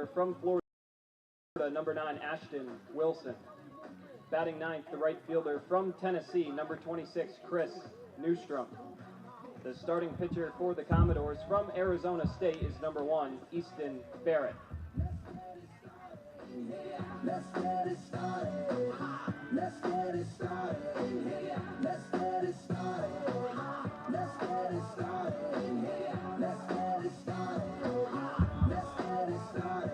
fielder from Florida, number 9, Ashton Wilson. Batting ninth, the right fielder from Tennessee, number 26, Chris Newstrom. The starting pitcher for the Commodores from Arizona State is number 1, Easton Barrett. Let's get it started. Let's get it started. Let's get it started. Let's get it started. Let's get it started. Let's get it started.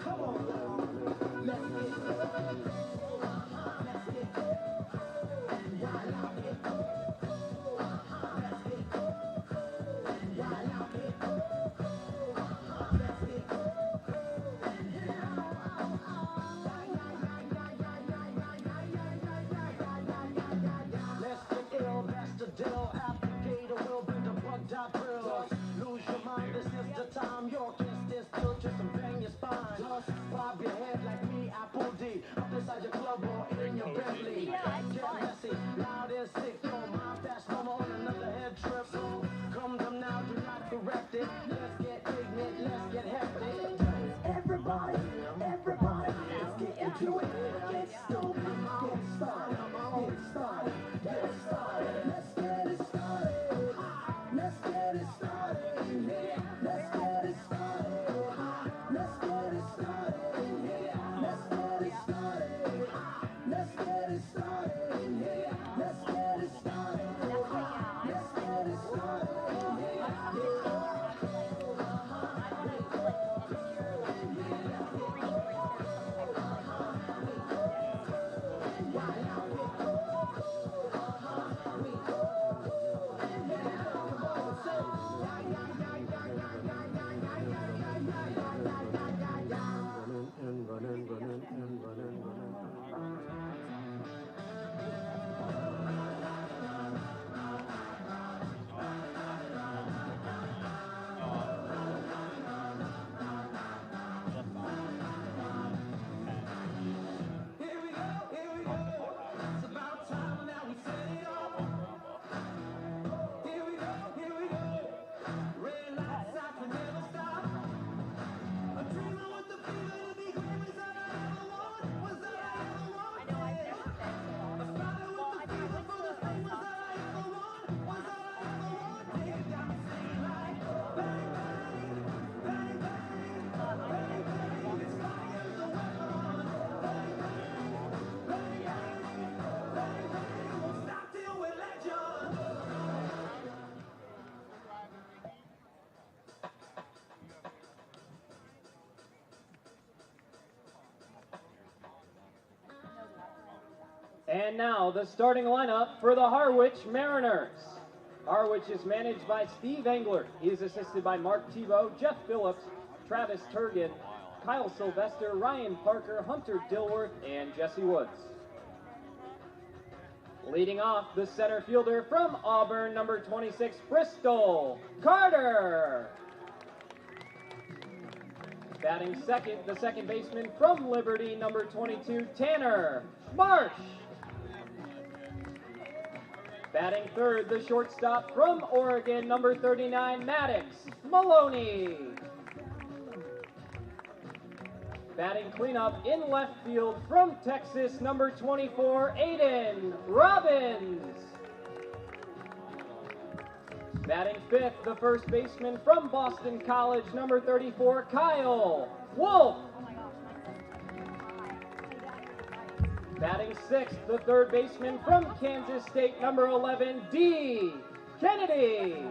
Come on. Let's get it started. Lose your mind, this is the time. Your kiss this still just some bang your spine. Just bob your head like me, Apple D. Up inside your club or in your Bentley. Get messy, loud and sick. Your mind fast, no more on another head trip. So come them now, do not correct it. Let's get ignorant, let's get hectic. Everybody, let's get into it. Get stupid, get started, get started, get started. Let's get it started. Let's get it started. Let's get it started. Let's get it started. Let's get it started. Let's get it started. Let's get it started. Let's get it started. And now the starting lineup for the Harwich Mariners. Harwich is managed by Steve Engler. He is assisted by Mark Tebow, Jeff Phillips, Travis Turgan, Kyle Sylvester, Ryan Parker, Hunter Dilworth, and Jesse Woods. Leading off, the center fielder from Auburn, number 26, Bristol Carter. Batting second, the second baseman from Liberty, number 22, Tanner Marsh. Batting third, the shortstop from Oregon, number 39, Maddox Maloney. Batting cleanup in left field from Texas, number 24, Aiden Robbins. Batting fifth, the first baseman from Boston College, number 34, Kyle Wolf. Batting sixth, the third baseman from Kansas State, number 11, D. Kennedy.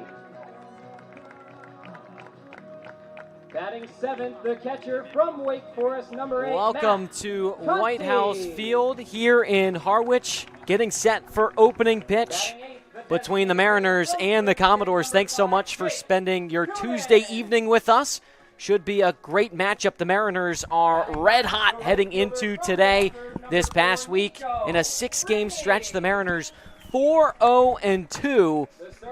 Batting seventh, the catcher from Wake Forest, number 8, Welcome Matt to Conti. White House Field here in Harwich, getting set for opening pitch between the Mariners and the Commodores. Thanks so much for spending your Tuesday evening with us. Should be a great matchup. The Mariners are red hot heading into today. This past week, in a 6-game stretch, the Mariners 4-0-2.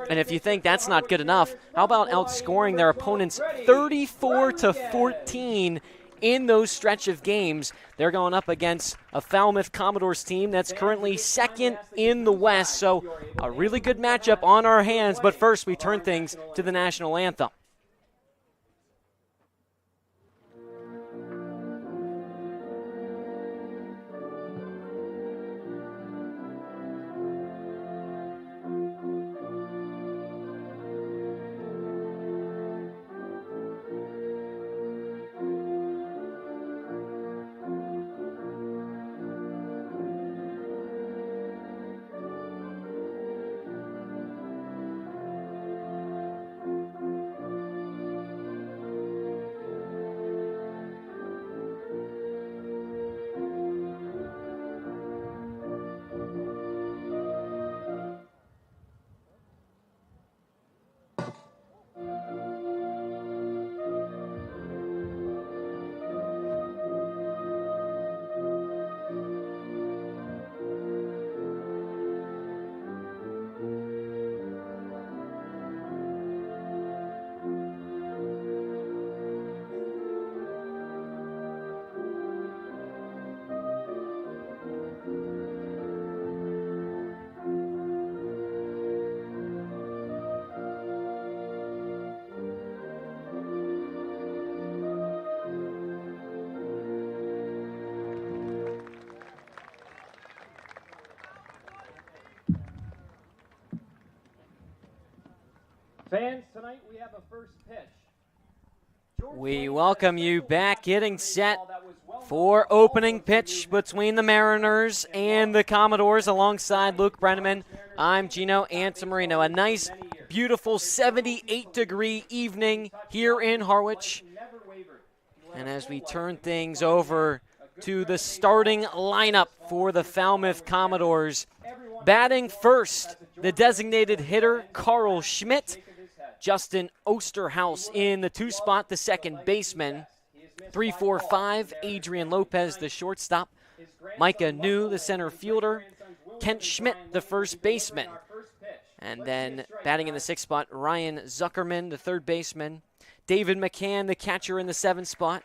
And if you think that's not good enough, how about outscoring their opponents 34-14 in those stretch of games? They're going up against a Falmouth Commodores team that's currently second in the West. So a really good matchup on our hands. But first, we turn things to the national anthem. Fans, tonight we have a first pitch. We welcome you back, getting set for opening pitch between the Mariners and the Commodores. Alongside Luke Brenneman, I'm Gino Antamarino. A nice, beautiful 78-degree evening here in Harwich. And as we turn things over to the starting lineup for the Falmouth Commodores, batting first, the designated hitter, Carl Schmidt. Justin Osterhaus in the 2 spot, the second baseman. 3-4-5, Adrian Lopez, the shortstop. Micah New, the center fielder. Kent Schmidt, the first baseman. And then batting in the 6th spot, Ryan Zuckerman, the third baseman. David McCann, the catcher in the 7th spot.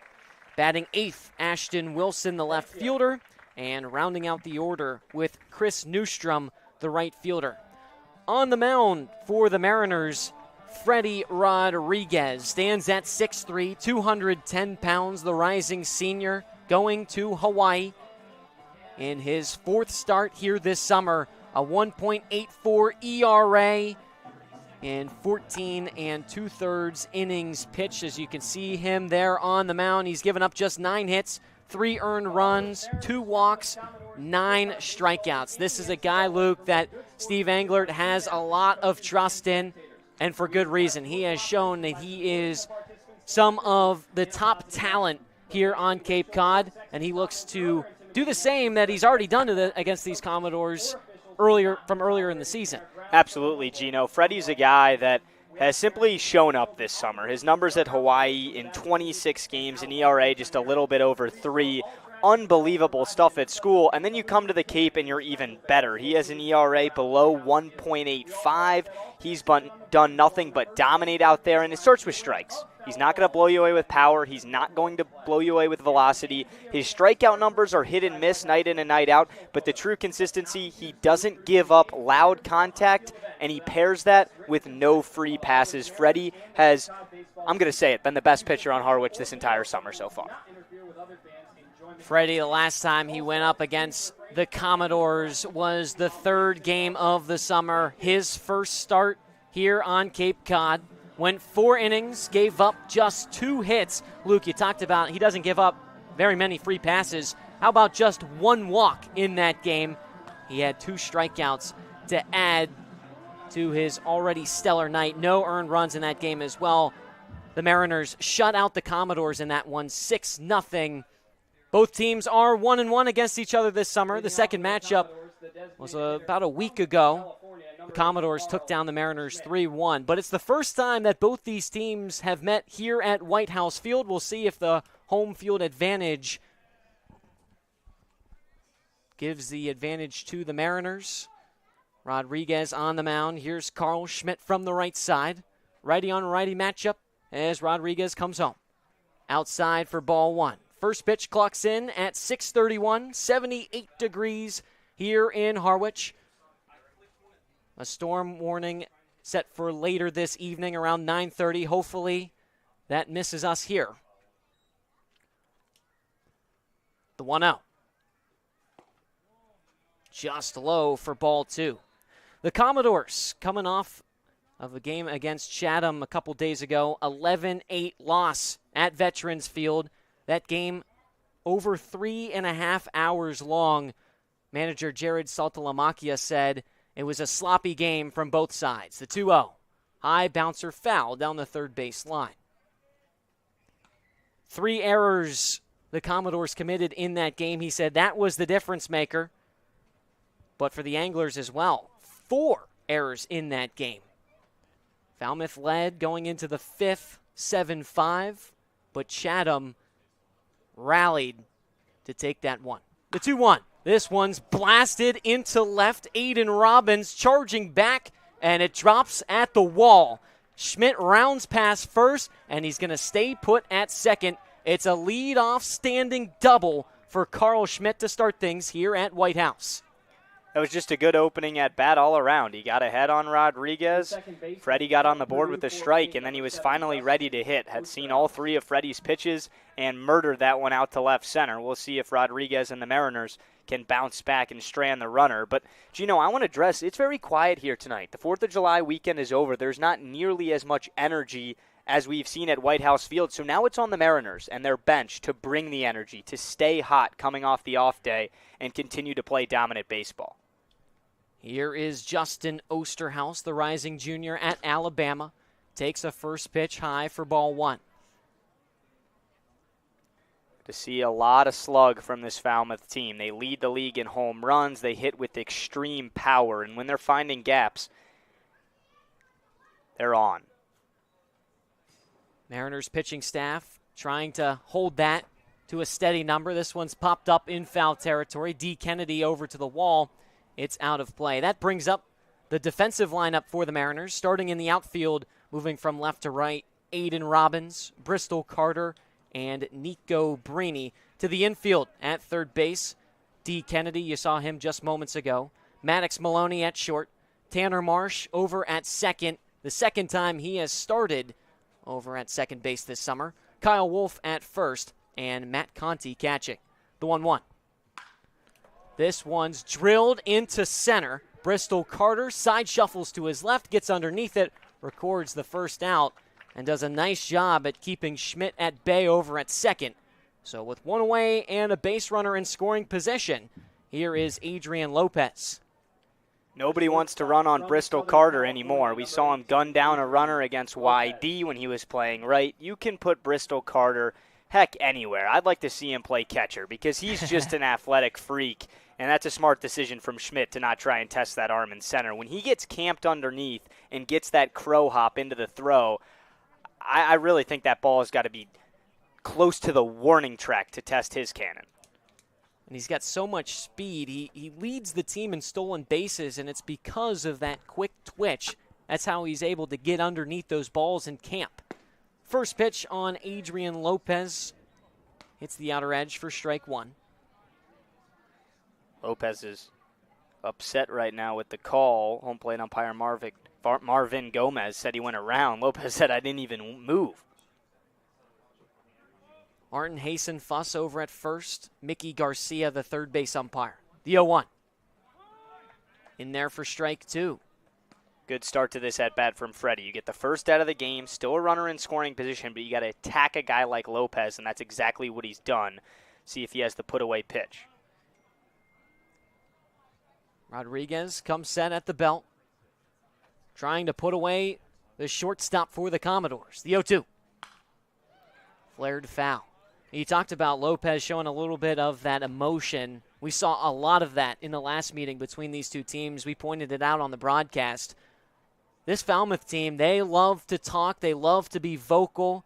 Batting 8th, Ashton Wilson, the left fielder. And rounding out the order with Chris Newstrom, the right fielder. On the mound for the Mariners, Freddie Rodriguez stands at 6'3", 210 pounds, the rising senior, going to Hawaii. In his 4th start here this summer, a 1.84 ERA in 14 2/3 innings pitched. As you can see him there on the mound, he's given up just 9 hits, 3 earned runs, 2 walks, 9 strikeouts. This is a guy, Luke, that Steve Englert has a lot of trust in. And for good reason. He has shown that he is some of the top talent here on Cape Cod, and he looks to do the same that he's already done against these Commodores earlier in the season. Absolutely, Gino. Freddie's a guy that has simply shown up this summer. His numbers at Hawaii in 26 games, an ERA just a little bit over 3. Unbelievable stuff at school, and then you come to the Cape and you're even better. He has an ERA below 1.85. He's done nothing but dominate out there, and it starts with strikes. He's not going to blow you away with power. He's not going to blow you away with velocity. His strikeout numbers are hit and miss night in and night out, but the true consistency, he doesn't give up loud contact, and he pairs that with no free passes. Freddie has, I'm going to say it, been the best pitcher on Harwich this entire summer so far. Freddie, the last time he went up against the Commodores was the 3rd game of the summer. His first start here on Cape Cod. Went 4 innings, gave up just 2 hits. Luke, you talked about he doesn't give up very many free passes. How about just 1 walk in that game? He had 2 strikeouts to add to his already stellar night. No earned runs in that game as well. The Mariners shut out the Commodores in that one, 6-0. Both teams are 1-1 against each other this summer. The second matchup was about a week ago. The Commodores took down the Mariners 3-1. But it's the first time that both these teams have met here at White House Field. We'll see if the home field advantage gives the advantage to the Mariners. Rodriguez on the mound. Here's Carl Schmidt from the right side. Righty on righty matchup as Rodriguez comes home. Outside for ball 1. First pitch clocks in at 6:31, 78 degrees here in Harwich. A storm warning set for later this evening around 9:30. Hopefully that misses us here. The 1-0. Just low for ball 2. The Commodores coming off of a game against Chatham a couple days ago, 11-8 loss at Veterans Field. That game over 3.5 hours long. Manager Jared Saltalamacchia said it was a sloppy game from both sides. The 2-0. High bouncer foul down the third base line. 3 errors the Commodores committed in that game. He said that was the difference maker. But for the Anglers as well, 4 errors in that game. Falmouth led going into the 5th, 7-5. But Chatham rallied to take that one. The 2-1. This one's blasted into left. Aiden Robbins charging back, and it drops at the wall. Schmidt rounds past first, and he's going to stay put at second. It's a lead-off standing double for Carl Schmidt to start things here at White House. That was just a good opening at bat all around. He got ahead on Rodriguez. Freddie got on the board with a strike, and then he was finally ready to hit. Had seen all three of Freddie's pitches and murdered that one out to left center. We'll see if Rodriguez and the Mariners can bounce back and strand the runner. But, Gino, I want to address, it's very quiet here tonight. The 4th of July weekend is over. There's not nearly as much energy as we've seen at White House Field. So now it's on the Mariners and their bench to bring the energy, to stay hot coming off the off day and continue to play dominant baseball. Here is Justin Osterhaus, the rising junior at Alabama. Takes a first pitch high for ball 1. To see a lot of slug from this Falmouth team. They lead the league in home runs. They hit with extreme power. And when they're finding gaps, they're on. Mariners pitching staff trying to hold that to a steady number. This one's popped up in foul territory. D. Kennedy over to the wall. It's out of play. That brings up the defensive lineup for the Mariners. Starting in the outfield, moving from left to right, Aiden Robbins, Bristol Carter, and Nico Brini. To the infield at third base, D. Kennedy, you saw him just moments ago. Maddox Maloney at short. Tanner Marsh over at second. The second time he has started over at second base this summer. Kyle Wolf at first, and Matt Conti catching. The 1-1. This one's drilled into center. Bristol Carter side shuffles to his left, gets underneath it, records the first out, and does a nice job at keeping Schmidt at bay over at second. So with one away and a base runner in scoring position, here is Adrian Lopez. Nobody wants to run on Bristol Carter anymore. We saw him gun down a runner against YD when he was playing right. You can put Bristol Carter, heck, anywhere. I'd like to see him play catcher because he's just an athletic freak, and that's a smart decision from Schmidt to not try and test that arm in center. When he gets camped underneath and gets that crow hop into the throw, I really think that ball has got to be close to the warning track to test his cannon. And he's got so much speed. He leads the team in stolen bases, and it's because of that quick twitch. That's how he's able to get underneath those balls and camp. First pitch on Adrian Lopez. Hits the outer edge for strike 1. Lopez is upset right now with the call. Home plate umpire Marvin Gomez said he went around. Lopez said, I didn't even move. Martin Hasen-Fuss over at first. Mickey Garcia, the third base umpire. The 0-1. In there for strike 2. Good start to this at-bat from Freddie. You get the first out of the game, still a runner in scoring position, but you got to attack a guy like Lopez, and that's exactly what he's done. See if he has the put-away pitch. Rodriguez comes set at the belt, trying to put away the shortstop for the Commodores. The 0-2. Flared foul. You talked about Lopez showing a little bit of that emotion. We saw a lot of that in the last meeting between these two teams. We pointed it out on the broadcast. This Falmouth team, they love to talk, they love to be vocal,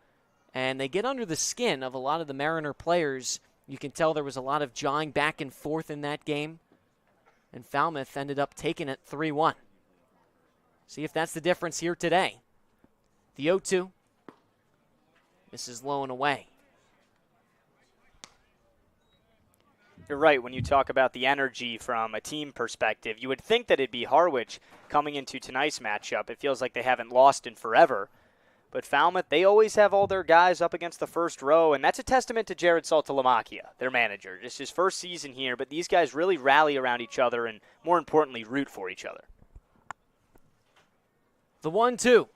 and they get under the skin of a lot of the Mariner players. You can tell there was a lot of jawing back and forth in that game, and Falmouth ended up taking it 3-1. See if that's the difference here today. The 0-2. This is low and away. You're right when you talk about the energy from a team perspective. You would think that it'd be Harwich coming into tonight's matchup. It feels like they haven't lost in forever. But Falmouth, they always have all their guys up against the first row, and that's a testament to Jared Saltalamacchia, their manager. It's his first season here, but these guys really rally around each other and, more importantly, root for each other. The 1-2.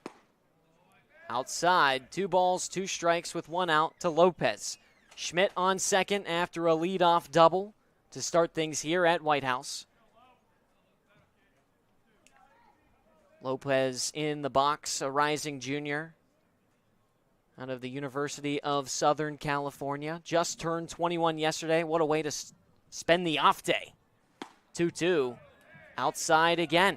Outside, 2 balls, 2 strikes with 1 out to Lopez. Schmidt on second after a leadoff double to start things here at White House. Lopez in the box, a rising junior out of the University of Southern California. Just turned 21 yesterday. What a way to spend the off day. 2-2. Outside again.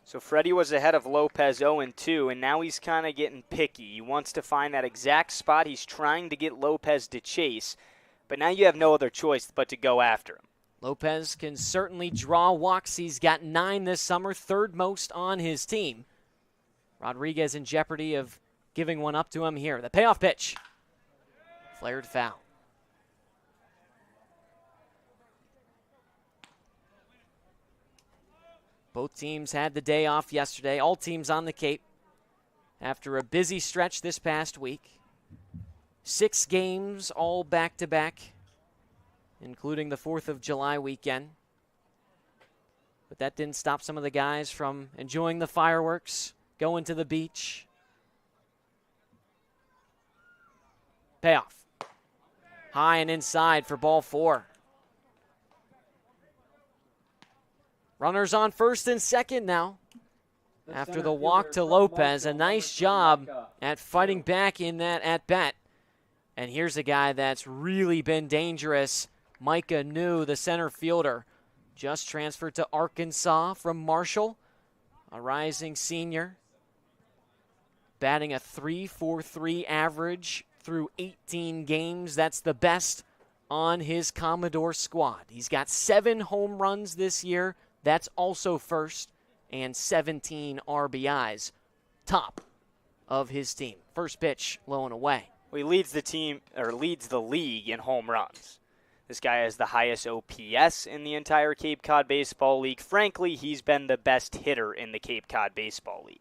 So Freddie was ahead of Lopez 0-2, and now he's kind of getting picky. He wants to find that exact spot. He's trying to get Lopez to chase, but now you have no other choice but to go after him. Lopez can certainly draw walks. He's got 9 this summer, third most on his team. Rodriguez in jeopardy of giving one up to him here. The payoff pitch. Flared foul. Both teams had the day off yesterday. All teams on the Cape after a busy stretch this past week. 6 games, all back-to-back, including the 4th of July weekend. But that didn't stop some of the guys from enjoying the fireworks, going to the beach. Payoff. High and inside for ball 4. Runners on first and second now. After the walk to Lopez, a nice job at fighting back in that at-bat. And here's a guy that's really been dangerous, Micah New, the center fielder. Just transferred to Arkansas from Marshall, a rising senior. Batting a .343 average through 18 games. That's the best on his Commodore squad. He's got 7 home runs this year. That's also first, and 17 RBIs. Top of his team. First pitch, low and away. Well, he leads the league in home runs. This guy has the highest OPS in the entire Cape Cod Baseball League. Frankly, he's been the best hitter in the Cape Cod Baseball League.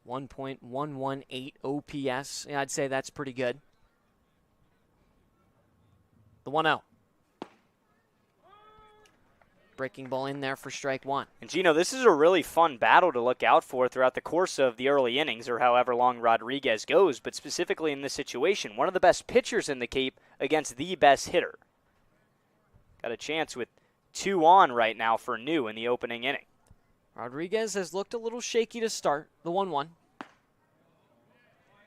1.118 OPS. Yeah, I'd say that's pretty good. The 1-0. Breaking ball in there for strike 1. And Gino, this is a really fun battle to look out for throughout the course of the early innings, or however long Rodriguez goes, but specifically in this situation, one of the best pitchers in the Cape against the best hitter. Got a chance with 2 on right now for New in the opening inning. Rodriguez has looked a little shaky to start. The 1-1.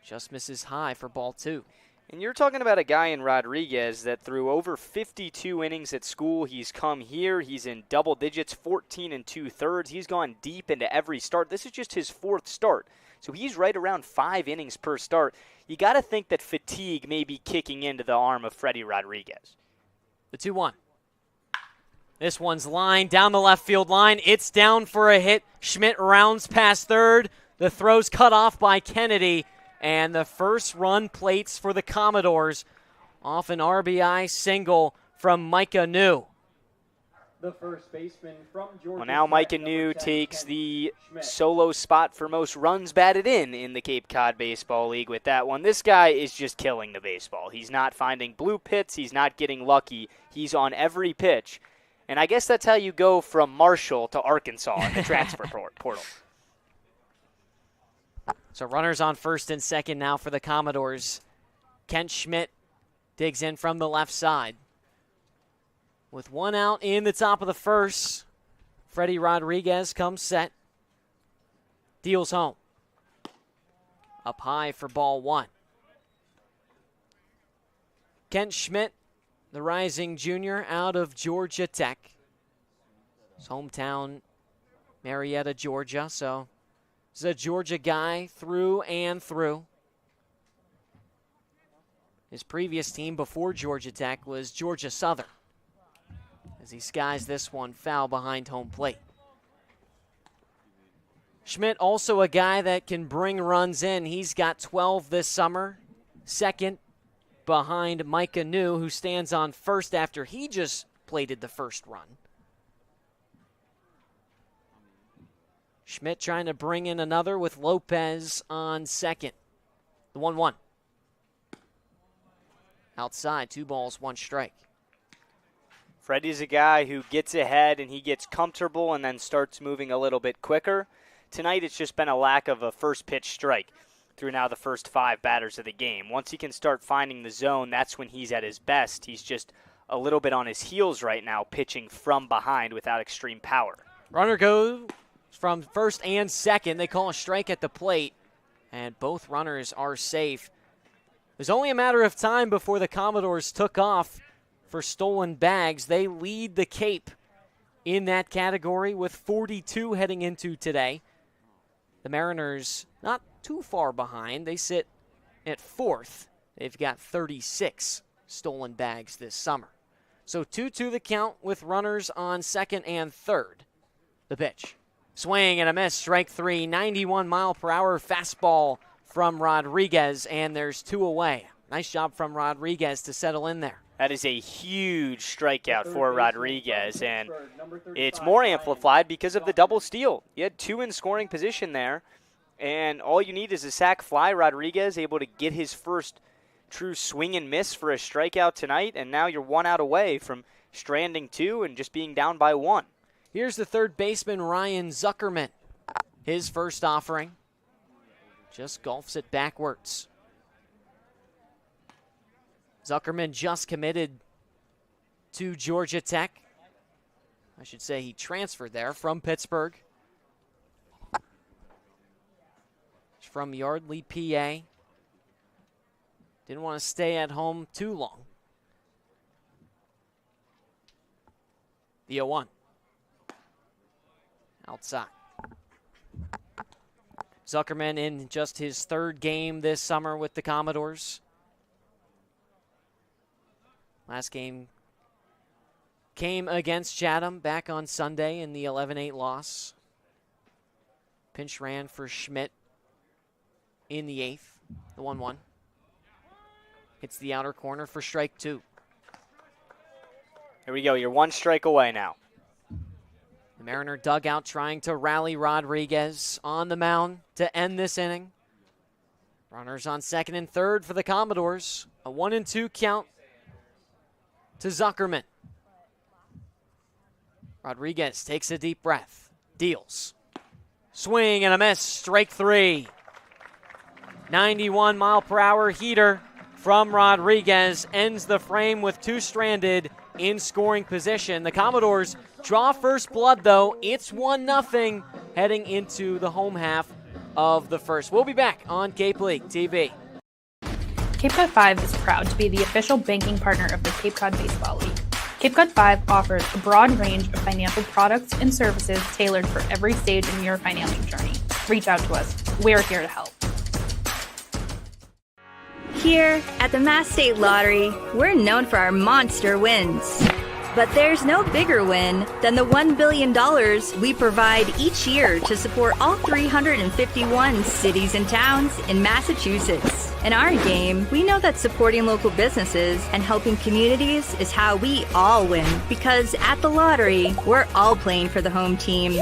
Just misses high for ball 2. And you're talking about a guy in Rodriguez that through over 52 innings at school, he's come here, he's in double digits, 14 2/3. He's gone deep into every start. This is just his 4th start. So he's right around 5 innings per start. You got to think that fatigue may be kicking into the arm of Freddie Rodriguez. The 2-1. This one's lined down the left field line. It's down for a hit. Schmidt rounds past third. The throw's cut off by Kennedy. And the first run plates for the Commodores off an RBI single from Micah New. The first baseman from Georgia. Well, now Micah New takes the solo spot for most runs batted in the Cape Cod Baseball League with that one. This guy is just killing the baseball. He's not finding blue pits. He's not getting lucky. He's on every pitch. And I guess that's how you go from Marshall to Arkansas in the transfer portal. So runners on first and second now for the Commodores. Kent Schmidt digs in from the left side. With 1 out in the top of the first, Freddie Rodriguez comes set. Deals home. Up high for ball 1. Kent Schmidt, the rising junior out of Georgia Tech. His hometown, Marietta, Georgia, so he's a Georgia guy through and through. His previous team before Georgia Tech was Georgia Southern, as he skies this one foul behind home plate. Schmidt also a guy that can bring runs in. He's got 12 this summer, second behind Micah New, who stands on first after he just plated the first run. Schmidt trying to bring in another with Lopez on second. The 1-1. Outside, 2 balls, 1 strike. Freddie's a guy who gets ahead and he gets comfortable and then starts moving a little bit quicker. Tonight it's just been a lack of a first pitch strike through now the first 5 batters of the game. Once he can start finding the zone, that's when he's at his best. He's just a little bit on his heels right now, pitching from behind without extreme power. Runner goes from first and second. They call a strike at the plate, and both runners are safe. It was only a matter of time before the Commodores took off for stolen bags. They lead the Cape in that category with 42 heading into today. The Mariners not too far behind. They sit at 4th. They've got 36 stolen bags this summer. So 2-2 the count with runners on second and third. The pitch. Swing and a miss, strike 3, 91-mile-per-hour fastball from Rodriguez, and there's 2 away. Nice job from Rodriguez to settle in there. That is a huge strikeout for Rodriguez, and it's more amplified because of the double steal. You had 2 in scoring position there, and all you need is a sac fly. Rodriguez able to get his first true swing and miss for a strikeout tonight, and now you're 1 out away from stranding 2 and just being down by 1. Here's the third baseman, Ryan Zuckerman. His first offering. Just golfs it backwards. Zuckerman just committed to Georgia Tech. I should say he transferred there from Pittsburgh. From Yardley, PA. Didn't want to stay at home too long. The 0-1. Outside. Zuckerman in just his 3rd game this summer with the Commodores. Last game came against Chatham back on Sunday in the 11-8 loss. Pinch ran for Schmidt in the 8th, the 1-1. Hits the outer corner for strike 2. Here we go, you're 1 strike away now. The Mariner dugout trying to rally Rodriguez on the mound to end this inning. Runners on 2nd and 3rd for the Commodores. A 1-2 count to Zuckerman. Rodriguez takes a deep breath, deals. Swing and a miss, strike 3. 91-mile-per-hour heater from Rodriguez ends the frame with 2 stranded in scoring position. The Commodores draw first blood, though. It's 1-0 heading into the home half of the first. We'll be back on Cape League TV. Cape Cod 5 is proud to be the official banking partner of the Cape Cod Baseball League. Cape Cod 5 offers a broad range of financial products and services tailored for every stage in your financial journey. Reach out to us. We're here to help. Here at the Mass State Lottery, we're known for our monster wins. But there's no bigger win than the $1 billion we provide each year to support all 351 cities and towns in Massachusetts. In our game, we know that supporting local businesses and helping communities is how we all win. Because at the lottery, we're all playing for the home team.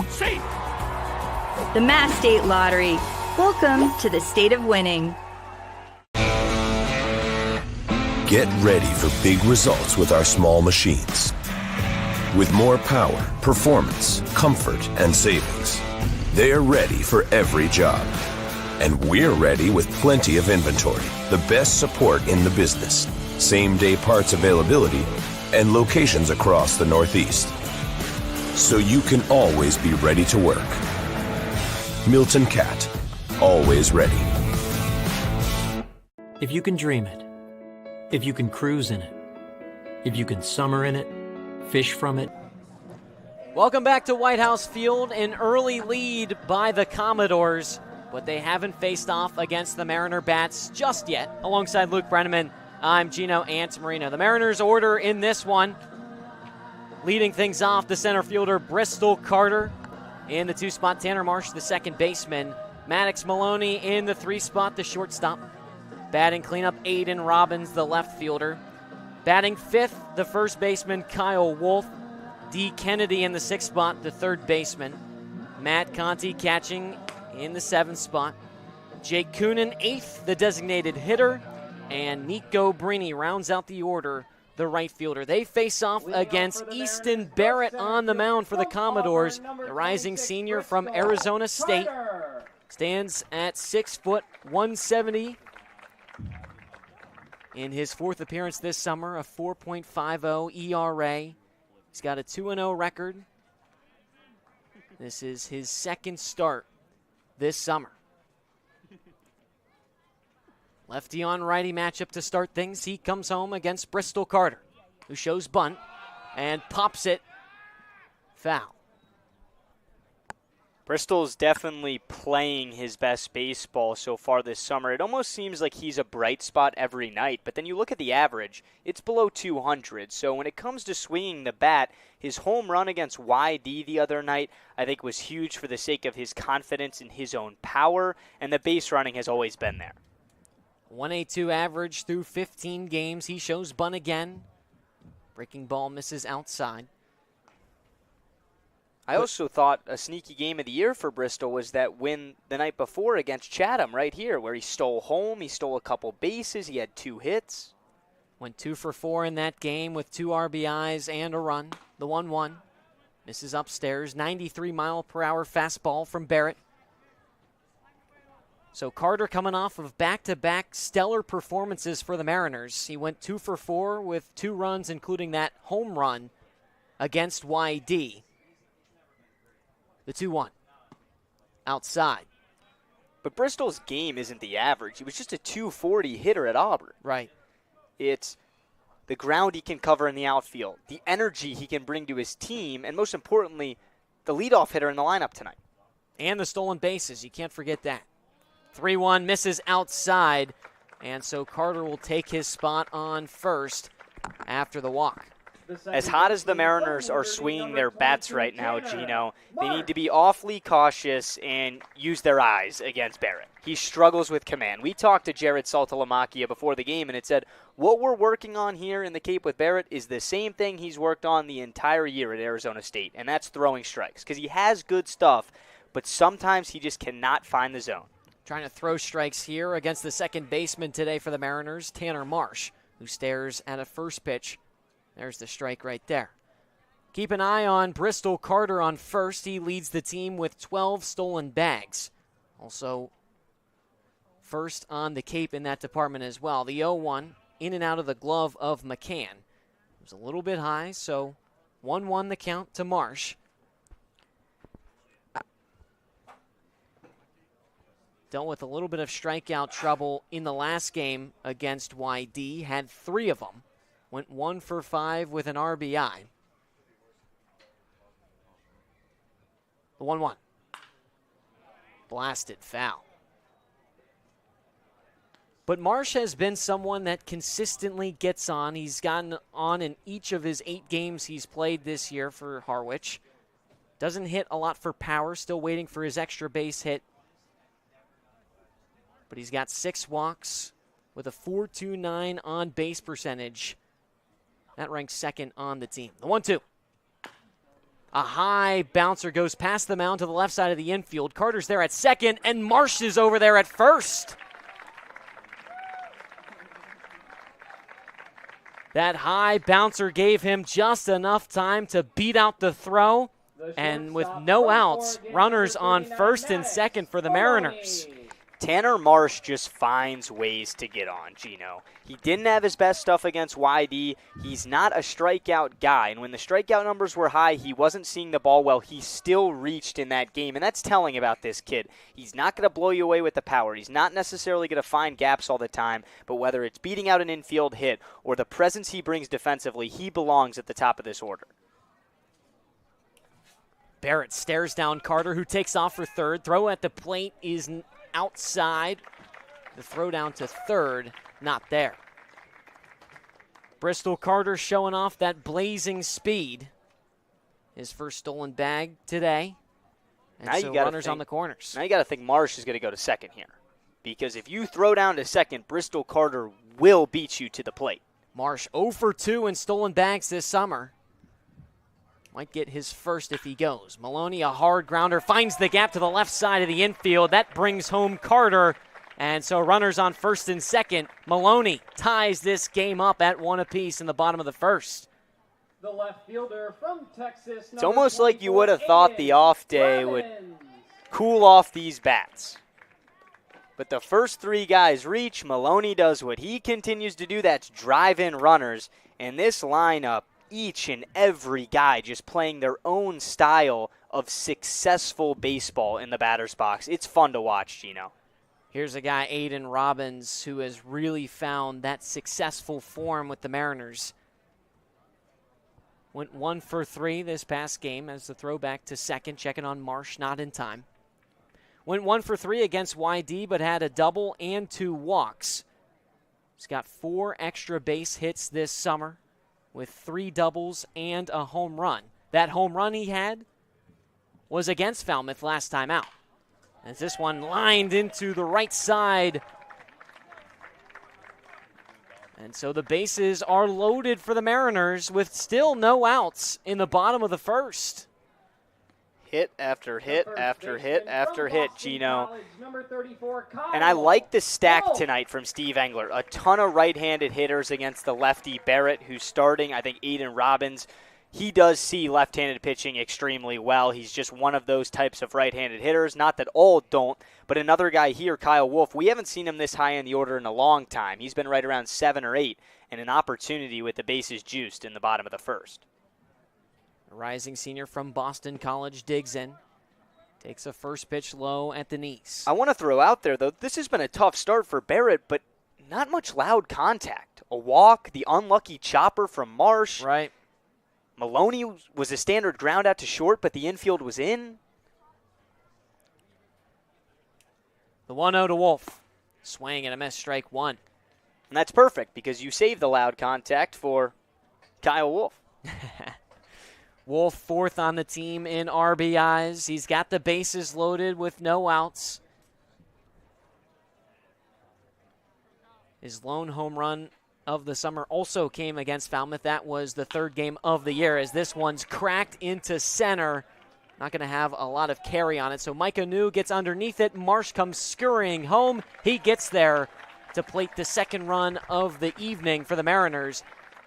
The Mass State Lottery. Welcome to the state of winning. Get ready for big results with our small machines. With more power, performance, comfort, and savings. They're ready for every job. And we're ready with plenty of inventory, the best support in the business, same-day parts availability, and locations across the Northeast. So you can always be ready to work. Milton Cat, always ready. If you can dream it, if you can cruise in it, if you can summer in it, fish from it. Welcome back to White House Field. An early lead by the Commodores, but they haven't faced off against the Mariner bats just yet. Alongside Luke Brenneman, I'm Gino Antamarino. The Mariners order in this one. Leading things off, the center fielder Bristol Carter. In the 2 spot, Tanner Marsh, the second baseman. Maddox Maloney in the 3 spot, the shortstop. Batting cleanup, Aiden Robbins, the left fielder. Batting 5th, the first baseman, Kyle Wolf. D. Kennedy in the 6th spot, the third baseman. Matt Conti catching in the 7th spot. Jake Coonan, 8th, the designated hitter. And Nico Brini rounds out the order, the right fielder. They face off against Easton Barrett on the mound for the Commodores. The rising senior from Arizona State. Stands at 6 foot 170. In his 4th appearance this summer, a 4.50 ERA. He's got a 2-0 record. This is his 2nd start this summer. Lefty on righty matchup to start things. He comes home against Bristol Carter, who shows bunt and pops it foul. Bristol's definitely playing his best baseball so far this summer. It almost seems like he's a bright spot every night, but then you look at the average, it's below 200. So when it comes to swinging the bat, his home run against YD the other night, I think was huge for the sake of his confidence in his own power, and the base running has always been there. 182 average through 15 games. He shows bunt again Breaking ball misses outside. I also thought a sneaky game of the year for Bristol was that win the night before against Chatham right here, where he stole home, he stole a couple bases, he had 2 hits. Went 2 for 4 in that game with 2 RBIs and a run. The 1-1 misses upstairs. 93-mile-per-hour fastball from Barrett. So Carter coming off of back-to-back stellar performances for the Mariners. He went 2 for 4 with 2 runs, including that home run against YD. The 2-1 outside. But Bristol's game isn't the average. He was just a 240 hitter at Auburn. Right. It's the ground he can cover in the outfield, the energy he can bring to his team, and most importantly, the leadoff hitter in the lineup tonight. And the stolen bases. You can't forget that. 3-1 misses outside, and so Carter will take his spot on first after the walk. As hot as the Mariners are swinging their bats right now, Gino, they need to be awfully cautious and use their eyes against Barrett. He struggles with command. We talked to Jared Saltalamacchia before the game, and it said, what we're working on here in the Cape with Barrett is the same thing he's worked on the entire year at Arizona State, and that's throwing strikes, because he has good stuff, but sometimes he just cannot find the zone. Trying to throw strikes here against the second baseman today for the Mariners, Tanner Marsh, who stares at a first pitch. There's the strike right there. Keep an eye on Bristol Carter on first. He leads the team with 12 stolen bags. Also first on the Cape in that department as well. The 0-1 in and out of the glove of McCann. It was a little bit high, so 1-1 the count to Marsh. Dealt with a little bit of strikeout trouble in the last game against YD. Had 3 of them. Went 1 for 5 with an RBI. The 1-1. Blasted foul. But Marsh has been someone that consistently gets on. He's gotten on in each of his 8 games he's played this year for Harwich. Doesn't hit a lot for power. Still waiting for his extra base hit. But he's got 6 walks with a .429 on base percentage. That ranks second on the team. The 1-2. A high bouncer goes past the mound to the left side of the infield. Carter's there at second, and Marsh is over there at first. That high bouncer gave him just enough time to beat out the throw. And with no outs, runners on first and second for the Mariners. Tanner Marsh just finds ways to get on, Gino. He didn't have his best stuff against YD. He's not a strikeout guy, and when the strikeout numbers were high, he wasn't seeing the ball well. He still reached in that game, and that's telling about this kid. He's not going to blow you away with the power. He's not necessarily going to find gaps all the time, but whether it's beating out an infield hit or the presence he brings defensively, he belongs at the top of this order. Barrett stares down Carter, who takes off for third. Throw at the plate is outside. The throw down to third, not there. Bristol Carter showing off that blazing speed. His first stolen bag today. And now so runners on the corners. Now you got to think Marsh is going to go to second here. Because if you throw down to second, Bristol Carter will beat you to the plate. Marsh 0 for 2 in stolen bags this summer. Might get his first if he goes. Maloney, a hard grounder, finds the gap to the left side of the infield. That brings home Carter. And so runners on first and second. Maloney ties this game up at 1 apiece in the bottom of the first. The left fielder from Texas. It's almost like you would have thought the off day would cool off these bats. But the first 3 guys reach. Maloney does what he continues to do. That's drive in runners. And this lineup, each and every guy just playing their own style of successful baseball in the batter's box. It's fun to watch, Gino. Here's a guy, Aiden Robbins, who has really found that successful form with the Mariners. Went 1 for 3 this past game as the throwback to second, checking on Marsh, not in time. Went 1 for 3 against YD, but had a double and 2 walks. He's got 4 extra base hits this summer, with 3 doubles and a home run. That home run he had was against Falmouth last time out. As this one lined into the right side And so the bases are loaded for the Mariners with still no outs in the bottom of the first. Hit after hit after hit after hit, Gino. And I like the stack tonight from Steve Engler. A ton of right-handed hitters against the lefty Barrett, who's starting. I think Aiden Robbins, he does see left-handed pitching extremely well. He's just one of those types of right-handed hitters. Not that all don't, but another guy here, Kyle Wolf, we haven't seen him this high in the order in a long time. He's been right around 7 or 8, and an opportunity with the bases juiced in the bottom of the first. A rising senior from Boston College digs in. Takes a first pitch low at the knees. I want to throw out there, though, this has been a tough start for Barrett, but not much loud contact. A walk, the unlucky chopper from Marsh. Right. Maloney was a standard ground out to short, but the infield was in. The 1-0 to Wolf. Swing and a miss, strike one. And that's perfect because you save the loud contact for Kyle Wolf. Wolf fourth on the team in RBIs. He's got the bases loaded with no outs. His lone home run of the summer also came against Falmouth. That was the third game of the year as this one's cracked into center. Not going to have a lot of carry on it. So Micah New gets underneath it. Marsh comes scurrying home. He gets there to plate the second run of the evening for the Mariners.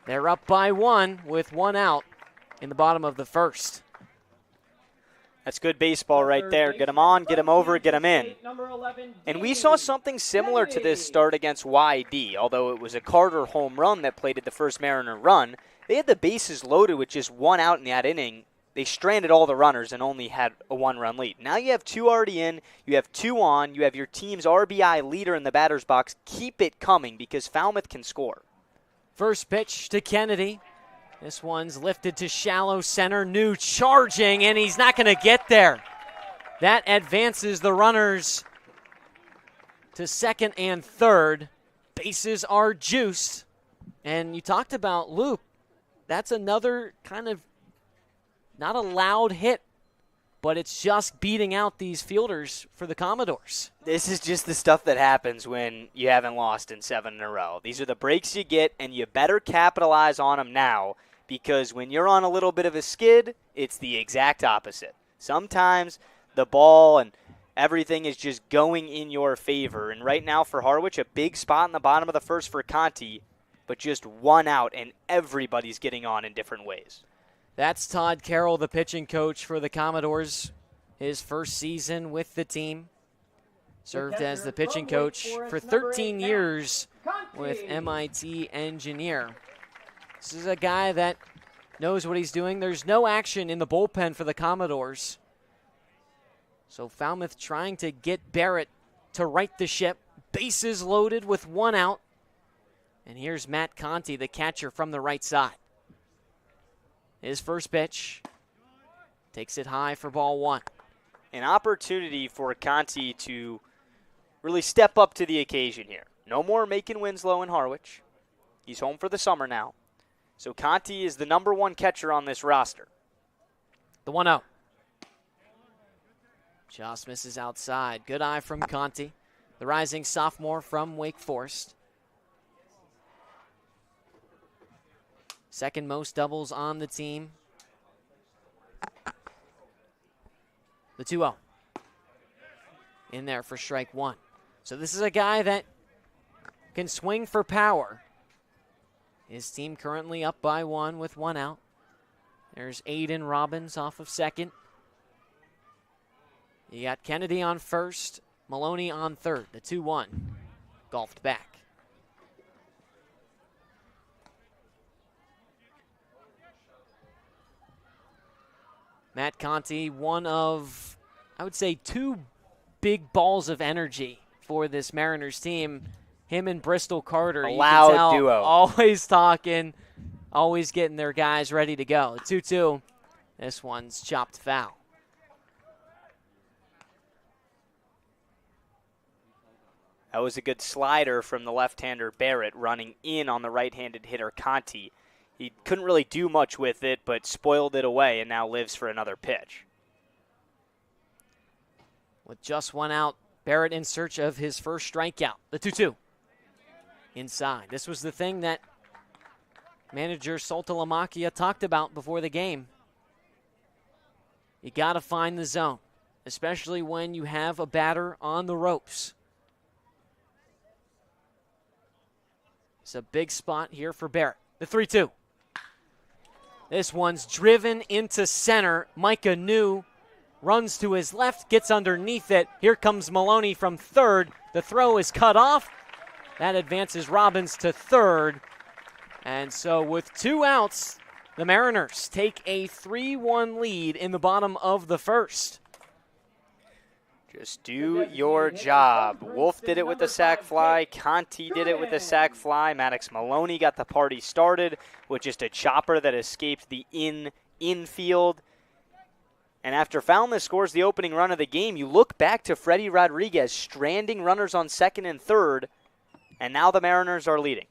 They're up by 1 with 1 out in the bottom of the first. That's good baseball right there. Get him on, get him over, get him in. And we saw something similar to this start against YD, although it was a Carter home run that plated the first Mariner run. They had the bases loaded with just 1 out in that inning. They stranded all the runners and only had a 1-run lead. Now you have 2 already in, you have 2 on, you have your team's RBI leader in the batter's box. Keep it coming because Falmouth can score. First pitch to Kennedy. This one's lifted to shallow center. New charging, and he's not going to get there. That advances the runners to second and third. Bases are juiced. And you talked about Luke. That's another kind of not a loud hit, but it's just beating out these fielders for the Commodores. This is just the stuff that happens when you haven't lost in 7 in a row. These are the breaks you get, and you better capitalize on them now. Because when you're on a little bit of a skid, it's the exact opposite. Sometimes the ball and everything is just going in your favor. And right now for Harwich, a big spot in the bottom of the first for Conti, but just 1 out, and everybody's getting on in different ways. That's Todd Carroll, the pitching coach for the Commodores. His first season with the team. Served as the pitching coach for 13 years with MIT Engineer. This is a guy that knows what he's doing. There's no action in the bullpen for the Commodores. So Falmouth trying to get Barrett to right the ship. Bases loaded with 1 out. And here's Matt Conti, the catcher from the right side. His first pitch. Takes it high for ball 1. An opportunity for Conti to really step up to the occasion here. No more making Winslow and Harwich. He's home for the summer now. So Conti is the number 1 catcher on this roster. The 1-0. Just misses outside. Good eye from Conti, the rising sophomore from Wake Forest. Second most doubles on the team. The 2-0. In there for strike 1. So this is a guy that can swing for power. His team currently up by 1 with 1 out. There's Aiden Robbins off of second. You got Kennedy on first, Maloney on third. The 2-1. Golfed back. Matt Conti, one of, I would say, 2 big balls of energy for this Mariners team. Him and Bristol Carter. A loud duo. Always talking, always getting their guys ready to go. 2-2. This one's chopped foul. That was a good slider from the left-hander Barrett running in on the right-handed hitter Conti. He couldn't really do much with it, but spoiled it away and now lives for another pitch. With just 1 out, Barrett in search of his first strikeout. The 2-2. inside. This was the thing that manager Soltalamakis talked about before the game. You got to find the zone, especially when you have a batter on the ropes. It's a big spot here for Barrett. The 3-2. This one's driven into center. Micah New runs to his left, gets underneath it. Here comes Maloney from third. The throw is cut off. That advances Robbins to third. And so with 2 outs, the Mariners take a 3-1 lead in the bottom of the first. Just do your job. Wolf did it with the sac fly. Conti did it with the sac fly. Maddox Maloney got the party started with just a chopper that escaped the infield. And after Falmouth scores the opening run of the game, you look back to Freddie Rodriguez stranding runners on second and third, and now the Mariners are leading.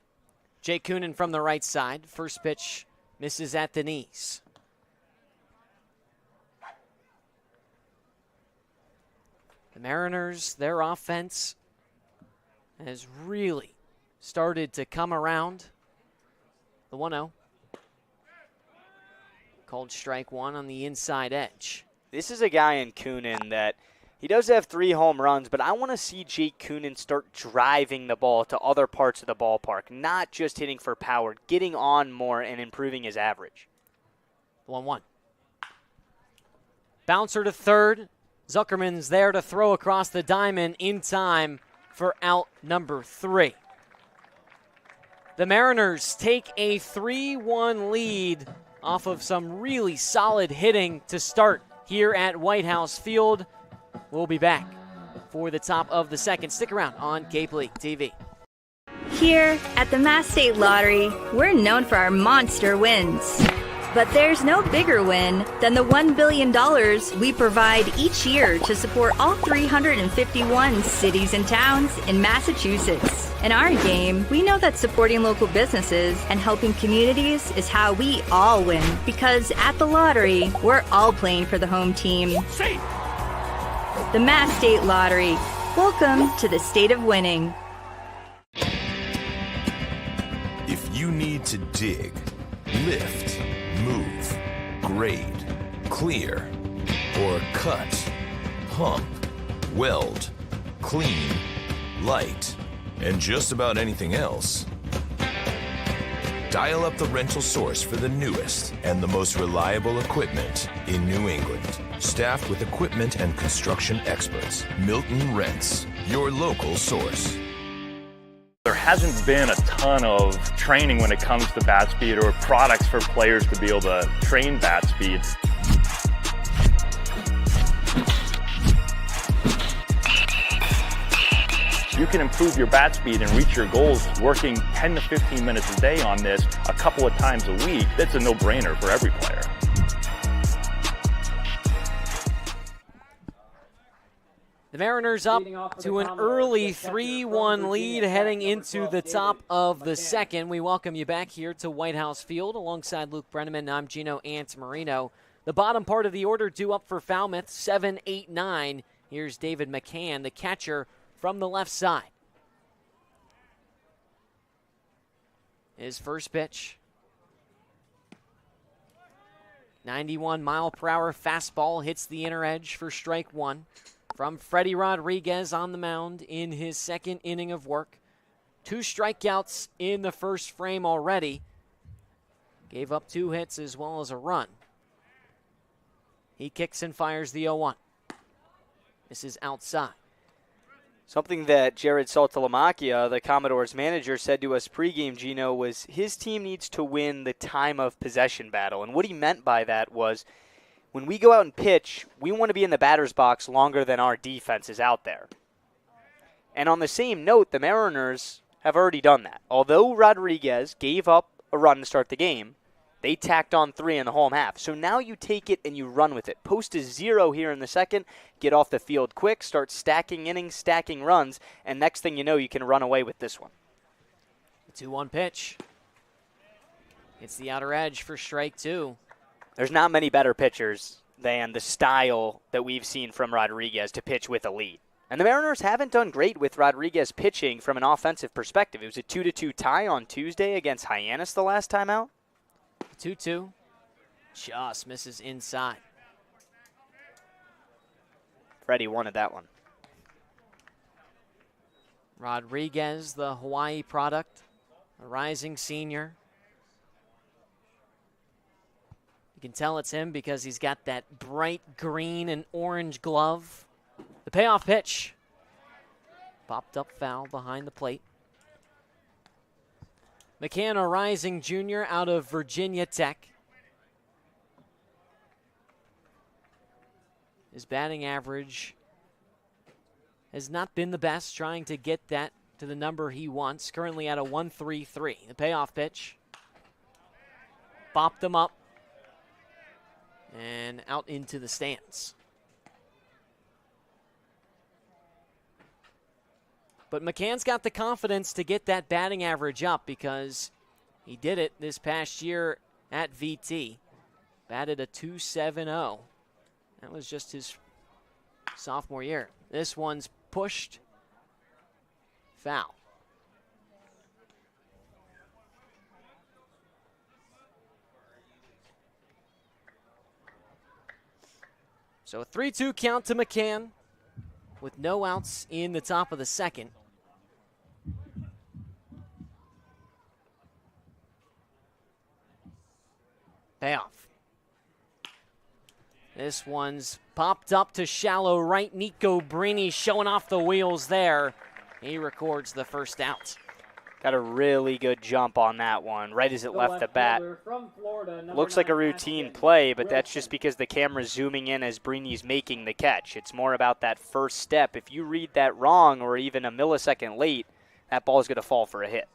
Jake Coonan from the right side. First pitch misses at the knees. The Mariners, their offense has really started to come around. The 1-0. Called strike one on the inside edge. This is a guy in Coonan that he does have 3 home runs, but I want to see Jake Coonan start driving the ball to other parts of the ballpark, not just hitting for power, getting on more and improving his average. 1-1. Bouncer to third. Zuckerman's there to throw across the diamond in time for out number 3. The Mariners take a 3-1 lead off of some really solid hitting to start here at White House Field. We'll be back for the top of the second. Stick around on Cape League TV. Here at the Mass State Lottery, we're known for our monster wins. But there's no bigger win than the $1 billion we provide each year to support all 351 cities and towns in Massachusetts. In our game, we know that supporting local businesses and helping communities is how we all win. Because at the lottery, we're all playing for the home team. The Mass State Lottery. Welcome to the state of winning. If you need to dig, lift, move, grade, clear, or cut, pump, weld, clean, light, and just about anything else, dial up the rental source for the newest and the most reliable equipment in New England. Staffed with equipment and construction experts, Milton Rents, your local source. There hasn't been a ton of training when it comes to bat speed or products for players to be able to train bat speed. You can improve your bat speed and reach your goals working 10 to 15 minutes a day on this a couple of times a week. That's a no-brainer for every player. The Mariners up to an early 3-1 lead heading into the top of the second. We welcome you back here to White House Field alongside Luke Brenneman. I'm Gino Antamarino. The bottom part of the order due up for Falmouth, 7, 8, 9. Here's David McCann, the catcher from the left side. His first pitch. 91-mile-per-hour fastball hits the inner edge for strike one. From Freddie Rodriguez on the mound in his second inning of work. 2 strikeouts in the first frame already. Gave up 2 hits as well as a run. He kicks and fires the 0-1. This is outside. Something that Jared Soltalamakis, the Commodores manager, said to us pregame, Gino, was his team needs to win the time of possession battle. And what he meant by that was, when we go out and pitch, we want to be in the batter's box longer than our defense is out there. And on the same note, the Mariners have already done that. Although Rodriguez gave up a run to start the game, they tacked on 3 in the home half. So now you take it and you run with it. Post is 0 here in the second. Get off the field quick, start stacking innings, stacking runs, and next thing you know, you can run away with this one. The 2-1 pitch. It's the outer edge for strike 2. There's not many better pitchers than the style that we've seen from Rodriguez to pitch with a lead. And the Mariners haven't done great with Rodriguez pitching from an offensive perspective. It was a 2-2 tie on Tuesday against Hyannis the last time out. 2-2. Just misses inside. Freddie wanted that one. Rodriguez, the Hawaii product, a rising senior. You can tell it's him because he's got that bright green and orange glove. The payoff pitch. Popped up foul behind the plate. McCann, a rising junior out of Virginia Tech. His batting average has not been the best, trying to get that to the number he wants. Currently at a 1.33. The payoff pitch. Bopped him up and out into the stands. But McCann's got the confidence to get that batting average up because he did it this past year at VT. Batted a .270. That was just his sophomore year. This one's pushed. Foul. So a 3-2 count to McCann with no outs in the top of the second. Payoff. This one's popped up to shallow right. Nico Brini showing off the wheels there. He records the first out. Got a really good jump on that one, right as it left the bat. Looks like a routine play, but that's just because the camera's zooming in as Brini's making the catch. It's more about that first step. If you read that wrong or even a millisecond late, that ball is going to fall for a hit.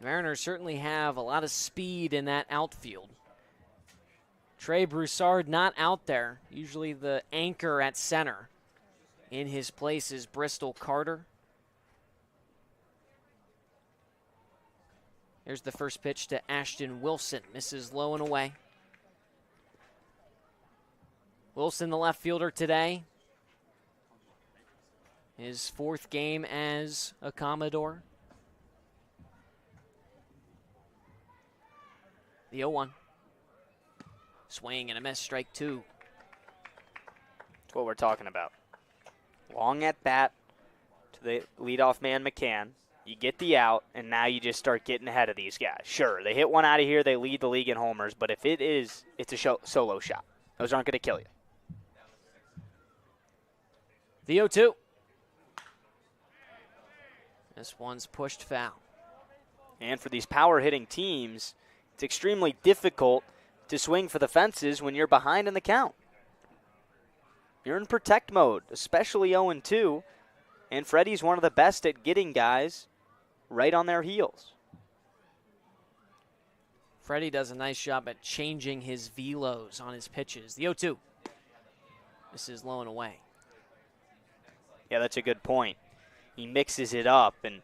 Mariners certainly have a lot of speed in that outfield. Trey Broussard not out there. Usually the anchor at center. In his place is Bristol Carter. Here's the first pitch to Ashton Wilson. Misses low and away. Wilson, the left fielder today. His fourth game as a Commodore. The 0-1. Swing and a miss, strike two. That's what we're talking about. Long at bat to the leadoff man, McCann. You get the out, and now you just start getting ahead of these guys. Sure, they hit one out of here, they lead the league in homers, but if it's a solo shot. Those aren't going to kill you. The 0-2. This one's pushed foul. And for these power-hitting teams, it's extremely difficult to swing for the fences when you're behind in the count. You're in protect mode, especially 0-2, and Freddie's one of the best at getting guys right on their heels. Freddie does a nice job at changing his velos on his pitches. The 0-2. This is low and away. Yeah, that's a good point. He mixes it up, and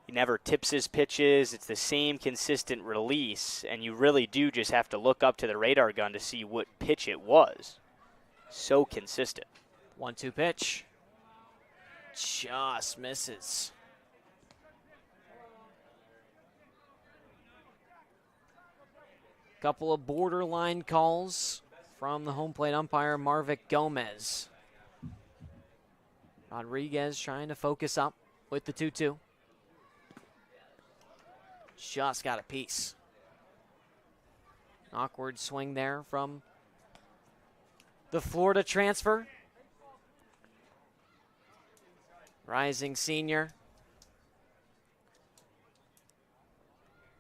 he never tips his pitches. It's the same consistent release, and you really do just have to look up to the radar gun to see what pitch it was. So consistent. 1-2 pitch. Just misses. Couple of borderline calls from the home plate umpire, Marvick Gomez. Rodriguez trying to focus up with the 2-2. Just got a piece. An awkward swing there from the Florida transfer. Rising senior.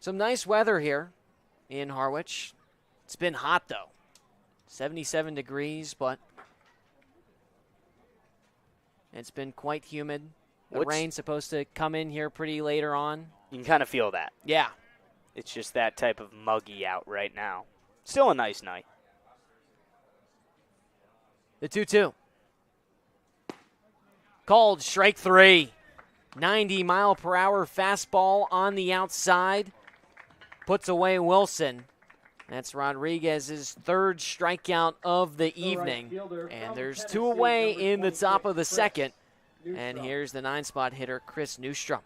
Some nice weather here in Harwich. It's been hot though. 77 degrees, but it's been quite humid. The rain's supposed to come in here pretty later on. You can kind of feel that. Yeah. It's just that type of muggy out right now. Still a nice night. The 2-2. Called strike three. 90-mile-per-hour fastball on the outside. Puts away Wilson. That's Rodriguez's third strikeout of the evening. And there's 2 away in the top of the second. And here's the 9-spot hitter, Chris Newstrom.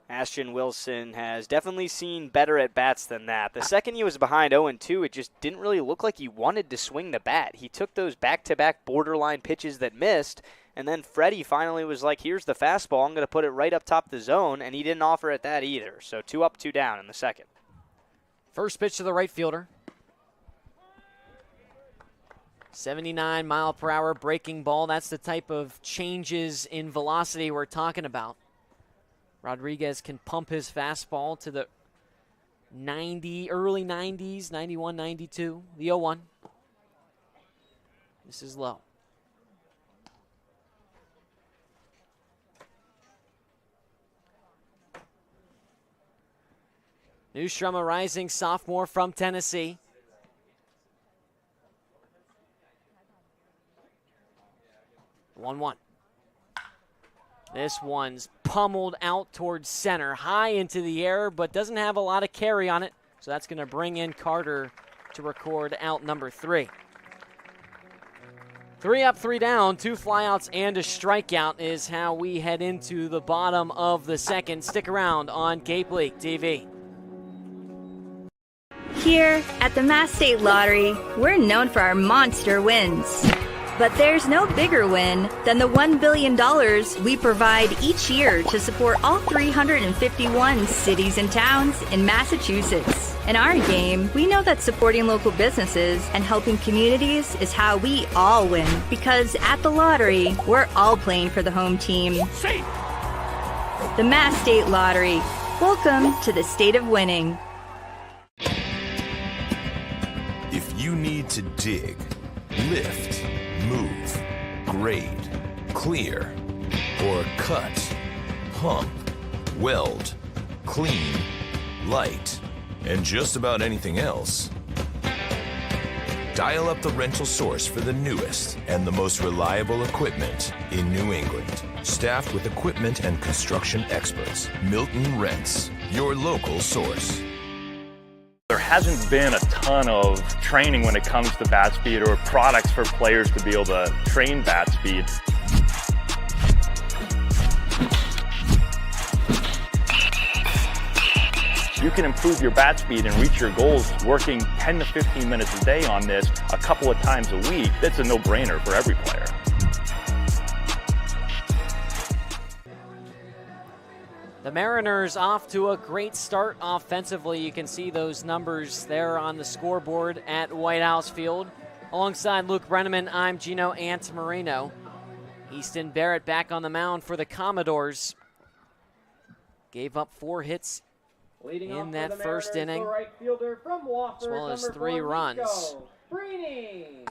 Ashton Wilson has definitely seen better at bats than that. The second he was behind 0-2, it just didn't really look like he wanted to swing the bat. He took those back-to-back borderline pitches that missed, and then Freddie finally was like, here's the fastball, I'm going to put it right up top the zone, and he didn't offer it that either. So 2 up, 2 down in the second. First pitch to the right fielder. 79-mile-per-hour breaking ball. That's the type of changes in velocity we're talking about. Rodriguez can pump his fastball to the early 90s, 91, 92. The 0-1. This is low. Newstrom, a rising sophomore from Tennessee. One. This one's pummeled out towards center, high into the air, but doesn't have a lot of carry on it. So that's going to bring in Carter to record out number 3. 3 up, 3 down, 2 flyouts and a strikeout is how we head into the bottom of the second. Stick around on Cape League TV. Here at the Mass State Lottery, we're known for our monster wins. But there's no bigger win than the $1 billion we provide each year to support all 351 cities and towns in Massachusetts. In our game, we know that supporting local businesses and helping communities is how we all win. Because at the lottery, we're all playing for the home team. The Mass State Lottery. Welcome to the state of winning. If you need to dig, lift, move, grade, clear, or cut, pump, weld, clean, light, and just about anything else, dial up the rental source for the newest and the most reliable equipment in New England. Staffed with equipment and construction experts, Milton Rents, your local source. There hasn't been a ton of training when it comes to bat speed or products for players to be able to train bat speed. You can improve your bat speed and reach your goals working 10 to 15 minutes a day on this a couple of times a week. That's a no-brainer for every player. The Mariners off to a great start offensively. You can see those numbers there on the scoreboard at White House Field. Alongside Luke Brenneman, I'm Gino Antamarino. Easton Barrett back on the mound for the Commodores. Gave up 4 hits in that first inning, as well as 3 runs.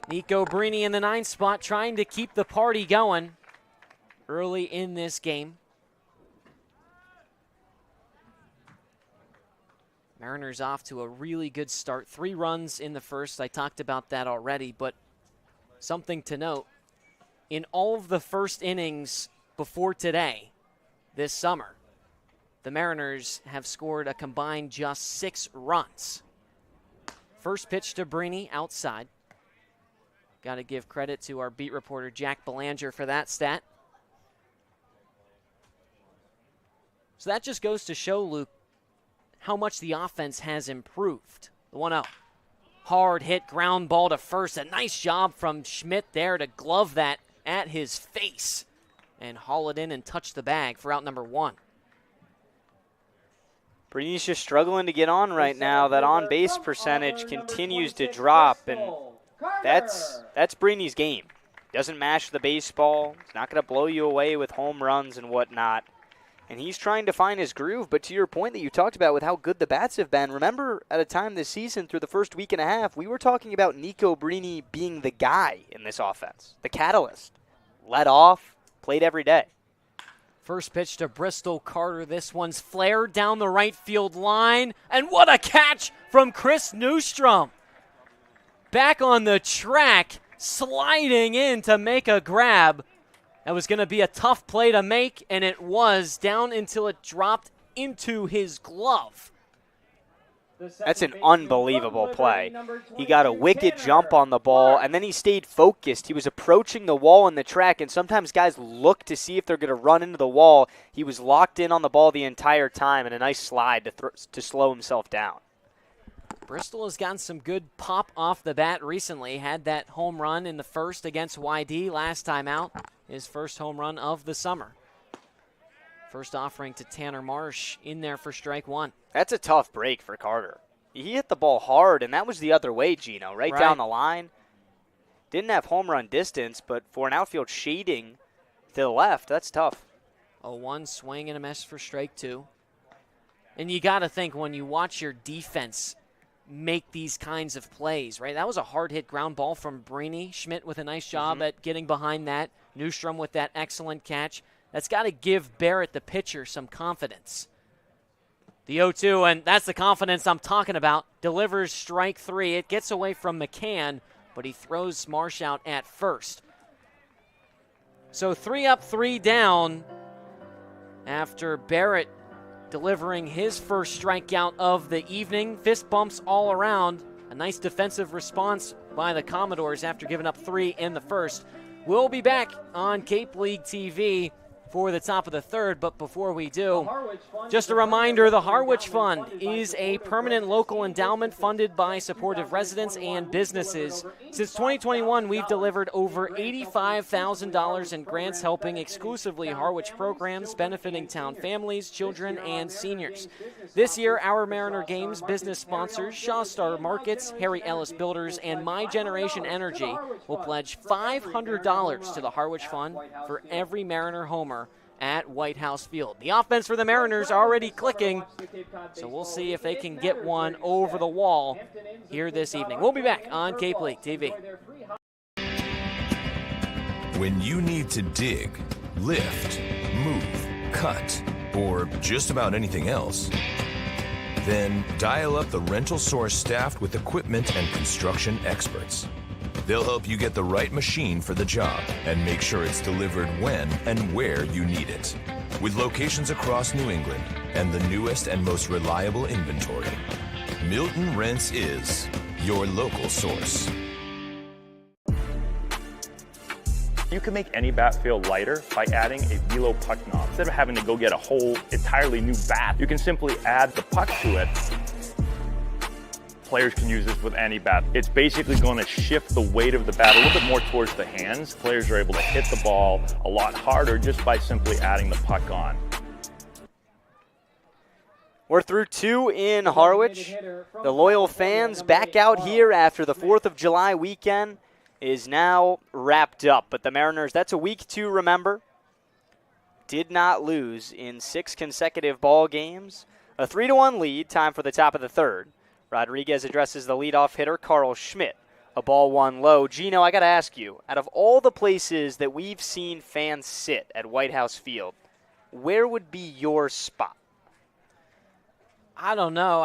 Nico Brini in the 9th spot, trying to keep the party going early in this game. Mariners off to a really good start. 3 runs in the first. I talked about that already, but something to note. In all of the first innings before today, this summer, the Mariners have scored a combined just 6 runs. First pitch to Brini outside. Got to give credit to our beat reporter, Jack Belanger, for that stat. So that just goes to show, Luke, how much the offense has improved. The 1-0. Hard hit, ground ball to first. A nice job from Schmidt there to glove that at his face and haul it in and touch the bag for out number 1. Brini's just struggling to get on right now. That on-base percentage continues to drop, and that's Brini's game. Doesn't mash the baseball. He's not going to blow you away with home runs and whatnot. And he's trying to find his groove, but to your point that you talked about with how good the bats have been, remember at a time this season through the first week and a half, we were talking about Nico Brini being the guy in this offense, the catalyst. Led off, played every day. First pitch to Bristol Carter. This one's flared down the right field line, and what a catch from Chris Newstrom. Back on the track, sliding in to make a grab. That was going to be a tough play to make, and it was, down until it dropped into his glove. That's an unbelievable play. He got a wicked jump on the ball, and then he stayed focused. He was approaching the wall in the track, and sometimes guys look to see if they're going to run into the wall. He was locked in on the ball the entire time, and a nice slide to slow himself down. Bristol has gotten some good pop off the bat recently. Had that home run in the first against YD last time out. His first home run of the summer. First offering to Tanner Marsh in there for strike one. That's a tough break for Carter. He hit the ball hard, and that was the other way, Gino, right down the line. Didn't have home run distance, but for an outfield shading to the left, that's tough. 0-1 swing and a miss for strike two. And you got to think when you watch your defense make these kinds of plays, right? That was a hard-hit ground ball from Brini. Schmidt with a nice job at getting behind that. Newstrom with that excellent catch. That's got to give Barrett, the pitcher, some confidence. The 0-2, and that's the confidence I'm talking about, delivers strike three. It gets away from McCann, but he throws Marsh out at first. So 3 up, 3 down after Barrett delivering his first strikeout of the evening. Fist bumps all around. A nice defensive response by the Commodores after giving up 3 in the first. We'll be back on Cape League TV for the top of the third, but before we do, just a reminder, the Harwich Fund is a permanent local endowment funded by supportive residents and businesses. Since 2021, we've delivered over $85,000 in grants helping exclusively Harwich programs benefiting town families, children, and seniors. This year, our Mariner Games business sponsors, Shaw Star Markets, Harry Ellis Builders, and My Generation Energy will pledge $500 to the Harwich Fund for every Mariner homer at White House Field. The offense for the Mariners already clicking, so we'll see if they can get one over the wall here this evening. We'll be back on Cape League TV. When you need to dig, lift, move, cut, or just about anything else, then dial up the Rental Source staffed with equipment and construction experts. They'll help you get the right machine for the job and make sure it's delivered when and where you need it. With locations across New England and the newest and most reliable inventory, Milton Rents is your local source. You can make any bat feel lighter by adding a velo puck knob. Instead of having to go get a whole entirely new bat, you can simply add the puck to it. Players can use this with any bat. It's basically going to shift the weight of the bat a little bit more towards the hands. Players are able to hit the ball a lot harder just by simply adding the puck on. We're through 2 in Harwich. The loyal fans back out here after the 4th of July weekend is now wrapped up. But the Mariners, that's a week to remember. Did not lose in 6 consecutive ball games. A 3-1 lead, time for the top of the third. Rodriguez addresses the leadoff hitter, Carl Schmidt. A ball one low. Gino, I got to ask you, out of all the places that we've seen fans sit at White House Field, where would be your spot? I don't know.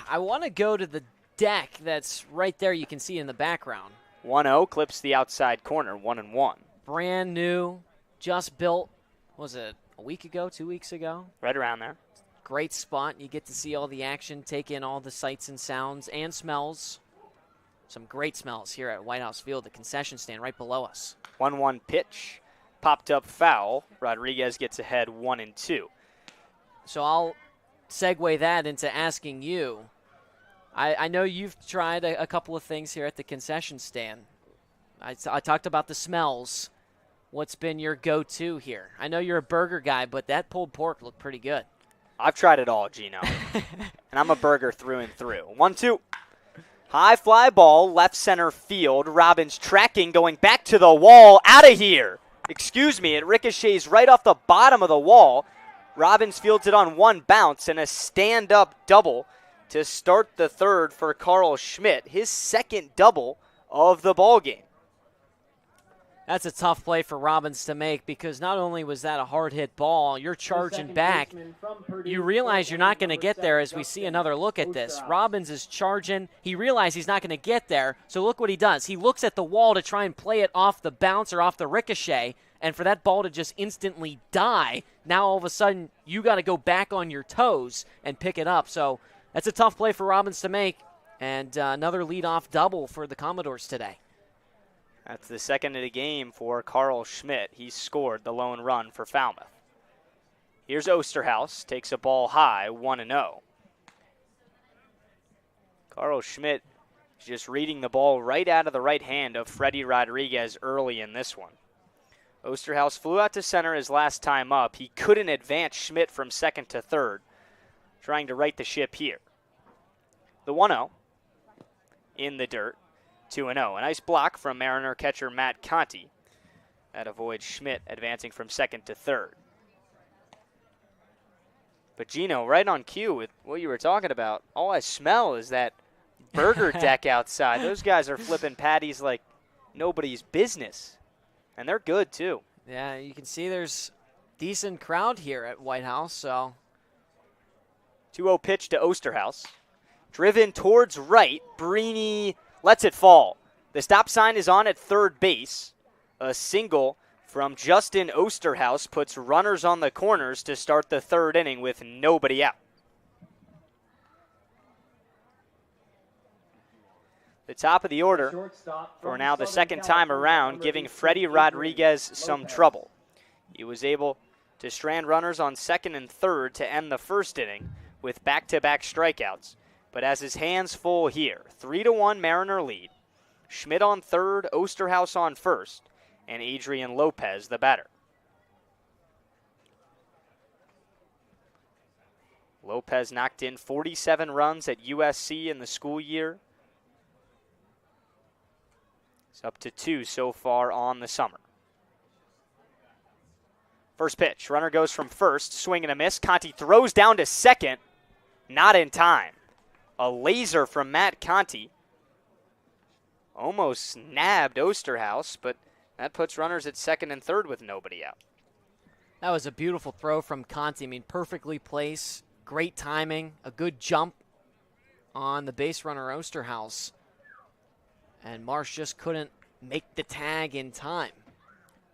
I want to go to the deck that's right there you can see in the background. 1-0 clips the outside corner, 1-1. Brand new, just built, was it a week ago, 2 weeks ago? Right around there. Great spot. You get to see all the action, take in all the sights and sounds and smells. Some great smells here at White House Field, the concession stand right below us. 1-1 pitch, popped up foul. Rodriguez gets ahead 1-2. So I'll segue that into asking you. I know you've tried a couple of things here at the concession stand. I talked about the smells. What's been your go-to here? I know you're a burger guy, but that pulled pork looked pretty good. I've tried it all, Gino. And I'm a burger through and through. 1-2. High fly ball, left center field. Robbins tracking, going back to the wall. Out of here. Excuse me, it ricochets right off the bottom of the wall. Robbins fields it on one bounce and a stand-up double to start the third for Carl Schmidt. His second double of the ball game. That's a tough play for Robbins to make because not only was that a hard-hit ball, you're charging back. You realize you're not going to get there as we see another look at this. Robbins is charging. He realizes he's not going to get there, so look what he does. He looks at the wall to try and play it off the bounce or off the ricochet, and for that ball to just instantly die, now all of a sudden you got to go back on your toes and pick it up. So that's a tough play for Robbins to make, and another leadoff double for the Commodores today. That's the second of the game for Carl Schmidt. He scored the lone run for Falmouth. Here's Osterhaus, takes a ball high, 1-0. Carl Schmidt just reading the ball right out of the right hand of Freddie Rodriguez early in this one. Osterhaus flew out to center his last time up. He couldn't advance Schmidt from second to third, trying to right the ship here. The 1-0 in the dirt, 2-0. A nice block from Mariner catcher Matt Conti. That avoids Schmidt advancing from second to third. But Gino, right on cue with what you were talking about, all I smell is that burger deck outside. Those guys are flipping patties like nobody's business. And they're good, too. Yeah, you can see there's decent crowd here at White House, so. 2-0 pitch to Osterhaus. Driven towards right. Brini lets it fall. The stop sign is on at third base. A single from Justin Osterhaus puts runners on the corners to start the third inning with nobody out. The top of the order for now the second time around, giving Freddie Rodriguez some trouble. He was able to strand runners on second and third to end the first inning with back-to-back strikeouts, but has his hands full here. 3-1 Mariner lead. Schmidt on third, Osterhaus on first, and Adrian Lopez, the batter. Lopez knocked in 47 runs at USC in the school year. It's up to 2 so far on the summer. First pitch, runner goes from first, swing and a miss. Conti throws down to second, not in time. A laser from Matt Conti. Almost nabbed Osterhaus, but that puts runners at second and third with nobody out. That was a beautiful throw from Conti. I mean, perfectly placed, great timing, a good jump on the base runner Osterhaus. And Marsh just couldn't make the tag in time.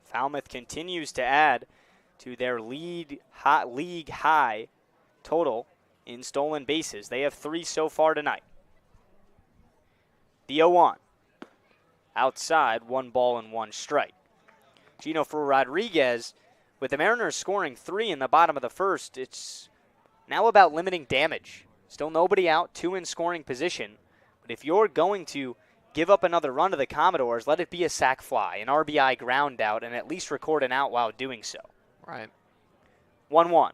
Falmouth continues to add to their league high total in stolen bases. They have 3 so far tonight. The 0-1. Outside, 1 ball and 1 strike. Gino, for Rodriguez, with the Mariners scoring 3 in the bottom of the first, it's now about limiting damage. Still nobody out, 2 in scoring position. But if you're going to give up another run to the Commodores, let it be a sac fly, an RBI ground out, and at least record an out while doing so. Right. 1-1.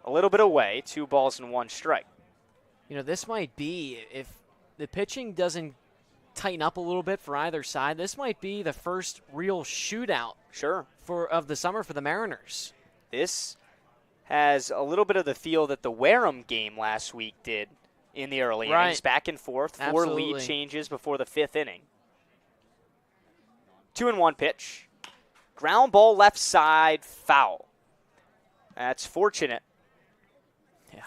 A little bit away, 2 balls and 1 strike. You know, this might be, if the pitching doesn't tighten up a little bit for either side, this might be the first real shootout of the summer for the Mariners. This has a little bit of the feel that the Wareham game last week did in the early innings. Back and forth, 4 lead changes before the 5th inning. 2-1 pitch. Ground ball left side, foul. That's fortunate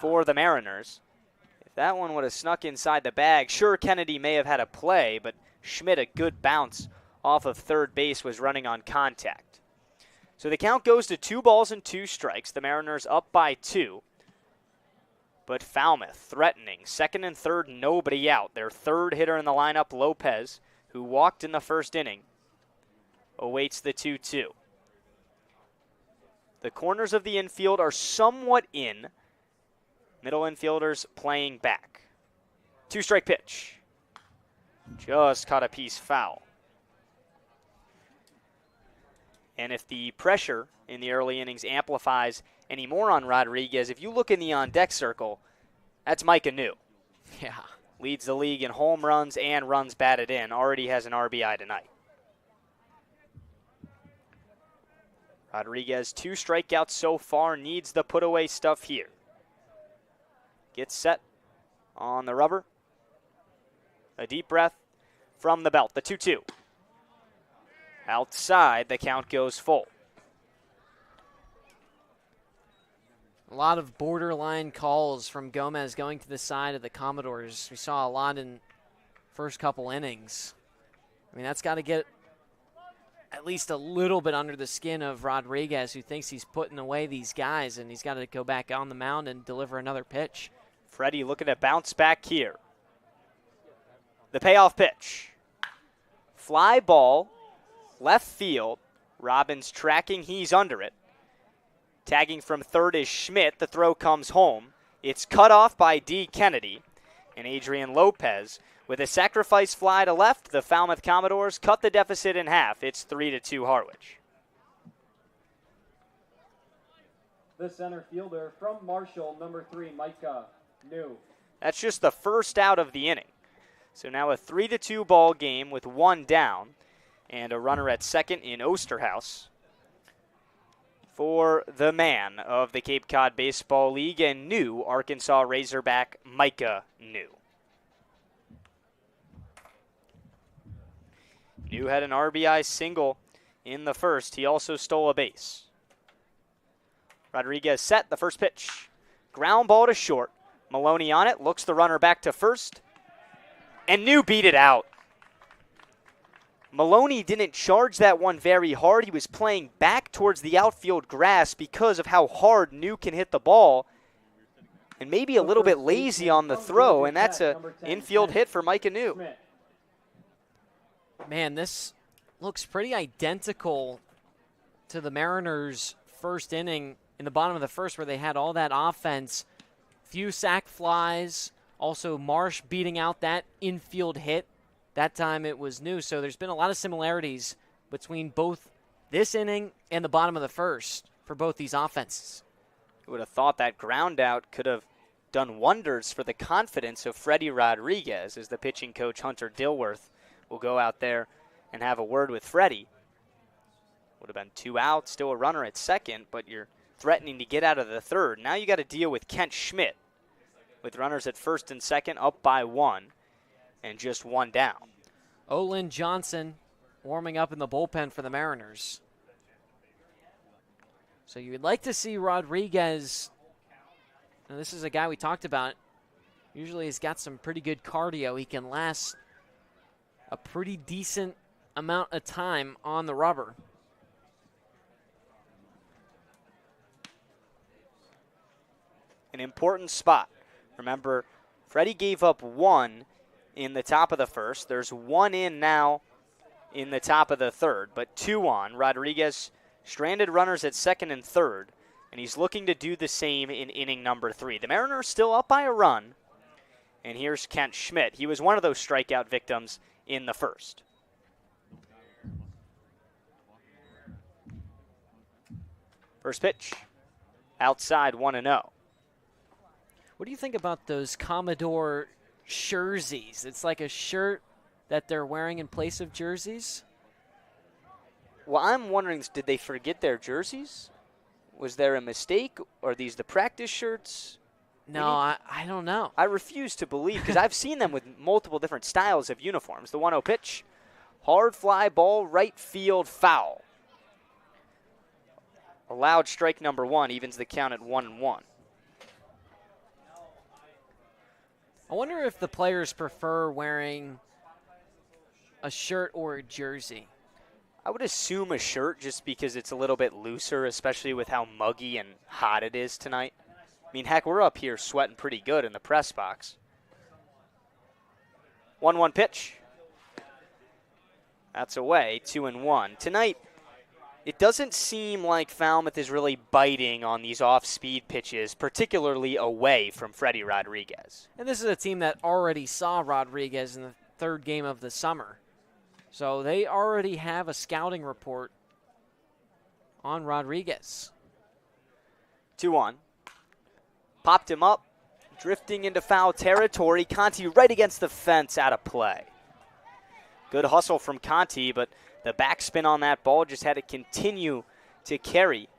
for the Mariners. If that one would have snuck inside the bag, sure, Kennedy may have had a play, but Schmidt, a good bounce off of third base, was running on contact. So the count goes to 2 balls and 2 strikes. The Mariners up by 2. But Falmouth threatening. Second and third, nobody out. Their third hitter in the lineup, Lopez, who walked in the first inning, awaits the 2-2. The corners of the infield are somewhat in. Middle infielders playing back. 2-strike pitch. Just caught a piece foul. And if the pressure in the early innings amplifies any more on Rodriguez, if you look in the on-deck circle, that's Micah New. Yeah. Leads the league in home runs and runs batted in. Already has an RBI tonight. Rodriguez, 2 strikeouts so far, needs the put-away stuff here. Gets set on the rubber. A deep breath from the belt. The 2-2. Outside, the count goes full. A lot of borderline calls from Gomez going to the side of the Commodores. We saw a lot in first couple innings. I mean, that's got to get at least a little bit under the skin of Rodriguez, who thinks he's putting away these guys, and he's got to go back on the mound and deliver another pitch Freddie looking to bounce back here. The payoff pitch. Fly ball, left field. Robbins tracking, he's under it. Tagging from third is Schmidt. The throw comes home. It's cut off by D. Kennedy. And Adrian Lopez with a sacrifice fly to left. The Falmouth Commodores cut the deficit in half. It's 3-2 Harwich. The center fielder from Marshall, number 3, Micah New. That's just the first out of the inning. So now a 3-2 ball game with one down and a runner at second in Osterhaus for the man of the Cape Cod Baseball League and new Arkansas Razorback Micah New. New had an RBI single in the first. He also stole a base. Rodriguez set the first pitch. Ground ball to short. Maloney on it, looks the runner back to first, and New beat it out. Maloney didn't charge that one very hard. He was playing back towards the outfield grass because of how hard New can hit the ball, and maybe a little bit lazy on the throw, and that's an infield hit for Micah New. Man, this looks pretty identical to the Mariners' first inning in the bottom of the first where they had all that offense. Few sac flies, also Marsh beating out that infield hit. That time it was New, so there's been a lot of similarities between both this inning and the bottom of the first for both these offenses. You would have thought that ground out could have done wonders for the confidence of Freddie Rodriguez as the pitching coach Hunter Dilworth will go out there and have a word with Freddie. Would have been 2 outs, still a runner at second, but you're threatening to get out of the third. Now you got to deal with Kent Schmidt with runners at first and second up by 1 and just 1 down. Olin Johnson warming up in the bullpen for the Mariners. So you would like to see Rodriguez. Now this is a guy we talked about. Usually he's got some pretty good cardio. He can last a pretty decent amount of time on the rubber. An important spot. Remember, Freddie gave up 1 in the top of the first. There's 1 in now in the top of the third, but 2 on. Rodriguez stranded runners at second and third, and he's looking to do the same in inning number 3. The Mariners still up by a run, and here's Kent Schmidt. He was one of those strikeout victims in the first. First pitch, outside 1-0. What do you think about those Commodore jerseys? It's like a shirt that they're wearing in place of jerseys. Well, I'm wondering, did they forget their jerseys? Was there a mistake? Are these the practice shirts? No, I don't know. I refuse to believe, because I've seen them with multiple different styles of uniforms. The 1-0 pitch, hard fly ball, right field foul. Allowed strike number 1, evens the count at 1-1. I wonder if the players prefer wearing a shirt or a jersey. I would assume a shirt just because it's a little bit looser, especially with how muggy and hot it is tonight. I mean, heck, we're up here sweating pretty good in the press box. 1-1 pitch. That's away, 2-1. Tonight, it doesn't seem like Falmouth is really biting on these off-speed pitches, particularly away from Freddie Rodriguez. And this is a team that already saw Rodriguez in the third game of the summer. So they already have a scouting report on Rodriguez. 2-1. Popped him up, drifting into foul territory. Conti right against the fence, out of play. Good hustle from Conti, but the backspin on that ball just had to continue to carry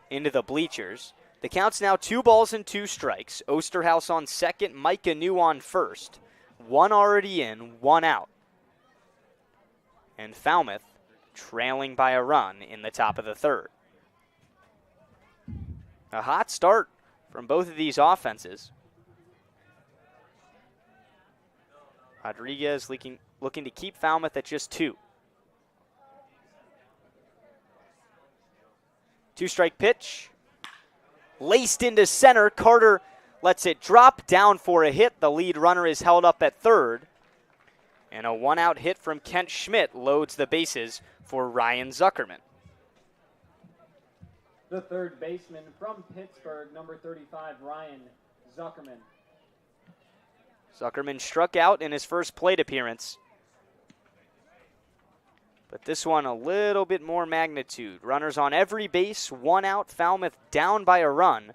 into the bleachers. The count's now 2 balls and 2 strikes. Osterhaus on second, Micah New on first. 1 already in, 1 out. And Falmouth trailing by a run in the top of the third. A hot start from both of these offenses. Rodriguez looking to keep Falmouth at just 2. 2-strike pitch. Laced into center. Carter lets it drop down for a hit. The lead runner is held up at third. And a one-out hit from Kent Schmidt loads the bases for Ryan Zuckerman. The third baseman from Pittsburgh, number 35, Ryan Zuckerman. Zuckerman struck out in his first plate appearance. But this one a little bit more magnitude. Runners on every base, one out, Falmouth down by a run.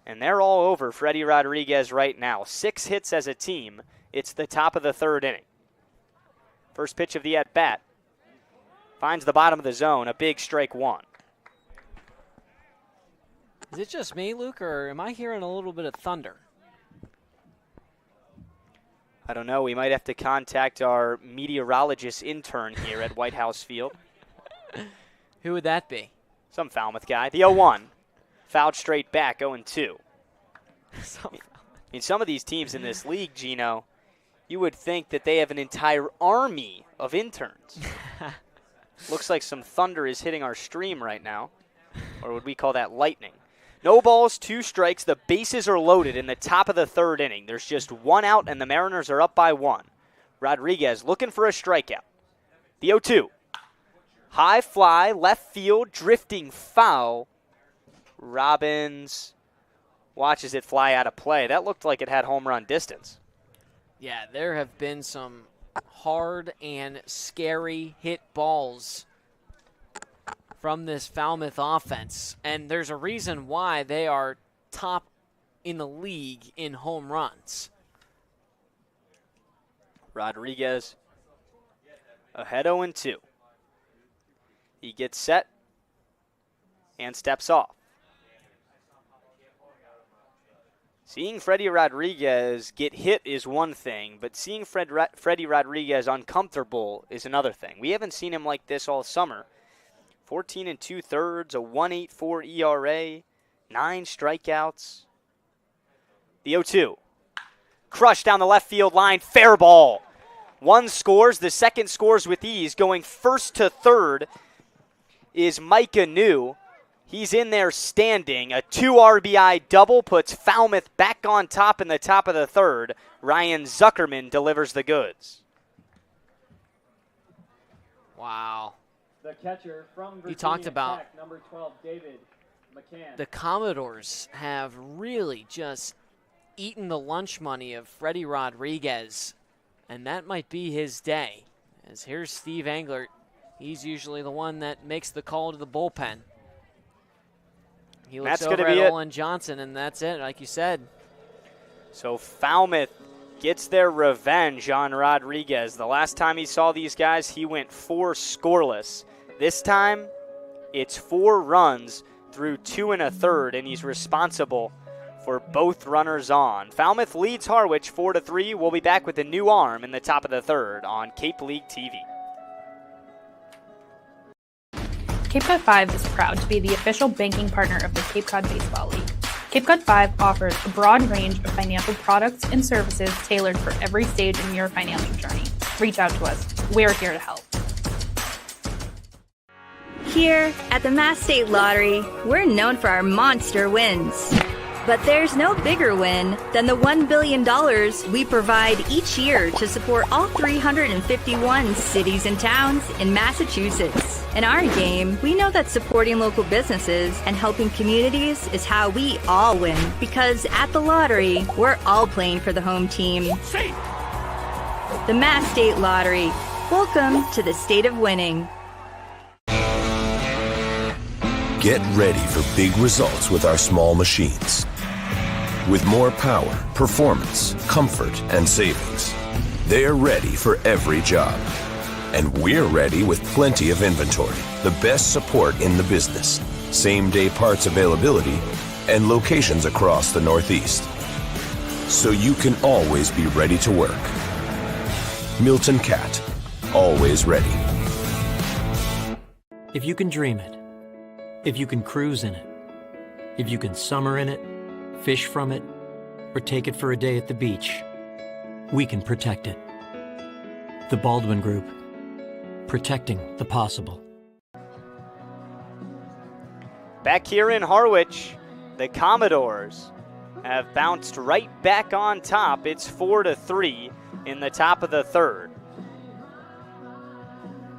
And they're all over Freddie Rodriguez right now. 6 hits as a team. It's the top of the third inning. First pitch of the at-bat. Finds the bottom of the zone, a big strike one. Is it just me, Luke, or am I hearing a little bit of thunder? I don't know. We might have to contact our meteorologist intern here at White House Field. Who would that be? Some Falmouth guy. The 0-1. Fouled straight back, 0-2. I mean, some of these teams in this league, Gino, you would think that they have an entire army of interns. Looks like some thunder is hitting our stream right now. Or would we call that lightning? No balls, 2 strikes. The bases are loaded in the top of the third inning. There's just 1 out, and the Mariners are up by 1. Rodriguez looking for a strikeout. The 0-2. High fly, left field, drifting foul. Robbins watches it fly out of play. That looked like it had home run distance. Yeah, there have been some hard and scary hit balls from this Falmouth offense, and there's a reason why they are top in the league in home runs. Rodriguez ahead 0-2. He gets set and steps off. Seeing Freddie Rodriguez get hit is one thing, but seeing Freddie Rodriguez uncomfortable is another thing. We haven't seen him like this all summer. 14 2/3, a 1.84 ERA, 9 strikeouts. The 0-2. Crushed down the left field line, fair ball. One scores, the second scores with ease. Going first to third is Micah New. He's in there standing. A 2 RBI double puts Falmouth back on top in the top of the third. Ryan Zuckerman delivers the goods. Wow. The catcher from Virginia You talked about Tech, number 12, David McCann. The Commodores have really just eaten the lunch money of Freddie Rodriguez, and that might be his day. As here's Steve Englert. He's usually the one that makes the call to the bullpen. He looks over at Olin Johnson, and that's it, like you said. So Falmouth gets their revenge on Rodriguez. The last time he saw these guys, he went 4 scoreless. This time, it's 4 runs through 2 1/3, and he's responsible for both runners on. Falmouth leads Harwich 4-3. We'll be back with a new arm in the top of the third on Cape League TV. Cape Cod 5 is proud to be the official banking partner of the Cape Cod Baseball League. Cape Cod 5 offers a broad range of financial products and services tailored for every stage in your financial journey. Reach out to us. We're here to help. Here at the Mass State Lottery, we're known for our monster wins. But there's no bigger win than the $1 billion we provide each year to support all 351 cities and towns in Massachusetts. In our game, we know that supporting local businesses and helping communities is how we all win. Because at the lottery, we're all playing for the home team. The Mass State Lottery. Welcome to the state of winning. Get ready for big results with our small machines. With more power, performance, comfort, and savings. They're ready for every job. And we're ready with plenty of inventory, the best support in the business, same-day parts availability, and locations across the Northeast. So you can always be ready to work. Milton Cat, always ready. If you can dream it, if you can cruise in it, if you can summer in it, fish from it, or take it for a day at the beach, we can protect it. The Baldwin Group, protecting the possible. Back here in Harwich, the Commodores have bounced right back on top. It's 4-3 in the top of the third.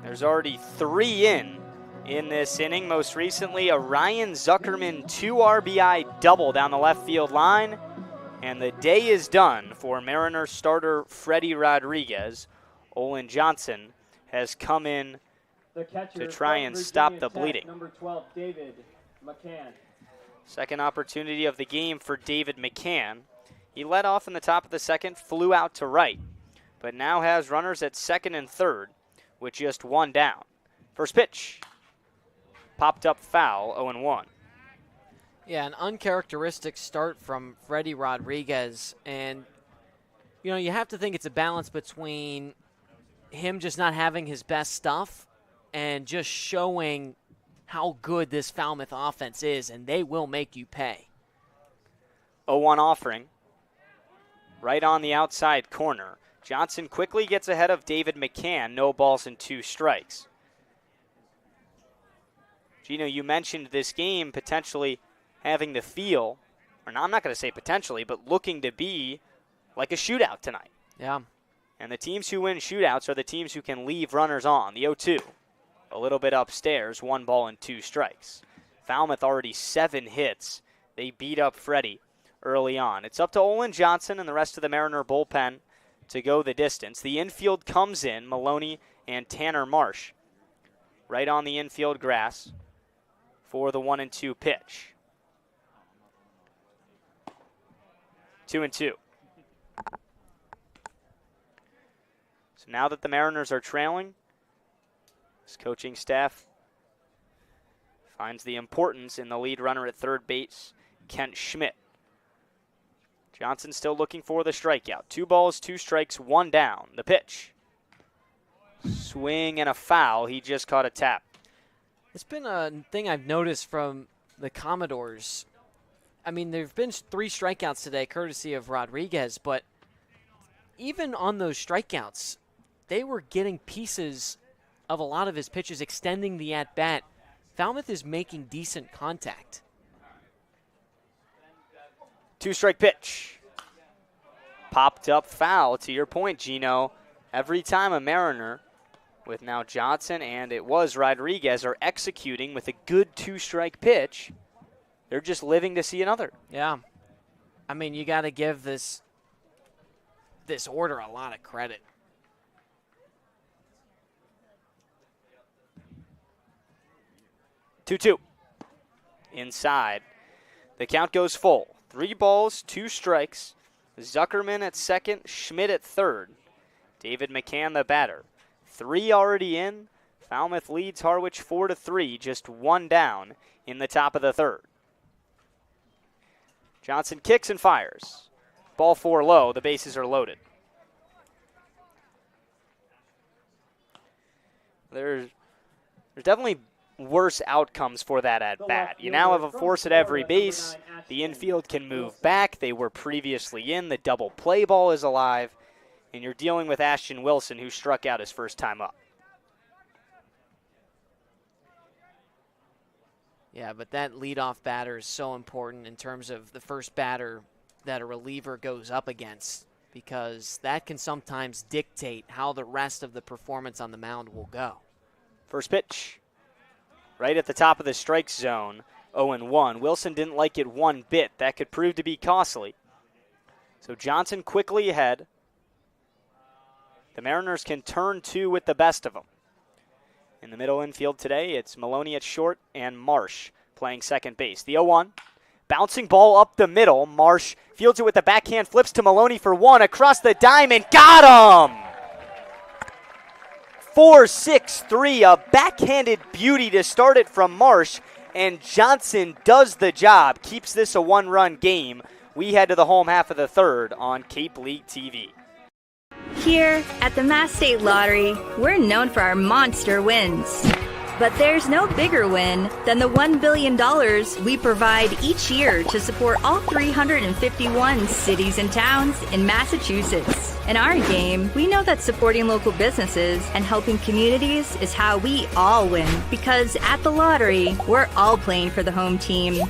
There's already 3 in this inning. Most recently, a Ryan Zuckerman 2 RBI double down the left field line. And the day is done for Mariners starter Freddie Rodriguez. Olin Johnson has come in to try and stop the bleeding. Number 12, David McCann. Second opportunity of the game for David McCann. He led off in the top of the second, flew out to right, but now has runners at second and third with just 1 down. First pitch, popped up foul, 0-1. Yeah, an uncharacteristic start from Freddie Rodriguez. And, you know, you have to think it's a balance between him just not having his best stuff and just showing how good this Falmouth offense is, and they will make you pay. 0-1 offering, right on the outside corner. Johnson quickly gets ahead of David McCann, no balls and 2 strikes. Gino, you mentioned this game potentially having the feel, or no, I'm not going to say potentially, but looking to be like a shootout tonight. Yeah. And the teams who win shootouts are the teams who can leave runners on. The 0-2, a little bit upstairs, 1 ball and 2 strikes. Falmouth already 7 hits. They beat up Freddie early on. It's up to Olin Johnson and the rest of the Mariner bullpen to go the distance. The infield comes in, Maloney and Tanner Marsh, right on the infield grass for the 1-2 pitch. 2-2. So now that the Mariners are trailing, this coaching staff finds the importance in the lead runner at third base, Kent Schmidt. Johnson still looking for the strikeout. 2 balls, 2 strikes, 1 down. The pitch. Swing and a foul. He just caught a tap. It's been a thing I've noticed from the Commodores. I mean, there have been 3 strikeouts today, courtesy of Rodriguez, but even on those strikeouts, they were getting pieces of a lot of his pitches, extending the at-bat. Falmouth is making decent contact. 2-strike pitch. Popped up foul. To your point, Gino, every time a Mariner, with now Johnson and it was Rodriguez, are executing with a good 2-strike pitch, they're just living to see another. Yeah. I mean, you got to give this order a lot of credit. Two. Inside. The count goes full. 3 balls, 2 strikes. Zuckerman at second, Schmidt at third. David McCann the batter. 3 already in. Falmouth leads Harwich 4-3, just 1 down in the top of the third. Johnson kicks and fires. Ball 4 low. The bases are loaded. There's definitely worse outcomes for that at bat. You now have a force at every base. The infield can move back. They were previously in. The double play ball is alive. And you're dealing with Ashton Wilson, who struck out his first time up. Yeah, but that leadoff batter is so important in terms of the first batter that a reliever goes up against, because that can sometimes dictate how the rest of the performance on the mound will go. First pitch. Right at the top of the strike zone, 0-1. Wilson didn't like it one bit. That could prove to be costly. So Johnson quickly ahead. The Mariners can turn 2 with the best of them. In the middle infield today, it's Maloney at short and Marsh playing second base. The 0-1. Bouncing ball up the middle. Marsh fields it with the backhand, flips to Maloney for 1. Across the diamond, got him! 4-6-3, a backhanded beauty to start it from Marsh, and Johnson does the job, keeps this a 1-run game. We head to the home half of the third on Cape League TV. Here at the Mass State Lottery, we're known for our monster wins. But there's no bigger win than the $1 billion we provide each year to support all 351 cities and towns in Massachusetts. In our game, we know that supporting local businesses and helping communities is how we all win. Because at the lottery, we're all playing for the home team.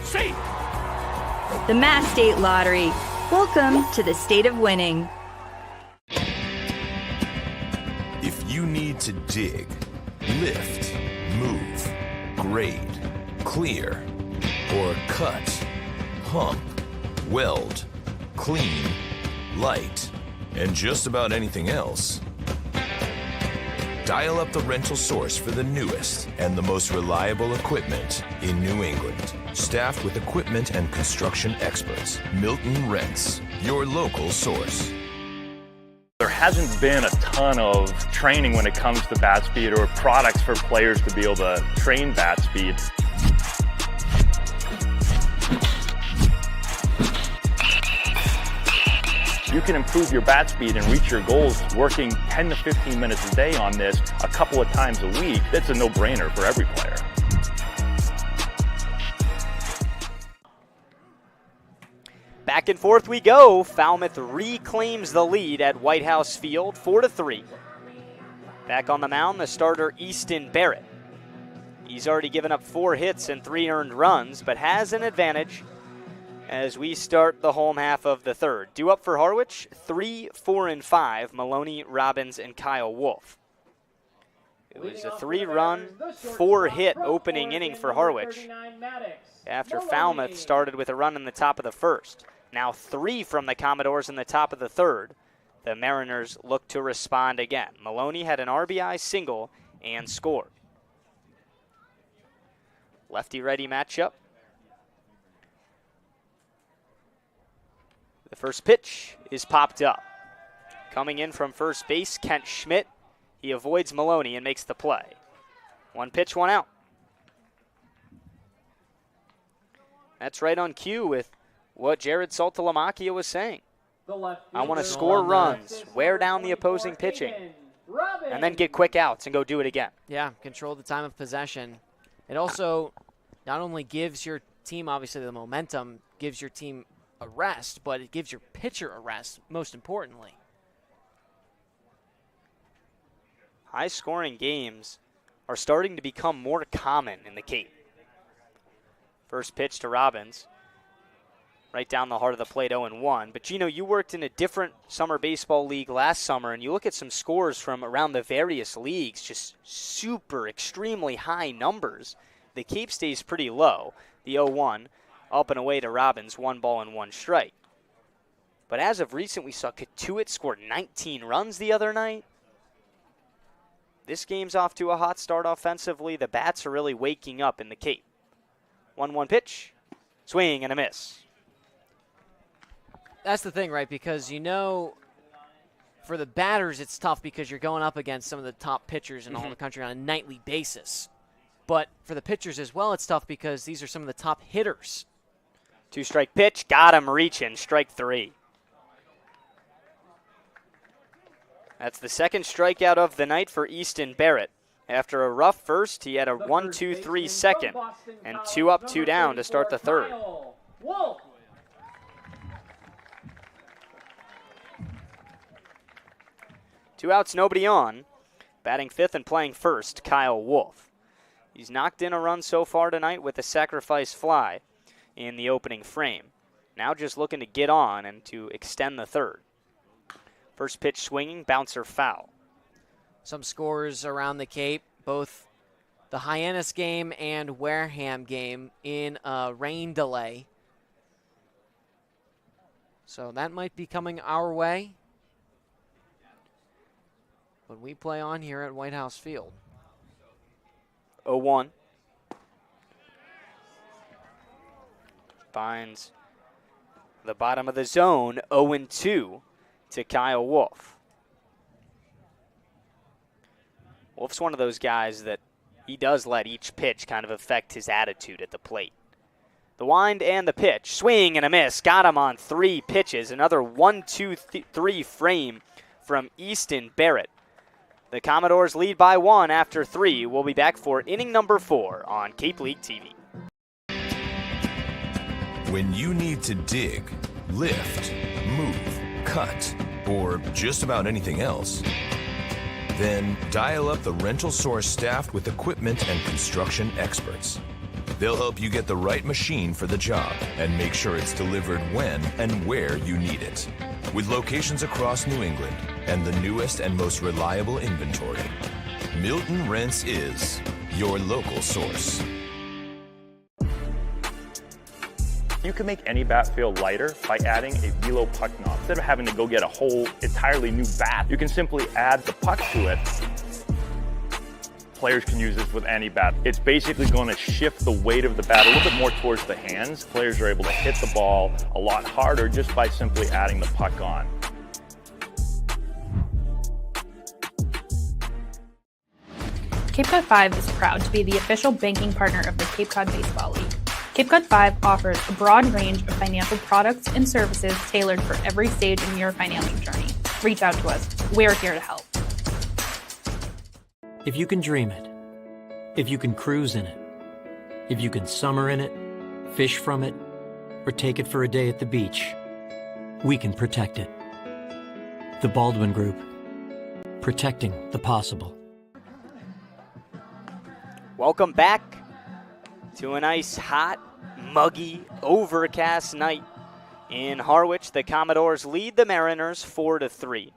The Mass State Lottery. Welcome to the state of winning. If you need to dig, lift, move, grade, clear, or cut, pump, weld, clean, light, and just about anything else, dial up the rental source for the newest and the most reliable equipment in New England. Staffed with equipment and construction experts, Milton Rents, your local source. There hasn't been a ton of training when it comes to bat speed or products for players to be able to train bat speed. You can improve your bat speed and reach your goals working 10 to 15 minutes a day on this a couple of times a week. That's a no-brainer for every player. Back and forth we go. Falmouth reclaims the lead at White House Field, 4-3. Back on the mound, the starter Easton Barrett. He's already given up 4 hits and 3 earned runs, but has an advantage as we start the home half of the third. Due up for Harwich, 3, 4, and 5, Maloney, Robbins, and Kyle Wolf. It was a 3-run, 4-hit opening inning for Harwich after Falmouth started with a run in the top of the first. Now 3 from the Commodores in the top of the third. The Mariners look to respond again. Maloney had an RBI single and scored. Lefty-righty matchup. The first pitch is popped up. Coming in from first base, Kent Schmidt. He avoids Maloney and makes the play. 1 pitch, 1 out. That's right on cue with what Jared Saltalamacchia was saying. I want to score runs, wear down the opposing pitching, and then get quick outs and go do it again. Yeah, control the time of possession. It also not only gives your team, obviously, the momentum, gives your team a rest, but it gives your pitcher a rest, most importantly. High-scoring games are starting to become more common in the Cape. First pitch to Robbins. Right down the heart of the plate, 0-1. But, Gino, you worked in a different summer baseball league last summer, and you look at some scores from around the various leagues, just super, extremely high numbers. The Cape stays pretty low. The 0-1, up and away to Robbins, 1 ball and 1 strike. But as of recent, we saw Katuitt score 19 runs the other night. This game's off to a hot start offensively. The bats are really waking up in the Cape. 1-1 pitch, swing and a miss. That's the thing, right? Because for the batters, it's tough because you're going up against some of the top pitchers in all the country on a nightly basis. But for the pitchers as well, it's tough because these are some of the top hitters. 2-strike pitch, got him reaching, strike 3. That's the second strikeout of the night for Easton Barrett. After a rough first, he had a 1-2-3 second and 2 up, 2 down to start the third. 2 outs, nobody on. Batting 5th and playing first, Kyle Wolf. He's knocked in a run so far tonight with a sacrifice fly in the opening frame. Now just looking to get on and to extend the third. First pitch swinging, bouncer foul. Some scores around the Cape, both the Hyannis game and Wareham game in a rain delay. So that might be coming our way. But we play on here at White House Field. 0-1. Finds the bottom of the zone, 0-2 to Kyle Wolf. Wolf's one of those guys that he does let each pitch kind of affect his attitude at the plate. The wind and the pitch, swing and a miss, got him on 3 pitches. Another 1-2-3 frame from Easton Barrett. The Commodores lead by 1 after 3. We'll be back for inning number 4 on Cape League TV. When you need to dig, lift, move, cut, or just about anything else, then dial up the rental source staffed with equipment and construction experts. They'll help you get the right machine for the job and make sure it's delivered when and where you need it. With locations across New England and the newest and most reliable inventory, Milton Rents is your local source. You can make any bat feel lighter by adding a velo puck knob. Instead of having to go get a whole entirely new bat, you can simply add the puck to it. Players can use this with any bat. It's basically going to shift the weight of the bat a little bit more towards the hands. Players are able to hit the ball a lot harder just by simply adding the puck on. Cape Cod 5 is proud to be the official banking partner of the Cape Cod Baseball League. Cape Cod 5 offers a broad range of financial products and services tailored for every stage in your financial journey. Reach out to us. We're here to help. If you can dream it, if you can cruise in it, if you can summer in it, fish from it, or take it for a day at the beach, we can protect it. The Baldwin Group, protecting the possible. Welcome back to a nice, hot, muggy, overcast night in Harwich. The Commodores lead the Mariners 4-3. We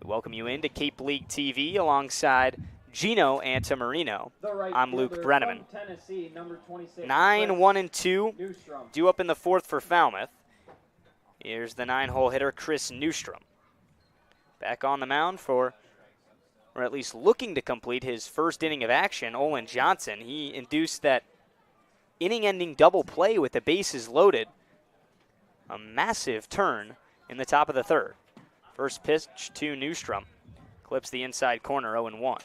welcome you into Cape League TV alongside Gino Antamarino. I'm Luke Brenneman. 9-1-2, due up in the fourth for Falmouth. Here's the 9-hole hitter, Chris Newstrom. Back on the mound for, or at least looking to complete his first inning of action, Olin Johnson. He induced that inning-ending double play with the bases loaded. A massive turn in the top of the third. First pitch to Newstrom. Clips the inside corner, 0-1.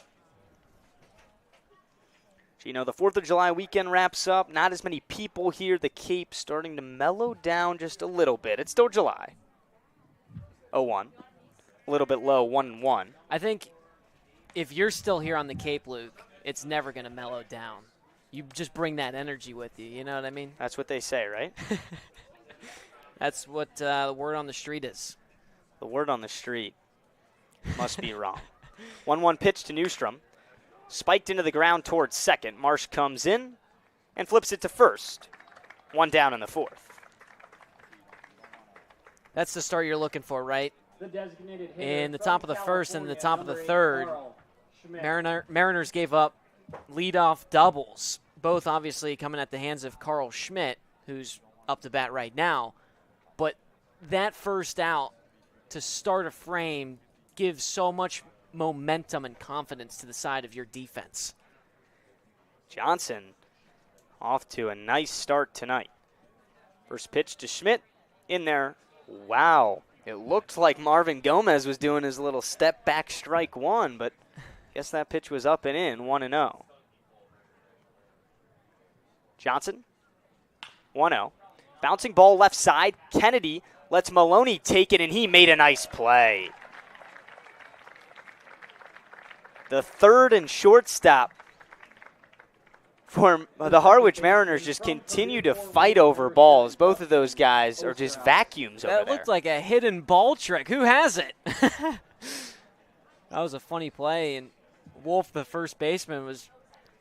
Gino, the 4th of July weekend wraps up. Not as many people here. The Cape starting to mellow down just a little bit. It's still July. 0-1. A little bit low, 1-1. I think if you're still here on the Cape, Luke, it's never going to mellow down. You just bring that energy with you. You know what I mean? That's what they say, right? That's what the word on the street is. The word on the street must be wrong. 1-1 pitch to Newstrom. Spiked into the ground towards second. Marsh comes in and flips it to first. One down in the fourth. That's the start you're looking for, right? In the top of the first and the top of the third, Mariners gave up leadoff doubles, both obviously coming at the hands of Carl Schmidt, who's up to bat right now. But that first out to start a frame gives so much momentum and confidence to the side of your defense. Johnson off to a nice start tonight. First pitch to Schmidt in there. Wow. It looked like Marvin Gomez was doing his little step back strike one, but guess that pitch was up and in, 1-0. Johnson, 1-0. Bouncing ball left side. Kennedy lets Maloney take it, and he made a nice play. The third and shortstop for the Harwich Mariners just continue to fight over balls. Both of those guys are just vacuums over there. That looked like a hidden ball trick. Who has it? That was a funny play, and Wolf, the first baseman,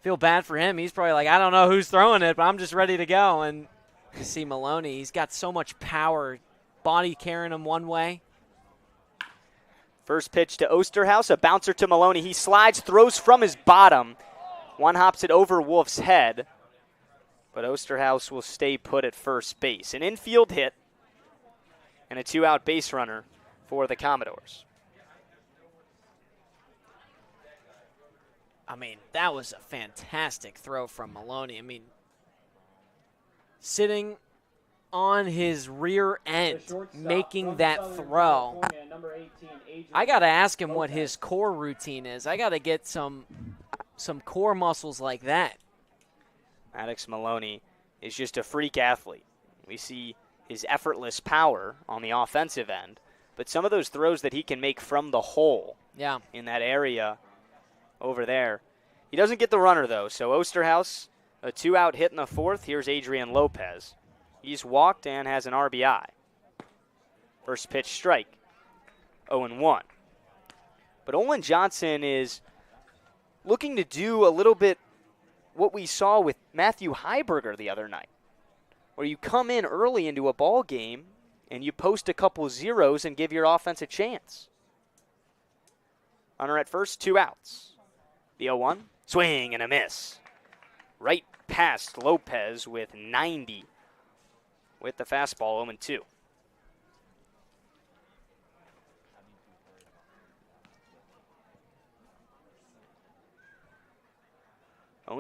feel bad for him. He's probably like, I don't know who's throwing it, but I'm just ready to go. And you see Maloney, he's got so much power, body carrying him one way. First pitch to Osterhaus, a bouncer to Maloney. He slides, throws from his bottom. One hops it over Wolf's head, but Osterhaus will stay put at first base. An infield hit and a 2-out base runner for the Commodores. I mean, that was a fantastic throw from Maloney. I mean, sitting on his rear end, making that throw. I got to ask him what his core routine is. I got to get some core muscles like that. Maddox Maloney is just a freak athlete. We see his effortless power on the offensive end, but some of those throws that he can make from the hole in that area over there. He doesn't get the runner, though, so Osterhaus, a 2-out hit in the fourth. Here's Adrian Lopez. He's walked and has an RBI. First pitch strike, 0-1. But Olin Johnson is looking to do a little bit what we saw with Matthew Heiberger the other night, where you come in early into a ball game and you post a couple zeros and give your offense a chance. Runner at first, 2 outs. The 0-1, swing and a miss. Right past Lopez with 90 with the fastball, 0-2.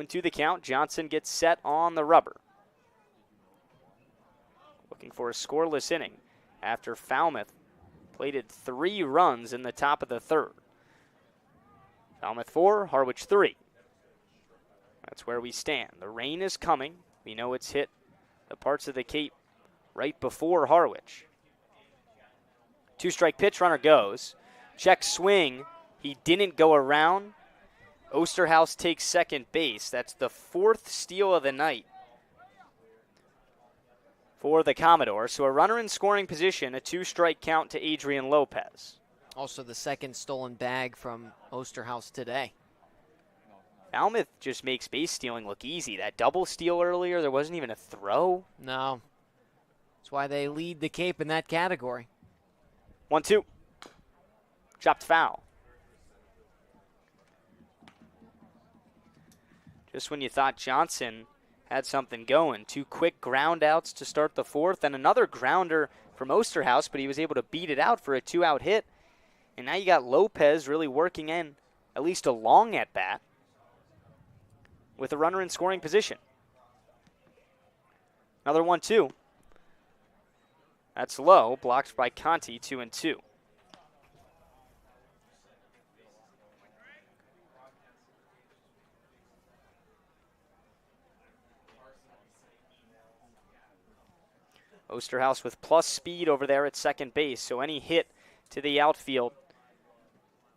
To the count. Johnson gets set on the rubber. Looking for a scoreless inning after Falmouth plated 3 runs in the top of the third. Falmouth 4, Harwich 3. That's where we stand. The rain is coming. We know it's hit the parts of the Cape right before Harwich. 2-strike pitch, runner goes. Check swing. He didn't go around. Osterhaus takes second base. That's the 4th steal of the night for the Commodores. So a runner in scoring position, a 2-strike count to Adrian Lopez. Also the second stolen bag from Osterhaus today. Falmouth just makes base stealing look easy. That double steal earlier, there wasn't even a throw. No. That's why they lead the Cape in that category. 1-2. Chopped foul. Just when you thought Johnson had something going. 2 quick ground outs to start the 4th, and another grounder from Osterhaus, but he was able to beat it out for a 2-out hit. And now you got Lopez really working in at least a long at-bat with a runner in scoring position. Another 1-2. That's low, blocked by Conti, 2-2. Osterhaus with plus speed over there at second base, so any hit to the outfield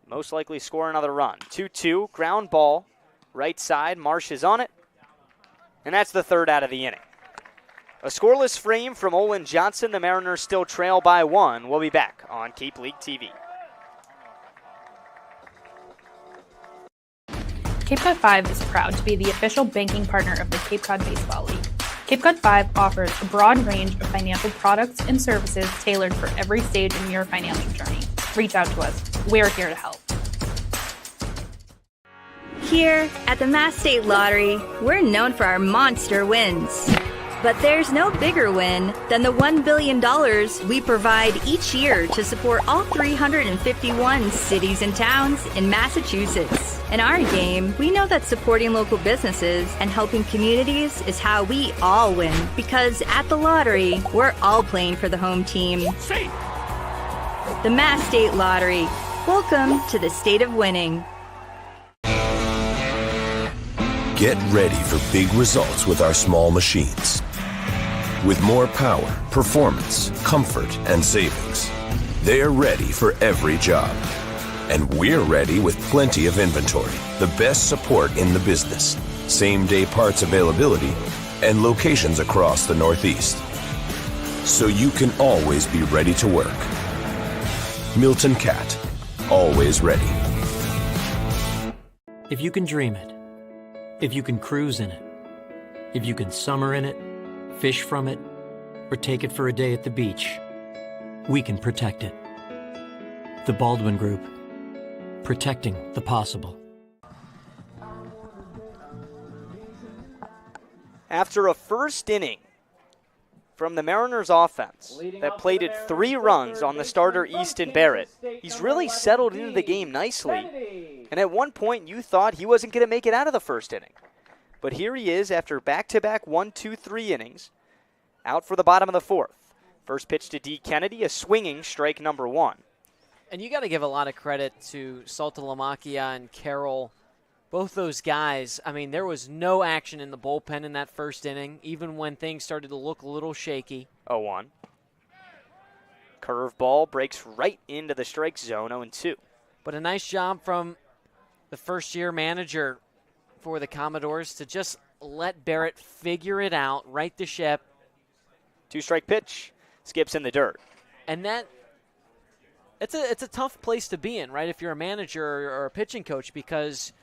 most likely score another run. 2-2, ground ball, right side, Marsh is on it, and that's the 3rd out of the inning. A scoreless frame from Olin Johnson. The Mariners still trail by 1. We'll be back on Cape League TV. Cape Cod 5 is proud to be the official banking partner of the Cape Cod Baseball League. Cape Cod 5 offers a broad range of financial products and services tailored for every stage in your financial journey. Reach out to us. We're here to help. Here at the Mass State Lottery, we're known for our monster wins. But there's no bigger win than the $1 billion we provide each year to support all 351 cities and towns in Massachusetts. In our game, we know that supporting local businesses and helping communities is how we all win. Because at the lottery, we're all playing for the home team. The Mass State Lottery. Welcome to the state of winning. Get ready for big results with our small machines. With more power, performance, comfort, and savings. They're ready for every job. And we're ready with plenty of inventory, the best support in the business, same-day parts availability, and locations across the Northeast. So you can always be ready to work. Milton Cat, always ready. If you can dream it, if you can cruise in it, if you can summer in it, fish from it, or take it for a day at the beach, we can protect it. The Baldwin Group, protecting the possible. After a first inning from the Mariners offense that plated 3 runs on the starter Easton Barrett, he's really settled into the game nicely. And at one point you thought he wasn't going to make it out of the first inning. But here he is after back-to-back 1, 2, 3 innings, out for the bottom of the 4th. First pitch to D. Kennedy, a swinging strike number 1. And you got to give a lot of credit to Saltalamacchia and Carroll. Both those guys, I mean, there was no action in the bullpen in that first inning, even when things started to look a little shaky. 0-1. Curveball breaks right into the strike zone, 0-2. But a nice job from the first-year manager for the Commodores to just let Barrett figure it out, right the ship. 2-strike pitch, skips in the dirt. And it's a tough place to be in, right, if you're a manager or a pitching coach, because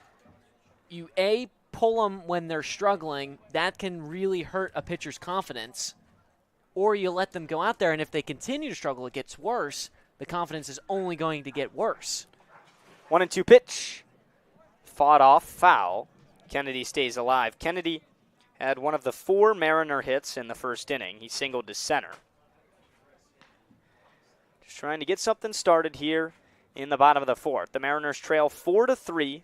you, A, pull them when they're struggling, that can really hurt a pitcher's confidence. Or you let them go out there, and if they continue to struggle, it gets worse. The confidence is only going to get worse. 1-2 pitch. Fought off, foul. Kennedy stays alive. Kennedy had one of the 4 Mariner hits in the first inning. He singled to center. Just trying to get something started here in the bottom of the 4th. The Mariners trail 4-3.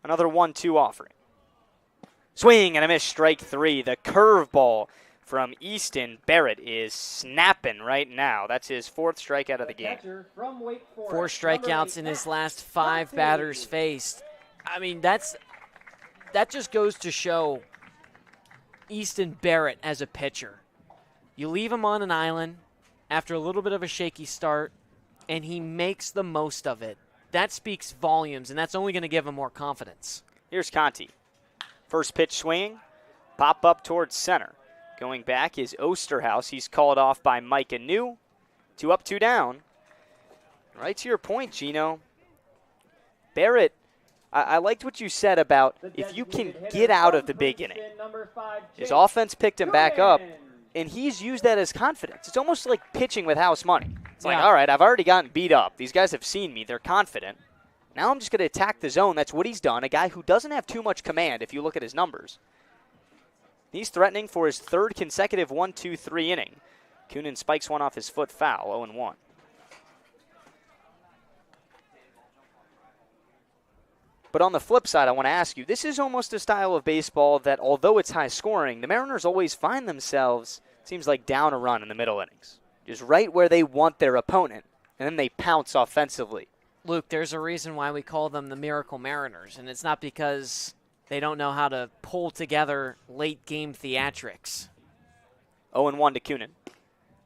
Another 1-2 offering. Swing and a miss, strike 3. The curveball from Easton Barrett is snapping right now. That's his 4th strikeout of the game. 4 strikeouts in his last 5 batters faced. I mean, that just goes to show Easton Barrett as a pitcher. You leave him on an island after a little bit of a shaky start, and he makes the most of it. That speaks volumes, and that's only going to give him more confidence. Here's Conti. First pitch swinging, pop up towards center. Going back is Osterhaus. He's called off by Mike Anu. 2 up, 2 down. Right to your point, Gino. Barrett, I liked what you said about if you can get out of the big inning. His offense picked him back up, and he's used that as confidence. It's almost like pitching with house money. It's like, all right, I've already gotten beat up. These guys have seen me. They're confident. Now I'm just going to attack the zone. That's what he's done. A guy who doesn't have too much command if you look at his numbers. He's threatening for his 3rd consecutive 1-2-3 inning. Kunin spikes one off his foot foul, 0-1. But on the flip side, I want to ask you, this is almost a style of baseball that, although it's high scoring, the Mariners always find themselves, seems like, down a run in the middle innings. Just right where they want their opponent, and then they pounce offensively. Luke, there's a reason why we call them the Miracle Mariners, and it's not because they don't know how to pull together late-game theatrics. 0-1 to Kunin.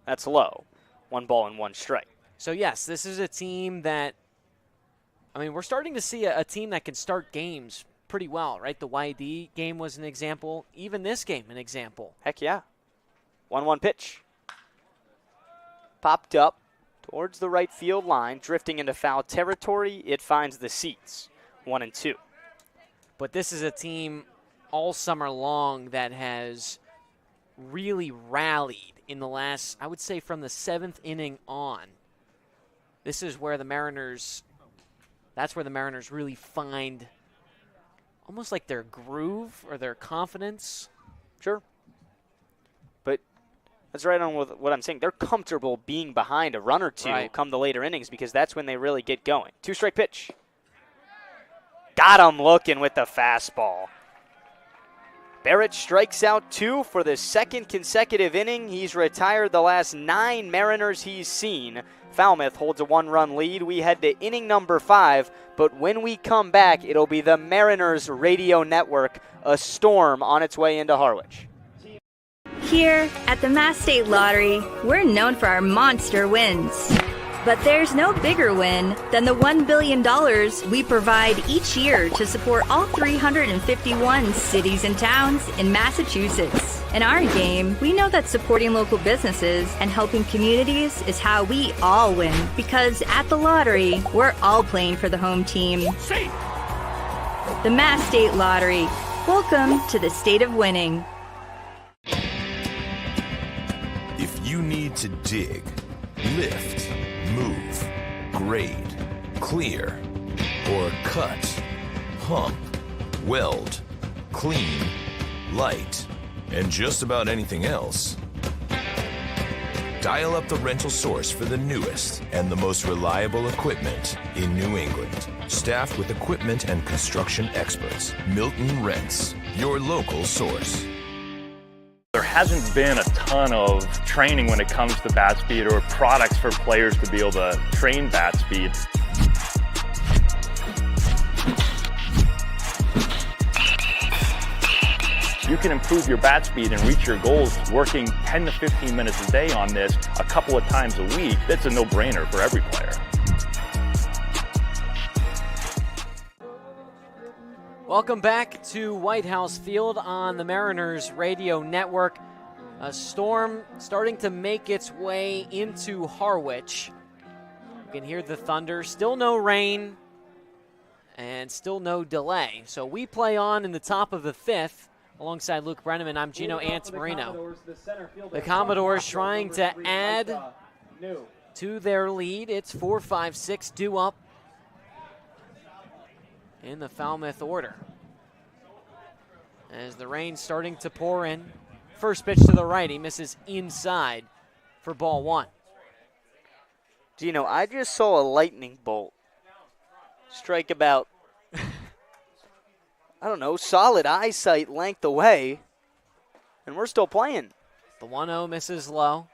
That's low. 1 ball and 1 strike. So, yes, this is a team that, I mean, we're starting to see a team that can start games pretty well, right? The YD game was an example. Even this game, an example. Heck yeah. 1-1 pitch. Popped up towards the right field line, drifting into foul territory. It finds the seats. 1-2. But this is a team all summer long that has really rallied in the last, I would say, from the 7th inning on. This is where the Mariners, that's where the Mariners really find almost like their groove or their confidence. Sure. But that's right on with what I'm saying. They're comfortable being behind a run or two come the later innings because that's when they really get going. 2-strike pitch. Got him looking with the fastball. Barrett strikes out 2 for the 2nd consecutive inning. He's retired the last 9 Mariners he's seen. Falmouth holds a 1-run lead. We head to inning number 5, but when we come back, it'll be the Mariners Radio Network, a storm on its way into Harwich. Here at the Mass State Lottery, we're known for our monster wins. But there's no bigger win than the $1 billion we provide each year to support all 351 cities and towns in Massachusetts. In our game, we know that supporting local businesses and helping communities is how we all win. Because at the lottery, we're all playing for the home team. The Mass State Lottery. Welcome to the state of winning. If you need to dig, lift, move, grade, clear, or cut, pump, weld, clean, light, and just about anything else, dial up the rental source for the newest and the most reliable equipment in New England. Staffed with equipment and construction experts, Milton Rents, your local source. There hasn't been a ton of training when it comes to bat speed or products for players to be able to train bat speed. You can improve your bat speed and reach your goals working 10 to 15 minutes a day on this a couple of times a week. That's a no-brainer for every player. Welcome back to White House Field on the Mariners Radio Network. A storm starting to make its way into Harwich. You can hear the thunder. Still no rain. and still no delay. So we play on in the top of the 5th. Alongside Luke Brenneman, I'm Gino Antmarino. The Commodores trying to add to their lead. It's 4-5-6 due up in the Falmouth order. As the rain starting to pour in. First pitch to the right, he misses inside for ball 1. Gino, I just saw a lightning bolt strike about, I don't know, solid eyesight length away, and we're still playing. The 1-0 misses low.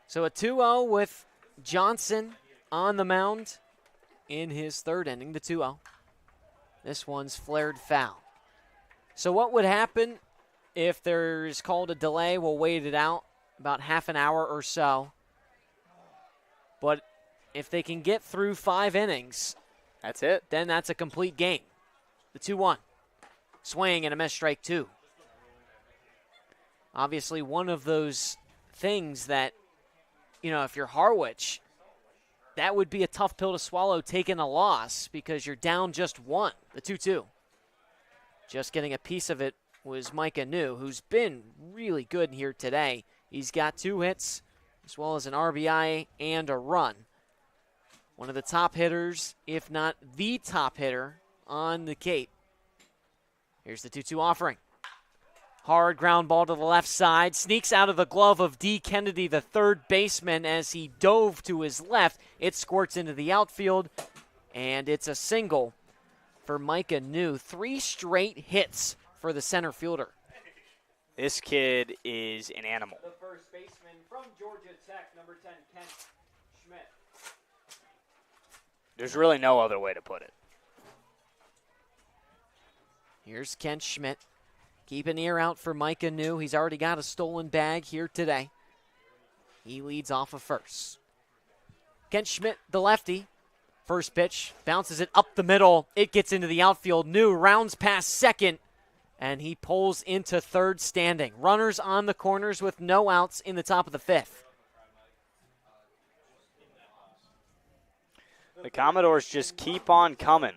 So a 2-0 with Johnson on the mound in his third inning, the 2-0. This one's flared foul. So what would happen if there's called a delay? We'll wait it out about half an hour or so. But if they can get through 5 innings, that's it. Then that's a complete game. The 2-1. Swing and a miss, strike 2. Obviously one of those things that, if you're Harwich, that would be a tough pill to swallow taking a loss because you're down just 1, the 2-2. Just getting a piece of it was Micah New, who's been really good here today. He's got 2 hits as well as an RBI and a run. One of the top hitters, if not the top hitter on the Cape. Here's the 2-2 offering. Hard ground ball to the left side. Sneaks out of the glove of D. Kennedy, the third baseman, as he dove to his left. It squirts into the outfield, and it's a single for Micah New. 3 straight hits for the center fielder. This kid is an animal. The first baseman from Georgia Tech, number 10, Kent Schmidt. There's really no other way to put it. Here's Kent Schmidt. Keep an ear out for Micah New. He's already got a stolen bag here today. He leads off of first. Kent Schmidt, the lefty. First pitch, bounces it up the middle. It gets into the outfield. New rounds past second, and he pulls into third standing. Runners on the corners with no outs in the top of the 5th. The Commodores just keep on coming.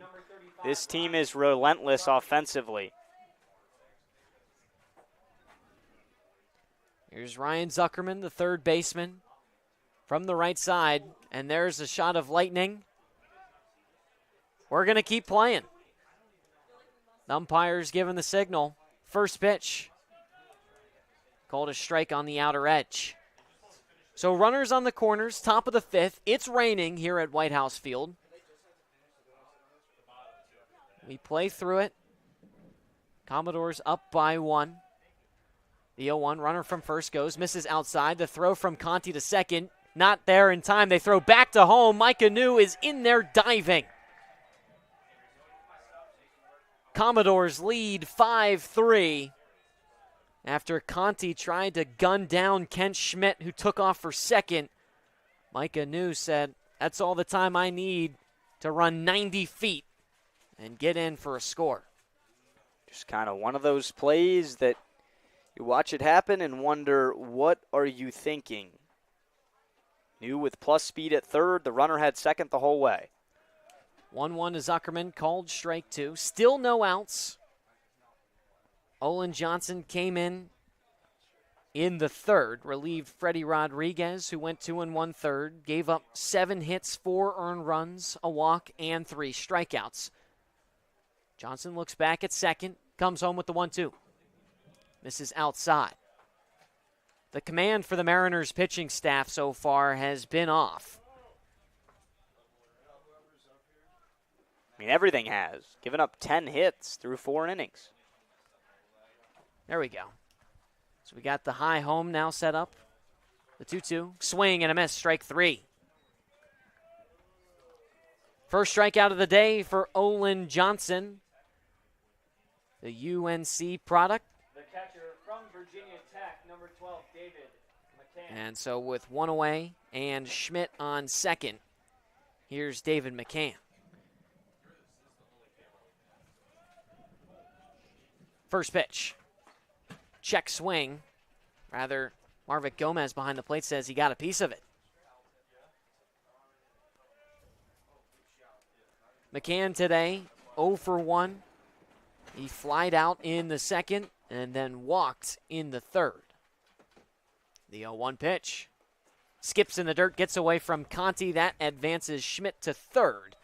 This team is relentless offensively. Here's Ryan Zuckerman, the third baseman, from the right side, and there's a shot of lightning. We're going to keep playing. The umpire's giving the signal. First pitch. Called a strike on the outer edge. So runners on the corners, top of the 5th. It's raining here at White House Field. We play through it. Commodores up by 1. The 0-1 runner from first goes, misses outside. The throw from Conti to second, not there in time. They throw back to home. Micah New is in there diving. Commodores lead 5-3 after Conti tried to gun down Kent Schmidt, who took off for second. Micah New said, that's all the time I need to run 90 feet and get in for a score. Just kind of one of those plays that you watch it happen and wonder, what are you thinking? New with plus speed at third. The runner had second the whole way. 1-1 to Zuckerman, called strike 2. Still no outs. Olin Johnson came in the third, relieved Freddie Rodriguez, who went 2 1/3, gave up 7 hits, 4 earned runs, a walk, and 3 strikeouts. Johnson looks back at second, comes home with the 1-2. Misses outside. The command for the Mariners pitching staff so far has been off. I mean, everything has. Given up 10 hits through 4 innings. There we go. So we got the high home now set up. The 2-2. Swing and a miss, strike 3. First strikeout of the day for Olin Johnson, the UNC product. The catcher from Virginia Tech, number 12, David McCann. And so with 1 away and Schmidt on second, here's David McCann. First pitch. Check swing. Rather Marvick Gomez behind the plate says he got a piece of it. McCann today, 0 for 1. He flied out in the second and then walked in the third. The 0-1 pitch. Skips in the dirt, gets away from Conti. That advances Schmidt to third.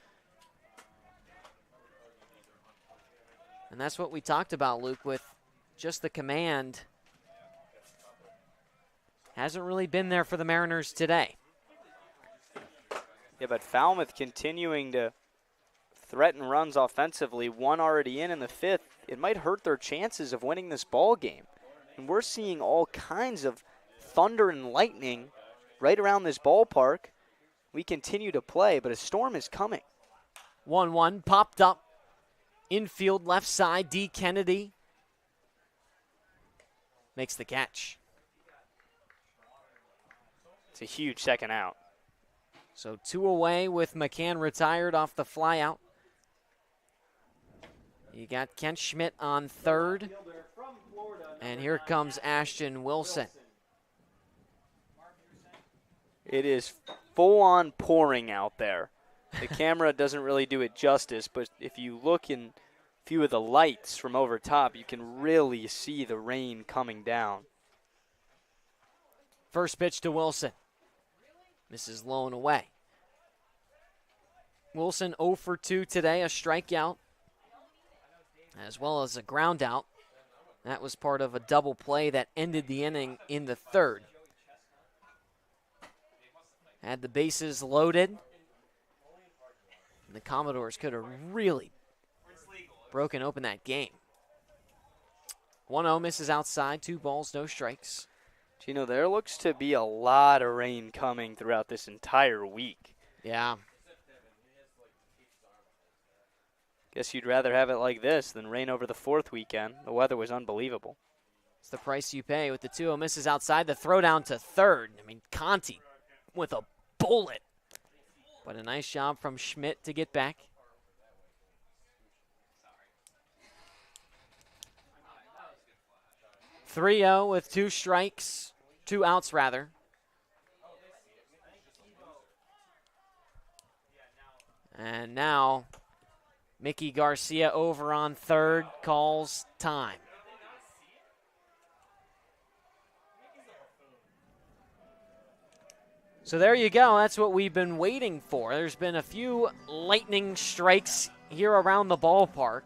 And that's what we talked about, Luke, with just the command. Hasn't really been there for the Mariners today. Yeah, but Falmouth continuing to threaten runs offensively, one already in the fifth. It might hurt their chances of winning this ball game. And we're seeing all kinds of thunder and lightning right around this ballpark. We continue to play, but a storm is coming. 1-1 popped up. Infield left side, D. Kennedy makes the catch. It's a huge second out. So 2 away with McCann retired off the flyout. You got Kent Schmidt on third. And here comes Ashton Wilson. It is full-on pouring out there. The camera doesn't really do it justice, but if you look in a few of the lights from over top, you can really see the rain coming down. First pitch to Wilson. Misses low and away. Wilson 0 for 2 today, a strikeout, as well as a ground out. That was part of a double play that ended the inning in the third. Had the bases loaded. The Commodores could have really broken open that game. 1-0 misses outside, 2 balls, no strikes. Gino, there looks to be a lot of rain coming throughout this entire week. Yeah. Guess you'd rather have it like this than rain over the fourth weekend. The weather was unbelievable. It's the price you pay with the 2-0 misses outside. The throw down to third. I mean, Conti with a bullet. But a nice job from Schmidt to get back. (3-0) with 2 strikes, 2 outs rather. And now Mickey Garcia over on third, calls time. So there you go. That's what we've been waiting for. There's been a few lightning strikes here around the ballpark.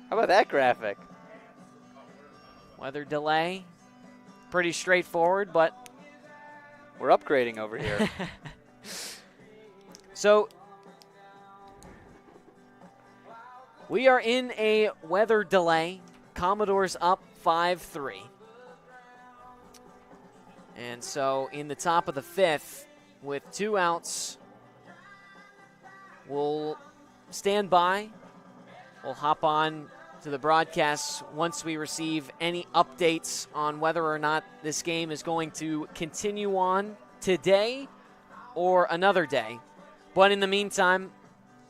How about that graphic? Weather delay. Pretty straightforward, but we're upgrading over here. So we are in a weather delay. Commodores up 5-3. And so in the top of the fifth, with 2 outs, we'll stand by. We'll hop on to the broadcast once we receive any updates on whether or not this game is going to continue on today or another day. But in the meantime,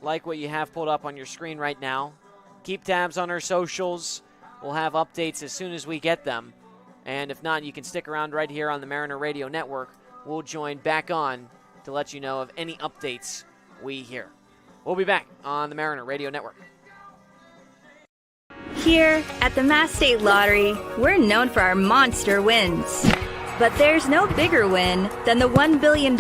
like what you have pulled up on your screen right now, keep tabs on our socials. We'll have updates as soon as we get them. And if not, you can stick around right here on the Mariner Radio Network. We'll join back on to let you know of any updates we hear. We'll be back on the Mariner Radio Network. Here at the Mass State Lottery, we're known for our monster wins. But there's no bigger win than the $1 billion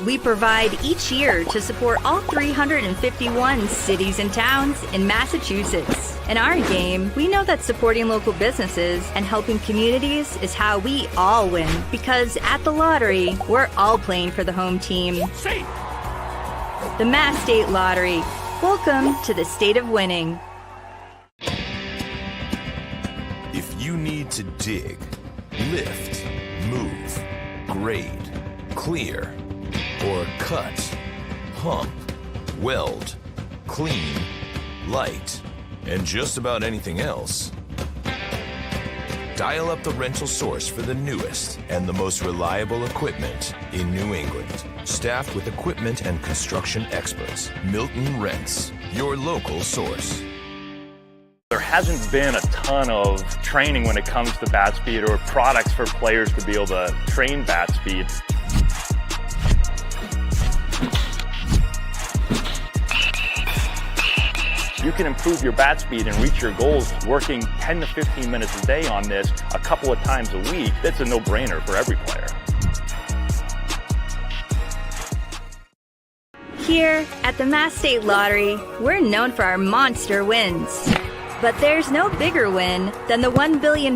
we provide each year to support all 351 cities and towns in Massachusetts. In our game, we know that supporting local businesses and helping communities is how we all win. Because at the lottery, we're all playing for the home team. The Mass State Lottery. Welcome to the state of winning. If you need to dig, lift, move, grade, clear, or cut, pump, weld, clean, light, and just about anything else, dial up the rental source for the newest and the most reliable equipment in New England. Staffed with equipment and construction experts, Milton Rents, your local source. There hasn't been a ton of training when it comes to bat speed or products for players to be able to train bat speed. You can improve your bat speed and reach your goals working 10 to 15 minutes a day on this a couple of times a week. That's a no-brainer for every player. Here at the Mass State Lottery, we're known for our monster wins. But there's no bigger win than the $1 billion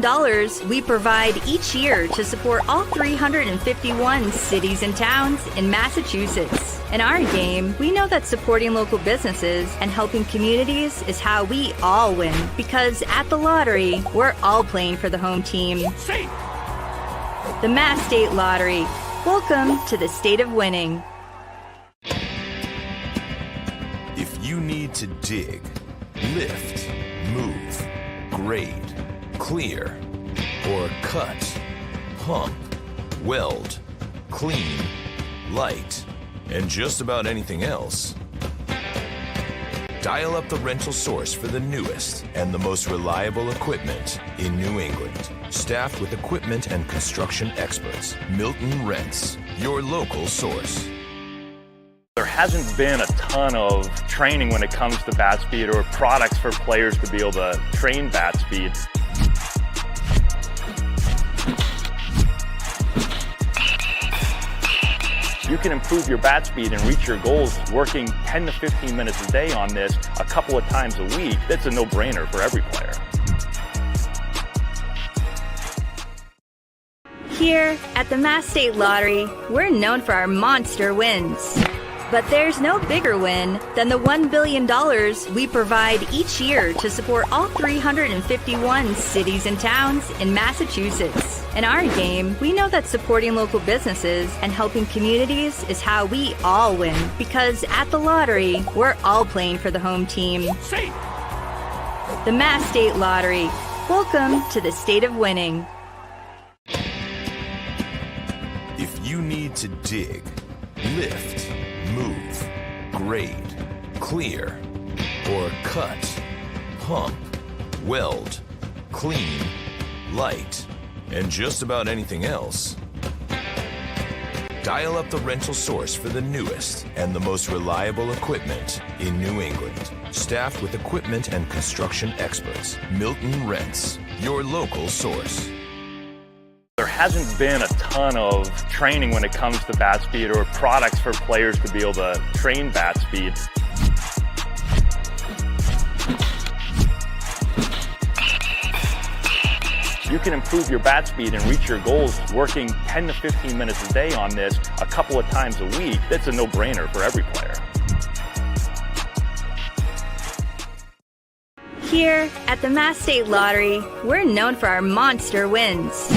we provide each year to support all 351 cities and towns in Massachusetts. In our game, we know that supporting local businesses and helping communities is how we all win. Because at the lottery, we're all playing for the home team. The Mass State Lottery. Welcome to the state of winning. If you need to dig, lift, move, grade, clear, or cut, pump, weld, clean, light, and just about anything else, dial up the rental source for the newest and the most reliable equipment in New England. Staffed with equipment and construction experts, Milton Rents, your local source. There hasn't been a ton of training when it comes to bat speed or products for players to be able to train bat speed. You can improve your bat speed and reach your goals working 10 to 15 minutes a day on this a couple of times a week. That's a no-brainer for every player. Here at the Mass State Lottery, we're known for our monster wins. But there's no bigger win than the $1 billion we provide each year to support all 351 cities and towns in Massachusetts. In our game, we know that supporting local businesses and helping communities is how we all win. Because at the lottery, we're all playing for the home team. The Mass State Lottery. Welcome to the state of winning. If you need to dig, lift, move, grade, clear, or cut, pump, weld, clean, light, and just about anything else, dial up the rental source for the newest and the most reliable equipment in New England. Staffed with equipment and construction experts, Milton Rents, your local source. There hasn't been a ton of training when it comes to bat speed or products for players to be able to train bat speed. You can improve your bat speed and reach your goals working 10 to 15 minutes a day on this a couple of times a week. That's a no-brainer for every player. Here at the Mass State Lottery, we're known for our monster wins.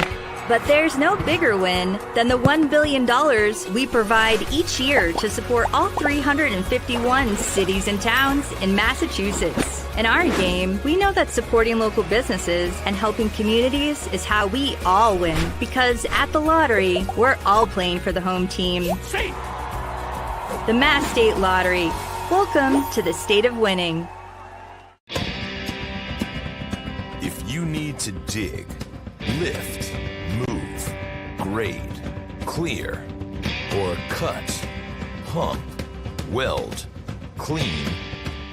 But there's no bigger win than the $1 billion we provide each year to support all 351 cities and towns in Massachusetts. In our game, we know that supporting local businesses and helping communities is how we all win. Because at the lottery, we're all playing for the home team. The Mass State Lottery. Welcome to the state of winning. If you need to dig, lift, move, grade, clear, or cut, pump, weld, clean,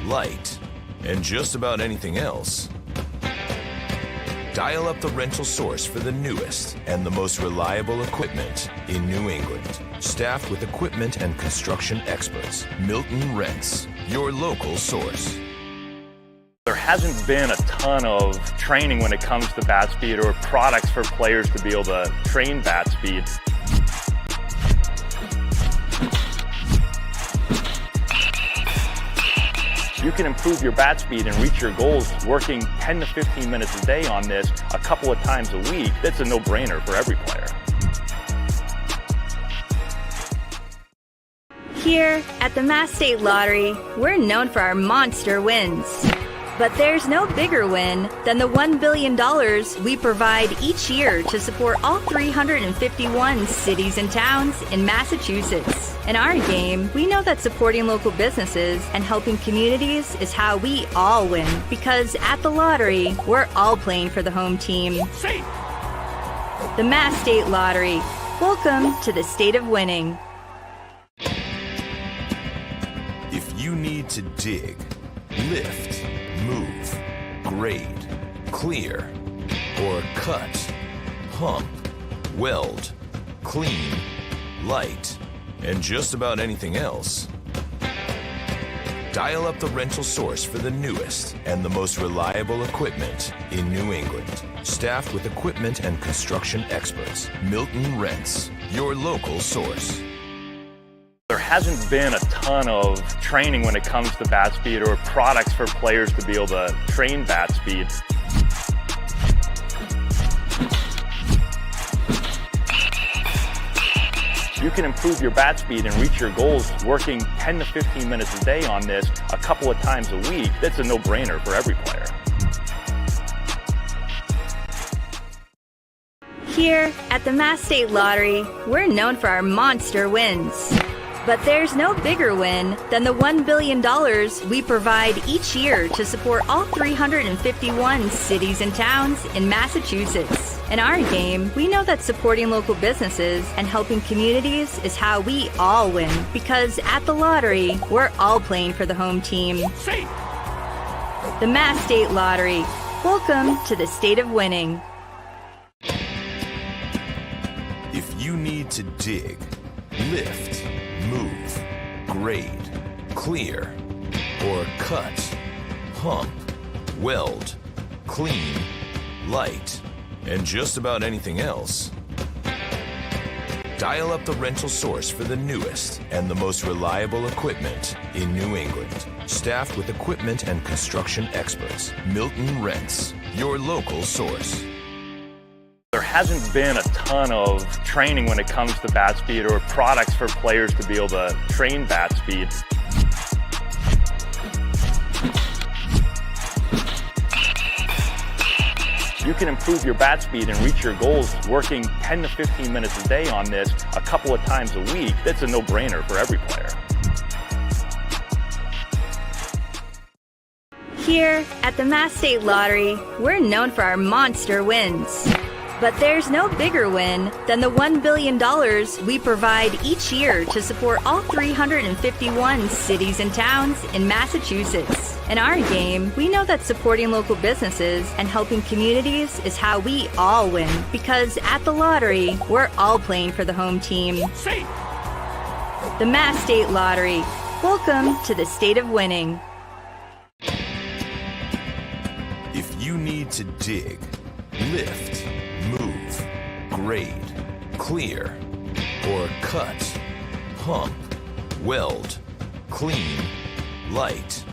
light, and just about anything else, dial up the rental source for the newest and the most reliable equipment in New England. Staffed with equipment and construction experts, Milton Rents, your local source. There hasn't been a ton of training when it comes to bat speed or products for players to be able to train bat speed. You can improve your bat speed and reach your goals working 10 to 15 minutes a day on this a couple of times a week. That's a no-brainer for every player. Here at the Mass State Lottery, we're known for our monster wins. But there's no bigger win than the $1 billion we provide each year to support all 351 cities and towns in Massachusetts. In our game, we know that supporting local businesses and helping communities is how we all win. Because at the lottery, we're all playing for the home team. The Mass State Lottery. Welcome to the state of winning. If you need to dig, lift, move, grade, clear, or cut, pump, weld, clean, light, and just about anything else, dial up the rental source for the newest and the most reliable equipment in New England. Staffed with equipment and construction experts, Milton Rents, your local source. There hasn't been a ton of training when it comes to bat speed or products for players to be able to train bat speed. You can improve your bat speed and reach your goals working 10 to 15 minutes a day on this a couple of times a week. That's a no-brainer for every player. Here at the Mass State Lottery, we're known for our monster wins. But there's no bigger win than the $1 billion we provide each year to support all 351 cities and towns in Massachusetts. In our game, we know that supporting local businesses and helping communities is how we all win. Because at the lottery, we're all playing for the home team. The Mass State Lottery. Welcome to the state of winning. If you need to dig, lift, move, grade, clear, or cut, pump, weld, clean, light, and just about anything else, dial up the rental source for the newest and the most reliable equipment in New England. Staffed with equipment and construction experts, Milton Rents, your local source. There hasn't been a ton of training when it comes to bat speed or products for players to be able to train bat speed. You can improve your bat speed and reach your goals working 10 to 15 minutes a day on this a couple of times a week. That's a no-brainer for every player. Here at the Mass State Lottery, we're known for our monster wins. But there's no bigger win than the $1 billion we provide each year to support all 351 cities and towns in Massachusetts. In our game, we know that supporting local businesses and helping communities is how we all win. Because at the lottery, we're all playing for the home team. The Mass State Lottery. Welcome to the state of winning. If you need to dig, lift, move, grade, clear, or cut, pump, weld, clean, light,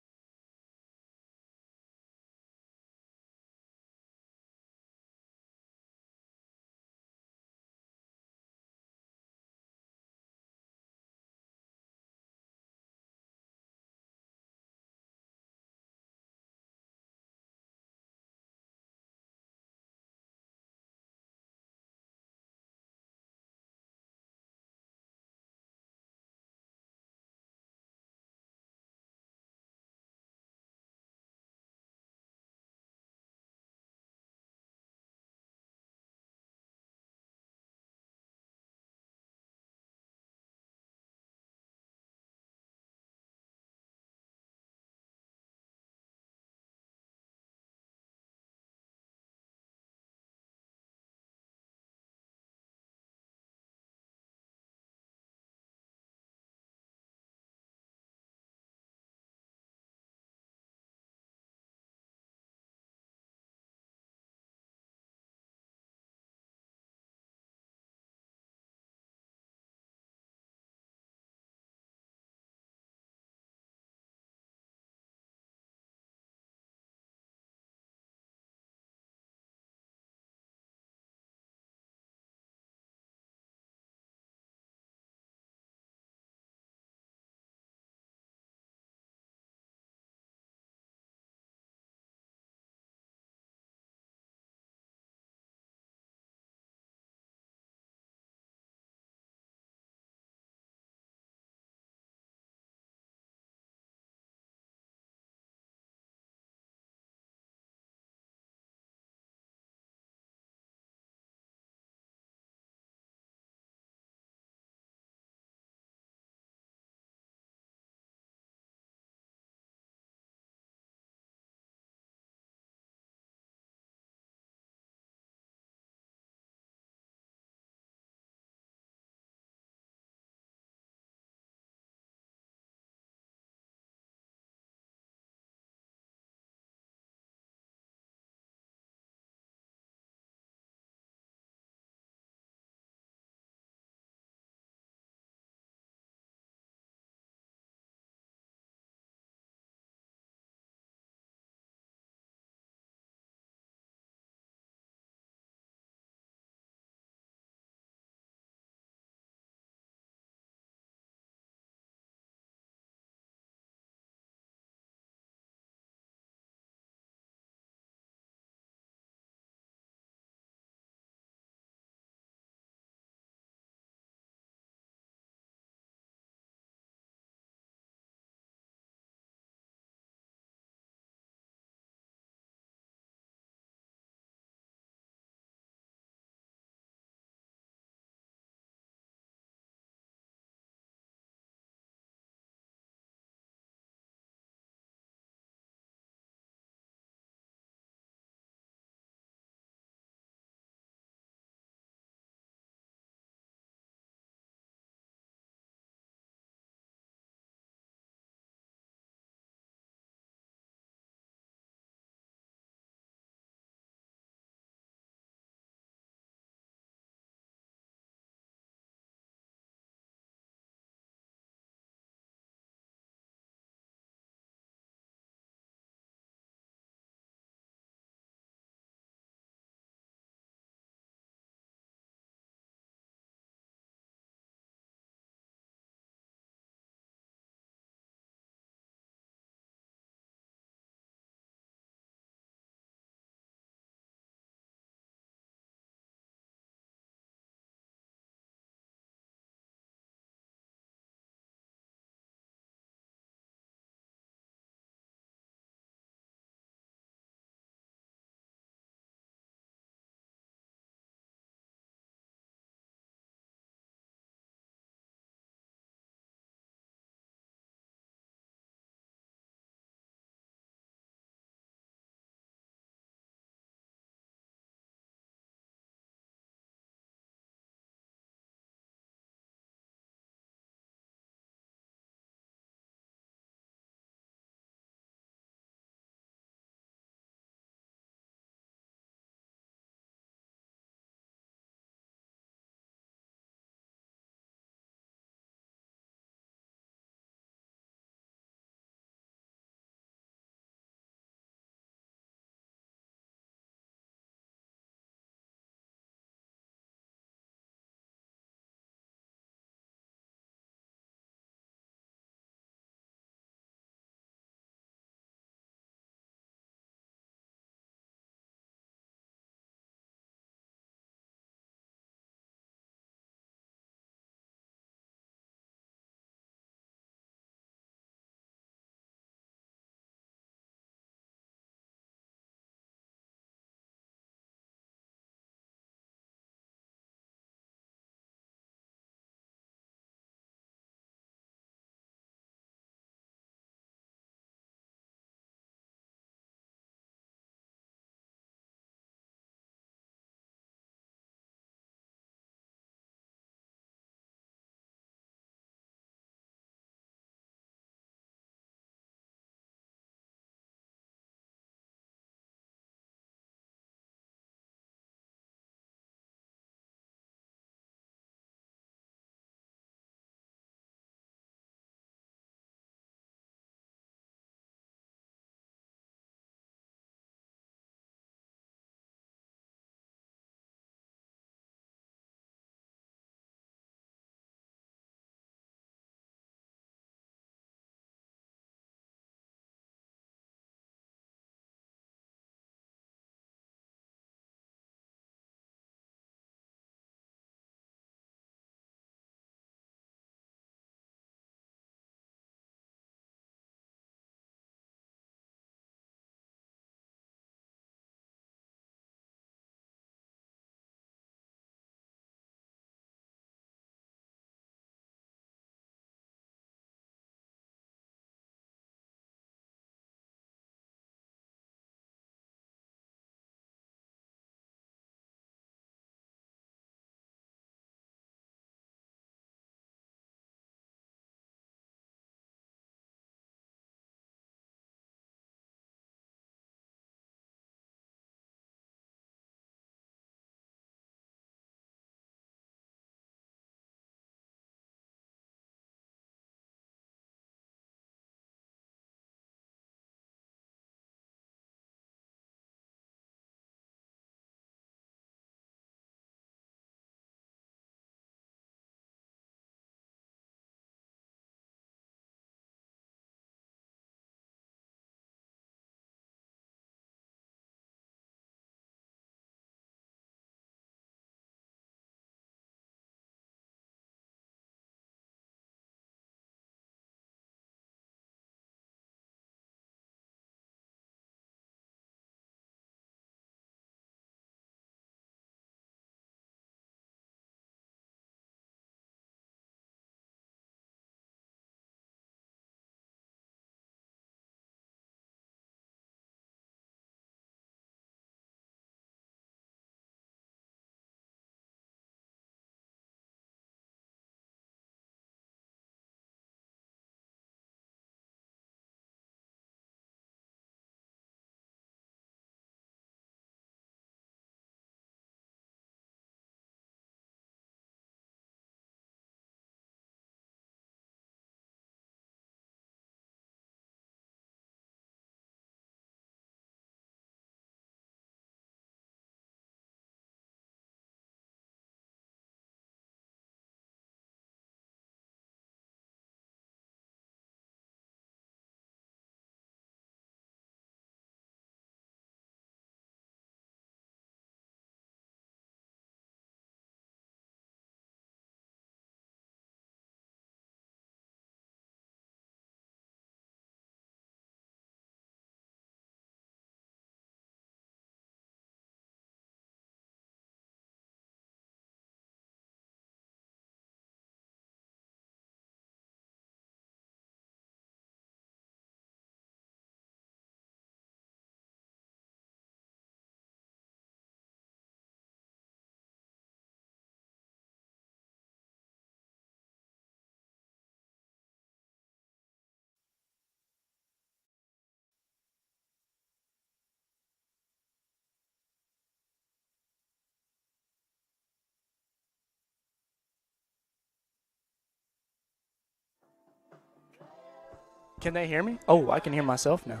Can they hear me? Oh, I can hear myself now.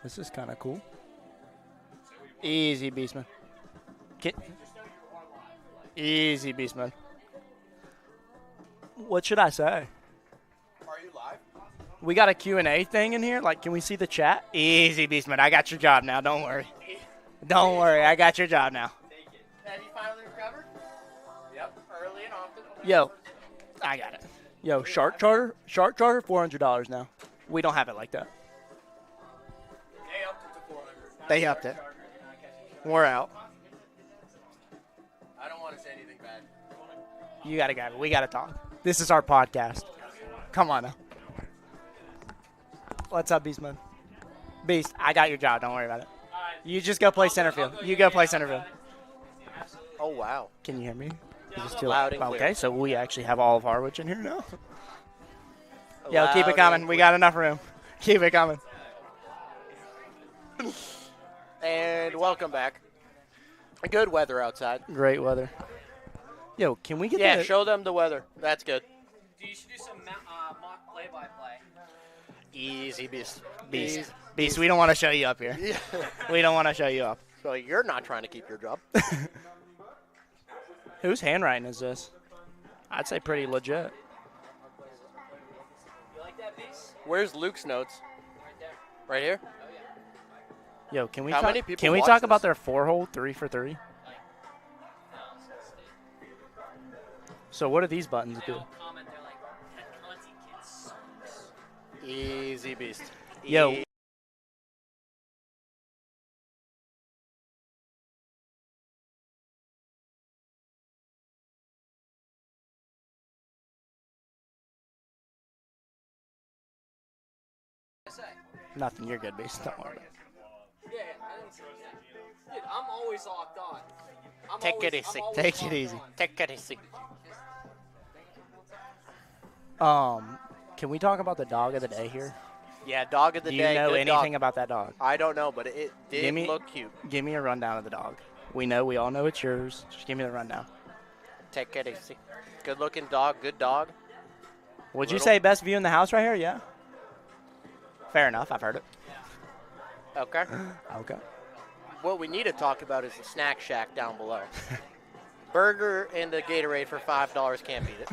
This is kind of cool. Easy, Beastman. Easy, Beastman. What should I say? Are you live? We got a Q&A thing in here. Like, can we see the chat? Easy, Beastman. I got your job now. Don't worry. Don't worry. I got your job now. Have you finally recovered? Yep, early and often. Yo, I got it. Yo, Shark Charter, $400 now. We don't have it like that. They upped it to 400. They upped it. We're out. I don't want to say anything bad. You gotta go. We gotta talk. This is our podcast. Come on now. What's up, Beastman? Beast, I got your job. Don't worry about it. You just go play center field. You go play center field. Oh, wow. Can you hear me? Is this Loud and clear. Okay, so we actually have all of Harwich in here now. Yo, Loud keep it coming. and We clear. got enough room. Keep it coming. And welcome back. Good weather outside. Great weather. Yo, can we get Yeah, the... show them the weather. That's good. You should do some mock play-by-play. Easy, Beast. Beast. Beast, we don't want to show you up here. Yeah. We don't want to show you up. So you're not trying to keep your job. Whose handwriting is this? I'd say pretty legit. You like that, Beast? Where's Luke's notes? Right there. Right here? Yo, can we How talk, many people can we watch talk about this? their 4-hole 3 for 3? So what do these buttons do? Comment, they're like, that Conti kid sucks. Easy, Beast. Yo. Nothing. You're good, Beast. Don't worry about it. Yeah, I didn't see that. Dude, I'm always locked on. Take it easy. Take it easy. Take it easy. Can we talk about the dog of the day here? Yeah, dog of the Do day. you know good anything dog. about that dog? I don't know, but it did look cute. Give me a rundown of the dog. We all know it's yours. Just give me the rundown. Take it easy. Good looking dog, good dog. Would you say best view in the house right here? Yeah. Fair enough. I've heard it. Okay. Okay. What we need to talk about is the snack shack down below. Burger and the Gatorade for $5 can't beat it.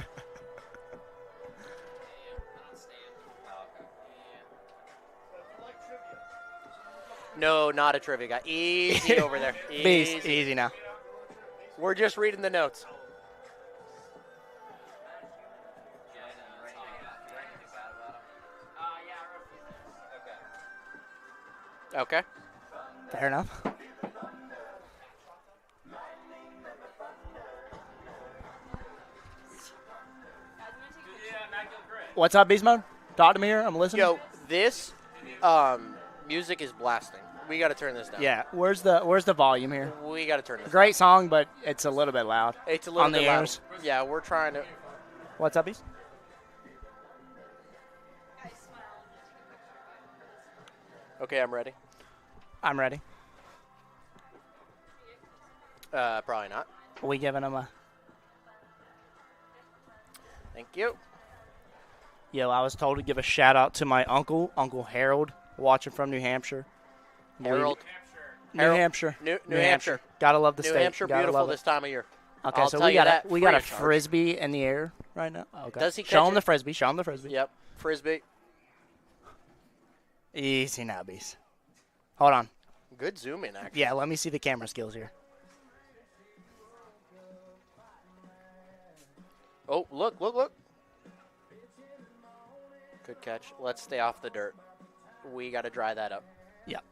No, not a trivia guy. Easy over there. Beast, easy now. We're just reading the notes. Okay. Fair enough. What's up, Beast Mode? Talk to me here. I'm listening. Yo, this music is blasting. We got to turn this down. Yeah. Where's the volume here? We got to turn this Great song, but it's a little bit loud. It's a little on bit the loud. ears. Yeah, we're trying to. What's up, Beast? Okay, I'm ready. I'm ready. Probably not. Are we giving him a... Thank you. Yo, I was told to give a shout out to my uncle, Uncle Harold, watching from New Hampshire. Harold. New Hampshire. New Hampshire. Gotta love the New state. Hampshire, Gotta beautiful love it. this time of year. Okay, I'll so tell we you got that we got free a of charge. frisbee in the air right now. Okay. Does he Show catch him the it? frisbee. Show him the frisbee. Yep. Frisbee. Easy now, Beast. Hold on. Good zoom in, actually. Yeah, let me see the camera skills here. Oh, look, look, look. Good catch. Let's stay off the dirt. We got to dry that up. Yep.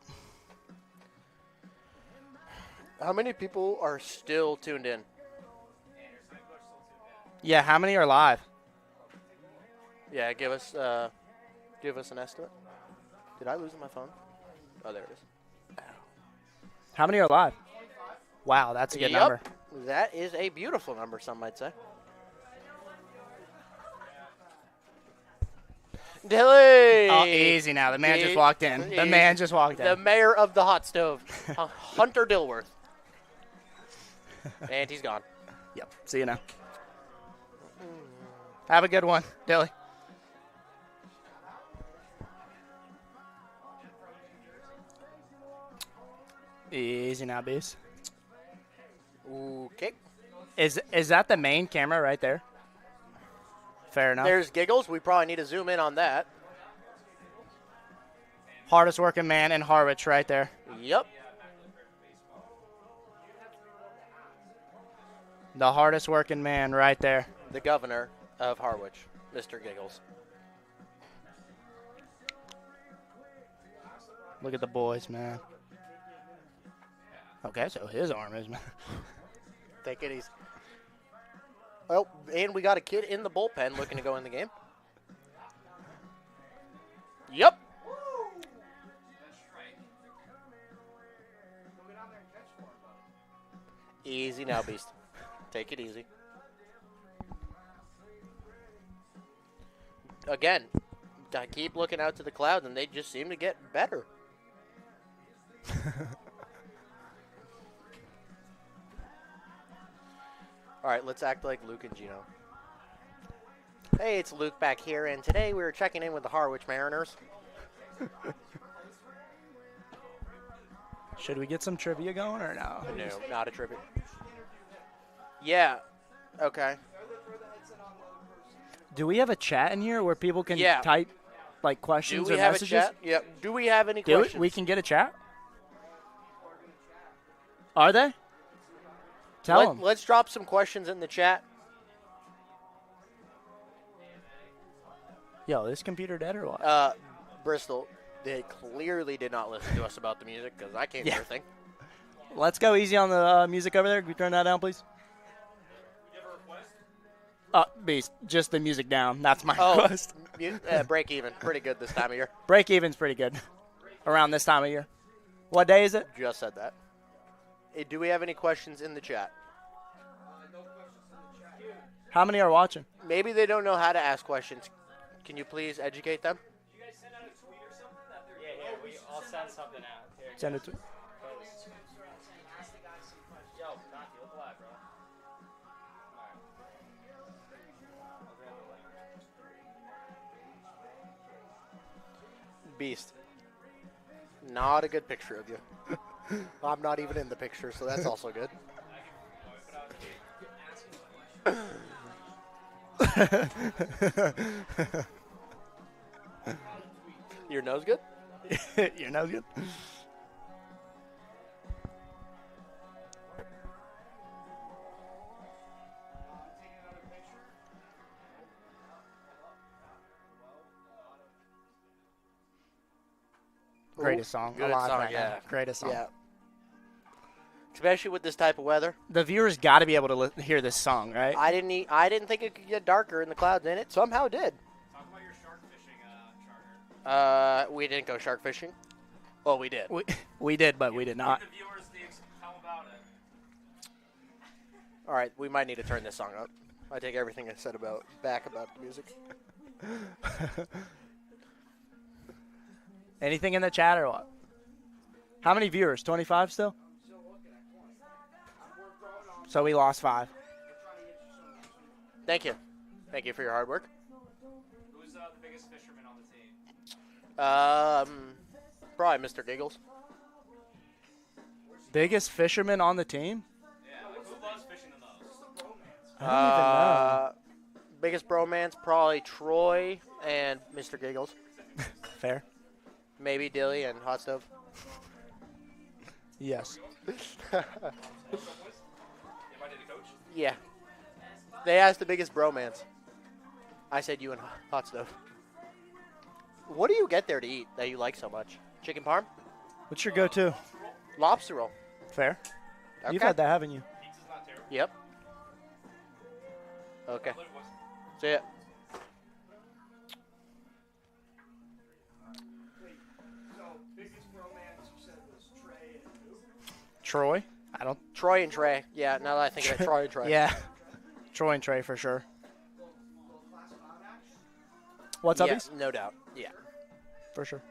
How many people are still tuned in? Yeah, how many are live? Yeah, give us an estimate. Did I lose my phone? Oh, there it is. How many are live? Wow, that's a good number. That is a beautiful number, some might say. Dilly! Oh, easy now. The man just walked in. The man just walked in. The mayor of the hot stove, Hunter Dilworth. And he's gone. Yep. See you now. Have a good one, Dilly. Easy now, Beast. Okay. Is that the main camera right there? Fair enough. There's Giggles. We probably need to zoom in on that. Hardest working man in Harwich right there. Yep. The hardest working man right there. The governor of Harwich, Mr. Giggles. Look at the boys, man. Okay, so his arm is, man. Take it easy. Oh, and we got a kid in the bullpen looking to go in the game. Yep. Easy now, Beast. Take it easy. Again, I keep looking out to the clouds, and they just seem to get better. All right, let's act like Luke and Gino. Hey, it's Luke back here, and today we were checking in with the Harwich Mariners. Should we get some trivia going or no? No, not a tribute. Yeah. Okay. Do we have a chat in here where people can type like questions Do we or have messages? a chat? Yeah. Do we have any Do questions? we can get a chat? Are they? Tell them. Let's drop some questions in the chat. Yo, this computer dead or what? Bristol, they clearly did not listen to us about the music because I can't hear a thing. Let's go easy on the music over there. Can we turn that down, please? Beast, just the music down. That's my request. Break even. Pretty good this time of year. Break even's pretty good around this time of year. What day is it? Just said that. Hey, do we have any questions in the chat? How many are watching? Maybe they don't know how to ask questions. Can you please educate them? Did you guys send out a tweet or something? I'll send something out. Here. Send it to. Yo, Conti, look alive, bro. Beast. Not a good picture of you. I'm not even in the picture, so that's also good. Your nose good? Your nose good? Greatest song. Good alive song, right yeah. now. Greatest song. Yeah. Especially with this type of weather. The viewers got to be able to hear this song, right? I didn't think it could get darker in the clouds, and it somehow did. Talk about your shark fishing charter. We didn't go shark fishing. Well, we did. We did, but we did not. Give the viewers tell them about it. All right, we might need to turn this song up. I take everything I said back about the music. Anything in the chat or what? How many viewers? 25 still? So we lost 5. Thank you. Thank you for your hard work. Who's the biggest fisherman on the team? Probably Mr. Giggles. Biggest fisherman on the team? Yeah, like who loves fishing the most? I don't even know. Biggest bromance, probably Troy and Mr. Giggles. Fair. Maybe Dilly and Hot Stove. Yes. Yeah. They asked the biggest bromance. I said you and Hot Stove. What do you get there to eat that you like so much? Chicken parm? What's your go-to? Lobster roll. Fair. Okay. You've had that, haven't you? Yep. Okay. See ya. Troy? I don't. Troy and Trey. Yeah, now that I think of it, Troy and Trey. Yeah. Troy and Trey for sure. What's up, Yeah, East? no doubt. Yeah. For sure.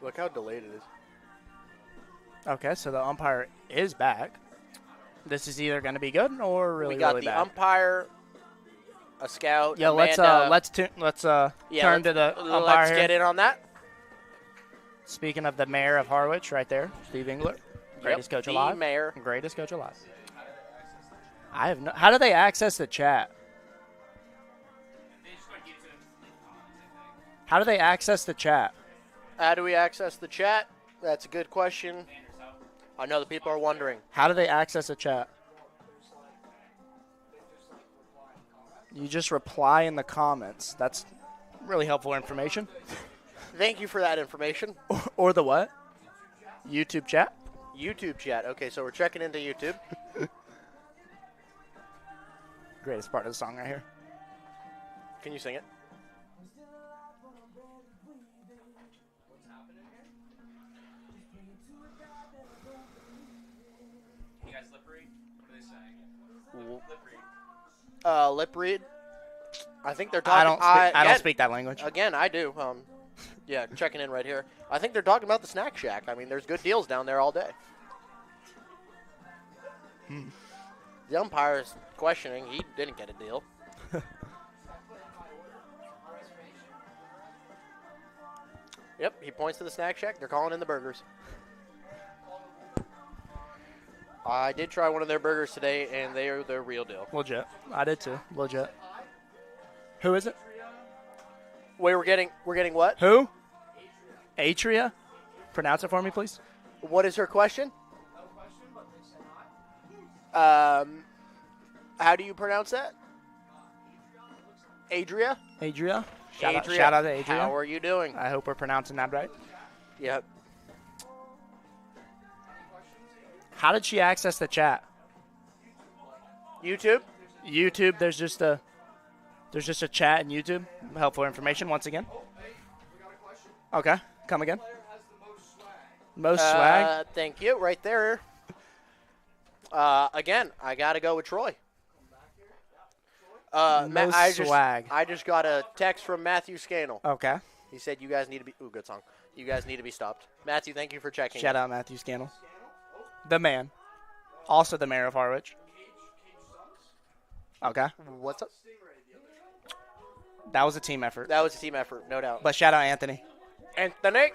Look how delayed it is. Okay, so the umpire is back. This is either going to be good or really, we got really the bad. umpire a scout. Yeah, Amanda, let's turn to the umpire let's here. get in on that. Speaking of the mayor of Harwich, right there, Steve Engler, greatest coach the alive. mayor. Greatest coach alive. I have no. How do they access the chat? How do they access the chat? How do we access the chat? That's a good question. I know the people are wondering. How do they access the chat? You just reply in the comments. That's really helpful information. Thank you for that information. Or the what? YouTube chat? YouTube chat. Okay, so we're checking into YouTube. Greatest part of the song right here. Can you sing it? Lip read. I think they're talking. I don't speak that language. Again, I do. Yeah, checking in right here. I think they're talking about the snack shack. I mean, there's good deals down there all day. The umpire's questioning. He didn't get a deal. Yep, he points to the snack shack. They're calling in the burgers. I did try one of their burgers today, and they are the real deal. Legit. I did too. Legit. Who is it? Wait, we're getting what? Who? Atria? Pronounce it for me, please. What is her question? How do you pronounce that? Adria? Adria? Shout out to Adria. How are you doing? I hope we're pronouncing that right. Yep. How did she access the chat? YouTube? YouTube, there's just a chat in YouTube. Helpful information once again. Okay, come again. Most swag? Thank you, right there. Again, I got to go with Troy. Most swag. I just got a text from Matthew Scannell. Okay. He said you guys need to be – ooh, good song. You guys need to be stopped. Matthew, thank you for checking. Shout out Matthew Scannell. The man. Also the mayor of Harwich. Okay. What's up? That was a team effort. That was a team effort, no doubt. But shout out Anthony. Anthony.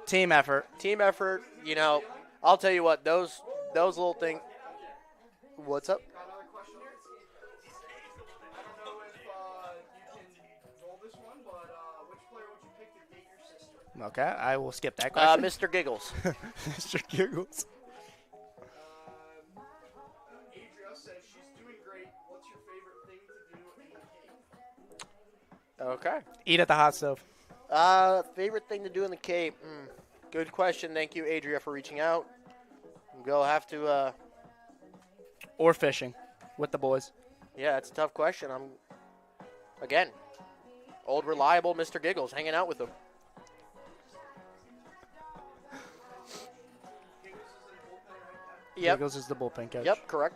Team effort. Team effort. You know, I'll tell you what, those little things. What's up? Okay, I will skip that question. Mr. Giggles. Mr. Giggles. Adria says she's doing great. What's your favorite thing to do in the Cape? Okay. Eat at the hot stove. Favorite thing to do in the Cape? Good question. Thank you, Adria, for reaching out. We'll have to. Or fishing with the boys. Yeah, it's a tough question. Again, old reliable Mr. Giggles, hanging out with them. Yep. Giggles is the bullpen coach. Yep, correct.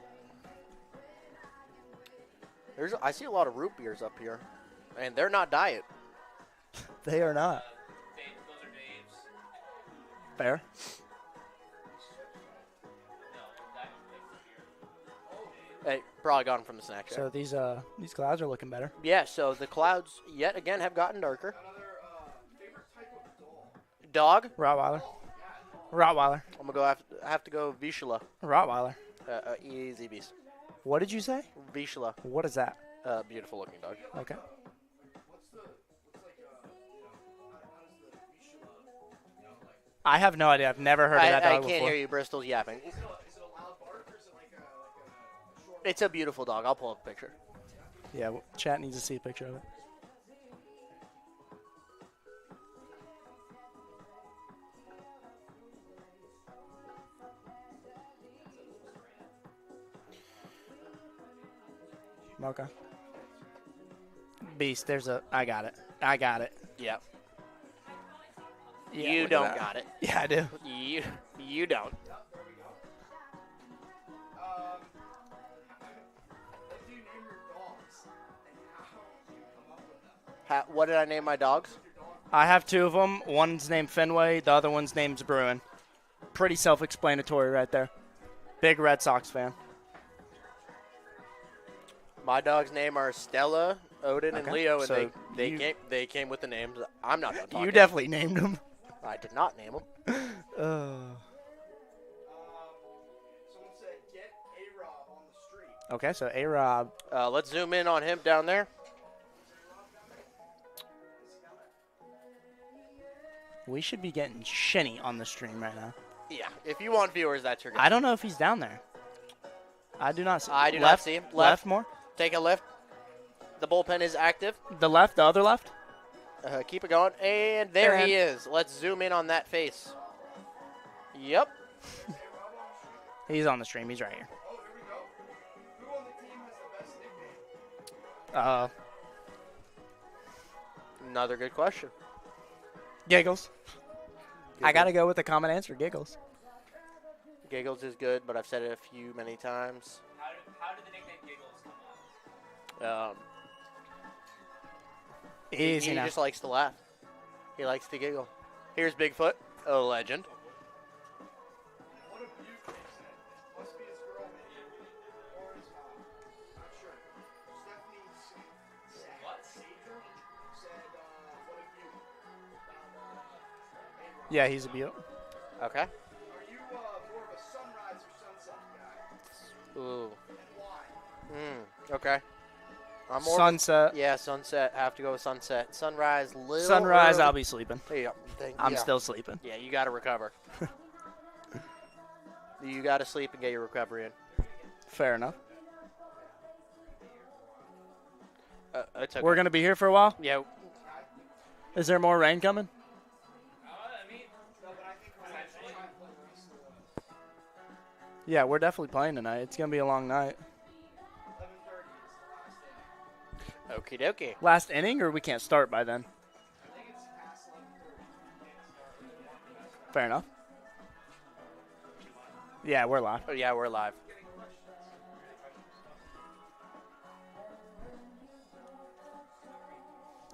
I see a lot of root beers up here, and they're not diet. They are not. Fair. Hey, probably got them from the snack shack. So these clouds are looking better. Yeah, so the clouds yet again have gotten darker. Dog? Rottweiler. Rottweiler. I'm gonna have to go Vizsla. Rottweiler. Easy beast. What did you say? Vizsla. What is that? Beautiful looking dog. Okay. I have no idea. I've never heard of that dog I before. can't hear you. Bristol's yapping. It's a beautiful dog. I'll pull up a picture. Yeah, chat needs to see a picture of it. Okay. Beast, I got it. Yep. Yeah, You look at don't that. got it. Yeah, I do. You don't. What did I name my dogs? I have two of them. One's named Fenway. The other one's named Bruin. Pretty self-explanatory right there. Big Red Sox fan. My dogs' name are Stella, Odin, and Okay, Leo, and so they came with the names. I'm not done talking. You definitely named them. I did not name them. Okay, so A-Rob. Let's zoom in on him down there. We should be getting Shenny on the stream right now. Yeah, if you want viewers, that's your guy. I don't know if he's down there. I do not see him. I do not see him. Left more? Take a left. The bullpen is active. The left, the other left? Keep it going. And there he is. Let's zoom in on that face. Yep. He's on the stream. He's right here. Another good question. Giggles. I got to go with the common answer, Giggles. Giggles is good, but I've said it many times. How did the nickname Giggles come up? He Easy now. just likes to laugh. He likes to giggle. Here's Bigfoot, a legend. Yeah, he's a beaut. Okay. Are you more of a sunrise or sunset guy? Ooh. Okay. I'm more Sunset. Yeah, sunset. Have to go with sunset. Sunrise, little Sunrise, early. I'll be sleeping. Yeah, I'm still sleeping. Yeah, you got to recover. You got to sleep and get your recovery in. Fair enough. It's okay. We're going to be here for a while? Yeah. Is there more rain coming? Yeah, we're definitely playing tonight. It's going to be a long night. Okie dokie. Last inning, or we can't start by then? Fair enough. Yeah, we're live. Oh, yeah, we're live.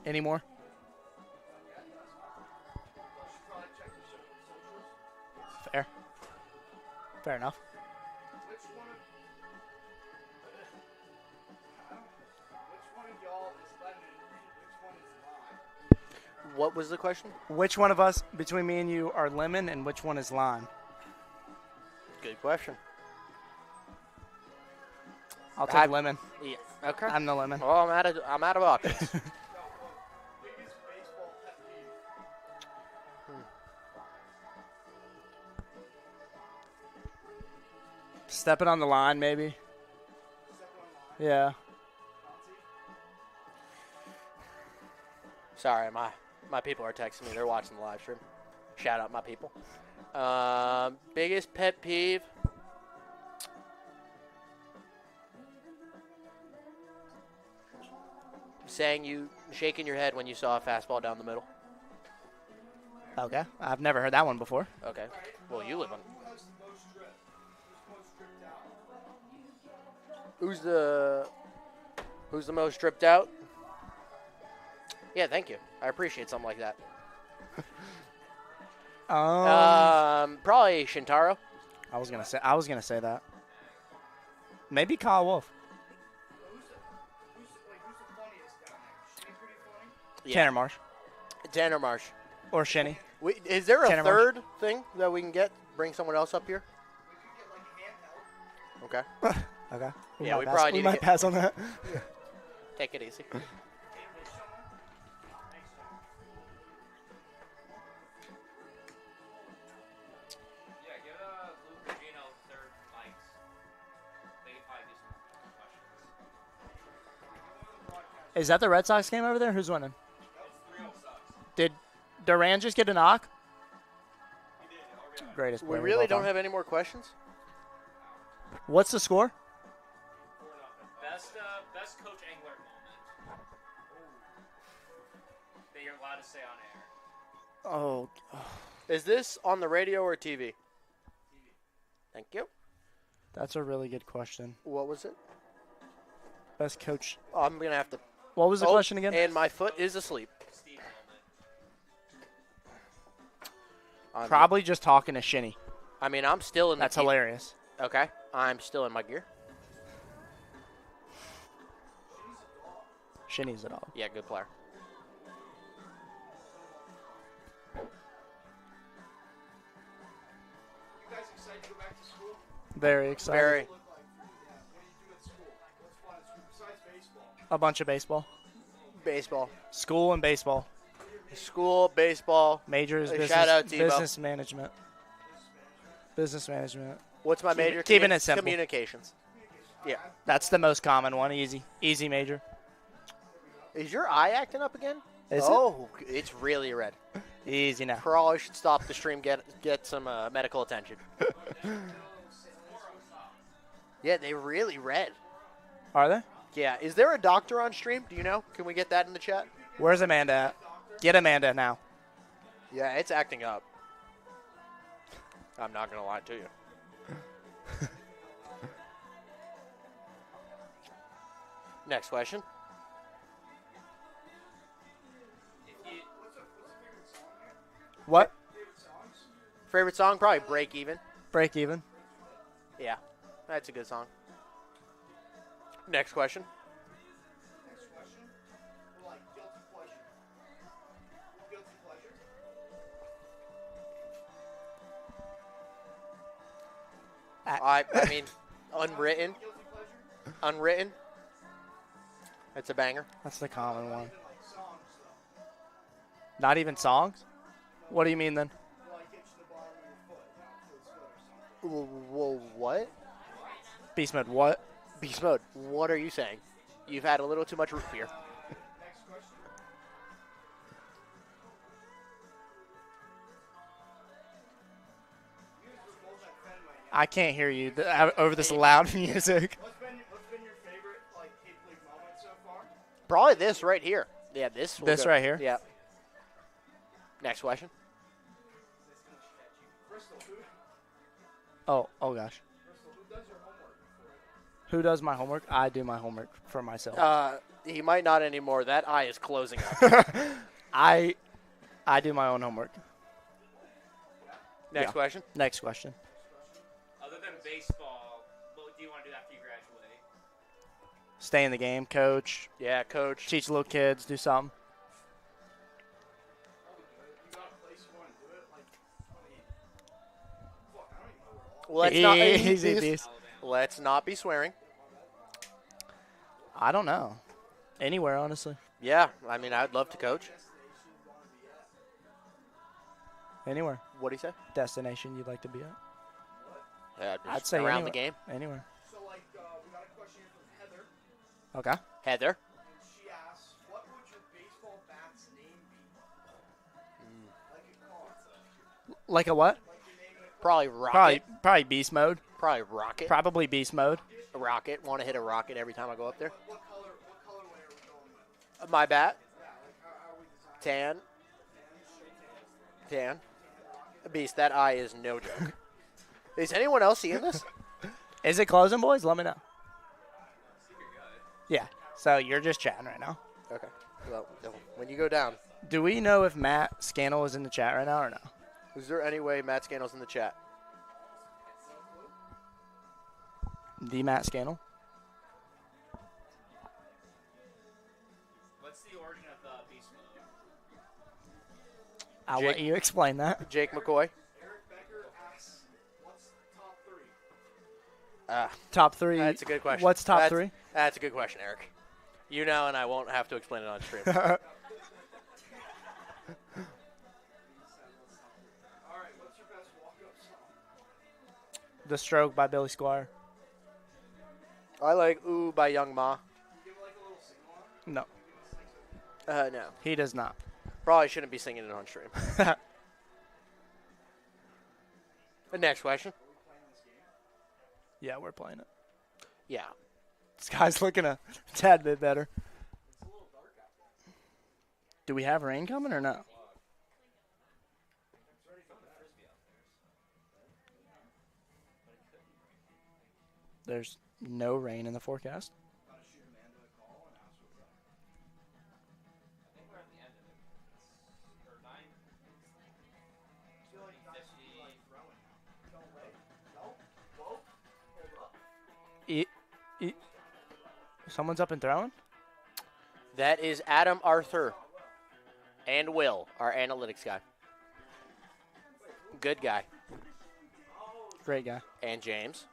Any more? Fair. Fair enough. What was the question? Which one of us, between me and you, are lemon, and which one is lime? Good question. I'll take lemon. Yeah. Okay. I'm the lemon. Well, I'm out of options. Stepping on the line, maybe. Yeah. Sorry, my people are texting me. They're watching the live stream. Shout out my people. Biggest pet peeve. Shaking your head when you saw a fastball down the middle. Okay. I've never heard that one before. Okay. Well, you live on. Who's the most stripped out? Yeah, thank you. I appreciate something like that. Probably Shintaro. I was gonna say that. Maybe Kyle Wolf. Yeah. Tanner Marsh. Tanner Marsh. Or Shenny. Is there a Tanner third thing that we can get? Bring someone else up here? Okay. Okay. Yeah, we might probably need we to might get- pass on that. Take it easy. Is that the Red Sox game over there? Who's winning? Did Duran just get a knock? Greatest We player really of all don't time. have any more questions? What's the score? Best coach angler moment that you're allowed to say on air. Oh. Is this on the radio or TV? Thank you. That's a really good question. What was it? Best coach. Oh, I'm going to have to. What was the question again? And my foot is asleep. Probably just talking to Shinny. I mean, I'm still in the That's hilarious. Okay. I'm still in my gear. Shinny's a dog. Yeah, good player. You guys excited to go back to school? Very excited. Very. What do you do at school? What's fun at school besides baseball? A bunch of baseball. Baseball. School and baseball. School, baseball. Majors, Shout out Tebow. business management. Business management. What's my major? Keeping it simple. Communications. Yeah. That's the most common one. Easy major. Is your eye acting up again? Is it's really red. Easy now. Probably should stop the stream, get some medical attention. Yeah, they really red. Are they? Yeah. Is there a doctor on stream? Do you know? Can we get that in the chat? Where's Amanda at? Get Amanda now. Yeah, it's acting up. I'm not going to lie to you. Next question. What? Favorite song? Probably Break Even. Break Even. Yeah, that's a good song. Next question. I mean, Unwritten. Unwritten. That's a banger. That's the common one. Not even songs? What do you mean then? Whoa, what? Beast mode, what? Beast mode, what are you saying? You've had a little too much root beer. I can't hear you over this loud music. What's been your favorite Cape League moment so far? Probably this right here. Yeah, this. This right here? Yeah. Next question. Oh gosh. Who does my homework? I do my homework for myself. He might not anymore. That eye is closing up. I do my own homework. Next question. Next question. Other than baseball, what do you want to do after you graduate? Stay in the game, coach. Yeah, coach. Teach little kids, do something. Let's not be swearing. I don't know. Anywhere, honestly. Yeah, I mean, I'd love to coach. Anywhere. What do you say? Destination you'd like to be at? Yeah, I'd say around anywhere. the game. Anywhere. So, we got a question here from Heather. Okay. Heather. And she asks, what would your baseball bat's name be? Like a car. Like a what? Probably Rocket. Probably beast mode. Probably Rocket. Probably beast mode. A rocket. Want to hit a rocket every time I go up there. What colorway are we going with? My bat. Yeah, how are we designing? Tan. Beast, that eye is no joke. Is anyone else seeing this? Is it closing, boys? Let me know. Yeah. So you're just chatting right now. Okay. Well, when you go down. Do we know if Matt Scannell is in the chat right now or no? Is there any way Matt Scannell's in the chat? The Matt Scannell? What's the origin of the beast mode? I'll let you explain that. Jake McCoy. Eric Becker asks, what's top three? Top three. That's a good question. What's top three? That's a good question, Eric. You know, and I won't have to explain it on stream. All right, what's your best walk-up song? The Stroke by Billy Squire. I like Ooh by Young Ma. You give like a little sing-along? No. No. He does not. Probably shouldn't be singing it on stream. The next question. Yeah, we're playing it. Yeah. This guy's looking a tad bit better. Do we have rain coming or no? There's no rain in the forecast. Someone's up and throwing? That is Adam Arthur and Will, our analytics guy. Good guy. Great guy. And James.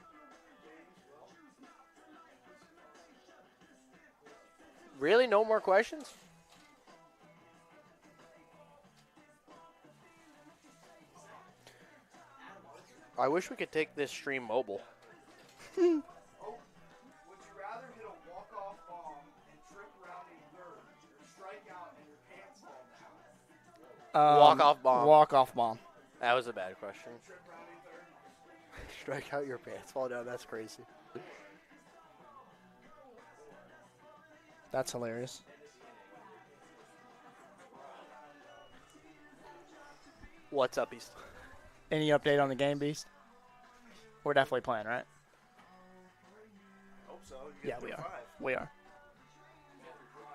Really? No more questions? I wish we could take this stream mobile. Would you rather hit a walk-off bomb and trip around a third, or strike out and your pants fall down? Walk-off bomb. Walk-off bomb. That was a bad question. Strike out your pants, fall down. That's crazy. That's hilarious. What's up, Beast? Any update on the game, Beast? We're definitely playing, right? Hope so. Yeah, we are. We are.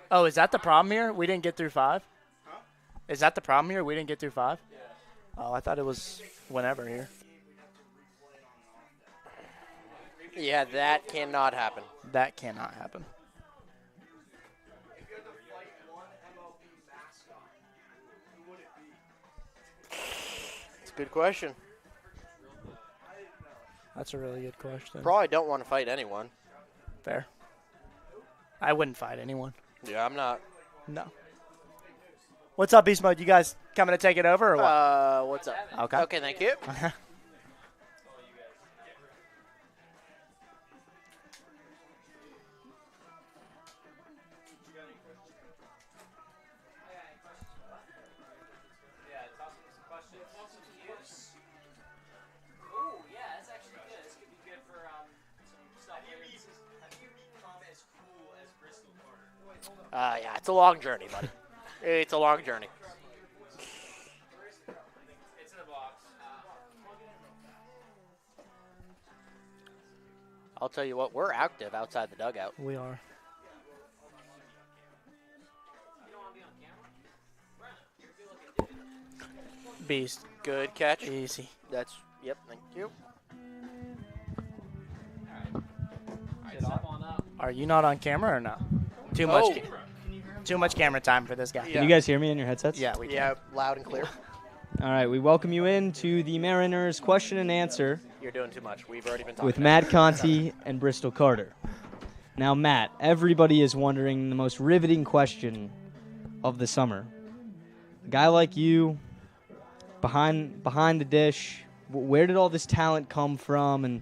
Oh, is that the problem here? We didn't get through 5? Huh? Is that the problem here? We didn't get through 5? Yeah. Oh, I thought it was whenever here. Yeah, that cannot happen. That cannot happen. If you had to fight one MLB mascot, who would it be? It's a good question. That's a really good question. Probably don't want to fight anyone. Fair. I wouldn't fight anyone. Yeah, I'm not. No. What's up, Beast Mode? You guys coming to take it over or what? What's up? Okay. Okay, thank you. Yeah, it's a long journey, buddy. It's a long journey. It's in the box. I'll tell you what, we're active outside the dugout. We are. Beast. Good catch. Easy. That's, yep, thank you. Are you not on camera or no? Too much camera time for this guy. Can you guys hear me in your headsets? Yeah, we can. Yeah, loud and clear. All right, we welcome you in to the Mariners question and answer You're doing too much. We've already been talking with about Matt it. Conti and Bristol Carter. Now, Matt, everybody is wondering the most riveting question of the summer. A guy like you, behind the dish, where did all this talent come from and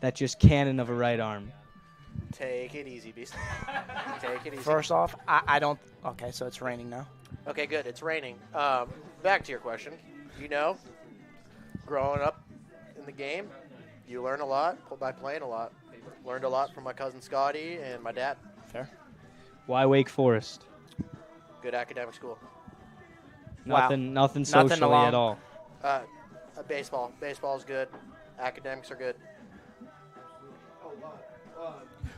that just cannon of a right arm? Take it easy, Beast. Take it easy. First off, I don't. Okay, so it's raining now. Okay, good. It's raining. Back to your question. You know, growing up in the game, you learn a lot by playing a lot. Learned a lot from my cousin Scotty and my dad. Fair. Why Wake Forest? Good academic school. Nothing socially at all. Baseball. Baseball's good. Academics are good.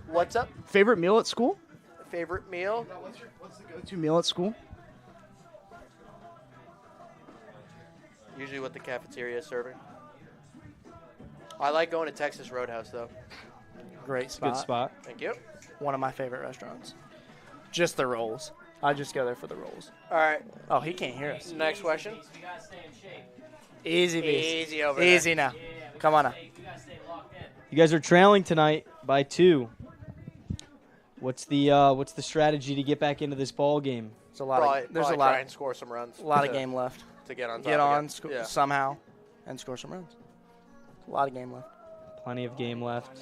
What's up? Favorite meal at school? Favorite meal? What's the go-to meal at school? Usually what the cafeteria is serving. I like going to Texas Roadhouse, though. Great spot. Good spot. Thank you. One of my favorite restaurants. Just the rolls. I just go there for the rolls. All right. Oh, he can't hear us. Next question. Easy, Beast. Easy over Easy there. now. Come on now. You guys are trailing tonight by 2. What's the strategy to get back into this ball game? There's a lot. Try and score some runs. A lot of game left. To get on top. Get on again. somehow and score some runs. A lot of game left. Plenty of game left.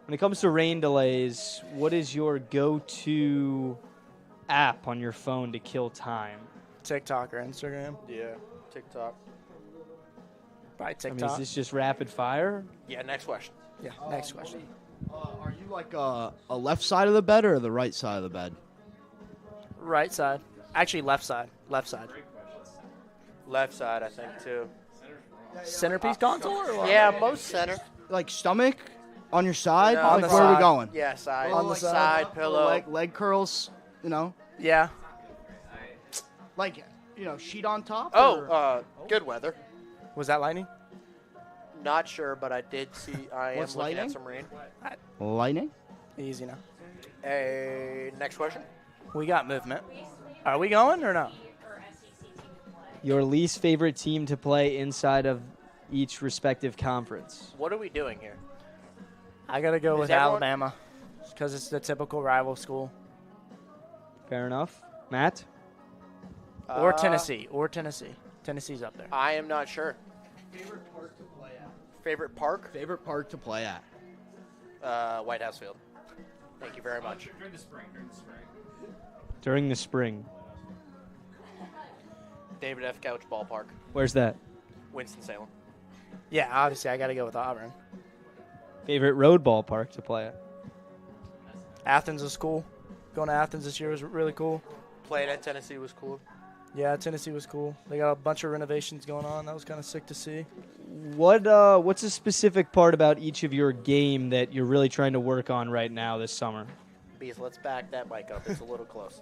When it comes to rain delays, what is your go-to app on your phone to kill time? TikTok or Instagram? Yeah, TikTok. Probably I TikTok. mean, is this just rapid fire? Yeah, next question. Yeah, next question. Are you like a left side of the bed or the right side of the bed? Right side. Actually, left side. Left side. Left side, I think, too. Centerpiece console or what? Yeah, most center. Like stomach on your side? No, Like, the where are we side. going? Yeah, side. On the side pillow. Leg curls, you know? Yeah. Like, you know, sheet on top? Oh, or? good weather. Was that lightning? Not sure, but I did see. I What's am looking lightning? at some rain. Lightning? Easy now. Next question. We got movement. Are we going or no? Your least favorite team to play inside of each respective conference. What are we doing here? I got to go Is with everyone- Alabama because it's the typical rival school. Fair enough. Matt? Or Tennessee. Tennessee's up there. I am not sure. Favorite park to play at? Favorite park? Favorite park to play at? White House Field. Thank you very much. During the spring. During the spring. David F. Couch Ballpark. Where's that? Winston-Salem. Yeah, obviously I got to go with Auburn. Favorite road ballpark to play at? Athens is cool. Going to Athens this year was really cool. Playing at Tennessee was cool. Yeah, Tennessee was cool. They got a bunch of renovations going on. That was kind of sick to see. What's a specific part about each of your game that you're really trying to work on right now this summer? Beast, let's back that mic up. It's a little close.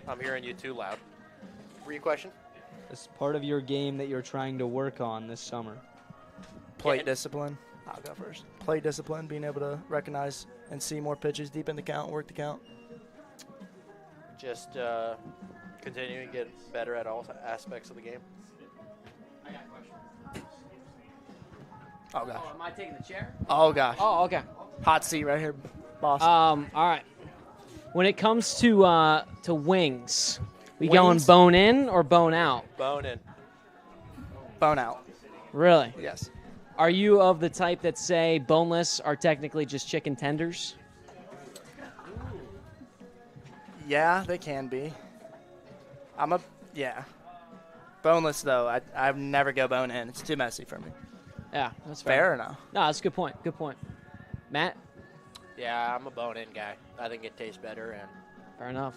I'm hearing you too loud. Question? This part of your game that you're trying to work on this summer. Plate discipline. I'll go first. Plate discipline, being able to recognize and see more pitches deep in the count, work the count. Just continuing to get better at all aspects of the game. I got a question. Oh, gosh. Am I taking the chair? Oh, gosh. Oh, okay. Hot seat right here, boss. All right. When it comes to wings, we going Wings? bone in or bone out? Bone in. Bone out. Really? Yes. Are you of the type that say boneless are technically just chicken tenders? Yeah, they can be. Yeah. Boneless, though. I'd never go bone in. It's too messy for me. Yeah, that's Fair fair. or no? No, that's a good point. Good point. Matt? Yeah, I'm a bone-in guy. I think it tastes better. And Fair enough.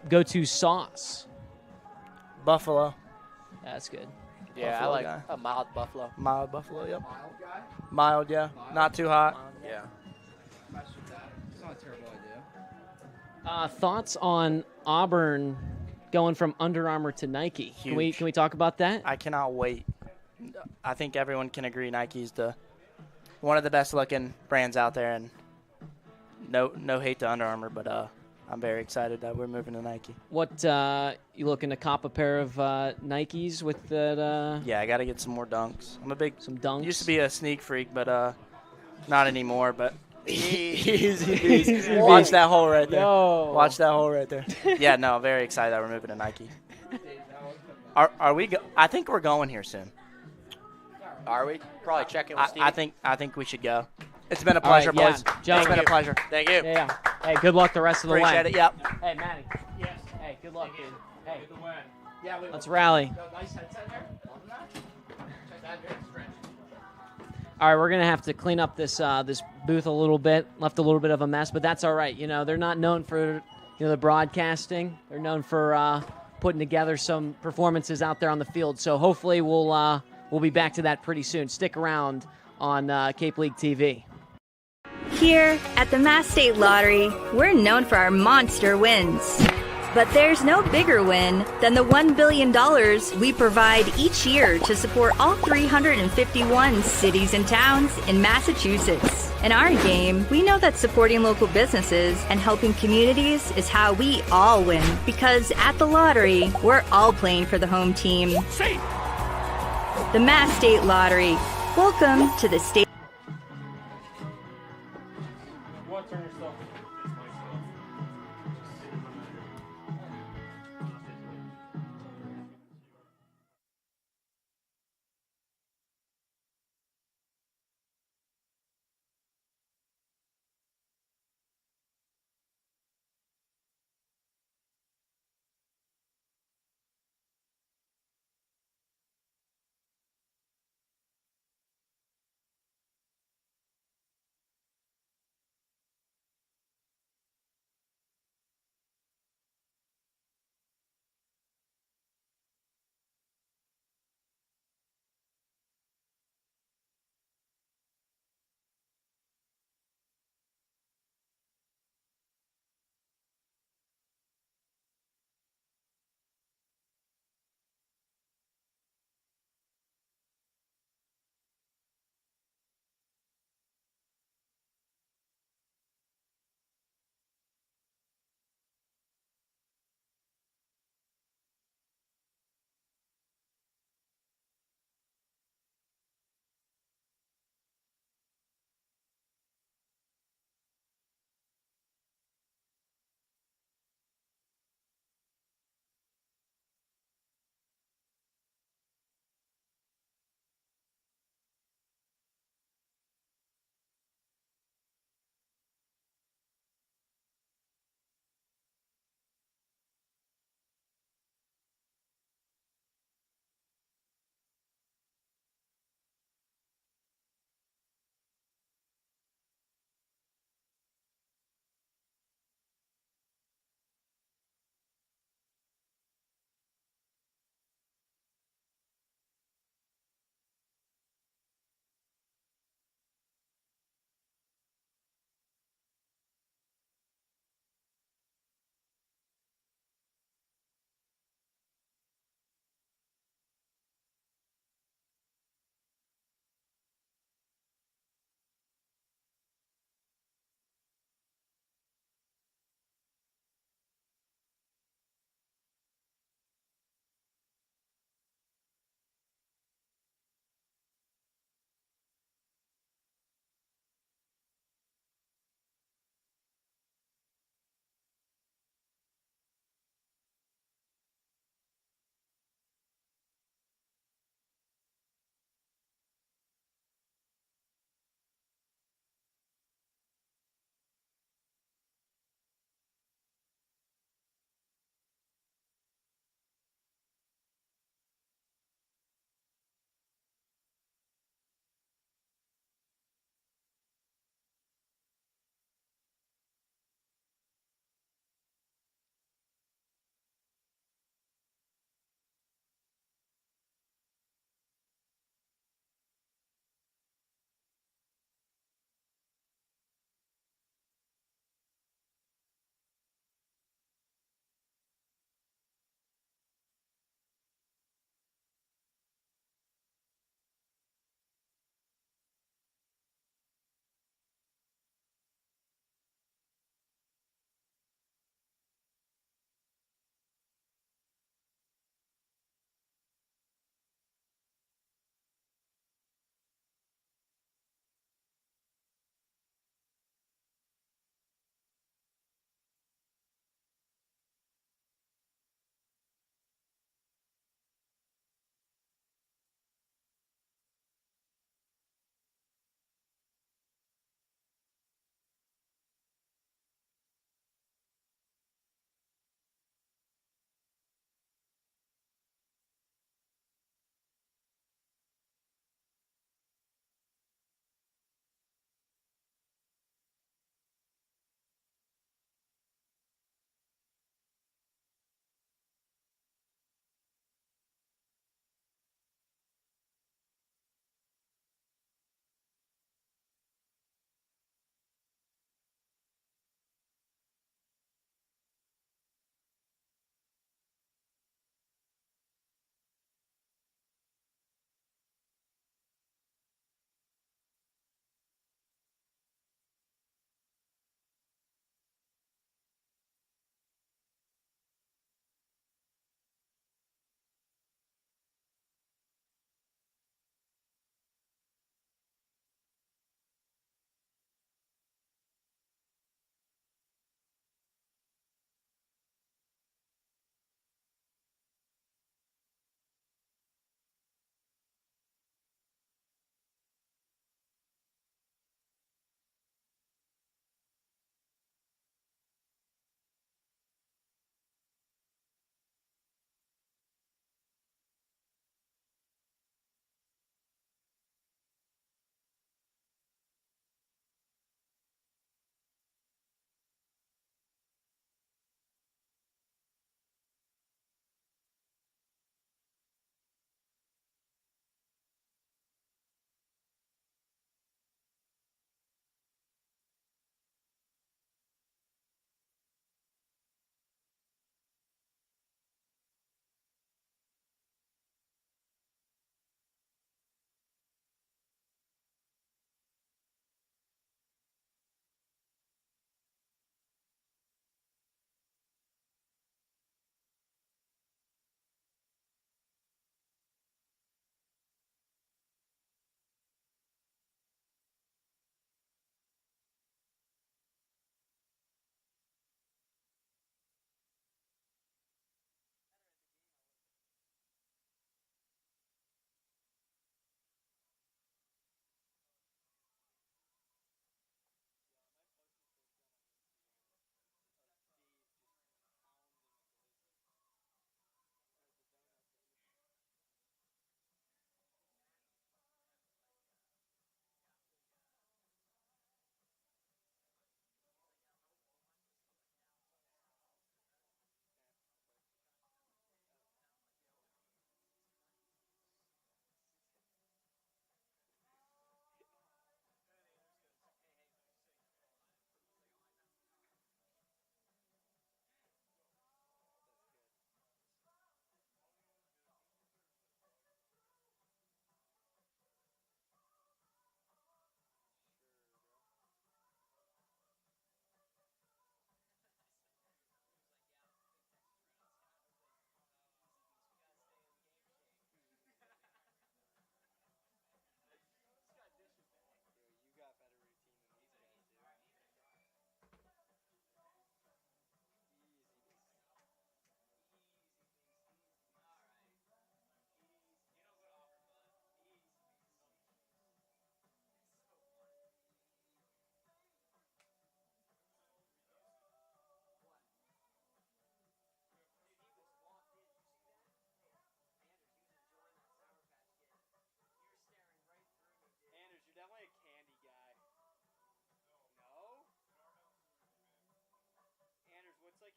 Go-to sauce. Buffalo. That's good. yeah, Buffalo I like guy. a mild buffalo. Mild buffalo, yep. Mild, yeah. Not too hot. Yeah. It's not a terrible idea. Thoughts on Auburn going from Under Armour to Nike? Can we talk about that? I cannot wait. I think everyone can agree Nike's one of the best looking brands out there, and no hate to Under Armour, but I'm very excited that we're moving to Nike. What you looking to cop a pair of Nikes with that? Yeah, I got to get some more dunks. I'm a big some dunks. Used to be a sneak freak, but not anymore. But Easy. Watch that hole right there. Yo. Watch that hole right there. Yeah, no, very excited that we're moving to Nike. Are we? I think we're going here soon. Are we? Probably checking with Steve. I think we should go. It's been a All right, pleasure, yeah. boys. Joe, It's been a pleasure. Thank you. Yeah. Hey, good luck the rest of the way. Appreciate it. Yep. Hey, Matty. Yes. Hey, good luck, dude. Hey, Yeah, let's rally. Nice headset there. Love that. Check that very stretch. All right, we're gonna have to clean up this this booth a little bit. Left a little bit of a mess, but that's all right. You know, they're not known for the broadcasting. They're known for putting together some performances out there on the field. So hopefully we'll be back to that pretty soon. Stick around on Cape League TV. Here at the Mass State Lottery, we're known for our monster wins. But there's no bigger win than the $1 billion we provide each year to support all 351 cities and towns in Massachusetts. In our game, we know that supporting local businesses and helping communities is how we all win. Because at the lottery, we're all playing for the home team. The Mass State Lottery. Welcome to the state.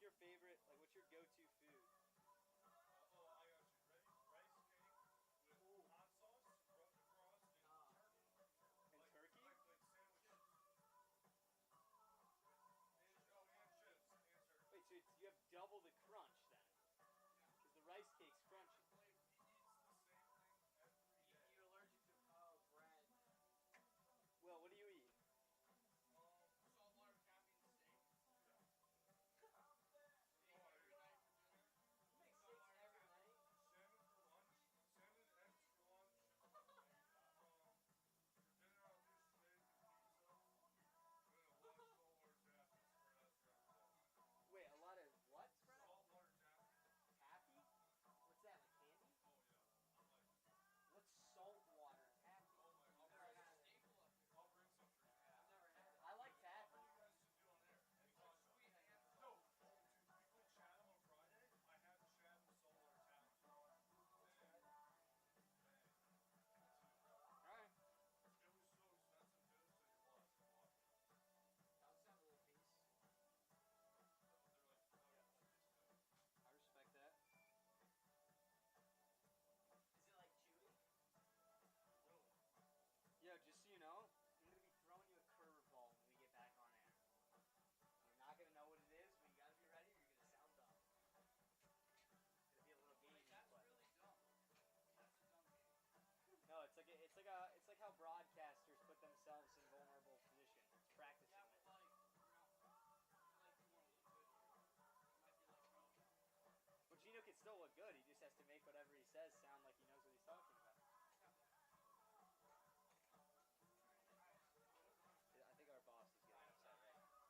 your favorite, like, what's your go-to food? And turkey? Wait, so you have double the crunch then? Because the rice cake's crunchy. You're allergic to bread. Will, what do you eat? Saltwater taffy and steak. Steak every night for dinner. You make steaks every night? Salmon for lunch. Salmon, eggs for lunch. For dinner, I'll do steak and pizza. And then a lot of saltwater taffy spread out throughout the day. Wait, a lot of what spread out? Saltwater taffy. Taffy? What's that, like candy? Oh, yeah. I like it. What's saltwater taffy? Oh, my. I'll bring some for you. I'll bring some for you. I've never had it. I like taffy. What do you guys should do on air? Because, no, dude, we played Chatham on Friday. I had the Chatham saltwater taffy. Alright. It was so expensive, too, so you lost. I'll just have a little piece. They're like, I respect that. Is it like chewy? Yo, just so you know, I'm going to be throwing you a curveball when we get back on air. You're not going to know what it is, but you got to be ready or you're going to sound dumb. It's going to be a little game. That's but- really dumb. That's a dumb game. No, it's like how broadcasters put themselves in vulnerable positions. It's practicing Yeah, it. but like, you want to look good here. It might be like really dumb. Well, Gino can still look good. He just has to make whatever he says sound like he knows what he's talking about. I think our boss is getting upset right now.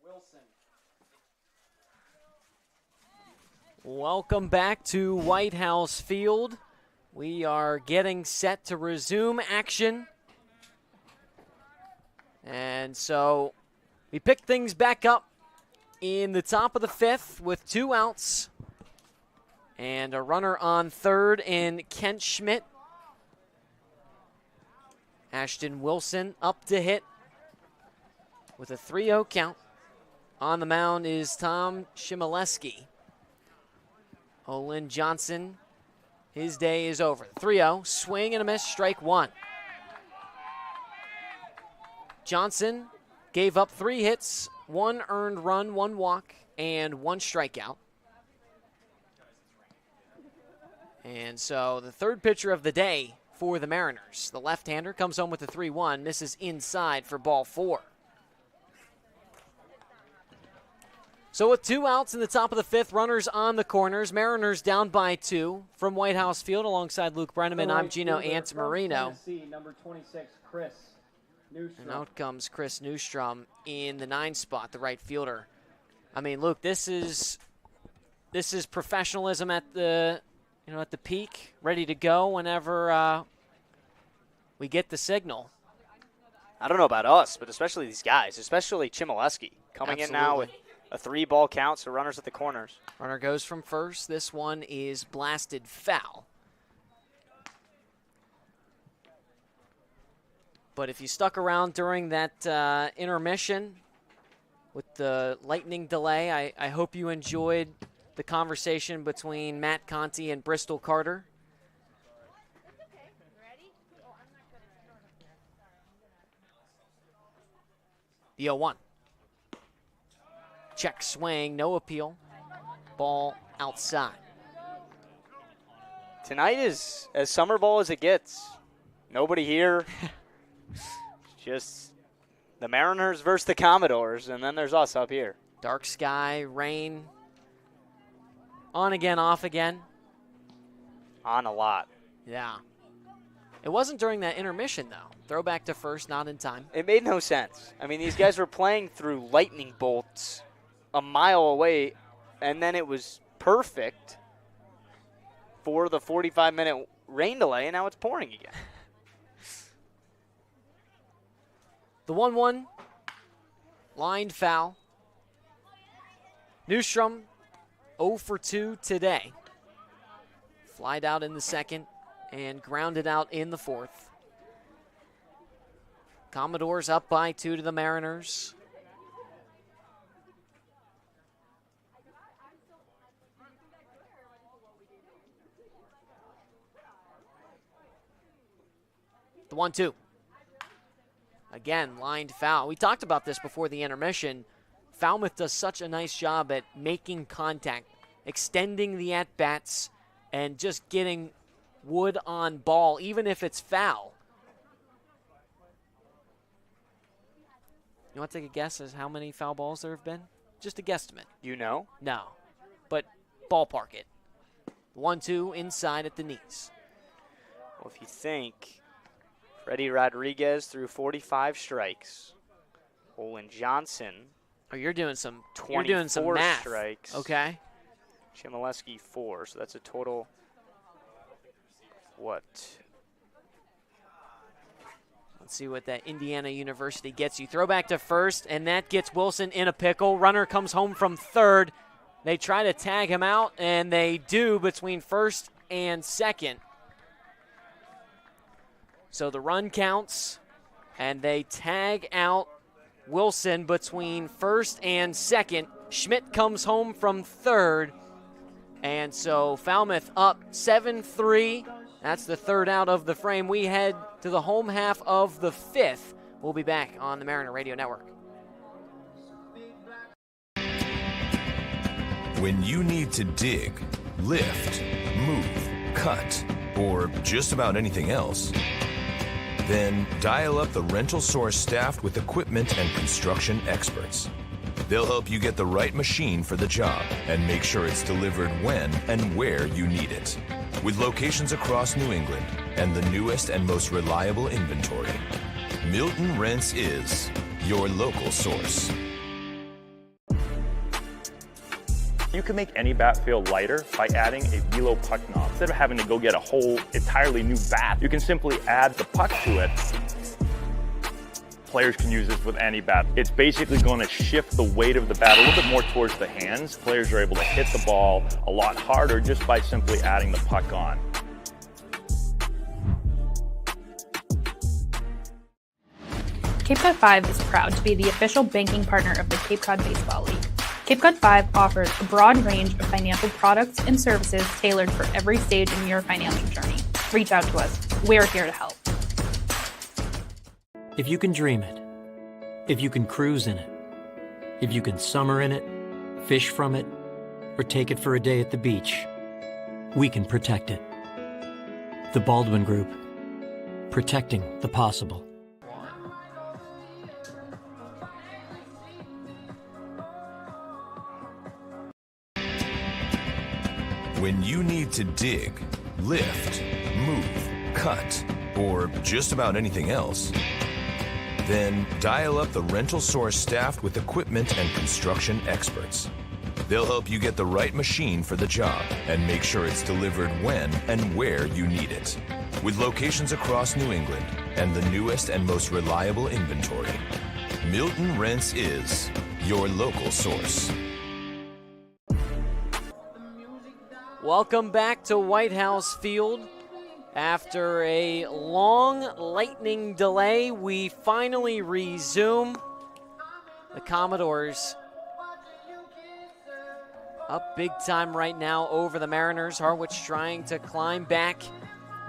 Wilson. Welcome back to White House Field. We are getting set to resume action. And so we pick things back up in the top of the fifth with 2 outs and a runner on third in Kent Schmidt. Ashton Wilson up to hit with a 3-0 count. On the mound is Tom Shimileski. Olin Johnson, his day is over. 3-0, swing and a miss, strike 1. Johnson gave up 3 hits 1 earned run, 1 walk, and 1 strikeout. And so the third pitcher of the day for the Mariners. The left-hander comes home with a 3-1, misses inside for ball 4. So with 2 outs in the top of the 5th, runners on the corners, Mariners down by 2 from White House Field alongside Luke Brenneman. I'm Gino Antamarino. Number 26, Chris Newstrom. And out comes Chris Newstrom in the 9 spot, the right fielder. I mean, Luke, this is professionalism at the at the peak, ready to go whenever we get the signal. I don't know about us, but especially these guys, especially Chmielewski coming in now with a 3-ball count, so runners at the corners. Runner goes from first. This one is blasted foul. But if you stuck around during that intermission with the lightning delay, I hope you enjoyed the conversation between Matt Conti and Bristol Carter. The 0-1. Check swing, no appeal. Ball outside. Tonight is as summer ball as it gets. Nobody here. Just the Mariners versus the Commodores, and then there's us up here. Dark sky, rain. On again, off again. On a lot. Yeah. It wasn't during that intermission, though. Throwback to first, not in time. It made no sense. I mean, these guys were playing through lightning bolts a mile away, and then it was perfect for the 45-minute rain delay, and now it's pouring again. The 1-1, lined foul. Newstrom 0 for 2 today. Flied out in the second and grounded out in the 4th. Commodores up by 2 to the Mariners. The 1-2. Again, lined foul. We talked about this before the intermission. Falmouth does such a nice job at making contact, extending the at-bats, and just getting wood on ball, even if it's foul. You want to take a guess as how many foul balls there have been? Just a guesstimate. You know? No, but ballpark it. 1-2 inside at the knees. Well, if you think Freddie Rodriguez threw 45 strikes, Olin Johnson. Oh, you're doing some 24 math. strikes. Okay. Chmielewski 4, so that's a total, what? Let's see what that Indiana University gets you. Throw back to first, and that gets Wilson in a pickle. Runner comes home from third. They try to tag him out, and they do between first and second. So the run counts, and they tag out Wilson between first and second. Schmidt comes home from third. And so Falmouth up 7-3. That's the third out of the frame. We head to the home half of the 5th. We'll be back on the Mariner Radio Network. When you need to dig, lift, move, cut, or just about anything else, then dial up the Rental Source staffed with equipment and construction experts. They'll help you get the right machine for the job and make sure it's delivered when and where you need it. With locations across New England and the newest and most reliable inventory, Milton Rents is your local source. You can make any bat feel lighter by adding a velo puck knob. Instead of having to go get a whole entirely new bat, you can simply add the puck to it. Players can use this with any bat. It's basically going to shift the weight of the bat a little bit more towards the hands. Players are able to hit the ball a lot harder just by simply adding the puck on. Cape Cod 5 is proud to be the official banking partner of the Cape Cod Baseball League. Cape Cod 5 offers a broad range of financial products and services tailored for every stage in your financial journey. Reach out to us. We're here to help. If you can dream it, if you can cruise in it, If you can summer in it, fish from it, or take it for a day at the beach, we can protect it. The Baldwin Group. Protecting the possible. When you need to dig, lift, move, cut, or just about anything else, then dial up the Rental Source staffed with equipment and construction experts. They'll help you get the right machine for the job and make sure it's delivered when and where you need it. With locations across New England and the newest and most reliable inventory, Milton Rents is your local source. Welcome back to White House Field. After a long lightning delay, we finally resume. The Commodores up big time right now over the Mariners. Harwich trying to climb back.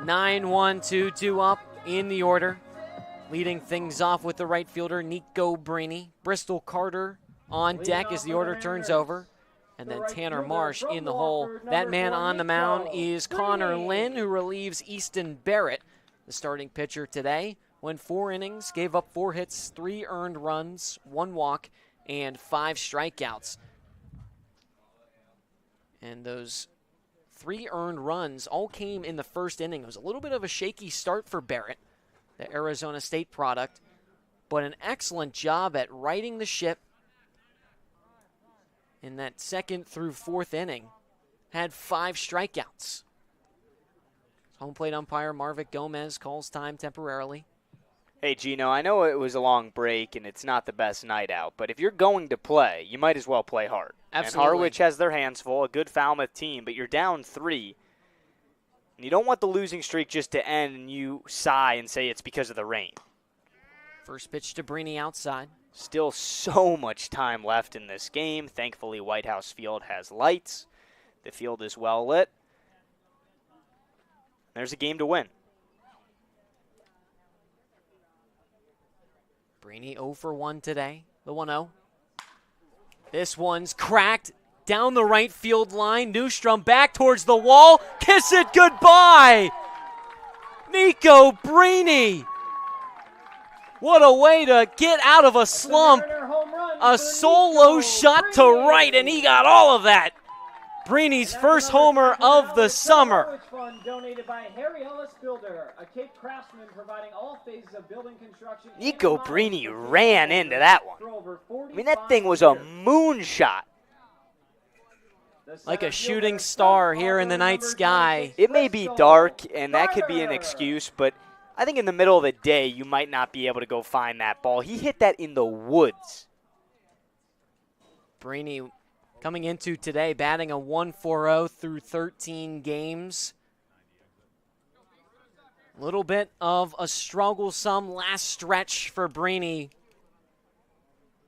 9-1, 2-2 up in the order. Leading things off with the right fielder, Nico Brini. Bristol Carter on deck as the order turns over. And then Tanner Marsh in the hole. That man on the mound is Connor Lynn, who relieves Easton Barrett, the starting pitcher today. Went 4 innings, gave up 4 hits, 3 earned runs, 1 walk, and 5 strikeouts. And those 3 earned runs all came in the first inning. It was a little bit of a shaky start for Barrett, the Arizona State product, but an excellent job at righting the ship in that 2nd through 4th inning. Had 5 strikeouts. Home plate umpire Marvick Gomez calls time temporarily. Hey, Gino, I know it was a long break and it's not the best night out, but if you're going to play, you might as well play hard. Absolutely. And Harwich has their hands full, a good Falmouth team, but you're down 3. And you don't want the losing streak just to end and you sigh and say it's because of the rain. First pitch to Brini outside. Still so much time left in this game. Thankfully, White House Field has lights. The field is well lit. There's a game to win. Brini 0 for 1 today, the 1-0. This one's cracked down the right field line. Newstrom back towards the wall. Kiss it goodbye. Nico Brini. What a way to get out of a slump. A solo shot to right, and he got all of that. Brini's first homer of the summer. Donated by Harry Ellis Builder, a Cape craftsman providing all phases of building construction. Nico Brini ran into that one. I mean, that thing was a moonshot. Like a shooting star here in the night sky. It may be dark, and that could be an excuse, but I think in the middle of the day, you might not be able to go find that ball. He hit that in the woods. Brini coming into today, batting a 1.40 through 13 games. A little bit of a strugglesome last stretch for Brini,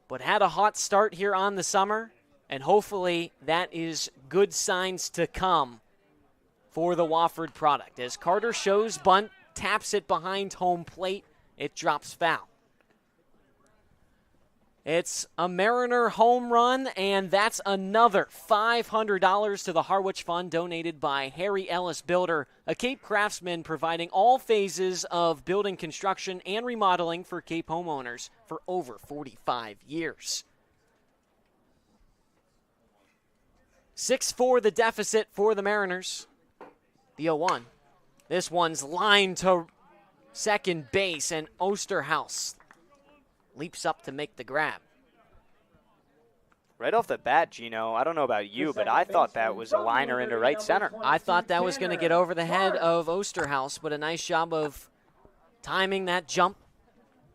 but had a hot start here on the summer, and hopefully that is good signs to come for the Wofford product. As Carter shows bunt, taps it behind home plate, it drops foul. It's a Mariner home run, and that's another $500 to the Harwich Fund donated by Harry Ellis Builder, a Cape craftsman providing all phases of building construction and remodeling for Cape homeowners for over 45 years. 6-4 the deficit for the Mariners. The 0-1. This one's lined to second base, and Osterhaus leaps up to make the grab. Right off the bat, Gino, I don't know about you, but I thought that was a liner into right center. I thought that was going to get over the head of Osterhaus, but a nice job of timing that jump.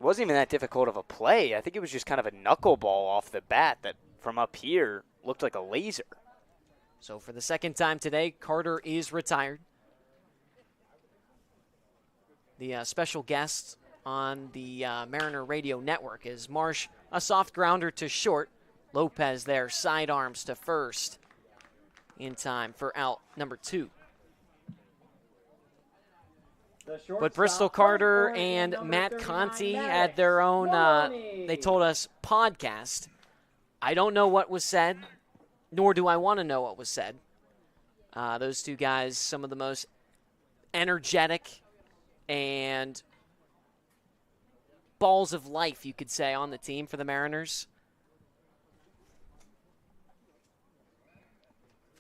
It wasn't even that difficult of a play. I think it was just kind of a knuckleball off the bat that from up here looked like a laser. So for the second time today, Carter is retired. The special guest on the Mariner Radio Network is Marsh, a soft grounder to short. Lopez there, sidearms to first in time for out number 2. But Bristol Carter and Matt Conti had their own, they told us, podcast. I don't know what was said, nor do I want to know what was said. Those two guys, some of the most energetic and balls of life, you could say, on the team for the Mariners.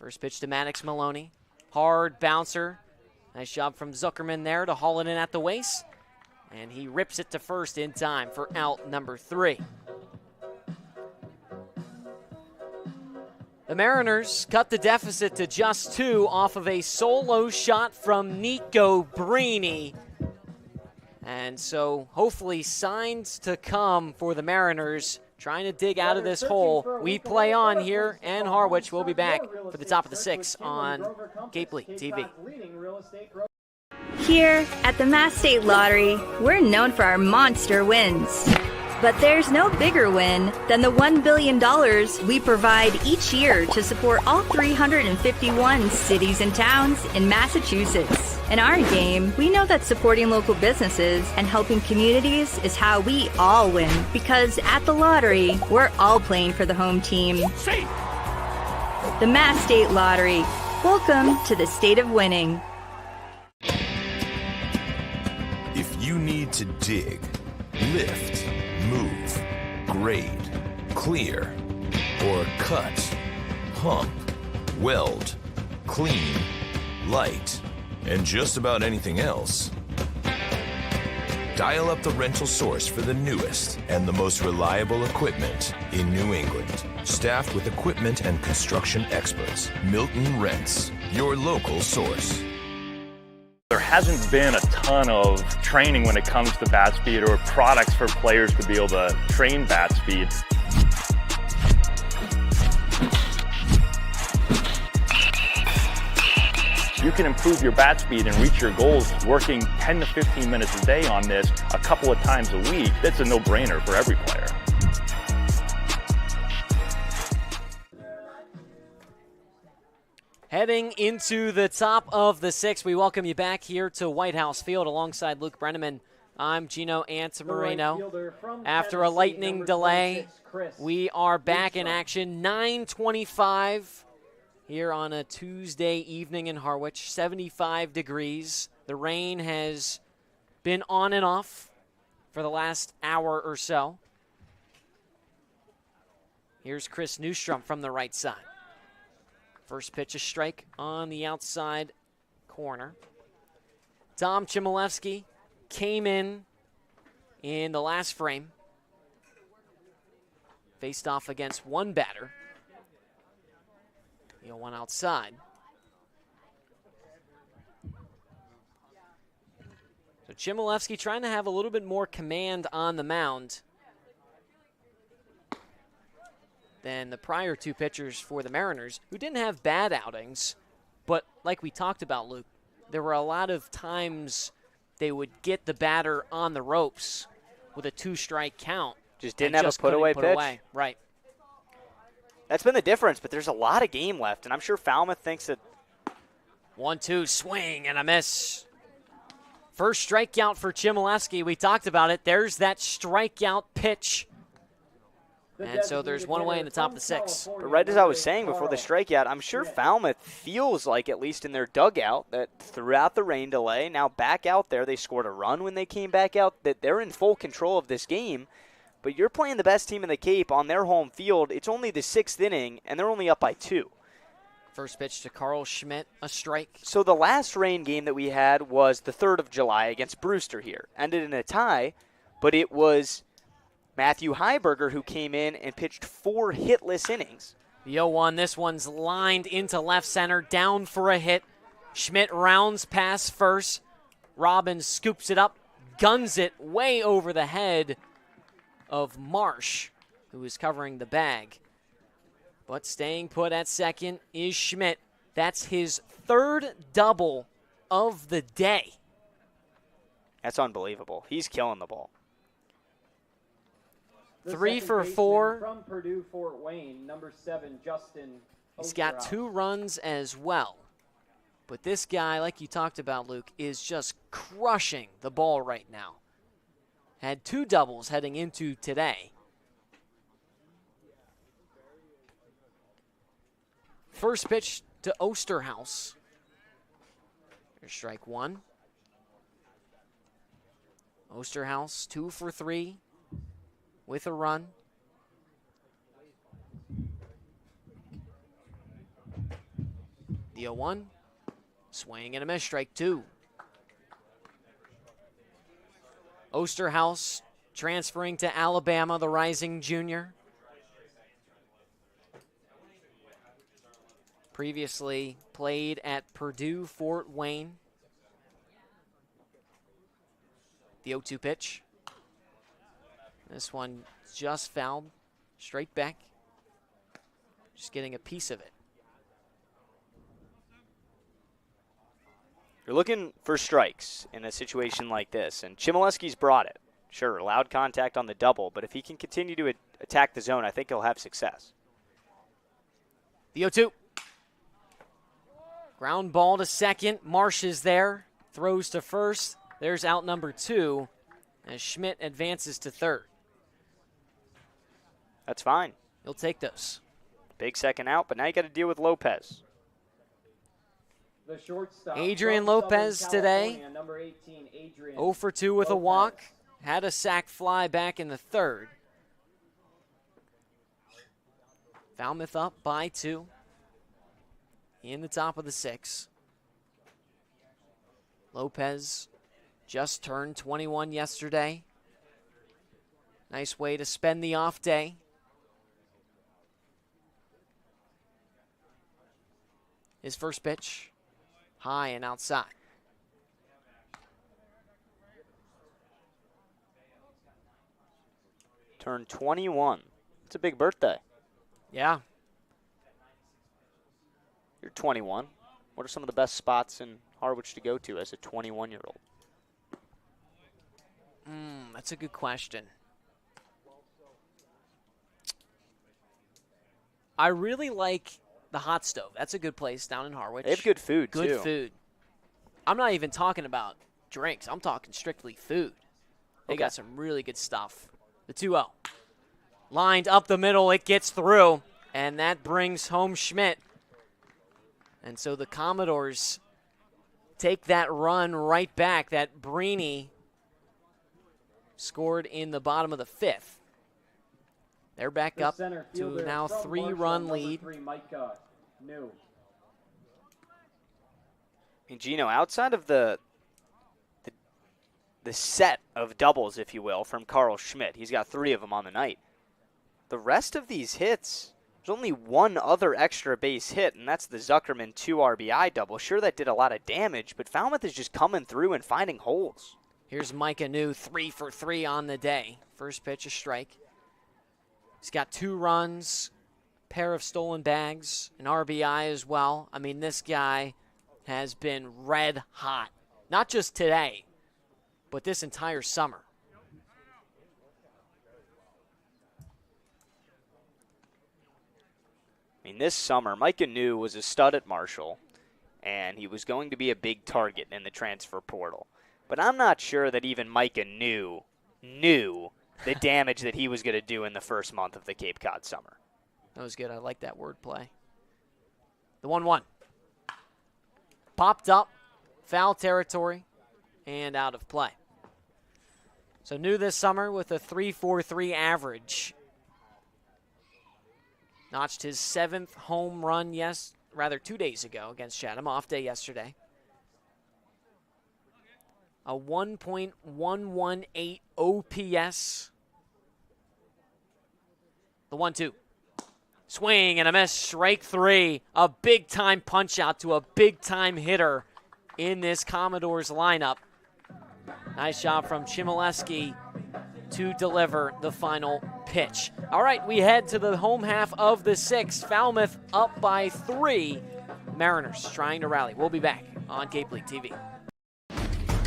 First pitch to Maddox Maloney. Hard bouncer. Nice job from Zuckerman there to haul it in at the waist. And he rips it to first in time for out number 3. The Mariners cut the deficit to just 2 off of a solo shot from Nico Brini. And so hopefully signs to come for the Mariners trying to dig out of this hole. We play on here, and Harwich will be back for the top of the 6 on Cape League TV. Here at the Mass State Lottery, we're known for our monster wins. But there's no bigger win than the $1 billion we provide each year to support all 351 cities and towns in Massachusetts. In our game, we know that supporting local businesses and helping communities is how we all win. Because at the lottery, we're all playing for the home team. The Mass State Lottery. Welcome to the state of winning. If you need to dig, lift, move, grade, clear, or cut, pump, weld, clean, light, and just about anything else, dial up the rental source for the newest and the most reliable equipment in New England. Staffed with equipment and construction experts, Milton Rents, your local source. There hasn't been a ton of training when it comes to bat speed or products for players to be able to train bat speed. You can improve your bat speed and reach your goals working 10 to 15 minutes a day on this a couple of times a week. That's a no-brainer for every player. Heading into the top of the 6, we welcome you back here to White House Field alongside Luke Brenneman. I'm Gino Antamarino. After a lightning delay, we are back in action. 9:25 here on a Tuesday evening in Harwich. 75 degrees. The rain has been on and off for the last hour or so. Here's Chris Newstrom from the right side. First pitch, a strike on the outside corner. Tom Chmielewski came in the last frame. Faced off against one batter. The 0-1 outside. So Chmielewski trying to have a little bit more command on the mound than the prior 2 pitchers for the Mariners, who didn't have bad outings, but like we talked about, Luke, there were a lot of times they would get the batter on the ropes with a 2-strike count. Just didn't have a put-away pitch. Right. That's been the difference, but there's a lot of game left, and I'm sure Falmouth thinks that. 1-2 swing and a miss. First strikeout for Chmielewski. We talked about it. There's that strikeout pitch. And so there's one away in the top of the 6. But right as I was saying before the strikeout, I'm sure Falmouth feels like, at least in their dugout, that throughout the rain delay, now back out there, they scored a run when they came back out, that they're in full control of this game. But you're playing the best team in the Cape on their home field. It's only the 6th inning, and they're only up by 2. First pitch to Carl Schmidt, a strike. So the last rain game that we had was the 3rd of July against Brewster here. Ended in a tie, but it was Matthew Heiberger who came in and pitched 4 hitless innings. The 0-1, this one's lined into left center, down for a hit. Schmidt rounds past first. Robbins scoops it up, guns it way over the head of Marsh, who is covering the bag. But staying put at second is Schmidt. That's his 3rd double of the day. That's unbelievable. He's killing the ball. 3 for 4. From Purdue, Fort Wayne, number 7, Justin. He's got 2 runs as well. But this guy, like you talked about, Luke, is just crushing the ball right now. Had 2 doubles heading into today. First pitch to Osterhaus. Here's strike one. Osterhaus 2 for 3 with a run. The 0-1. Swing and a miss, strike 2. Osterhaus transferring to Alabama, the rising junior. Previously played at Purdue Fort Wayne. The 0-2 pitch. This one just fouled, straight back. Just getting a piece of it. You're looking for strikes in a situation like this, and Chmielewski's brought it. Sure, loud contact on the double, but if he can continue to attack the zone, I think he'll have success. The 0-2. Ground ball to second. Marsh is there. Throws to first. There's out number 2 as Schmidt advances to third. That's fine. He'll take those. Big second out, but now you got to deal with Lopez. The shortstop Adrian from Lopez Southern today. California, number 18, Adrian 0 for 2 with a Lopez. walk. Had a sac fly back in the third. Falmouth up by 2. In the top of the 6. Lopez just turned 21 yesterday. Nice way to spend the off day. His first pitch, high and outside. Turned 21. It's a big birthday. Yeah. You're 21. What are some of the best spots in Harwich to go to as a 21-year-old? That's a good question. I really like the Hot Stove. That's a good place down in Harwich. They have good food, too. Good food. I'm not even talking about drinks. I'm talking strictly food. They got some really good stuff. The 2-0. Lined up the middle. It gets through. And that brings home Schmidt. And so the Commodores take that run right back. That Breeny scored in the bottom of the 5th. They're back up to now 3-run lead. And Gino, outside of the set of doubles, if you will, from Carl Schmidt, he's got 3 of them on the night. The rest of these hits, there's only one other extra base hit, and that's the Zuckerman 2 RBI double. Sure, that did a lot of damage, but Falmouth is just coming through and finding holes. Here's Micah New, 3 for 3 on the day. First pitch, a strike. He's got 2 runs, pair of stolen bags, an RBI as well. I mean, this guy has been red hot. Not just today, but this entire summer. I mean, this summer, Micah New was a stud at Marshall, and he was going to be a big target in the transfer portal. But I'm not sure that even Micah knew the damage that he was going to do in the first month of the Cape Cod summer. That was good. I like that wordplay. The 1-1. Popped up, foul territory, and out of play. So New this summer with a 3.43 average. Notched his 7th home run, 2 days ago against Chatham. Off day yesterday. A 1.118 OPS. The 1-2. Swing and a miss, strike 3. A big-time punch-out to a big-time hitter in this Commodores lineup. Nice job from Chmielewski to deliver the final pitch. All right, we head to the home half of the 6th. Falmouth up by 3. Mariners trying to rally. We'll be back on Cape League TV.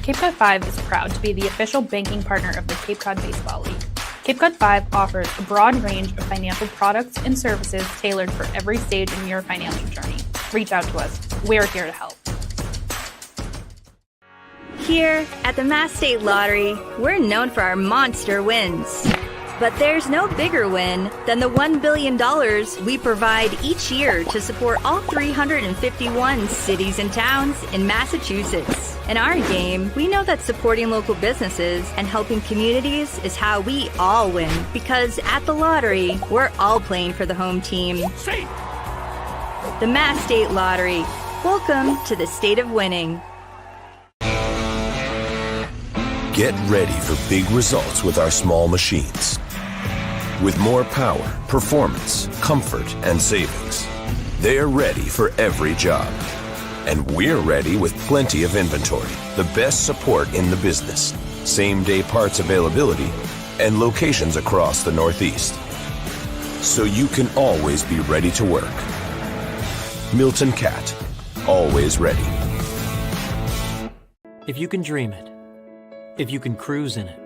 Cape Cod 5 is proud to be the official banking partner of the Cape Cod Baseball League. Cape Cod 5 offers a broad range of financial products and services tailored for every stage in your financial journey. Reach out to us. We're here to help. Here at the Mass State Lottery, we're known for our monster wins. But there's no bigger win than the $1 billion we provide each year to support all 351 cities and towns in Massachusetts. In our game, we know that supporting local businesses and helping communities is how we all win. Because at the lottery, we're all playing for the home team. The Mass State Lottery. Welcome to the state of winning. Get ready for big results with our small machines. With more power, performance, comfort, and savings, they're ready for every job. And we're ready with plenty of inventory, the best support in the business, same-day parts availability, and locations across the Northeast. So you can always be ready to work. Milton Cat, always ready. If you can dream it, if you can cruise in it,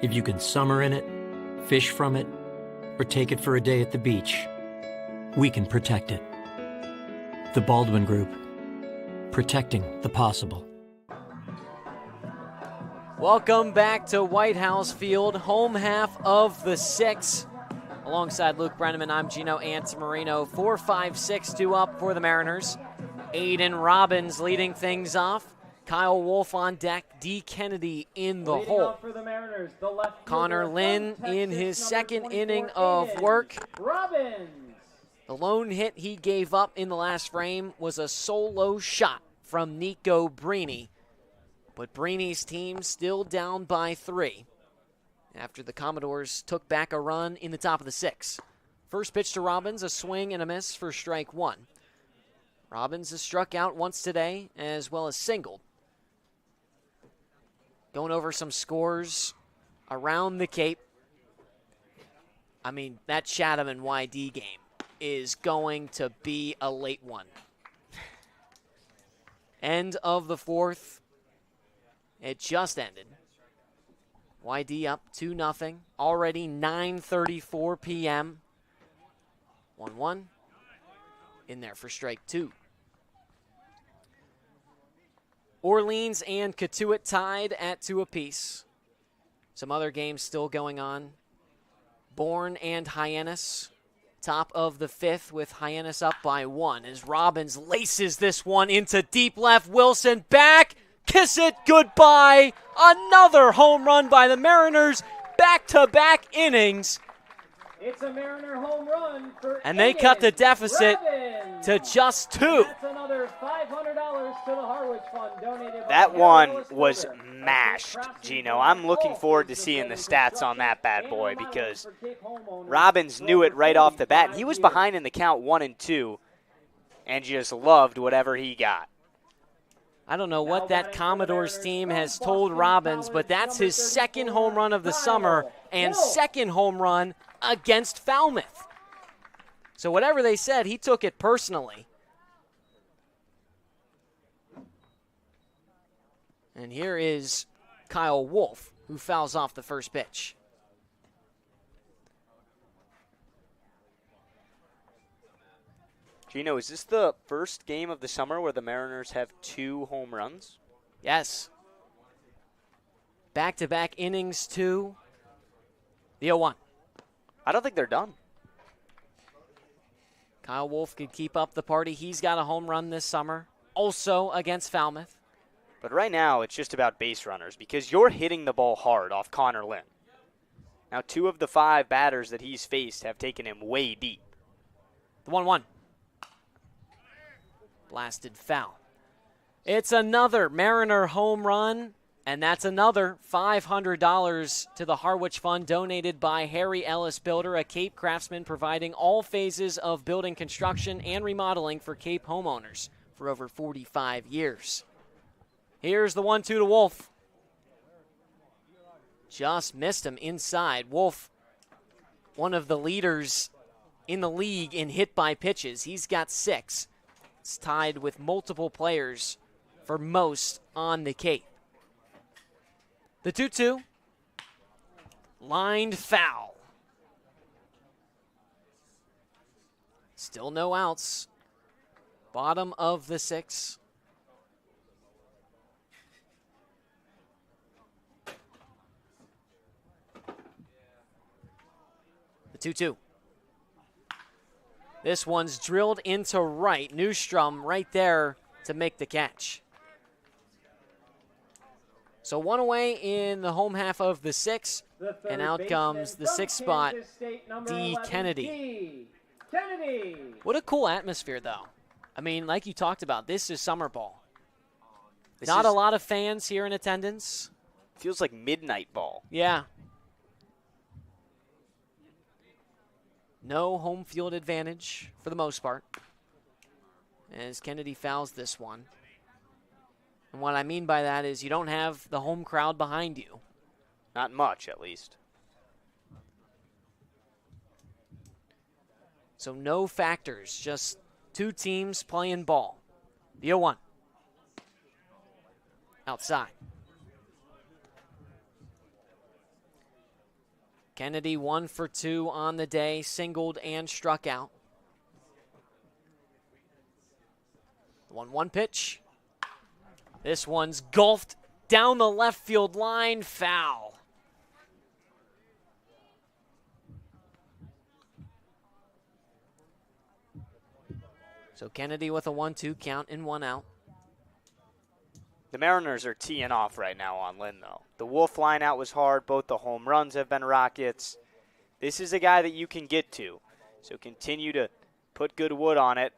if you can summer in it, fish from it, or take it for a day at the beach, we can protect it. The Baldwin Group, protecting the possible. Welcome back to White House Field, home half of the 6. Alongside Luke Brenneman, I'm Gino Antamarino. 4-5-6-2 up for the Mariners. Aiden Robbins leading things off. Kyle Wolf on deck, D. Kennedy in the hole. For the Mariners, the left Connor fielder Lynn from in Texas, his number second 24, inning of Aiden work. Robbins. The lone hit he gave up in the last frame was a solo shot from Nico Brini. But Brini's team still down by 3 after the Commodores took back a run in the top of the 6. First pitch to Robbins, a swing and a miss for strike 1. Robbins has struck out once today as well as singled. Going over some scores around the Cape. I mean, that Chatham and YD game is going to be a late one. End of the 4th. It just ended. YD up 2-0. Already 9:34 p.m. 1-1. In there for strike 2. Orleans and Catuit tied at 2 apiece. Some other games still going on. Bourne and Hyannis, top of the 5th with Hyannis up by 1 as Robbins laces this one into deep left. Wilson back. Kiss it goodbye. Another home run by the Mariners. Back-to-back innings. It's a Mariner home run for And they cut the deficit Robbins. to just 2. That's another $500 to the Harwich Fund donated by That Harry one Ellis was Builder. mashed, Gino. I'm looking forward to seeing the stats on that bad boy because Robbins knew it right off the bat. And he was behind in the count 1-2 and just loved whatever he got. I don't know what that Commodores team has told Robbins, but that's his second home run of the summer and second home run against Falmouth. So whatever they said, he took it personally. And here is Kyle Wolf, who fouls off the first pitch. Gino, is this the first game of the summer where the Mariners have 2 home runs? Yes. Back-to-back innings, 2. The 0-1. I don't think they're done. Kyle Wolf could keep up the party. He's got a home run this summer, also against Falmouth. But right now, it's just about base runners because you're hitting the ball hard off Connor Lynn. Now, 2 of the 5 batters that he's faced have taken him way deep. The 1-1. Blasted foul. It's another Mariner home run, and that's another $500 to the Harwich Fund donated by Harry Ellis Builder, a Cape craftsman providing all phases of building construction and remodeling for Cape homeowners for over 45 years. Here's the 1-2 to Wolf. Just missed him inside. Wolf, one of the leaders in the league in hit by pitches. He's got 6. It's tied with multiple players for most on the Cape. The 2-2. Lined foul. Still no outs. Bottom of the 6. 2-2. This one's drilled into right. Newstrom right there to make the catch. So one away in the home half of the 6, and out comes the 6th spot, D. Kennedy. What a cool atmosphere, though. I mean, like you talked about, this is summer ball. Not a lot of fans here in attendance. Feels like midnight ball. Yeah. No home field advantage for the most part, as Kennedy fouls this one. And what I mean by that is you don't have the home crowd behind you. Not much, at least. So no factors, just two teams playing ball. The 0-1. Outside. Kennedy 1 for 2 on the day, singled and struck out. 1-1 pitch. This one's golfed down the left field line, foul. So Kennedy with a 1-2 count and 1 out. The Mariners are teeing off right now on Lynn, though. The Wolf line out was hard. Both the home runs have been rockets. This is a guy that you can get to. So continue to put good wood on it.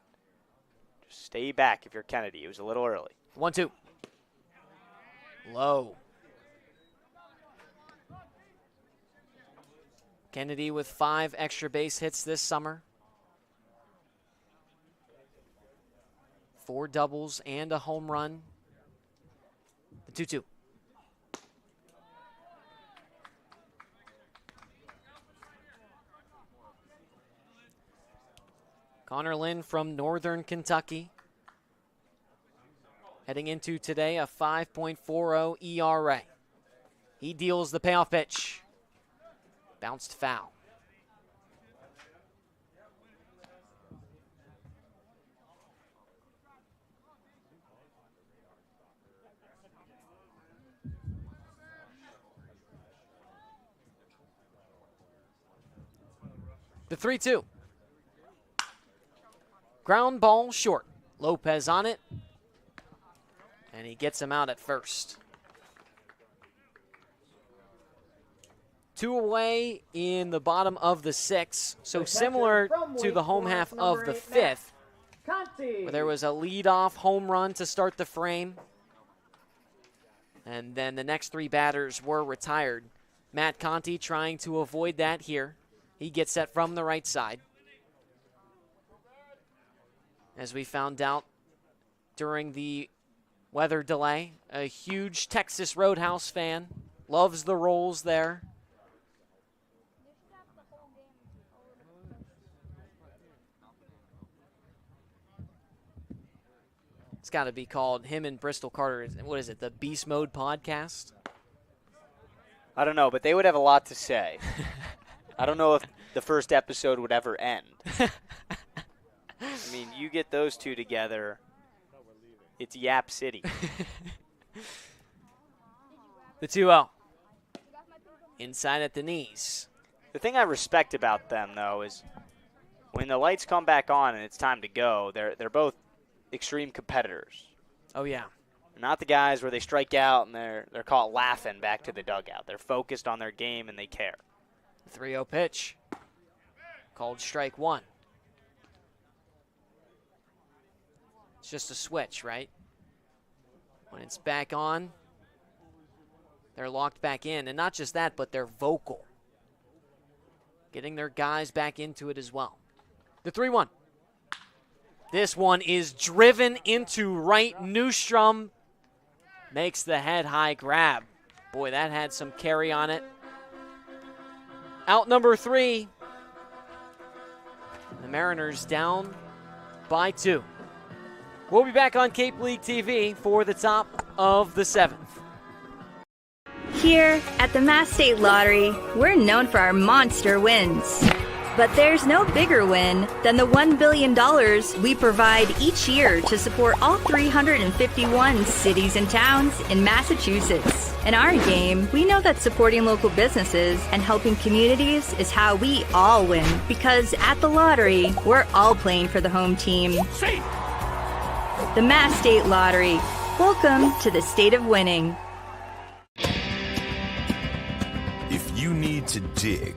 Just stay back if you're Kennedy. It was a little early. 1-2. Low. Kennedy with 5 extra base hits this summer. 4 doubles and a home run. The 2-2. Connor Lynn from Northern Kentucky. Heading into today a 5.40 ERA. He deals the payoff pitch. Bounced foul. The 3-2. Ground ball short. Lopez on it. And he gets him out at first. 2 away in the bottom of the 6th. So similar to the home half of the 5th, where there was a leadoff home run to start the frame. And then the next 3 batters were retired. Matt Conti trying to avoid that here. He gets set from the right side. As we found out during the weather delay, a huge Texas Roadhouse fan. Loves the rolls there. It's got to be called, him and Bristol Carter, what is it, the Beast Mode podcast? I don't know, but they would have a lot to say. I don't know if the first episode would ever end. I mean, you get those two together, it's Yap City. The 2-0. Inside at the knees. The thing I respect about them, though, is when the lights come back on and it's time to go, they're both extreme competitors. Oh, yeah. Not the guys where they strike out and they're caught laughing back to the dugout. They're focused on their game and they care. 3-0 pitch. Called strike 1. It's just a switch, right? When it's back on, they're locked back in. And not just that, but they're vocal. Getting their guys back into it as well. The 3-1. This one is driven into right. Newstrom makes the head-high grab. Boy, that had some carry on it. Out number 3. The Mariners down by 2. We'll be back on Cape League TV for the top of the 7th. Here at the Mass State Lottery, we're known for our monster wins. But there's no bigger win than the $1 billion we provide each year to support all 351 cities and towns in Massachusetts. In our game, we know that supporting local businesses and helping communities is how we all win. Because at the lottery, we're all playing for the home team. The Mass State Lottery. Welcome to the state of winning. If you need to dig,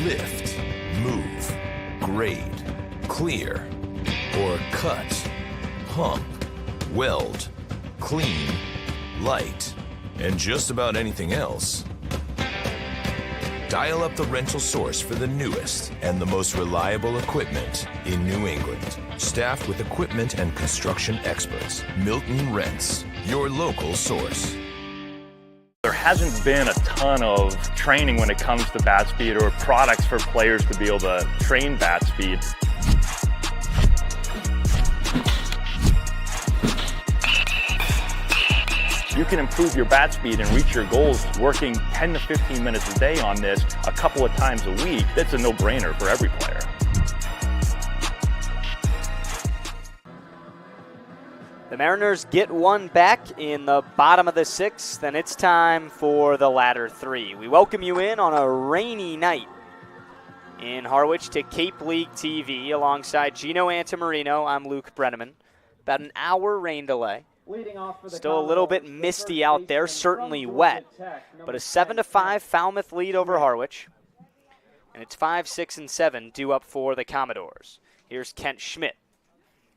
lift, move, grade, clear, or cut, pump, weld, clean, light, and just about anything else, dial up the rental source for the newest and the most reliable equipment in New England. Staffed with equipment and construction experts, Milton Rents, your local source. There hasn't been a ton of training when it comes to bat speed or products for players to be able to train bat speed. You can improve your bat speed and reach your goals working 10 to 15 minutes a day on this a couple of times a week. That's a no-brainer for every player. The Mariners get one back in the bottom of the sixth, and it's time for the ladder three. We welcome you in on a rainy night in Harwich to Cape League TV alongside Gino Antamarino. I'm Luke Brenneman. About an hour rain delay. Still a little bit misty out there, certainly wet, but a 7-5 Falmouth lead over Harwich. And it's 5, 6, and 7 due up for the Commodores. Here's Kent Schmidt.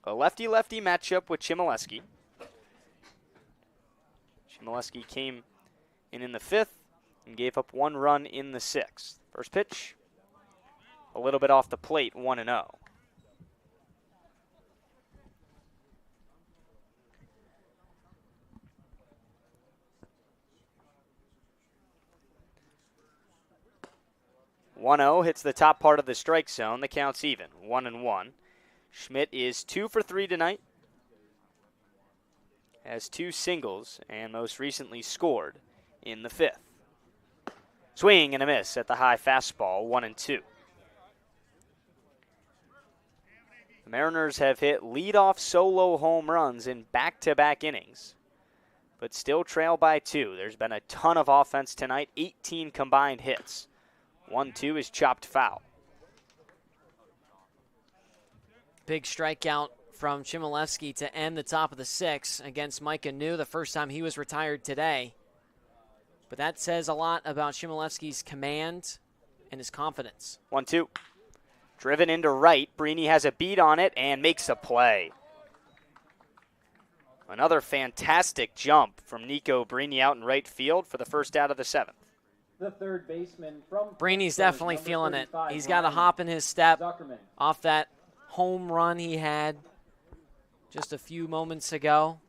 A lefty-lefty matchup with Chmielewski. Chmielewski came in the fifth and gave up 1 run in the sixth. First pitch, a little bit off the plate, 1-0. Hits the top part of the strike zone. The count's even, 1-1. Schmidt is 2 for 3 tonight. Has 2 singles and most recently scored in the fifth. Swing and a miss at the high fastball, 1-2. The Mariners have hit leadoff solo home runs in back-to-back innings, but still trail by 2. There's been a ton of offense tonight, 18 combined hits. 1-2 is chopped foul. Big strikeout from Chmielewski to end the top of the sixth against Micah New, the first time he was retired today. But that says a lot about Chmielewski's command and his confidence. 1-2. Driven into right. Brini has a beat on it and makes a play. Another fantastic jump from Nico Brini out in right field for the first out of the seventh. The third baseman from Brini's definitely feeling it. He's got a hop in his step off that home run he had just a few moments ago.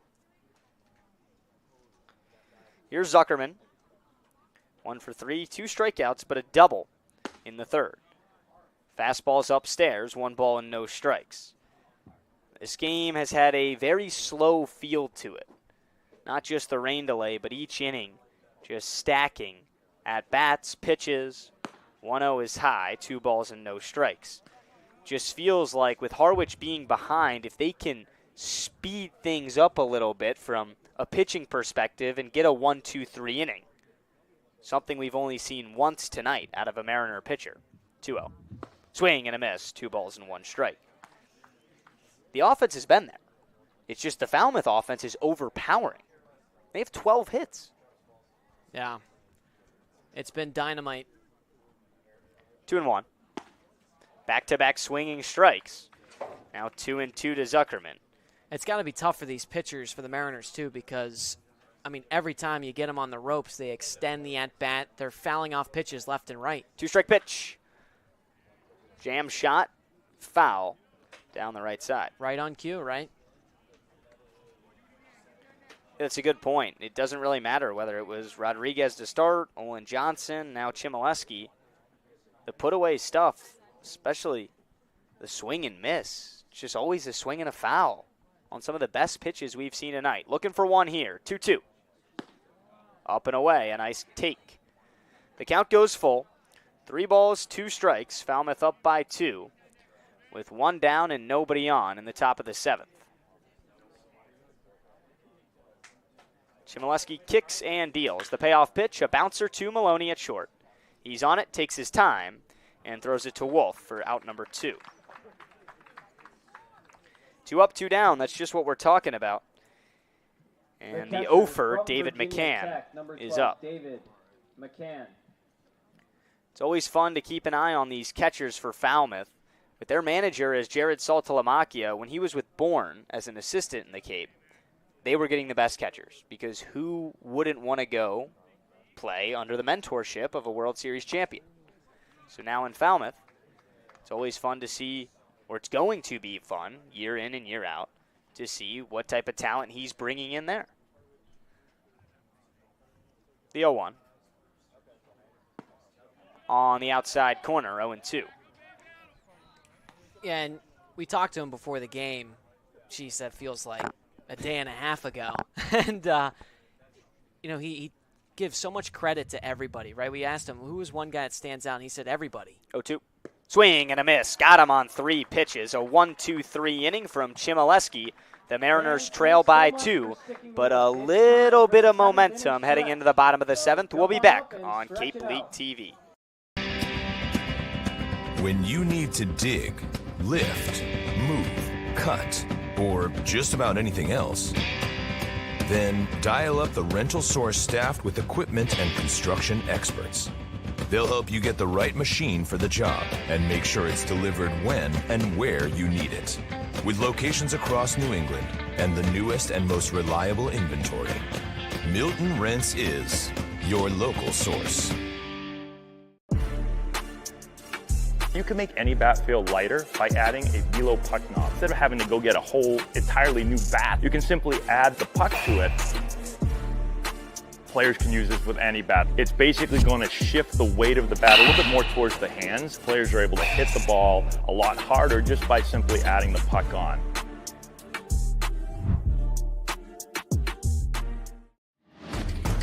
Here's Zuckerman. 1 for 3, 2 strikeouts, but a double in the third. Fastball's upstairs, 1 ball and no strikes. This game has had a very slow feel to it. Not just the rain delay, but each inning just stacking at bats, pitches. 1-0 is high, 2 balls and no strikes. Just feels like with Harwich being behind, if they can speed things up a little bit from a pitching perspective and get a 1-2-3 inning. Something we've only seen once tonight out of a Mariner pitcher. 2-0. Swing and a miss, 2 balls and 1 strike. The offense has been there. It's just the Falmouth offense is overpowering. They have 12 hits. Yeah. It's been dynamite. 2-1. Back-to-back swinging strikes. Now 2-2 to Zuckerman. It's got to be tough for these pitchers, for the Mariners, too, because, I mean, every time you get them on the ropes, they extend the at-bat. They're fouling off pitches left and right. 2-strike pitch. Jam shot. Foul. Down the right side. Right on cue, right? That's a good point. It doesn't really matter whether it was Rodriguez to start, Olin Johnson, now Chmielewski. The put-away stuff, especially the swing and miss, it's just always a swing and a foul on some of the best pitches we've seen tonight. Looking for one here, 2-2. Up and away, a nice take. The count goes full. 3 balls, 2 strikes. Falmouth up by 2 with 1 down and nobody on in the top of the 7th. Chmielewski kicks and deals. The payoff pitch, a bouncer to Maloney at short. He's on it, takes his time, and throws it to Wolf for out number 2. 2 up, 2 down. That's just what we're talking about. And the Ofer, David McCann, is up. David McCann. It's always fun to keep an eye on these catchers for Falmouth. With their manager as Jared Saltalamakia, when he was with Bourne as an assistant in the Cape, they were getting the best catchers because who wouldn't want to go play under the mentorship of a World Series champion? So now in Falmouth, it's always fun to see, or it's going to be fun year in and year out, to see what type of talent he's bringing in there. The 0-1. On the outside corner, 0-2. Yeah, and we talked to him before the game. Geez, that feels like a day and a half ago. And, you know, he gives so much credit to everybody, right? We asked him, who is one guy that stands out? And he said, everybody. 0-2. Swing and a miss. Got him on 3 pitches. A 1-2-3 inning from Chmielewski. The Mariners trail by 2, but a little bit of momentum heading into the bottom of the 7th. We'll be back on Cape League TV. When you need to dig, lift, move, cut, or just about anything else, then dial up the Rental Source staffed with equipment and construction experts. They'll help you get the right machine for the job and make sure it's delivered when and where you need it. With locations across New England and the newest and most reliable inventory, Milton Rents is your local source. You can make any bat feel lighter by adding a velo puck knob. Instead of having to go get a whole entirely new bat, you can simply add the puck to it. Players can use this with any bat. It's basically going to shift the weight of the bat a little bit more towards the hands. Players are able to hit the ball a lot harder just by simply adding the puck on.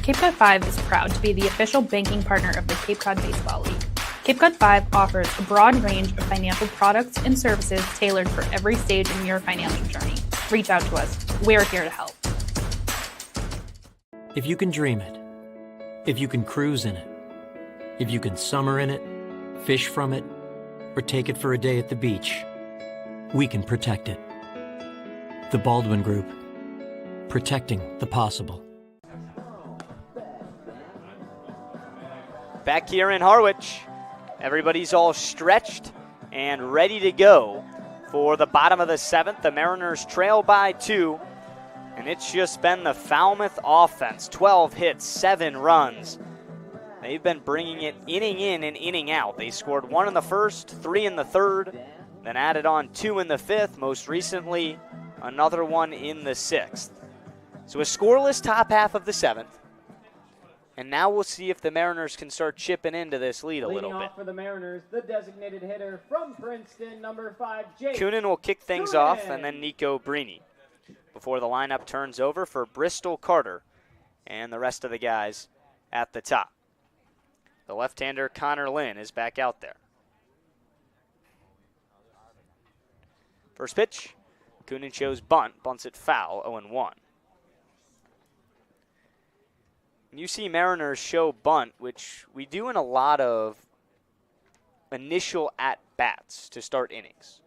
Cape Cod 5 is proud to be the official banking partner of the Cape Cod Baseball League. Cape Cod 5 offers a broad range of financial products and services tailored for every stage in your financial journey. Reach out to us. We're here to help. If you can dream it, if you can cruise in it, if you can summer in it, fish from it, or take it for a day at the beach, we can protect it. The Baldwin Group, protecting the possible. Back here in Harwich, everybody's all stretched and ready to go for the bottom of the 7th. The Mariners trail by 2. And it's just been the Falmouth offense. 12 hits, 7 runs. They've been bringing it inning in and inning out. They scored 1 in the first, 3 in the third, then added on 2 in the 5th. Most recently, another one in the 6th. So a scoreless top half of the 7th. And now we'll see if the Mariners can start chipping into this lead a little bit. Leading off for the Mariners, the designated hitter from Princeton, number 5, Jake Coonan will kick things off, and then Nico Brini, before the lineup turns over for Bristol Carter and the rest of the guys at the top. The left-hander Connor Lynn is back out there. First pitch, Coonan shows bunt, bunts it foul, 0-1. You see Mariners show bunt, which we do in a lot of initial at-bats to start innings.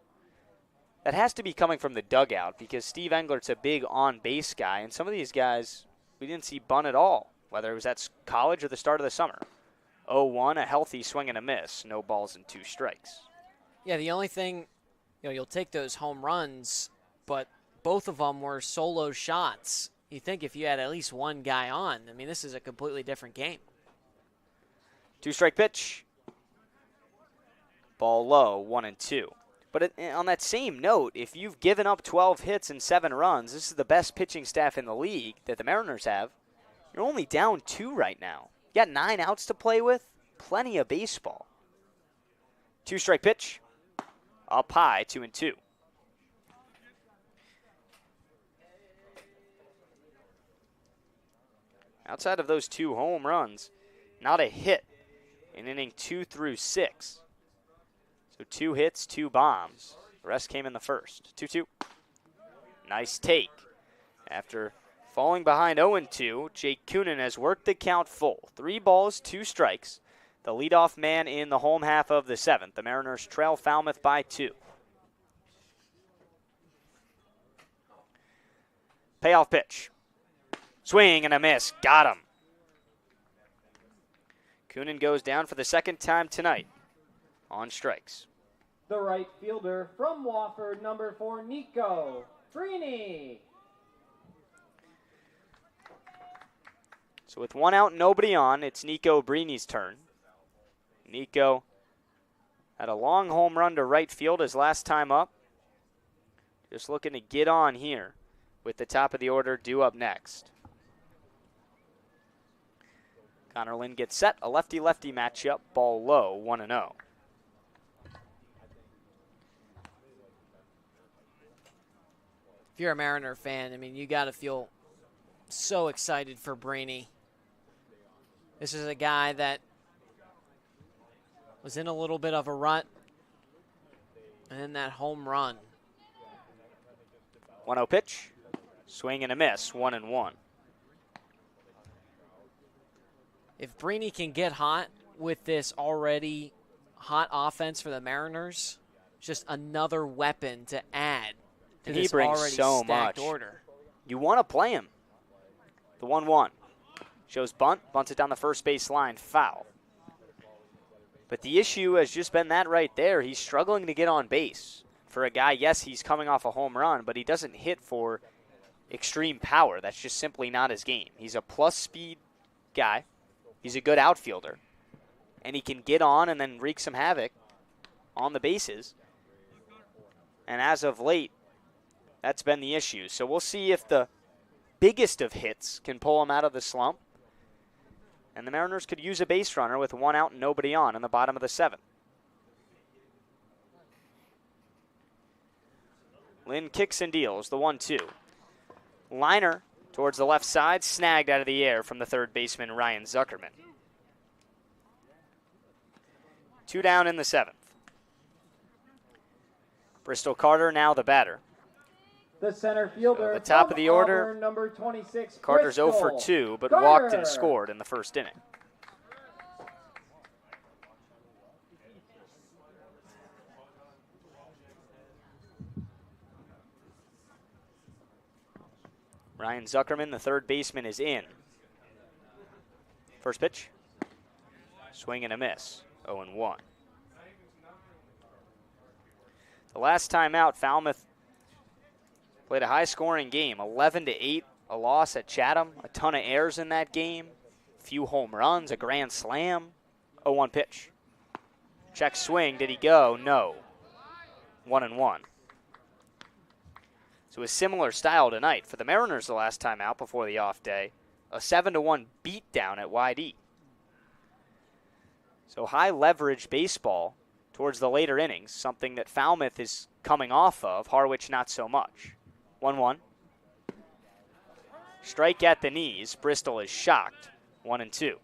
That has to be coming from the dugout because Steve Englert's a big on-base guy, and some of these guys, we didn't see bunt at all, whether it was at college or the start of the summer. 0-1, a healthy swing and a miss, no balls and 2 strikes. Yeah, the only thing, you'll take those home runs, but both of them were solo shots. You think if you had at least one guy on, I mean, this is a completely different game. 2-strike pitch. Ball low, 1-2. But on that same note, if you've given up 12 hits and 7 runs, this is the best pitching staff in the league that the Mariners have. You're only down 2 right now. You got 9 outs to play with. Plenty of baseball. 2-strike pitch. Up high, 2-2. Outside of those 2 home runs, not a hit in inning 2 through 6. So 2 hits, 2 bombs. The rest came in the first. 2-2. Nice take. After falling behind 0-2, Jake Coonan has worked the count full. 3 balls, 2 strikes. The leadoff man in the home half of the 7th. The Mariners trail Falmouth by 2. Payoff pitch. Swing and a miss. Got him. Coonan goes down for the second time tonight on strikes. The right fielder from Wofford, number 4, Nico Brini. So with 1 out, nobody on, it's Nico Brini's turn. Nico had a long home run to right field his last time up. Just looking to get on here with the top of the order due up next. Connor Lynn gets set, a lefty-lefty matchup, ball low, 1-0. If you're a Mariner fan, I mean, you got to feel so excited for Brini. This is a guy that was in a little bit of a rut, and then that home run. 1-0 pitch, swing and a miss, 1-1. If Brini can get hot with this already hot offense for the Mariners, just another weapon to add to He this brings already so stacked much. order. You want to play him. The 1-1. Shows bunt, bunts it down the first base line, foul. But the issue has just been that right there. He's struggling to get on base. For a guy, yes, he's coming off a home run, but he doesn't hit for extreme power. That's just simply not his game. He's a plus speed guy. He's a good outfielder. And he can get on and then wreak some havoc on the bases. And as of late, that's been the issue. So we'll see if the biggest of hits can pull him out of the slump. And the Mariners could use a base runner with 1 out and nobody on in the bottom of the 7th. Lynn kicks and deals the 1-2. Liner towards the left side, snagged out of the air from the third baseman Ryan Zuckerman. 2 down in the 7th. Bristol Carter now the batter. The center fielder. So the top of the order, Auburn, number 26, Carter's Bristol 0 for 2, but Carter. walked and scored in the first inning. Ryan Zuckerman, the third baseman, is in. First pitch. Swing and a miss. 0-1. The last time out, Falmouth played a high-scoring game, 11-8, a loss at Chatham, a ton of errors in that game, few home runs, a grand slam. 0-1 pitch. Check swing. Did he go? No. 1-1. So a similar style tonight for the Mariners the last time out before the off day. A 7-1 beatdown at YD. So high leverage baseball towards the later innings, something that Falmouth is coming off of, Harwich not so much. 1-1. Strike at the knees. Bristol is shocked. 1-2.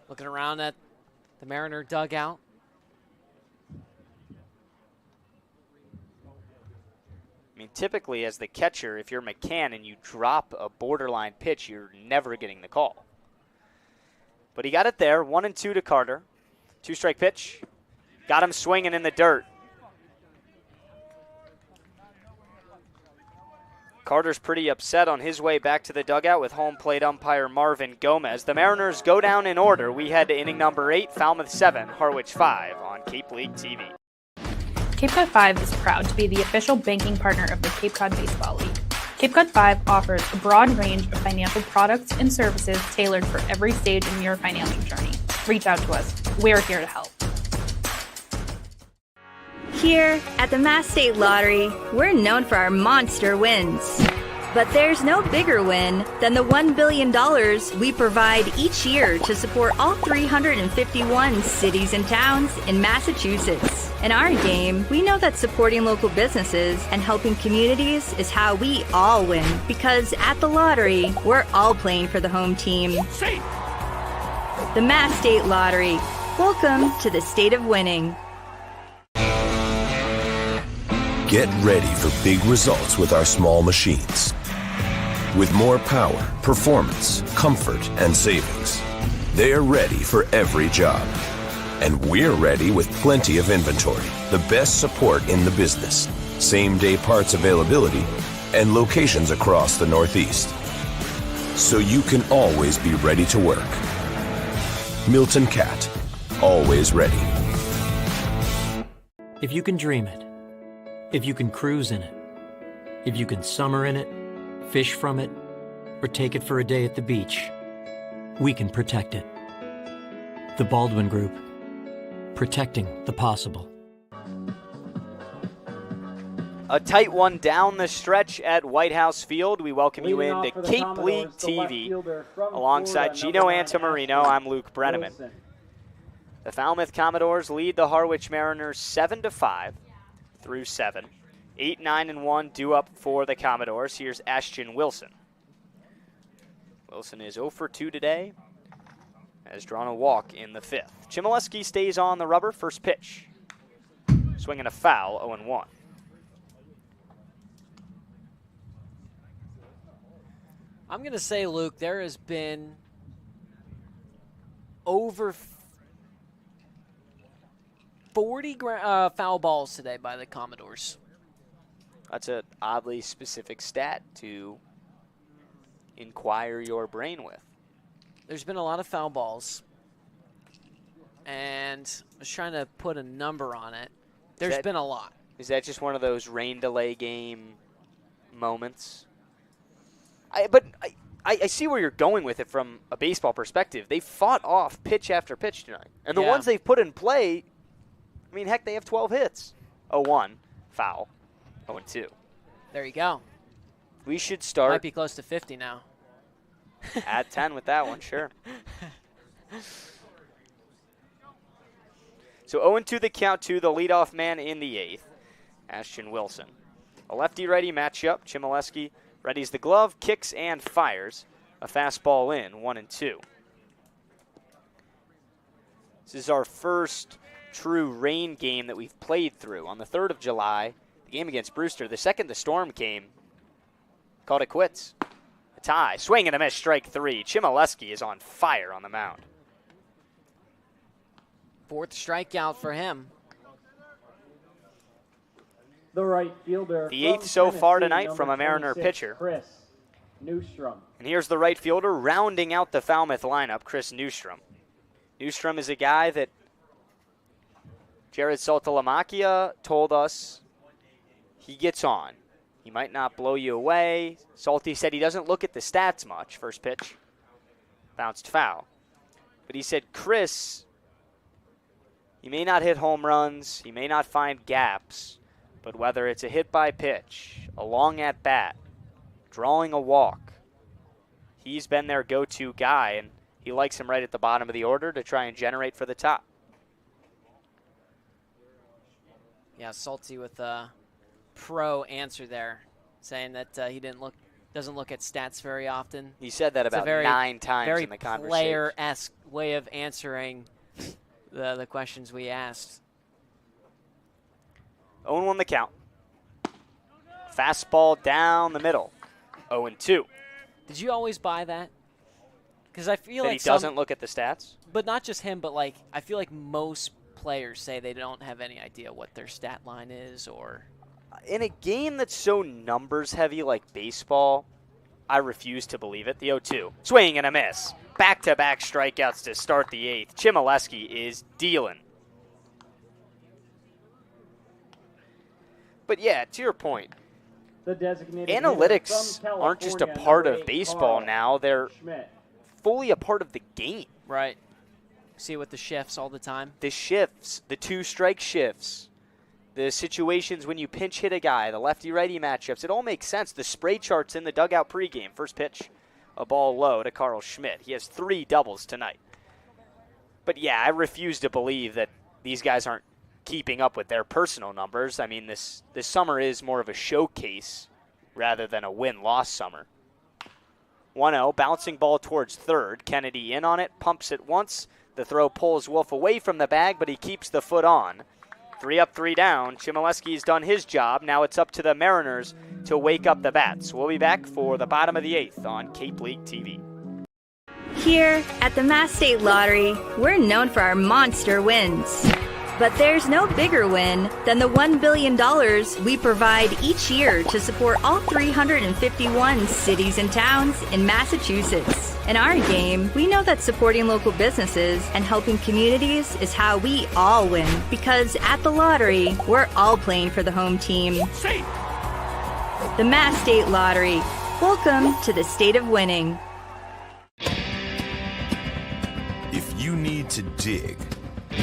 Looking around at the Mariner dugout. I mean, typically as the catcher, if you're McCann and you drop a borderline pitch, you're never getting the call. But he got it there. 1-2 to Carter. 2-strike pitch. Got him swinging in the dirt. Carter's pretty upset on his way back to the dugout with home plate umpire Marvin Gomez. The Mariners go down in order. We head to inning number 8, Falmouth 7, Harwich 5 on Cape League TV. Cape Cod 5 is proud to be the official banking partner of the Cape Cod Baseball League. Cape Cod 5 offers a broad range of financial products and services tailored for every stage in your financial journey. Reach out to us. We're here to help. Here at the Mass State Lottery, we're known for our monster wins. But there's no bigger win than the $1 billion we provide each year to support all 351 cities and towns in Massachusetts. In our game, we know that supporting local businesses and helping communities is how we all win. Because at the lottery, we're all playing for the home team. The Mass State Lottery. Welcome to the state of winning. Get ready for big results with our small machines. With more power, performance, comfort, and savings, they're ready for every job. And we're ready with plenty of inventory, the best support in the business, same-day parts availability, and locations across the Northeast. So you can always be ready to work. Milton Cat, always ready. If you can dream it, if you can cruise in it, if you can summer in it, fish from it, or take it for a day at the beach, we can protect it. The Baldwin Group, protecting the possible. A tight one down the stretch at White House Field. We welcome you into Cape League TV. Alongside Gino Antamarino, I'm Luke Brenneman. The Falmouth Commodores lead the Harwich Mariners 7-5 through 7. 8-9-1 due up for the Commodores. Here's Ashton Wilson. Wilson is 0 for 2 today. Has drawn a walk in the 5th. Chmielewski stays on the rubber. First pitch. Swinging a foul, 0-1. I'm going to say, Luke, there has been over 40 foul balls today by the Commodores. That's an oddly specific stat to inquire your brain with. There's been a lot of foul balls, and I was trying to put a number on it. There's been a lot. Is that just one of those rain delay game moments? I see where you're going with it from a baseball perspective. They fought off pitch after pitch tonight. And the ones they've put in play, I mean, heck, they have 12 hits. 0-1, foul. 0-2. There you go. We should start. Might be close to 50 now. Add 10 with that one, sure. So 0-2 the count to the leadoff man in the 8th, Ashton Wilson. A lefty-righty matchup. Chmielewski readies the glove, kicks, and fires. A fastball in, 1-2. This is our first true rain game that we've played through. On the 3rd of July, the game against Brewster. The second the storm came, called it quits. A tie. Swing and a miss, strike 3. Chmielewski is on fire on the mound. 4th strikeout for him. The right fielder. The 8th so far tonight from a Mariner pitcher. Chris Newstrom. And here's the right fielder rounding out the Falmouth lineup, Chris Newstrom. Newstrom is a guy that Jared Saltalamacchia told us he gets on. He might not blow you away. Salty said he doesn't look at the stats much. First pitch, bounced foul. But he said, Chris, he may not hit home runs, he may not find gaps, but whether it's a hit by pitch, a long at bat, drawing a walk, he's been their go-to guy, and he likes him right at the bottom of the order to try and generate for the top. Yeah, Salty with a pro answer there, saying that he doesn't look at stats very often. He said that about 9 times in the conversation. Very player-esque way of answering the questions we asked. 0-1 the count. Fastball down the middle. 0-2. Did you always buy that? Because I feel that like he doesn't look at the stats? But not just him, but like I feel like most players say they don't have any idea what their stat line is, or in a game that's so numbers heavy like baseball, I refuse to believe it. The 0-2. Swing and a miss. Back-to-back strikeouts to start the 8th. Chmielewski is dealing. But yeah, to your point, analytics aren't just a part of baseball now. They're fully a part of the game. Right. See it with the shifts all the time. The shifts, the 2-strike shifts, the situations when you pinch hit a guy, the lefty-righty matchups, it all makes sense. The spray charts in the dugout pregame. First pitch, a ball low to Carl Schmidt. He has 3 doubles tonight. But yeah, I refuse to believe that these guys aren't keeping up with their personal numbers. I mean, this summer is more of a showcase rather than a win-loss summer. 1-0, bouncing ball towards third. Kennedy in on it, pumps it once. The throw pulls Wolf away from the bag, but he keeps the foot on. 3 up, 3 down. Chmielewski's done his job. Now it's up to the Mariners to wake up the bats. We'll be back for the bottom of the 8th on Cape League TV. Here at the Mass State Lottery, we're known for our monster wins. But there's no bigger win than the $1 billion we provide each year to support all 351 cities and towns in Massachusetts. In our game, we know that supporting local businesses and helping communities is how we all win. Because at the lottery, we're all playing for the home team. The Mass State Lottery. Welcome to the state of winning. If you need to dig,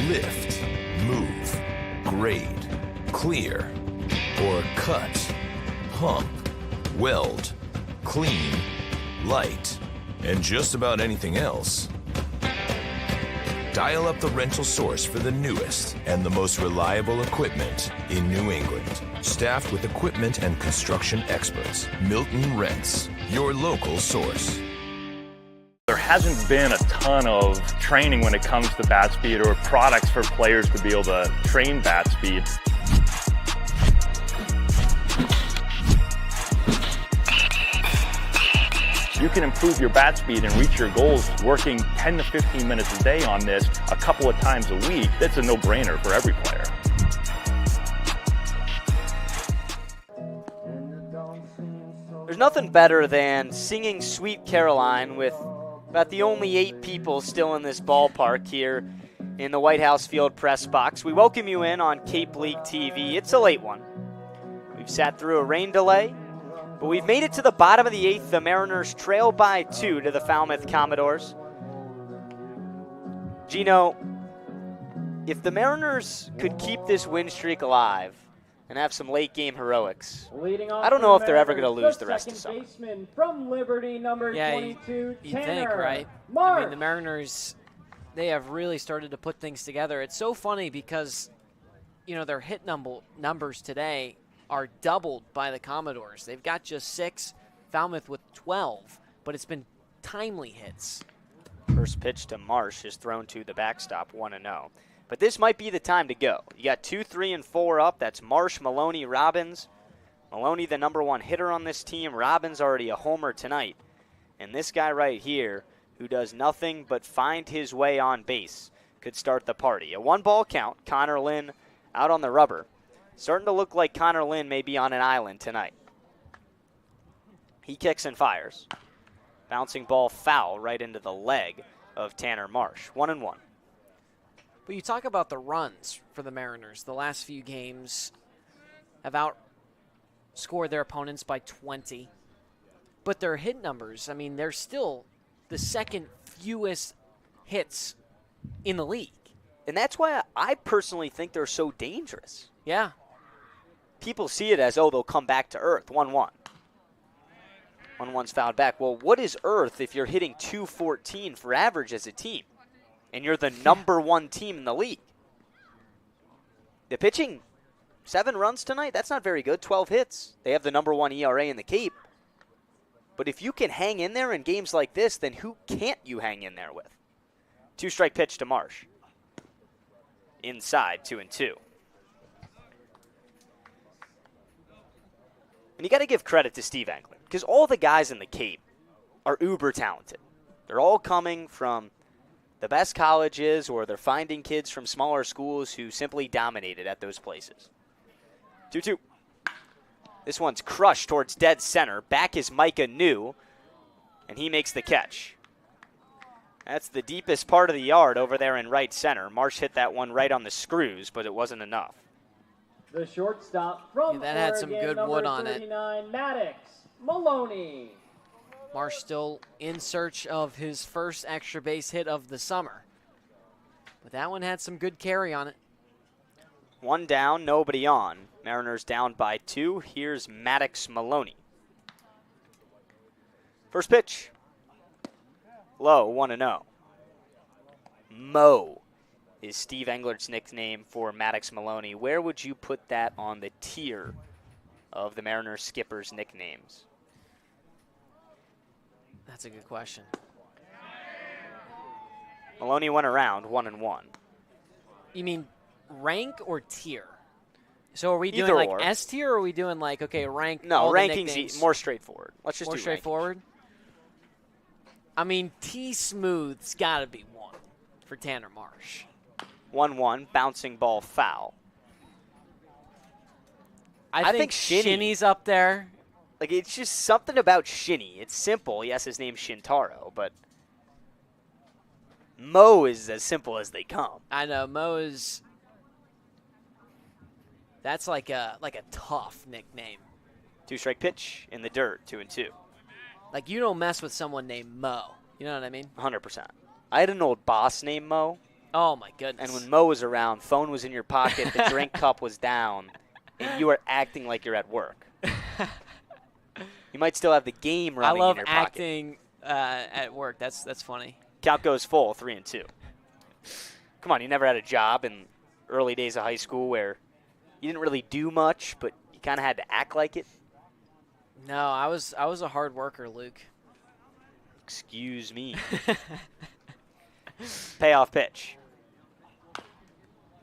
lift, move, grade, clear, or cut, pump, weld, clean, light, and just about anything else, dial up the rental source for the newest and the most reliable equipment in New England. Staffed with equipment and construction experts, Milton Rents, your local source. There hasn't been a ton of training when it comes to bat speed or products for players to be able to train bat speed. You can improve your bat speed and reach your goals working 10 to 15 minutes a day on this a couple of times a week. That's a no-brainer for every player. There's nothing better than singing Sweet Caroline with about the only 8 people still in this ballpark here in the White House Field press box. We welcome you in on Cape League TV. It's a late one. We've sat through a rain delay, but we've made it to the bottom of the 8th. The Mariners trail by 2 to the Falmouth Commodores. Gino, if the Mariners could keep this win streak alive and have some late game heroics, I don't know if they're ever going to lose the rest of the summer. Baseman from Liberty, number 22, you'd Tanner think, right? Marsh. I mean, the Mariners, they have really started to put things together. It's so funny because, you know, their hit numbers today are doubled by the Commodores. They've got just 6, Falmouth with 12, but it's been timely hits. First pitch to Marsh is thrown to the backstop, 1-0. But this might be the time to go. You got 2, 3, and 4 up. That's Marsh, Maloney, Robbins. Maloney, the number 1 hitter on this team. Robbins already a homer tonight. And this guy right here, who does nothing but find his way on base, could start the party. A 1-ball count. Connor Lynn out on the rubber. Starting to look like Connor Lynn may be on an island tonight. He kicks and fires. Bouncing ball foul right into the leg of Tanner Marsh. 1-1. But you talk about the runs for the Mariners. The last few games have outscored their opponents by 20. But their hit numbers, I mean, they're still the second fewest hits in the league. And that's why I personally think they're so dangerous. Yeah. People see it as, oh, they'll come back to earth. 1-1. 1-1's fouled back. Well, what is earth if you're hitting .214 for average as a team? And you're the number 1 team in the league. The pitching, 7 runs tonight, that's not very good. 12 hits. They have the number 1 ERA in the Cape. But if you can hang in there in games like this, then who can't you hang in there with? 2-strike pitch to Marsh. Inside, 2-2. And you got to give credit to Steve Engler, because all the guys in the Cape are uber talented. They're all coming from the best colleges, or they're finding kids from smaller schools who simply dominated at those places. 2-2. This one's crushed towards dead center. Back is Micah New, and he makes the catch. That's the deepest part of the yard over there in right center. Marsh hit that one right on the screws, but it wasn't enough. The shortstop from that had some Oregon, good wood number on it. 39, Maddox Maloney. Marsh still in search of his first extra base hit of the summer. But that one had some good carry on it. 1 down, nobody on. Mariners down by 2. Here's Maddox Maloney. First pitch. Low, 1-0. Mo is Steve Engler's nickname for Maddox Maloney. Where would you put that on the tier of the Mariners skippers' nicknames? That's a good question. Maloney went around 1-1. You mean rank or tier? So are we doing Either like or. S tier, or are we doing like, okay, rank? No, all the ranking's nicknames? more straightforward. Let's just More do straightforward. I mean, T Smooth's got to be 1 for Tanner Marsh. 1-1, bouncing ball foul. I think Shinny's up there. Like, it's just something about Shinny. It's simple. Yes, his name's Shintaro, but Mo is as simple as they come. I know Mo is. That's like a tough nickname. 2-strike pitch in the dirt, 2-2. Like, you don't mess with someone named Mo. You know what I mean? 100%. I had an old boss named Mo. Oh my goodness. And when Mo was around, phone was in your pocket, the drink cup was down, and you were acting like you're at work. You might still have the game running in your pocket. I love acting at work. That's funny. Count goes full, 3-2. Come on, you never had a job in early days of high school where you didn't really do much, but you kind of had to act like it? No, I was a hard worker, Luke. Excuse me. Payoff pitch.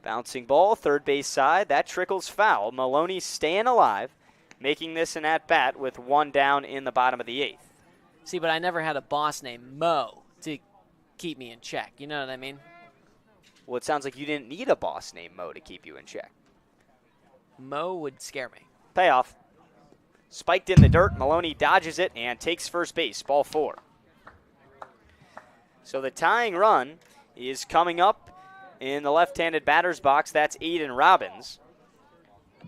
Bouncing ball, third base side. That trickles foul. Maloney staying alive, making this an at-bat with 1 down in the bottom of the 8th. See, but I never had a boss named Mo to keep me in check. You know what I mean? Well, it sounds like you didn't need a boss named Mo to keep you in check. Mo would scare me. Payoff. Spiked in the dirt. Maloney dodges it and takes first base. Ball 4. So the tying run is coming up in the left-handed batter's box. That's Aiden Robbins.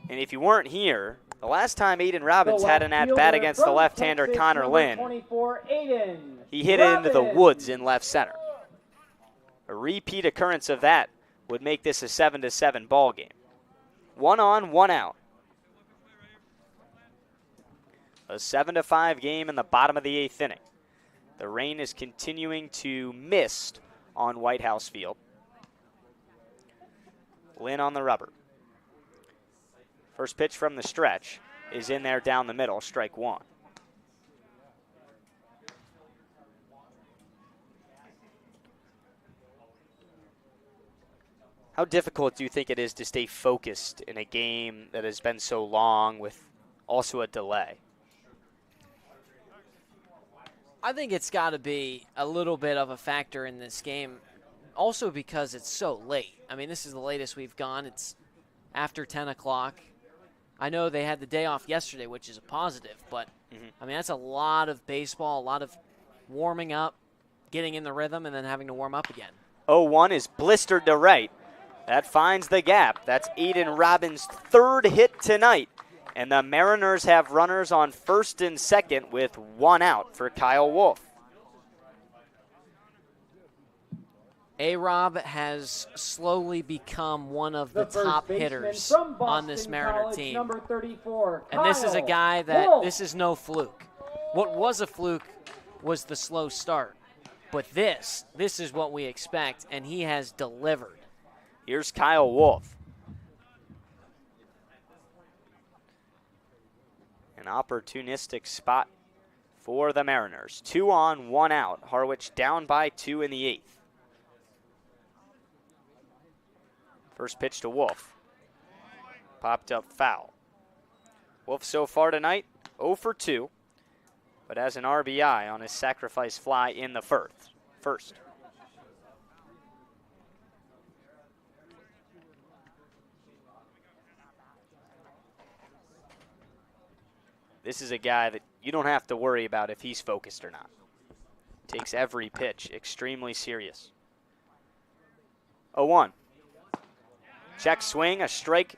And if you weren't here, the last time Aiden Robbins had an at-bat against the left-hander Connor Lynn, he hit it into the woods in left center. A repeat occurrence of that would make this a 7-7 ball game. 1 on, 1 out. A 7-5 game in the bottom of the 8th inning. The rain is continuing to mist on White House Field. Lynn on the rubber. First pitch from the stretch is in there down the middle, strike 1. How difficult do you think it is to stay focused in a game that has been so long with also a delay? I think it's got to be a little bit of a factor in this game, also because it's so late. I mean, this is the latest we've gone. It's after 10 o'clock. I know they had the day off yesterday, which is a positive, but, I mean, that's a lot of baseball, a lot of warming up, getting in the rhythm, and then having to warm up again. 0-1 is blistered to right. That finds the gap. That's Aiden Robbins' 3rd hit tonight. And the Mariners have runners on first and second with 1 out for Kyle Wolf. A-Rob has slowly become one of the top hitters on this Mariner team. Number 34, and this is a guy that, Wolf. this is no fluke. What was a fluke was the slow start. But this is what we expect, and he has delivered. Here's Kyle Wolf. An opportunistic spot for the Mariners. 2 on, 1 out. Harwich down by 2 in the 8th. First pitch to Wolf. Popped up foul. Wolf so far tonight, 0 for 2, but has an RBI on his sacrifice fly in the first. This is a guy that you don't have to worry about if he's focused or not. Takes every pitch extremely serious. 0-1. Check swing, a strike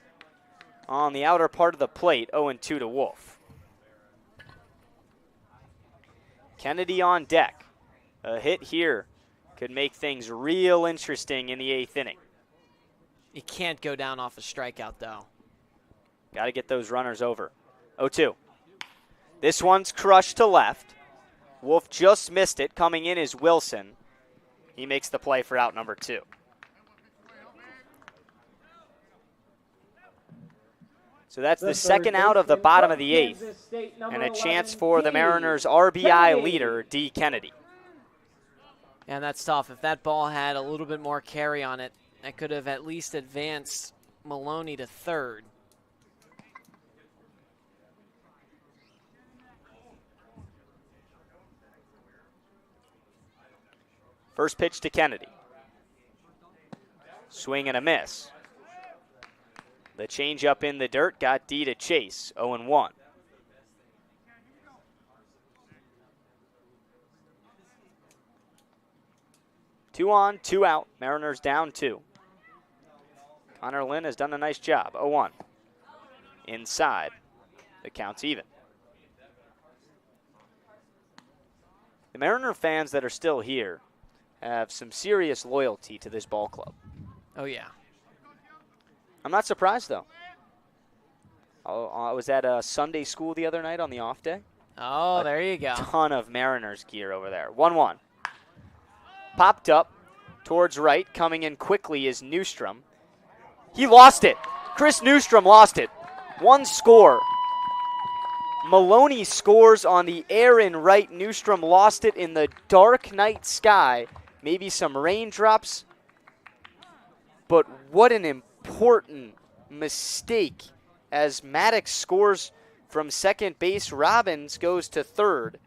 on the outer part of the plate, 0-2 to Wolf. Kennedy on deck. A hit here could make things real interesting in the 8th inning. You can't go down off a strikeout, though. Got to get those runners over. 0-2. This one's crushed to left. Wolf just missed it. Coming in is Wilson. He makes the play for out number 2. So that's the second out of the bottom of the 8th, and a chance for the Mariners' RBI leader, D. Kennedy. And that's tough. If that ball had a little bit more carry on it, that could have at least advanced Maloney to third. First pitch to Kennedy. Swing and a miss. The changeup in the dirt got D to chase, 0-1. Two on, 2 out. Mariners down 2. Connor Lynn has done a nice job, 0-1. Inside, the count's even. The Mariner fans that are still here have some serious loyalty to this ball club. Oh, yeah. I'm not surprised, though. I was at a Sunday school the other night on the off day. Oh, there you go. Ton of Mariners gear over there. 1-1. Popped up towards right. Coming in quickly is Newstrom. He lost it. Chris Newstrom lost it. One score. Maloney scores on the air in right. Newstrom lost it in the dark night sky. Maybe some raindrops. But what an important mistake as Maddox scores from second base. Robbins goes to third.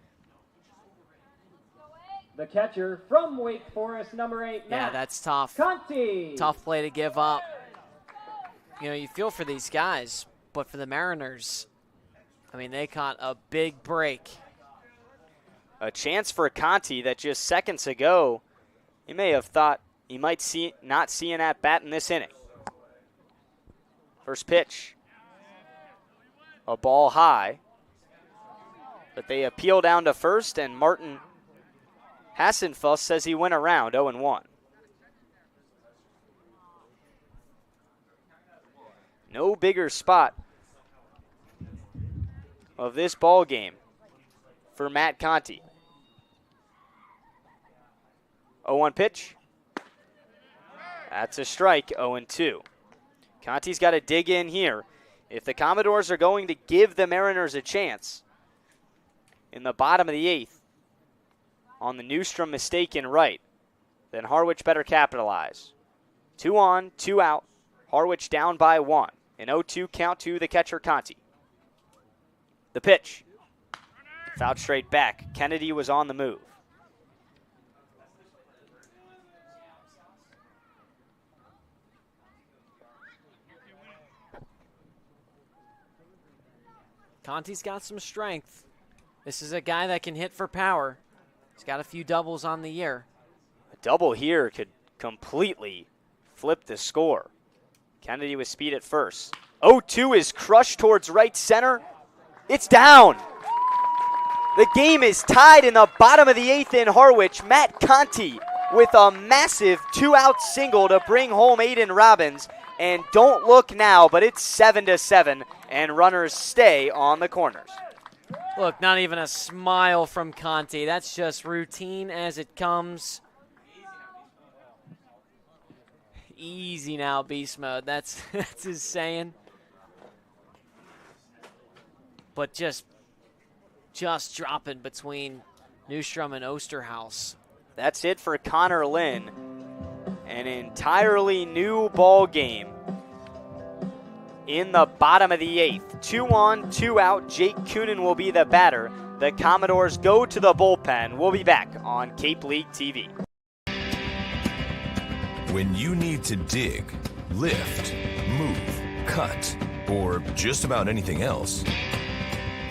The catcher from Wake Forest, number 8, Yeah, Matt that's tough. Conti. Tough play to give up. You know, you feel for these guys, but for the Mariners, I mean, they caught a big break. A chance for Conti that just seconds ago, you may have thought he might not see an at-bat in this inning. First pitch. A ball high. But they appeal down to first, and Martin Hassenfuss says he went around, 0-1. No bigger spot of this ball game for Matt Conti. 0-1 pitch. That's a strike, 0-2. Conti's got to dig in here. If the Commodores are going to give the Mariners a chance in the bottom of the 8th on the Newstrom mistake in right, then Harwich better capitalize. 2 on, 2 out. Harwich down by 1. An 0-2 count to the catcher, Conti. The pitch. Fouled straight back. Kennedy was on the move. Conti's got some strength. This is a guy that can hit for power. He's got a few doubles on the year. A double here could completely flip the score. Kennedy with speed at first. 0-2 is crushed towards right center. It's down. The game is tied in the bottom of the 8th in Harwich. Matt Conti with a massive 2-out single to bring home Aiden Robbins. And don't look now, but it's 7-7, and runners stay on the corners. Look, not even a smile from Conti. That's just routine as it comes. Easy now, beast mode. That's his saying. But just dropping between Newstrom and Osterhaus. That's it for Connor Lynn. An entirely new ball game in the bottom of the 8th. 2 on, 2 out. Jake Coonan will be the batter. The Commodores go to the bullpen. We'll be back on Cape League TV. When you need to dig, lift, move, cut, or just about anything else,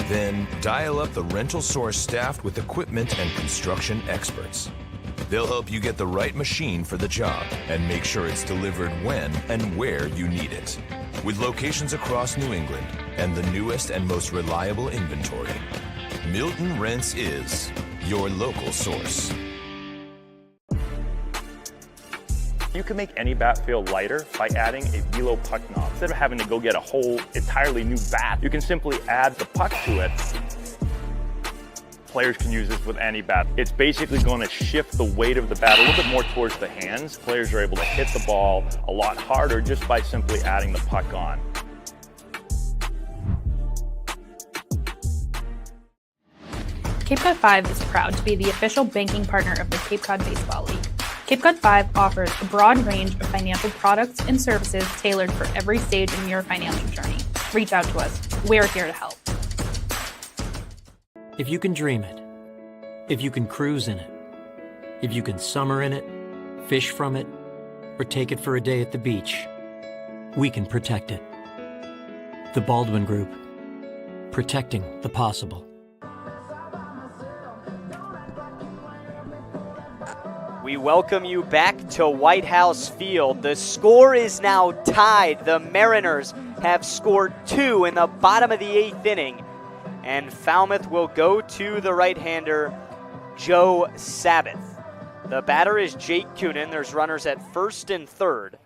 then dial up the Rental Source staffed with equipment and construction experts. They'll help you get the right machine for the job and make sure it's delivered when and where you need it. With locations across New England and the newest and most reliable inventory, Milton Rents is your local source. You can make any bat feel lighter by adding a velo puck knob. Instead of having to go get a whole entirely new bat, you can simply add the puck to it. Players can use this with any bat. It's basically going to shift the weight of the bat a little bit more towards the hands. Players are able to hit the ball a lot harder just by simply adding the puck on. Cape Cod 5 is proud to be the official banking partner of the Cape Cod Baseball League. Cape Cod 5 offers a broad range of financial products and services tailored for every stage in your financial journey. Reach out to us. We're here to help. If you can dream it, if you can cruise in it, if you can summer in it, fish from it, or take it for a day at the beach, we can protect it. The Baldwin Group, protecting the possible. We welcome you back to White House Field. The score is now tied. The Mariners have scored 2 in the bottom of the 8th inning, and Falmouth will go to the right-hander, Joe Sabbath. The batter is Jake Coonan. There's runners at first and third,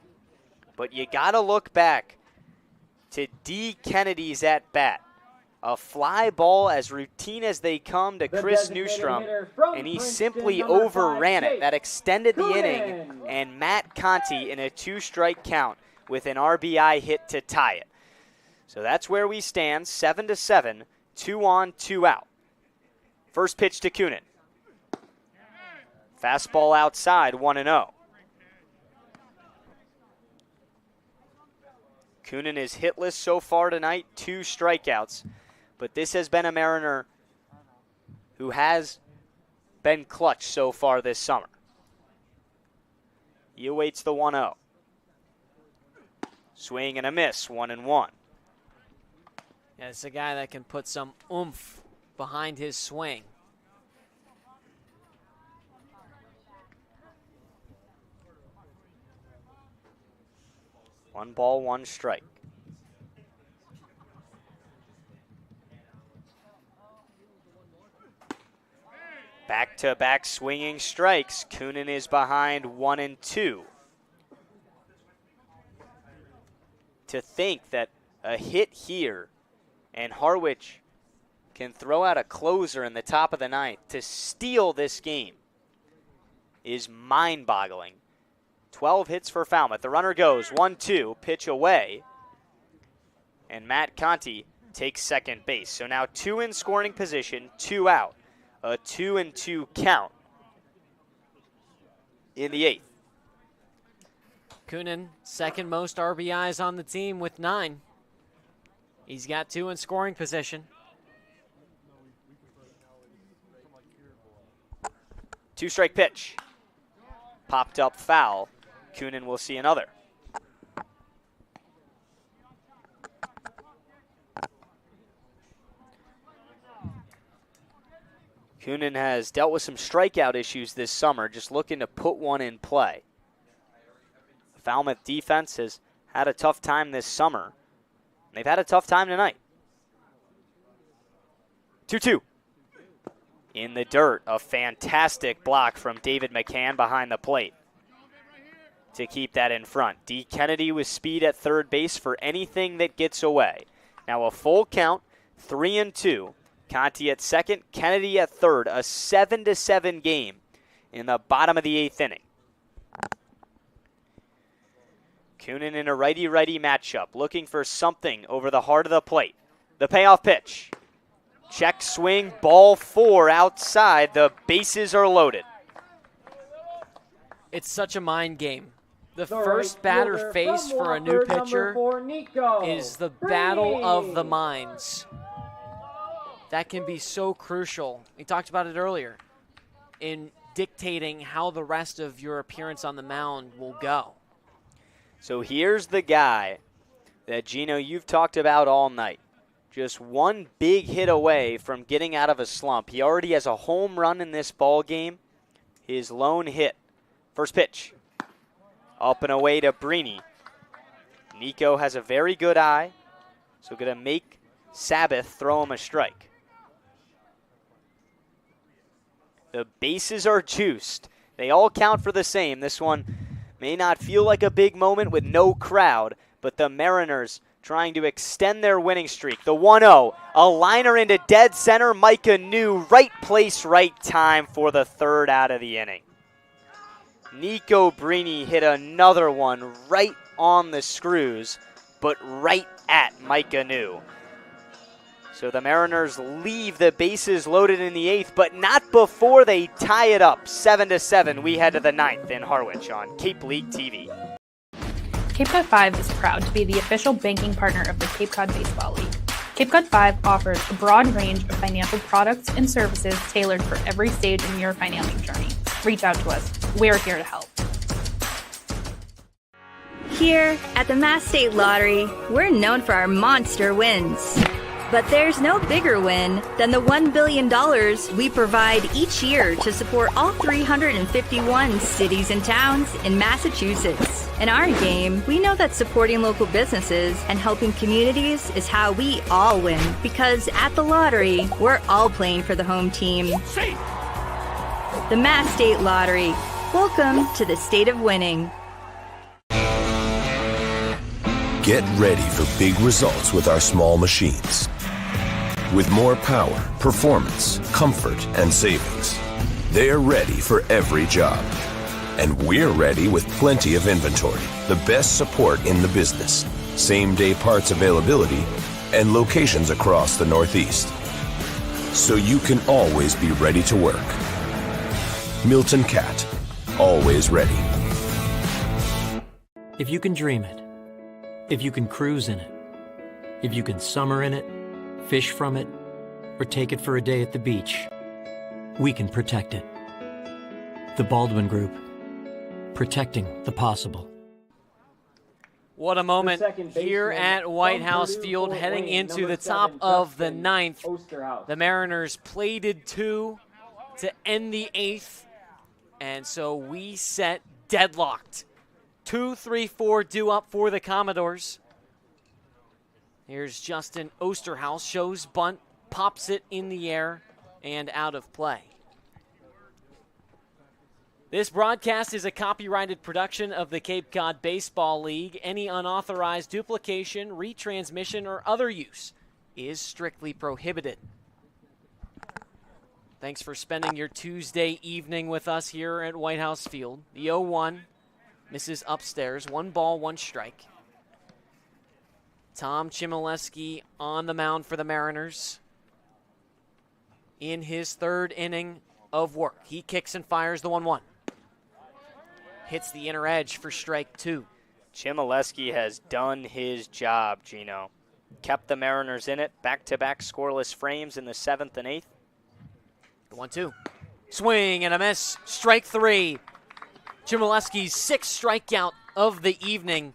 but you got to look back to D. Kennedy's at-bat. A fly ball as routine as they come to Chris Newstrom, and he simply overran it. That extended the inning, and Matt Conti in a 2-strike count with an RBI hit to tie it. So that's where we stand, 7-7, 2 on, 2 out. First pitch to Coonan. Fastball outside, 1-0. Coonan is hitless so far tonight, 2 strikeouts. But this has been a Mariner who has been clutch so far this summer. He awaits the 1-0. Swing and a miss, 1-1. Yeah, it's a guy that can put some oomph behind his swing. One ball, 1 strike. Back-to-back swinging strikes. Coonan is behind 1-2. To think that a hit here and Harwich can throw out a closer in the top of the 9th to steal this game is mind-boggling. 12 hits for Falmouth. The runner goes 1-2, pitch away, and Matt Conti takes second base. So now 2 in scoring position, 2 out. A 2-2 count in the 8th. Coonan, second most RBIs on the team with 9. He's got 2 in scoring position. 2-strike pitch. Popped up foul. Coonan will see another. Coonan has dealt with some strikeout issues this summer, just looking to put one in play. The Falmouth defense has had a tough time this summer. They've had a tough time tonight. 2-2. In the dirt, a fantastic block from David McCann behind the plate to keep that in front. D. Kennedy with speed at third base for anything that gets away. Now a full count, 3-2. Conti at second, Kennedy at third. A 7-7 game in the bottom of the 8th inning. Coonan in a righty-righty matchup, looking for something over the heart of the plate. The payoff pitch. Check swing, ball 4 outside. The bases are loaded. It's such a mind game. The first batter face for a new pitcher is the battle of the minds. That can be so crucial. We talked about it earlier in dictating how the rest of your appearance on the mound will go. So here's the guy that, Gino, you've talked about all night. Just one big hit away from getting out of a slump. He already has a home run in this ball game. His lone hit. First pitch. Up and away to Brini. Nico has a very good eye, so going to make Sabbath throw him a strike. The bases are juiced. They all count for the same. This one may not feel like a big moment with no crowd, but the Mariners trying to extend their winning streak. The 1-0, a liner into dead center. Micah New, right place, right time for the 3rd out of the inning. Nico Brini hit another one right on the screws, but right at Micah New. So the Mariners leave the bases loaded in the 8th, but not before they tie it up 7-7. We head to the 9th in Harwich on Cape League TV. Cape Cod 5 is proud to be the official banking partner of the Cape Cod Baseball League. Cape Cod 5 offers a broad range of financial products and services tailored for every stage in your financial journey. Reach out to us. We're here to help. Here at the Mass State Lottery, we're known for our monster wins. But there's no bigger win than the $1 billion we provide each year to support all 351 cities and towns in Massachusetts. In our game, we know that supporting local businesses and helping communities is how we all win. Because at the lottery, we're all playing for the home team. The Mass State Lottery. Welcome to the state of winning. Get ready for big results with our small machines. With more power, performance, comfort, and savings. They're ready for every job. And we're ready with plenty of inventory, the best support in the business, same-day parts availability, and locations across the Northeast. So you can always be ready to work. Milton Cat, always ready. If you can dream it, if you can cruise in it, if you can summer in it, fish from it, or take it for a day at the beach, we can protect it. The Baldwin Group, protecting the possible. What a moment here at White House Field, heading into the top of the 9th. The Mariners plated 2 to end the 8th, and so we set deadlocked. 2-3-4 due up for the Commodores. Here's Justin Osterhaus, shows bunt, pops it in the air, and out of play. This broadcast is a copyrighted production of the Cape Cod Baseball League. Any unauthorized duplication, retransmission, or other use is strictly prohibited. Thanks for spending your Tuesday evening with us here at White House Field. The 0-1 misses upstairs. 1 ball, 1 strike. Tom Chmielewski on the mound for the Mariners in his 3rd inning of work. He kicks and fires the 1-1. Hits the inner edge for strike 2. Chmielewski has done his job, Gino. Kept the Mariners in it. Back-to-back scoreless frames in the 7th and 8th. The 1-2. Swing and a miss. Strike 3. Chmielewski's 6th strikeout of the evening.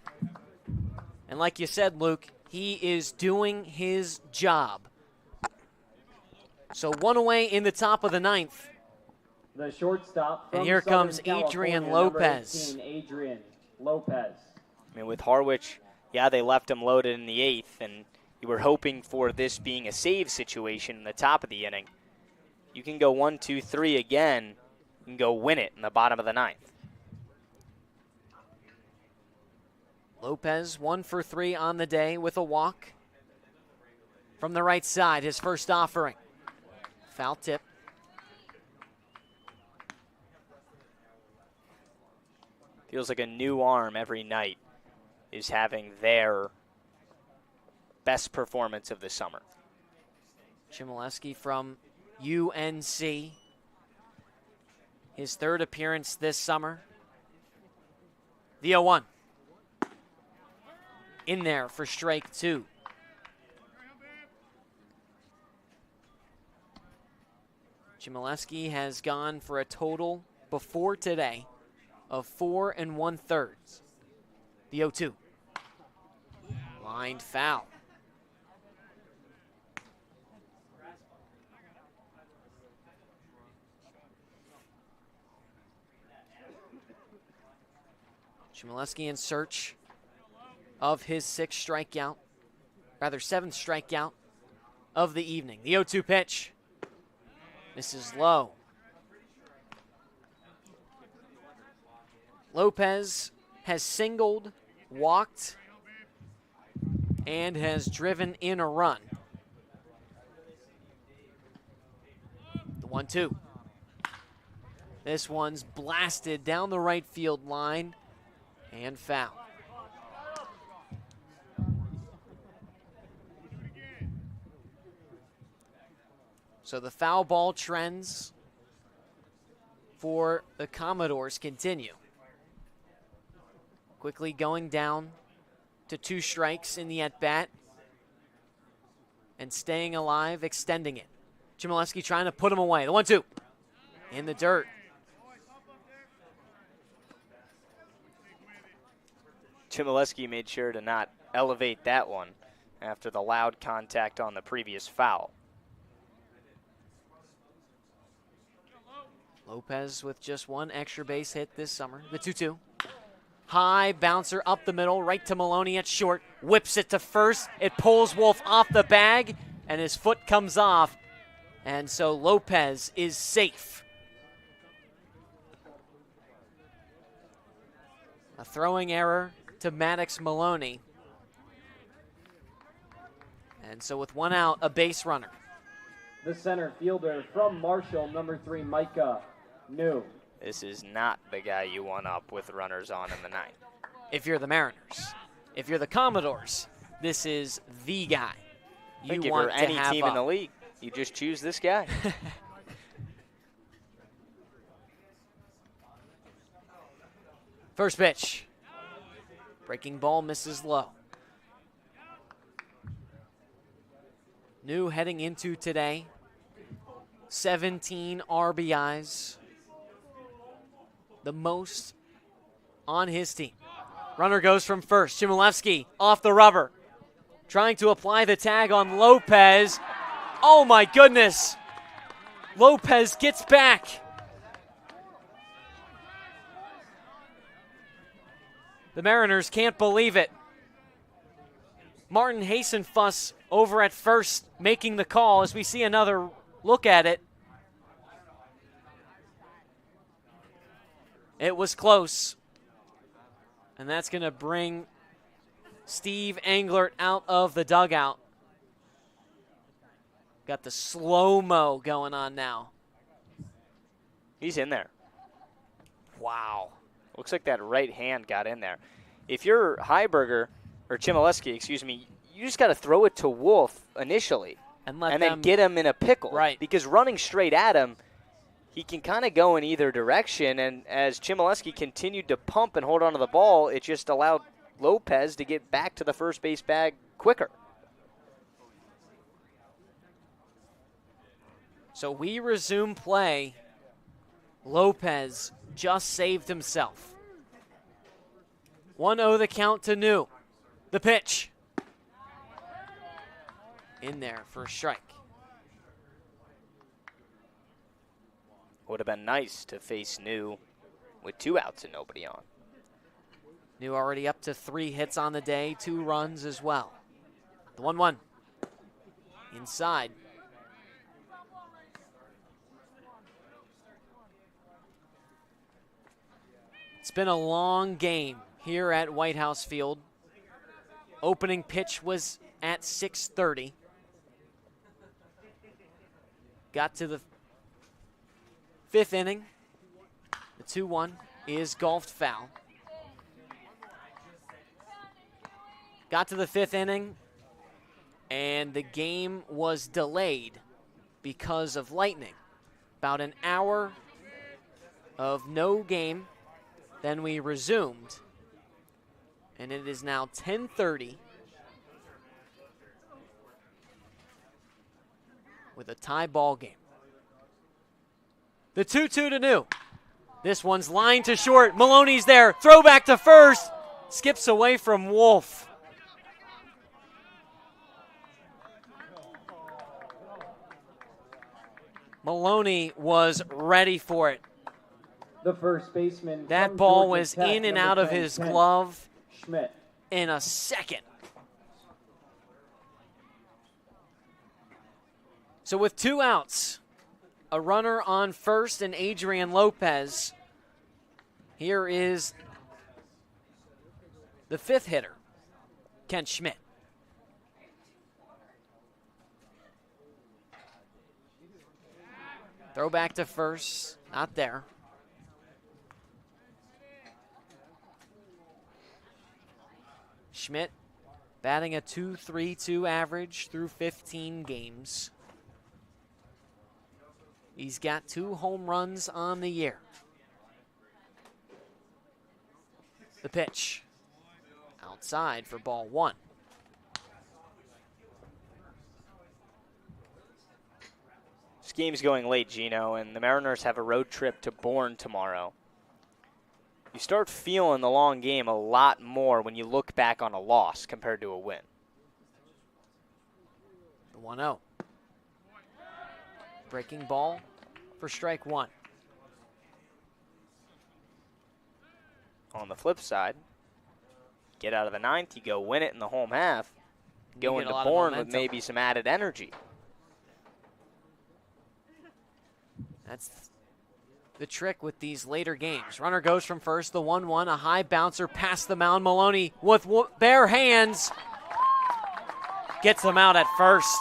And like you said, Luke, he is doing his job. So 1 away in the top of the 9th. The shortstop. And here comes Adrian Lopez. Adrian Lopez. I mean, with Harwich, yeah, they left him loaded in the 8th, and you were hoping for this being a save situation in the top of the inning. You can go 1, 2, 3 again. You can go win it in the bottom of the 9th. Lopez 1 for 3 on the day with a walk. From the right side, his first offering. Foul tip. Feels like a new arm every night is having their best performance of the summer. Chmielewski from UNC. His 3rd appearance this summer. The 0-1. In there for strike 2. Chmielewski has gone for a total before today of 4 1/3. The 0-2. Lined foul. Chmielewski in search of his 6th strikeout, rather 7th strikeout of the evening. The 0-2 pitch. This is low. Lopez has singled, walked, and has driven in a run. The 1-2. This one's blasted down the right field line and foul. So the foul ball trends for the Commodores continue. Quickly going down to 2 strikes in the at-bat and staying alive, extending it. Chmielewski trying to put him away. The 1-2 in the dirt. Chmielewski made sure to not elevate that one after the loud contact on the previous foul. Lopez with just 1 extra base hit this summer. The 2-2. High bouncer up the middle, right to Maloney at short. Whips it to first. It pulls Wolf off the bag, and his foot comes off. And so Lopez is safe. A throwing error to Maddox Maloney. And so with 1 out, a base runner. The center fielder from Marshall, number 3, Micah New. This is not the guy you want up with runners on in the 9th. If you're the Mariners. If you're the Commodores, this is the guy I think you if want you're to any have team up. in the league, you just choose this guy. First pitch. Breaking ball misses low. New heading into today. 17 RBIs. The most on his team. Runner goes from first. Chmielewski off the rubber. Trying to apply the tag on Lopez. Oh my goodness. Lopez gets back. The Mariners can't believe it. Martin Hasenfuss over at first making the call as we see another look at it. It was close. And that's going to bring Steve Englert out of the dugout. Got the slow-mo going on now. He's in there. Wow. Looks like that right hand got in there. If you're Heiberger, or Chmielewski, excuse me, you just got to throw it to Wolf initially. And then get him in a pickle. Right. Because running straight at him, he can kind of go in either direction. And as Chmielewski continued to pump and hold onto the ball, it just allowed Lopez to get back to the first base bag quicker. So we resume play. Lopez just saved himself. 1-0 the count to New. The pitch. In there for a strike. Would have been nice to face New with 2 outs and nobody on. New already up to 3 hits on the day, 2 runs as well. The 1-1. Inside. It's been a long game here at White House Field. Opening pitch was at 6:30. Got to the 5th inning. The 2-1 is golfed foul. Got to the 5th inning, and the game was delayed because of lightning. About an hour of no game. Then we resumed, and it is now 10:30 with a tie ball game. The 2-2 to New. This one's lined to short. Maloney's there. Throwback to first. Skips away from Wolf. Maloney was ready for it. The first baseman. That from ball Georgia was Tech, in and number out of 10, his Kent glove Schmidt. in a second. So with 2 outs, a runner on first and Adrian Lopez, here is the 5th hitter, Kent Schmidt. Throw back to first, not there. Schmidt batting a .232 average through 15 games. He's got 2 home runs on the year. The pitch. Outside for ball 1. This game's going late, Gino, and the Mariners have a road trip to Bourne tomorrow. You start feeling the long game a lot more when you look back on a loss compared to a win. The 1-0. Breaking ball for strike 1. On the flip side, get out of the 9th, you go win it in the home half, go into Bourne with maybe some added energy. That's the trick with these later games. Runner goes from first, the 1-1, a high bouncer past the mound. Maloney with bare hands gets them out at first.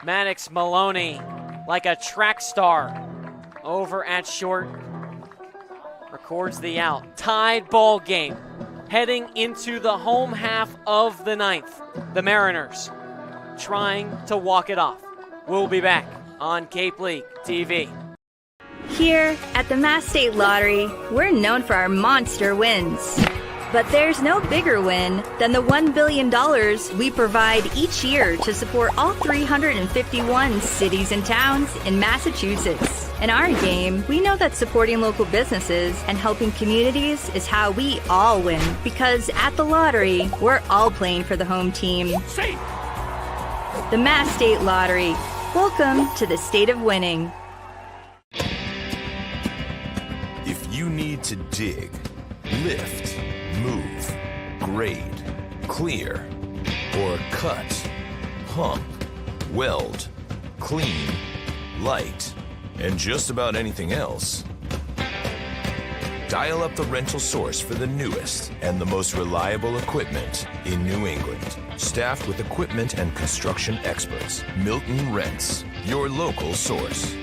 Maddox Maloney, like a track star over at short, records the out. Tied ball game heading into the home half of the 9th. The Mariners trying to walk it off. We'll be back on Cape League TV. Here at the Mass State Lottery, we're known for our monster wins. But there's no bigger win than the $1 billion we provide each year to support all 351 cities and towns in Massachusetts. In our game, we know that supporting local businesses and helping communities is how we all win. Because at the lottery, we're all playing for the home team. The Mass State Lottery. Welcome to the state of winning. If you need to dig, lift, move, grade, clear, or cut, pump, weld, clean, light, and just about anything else, dial up the rental source for the newest and the most reliable equipment in New England. Staffed with equipment and construction experts, Milton Rents, your local source.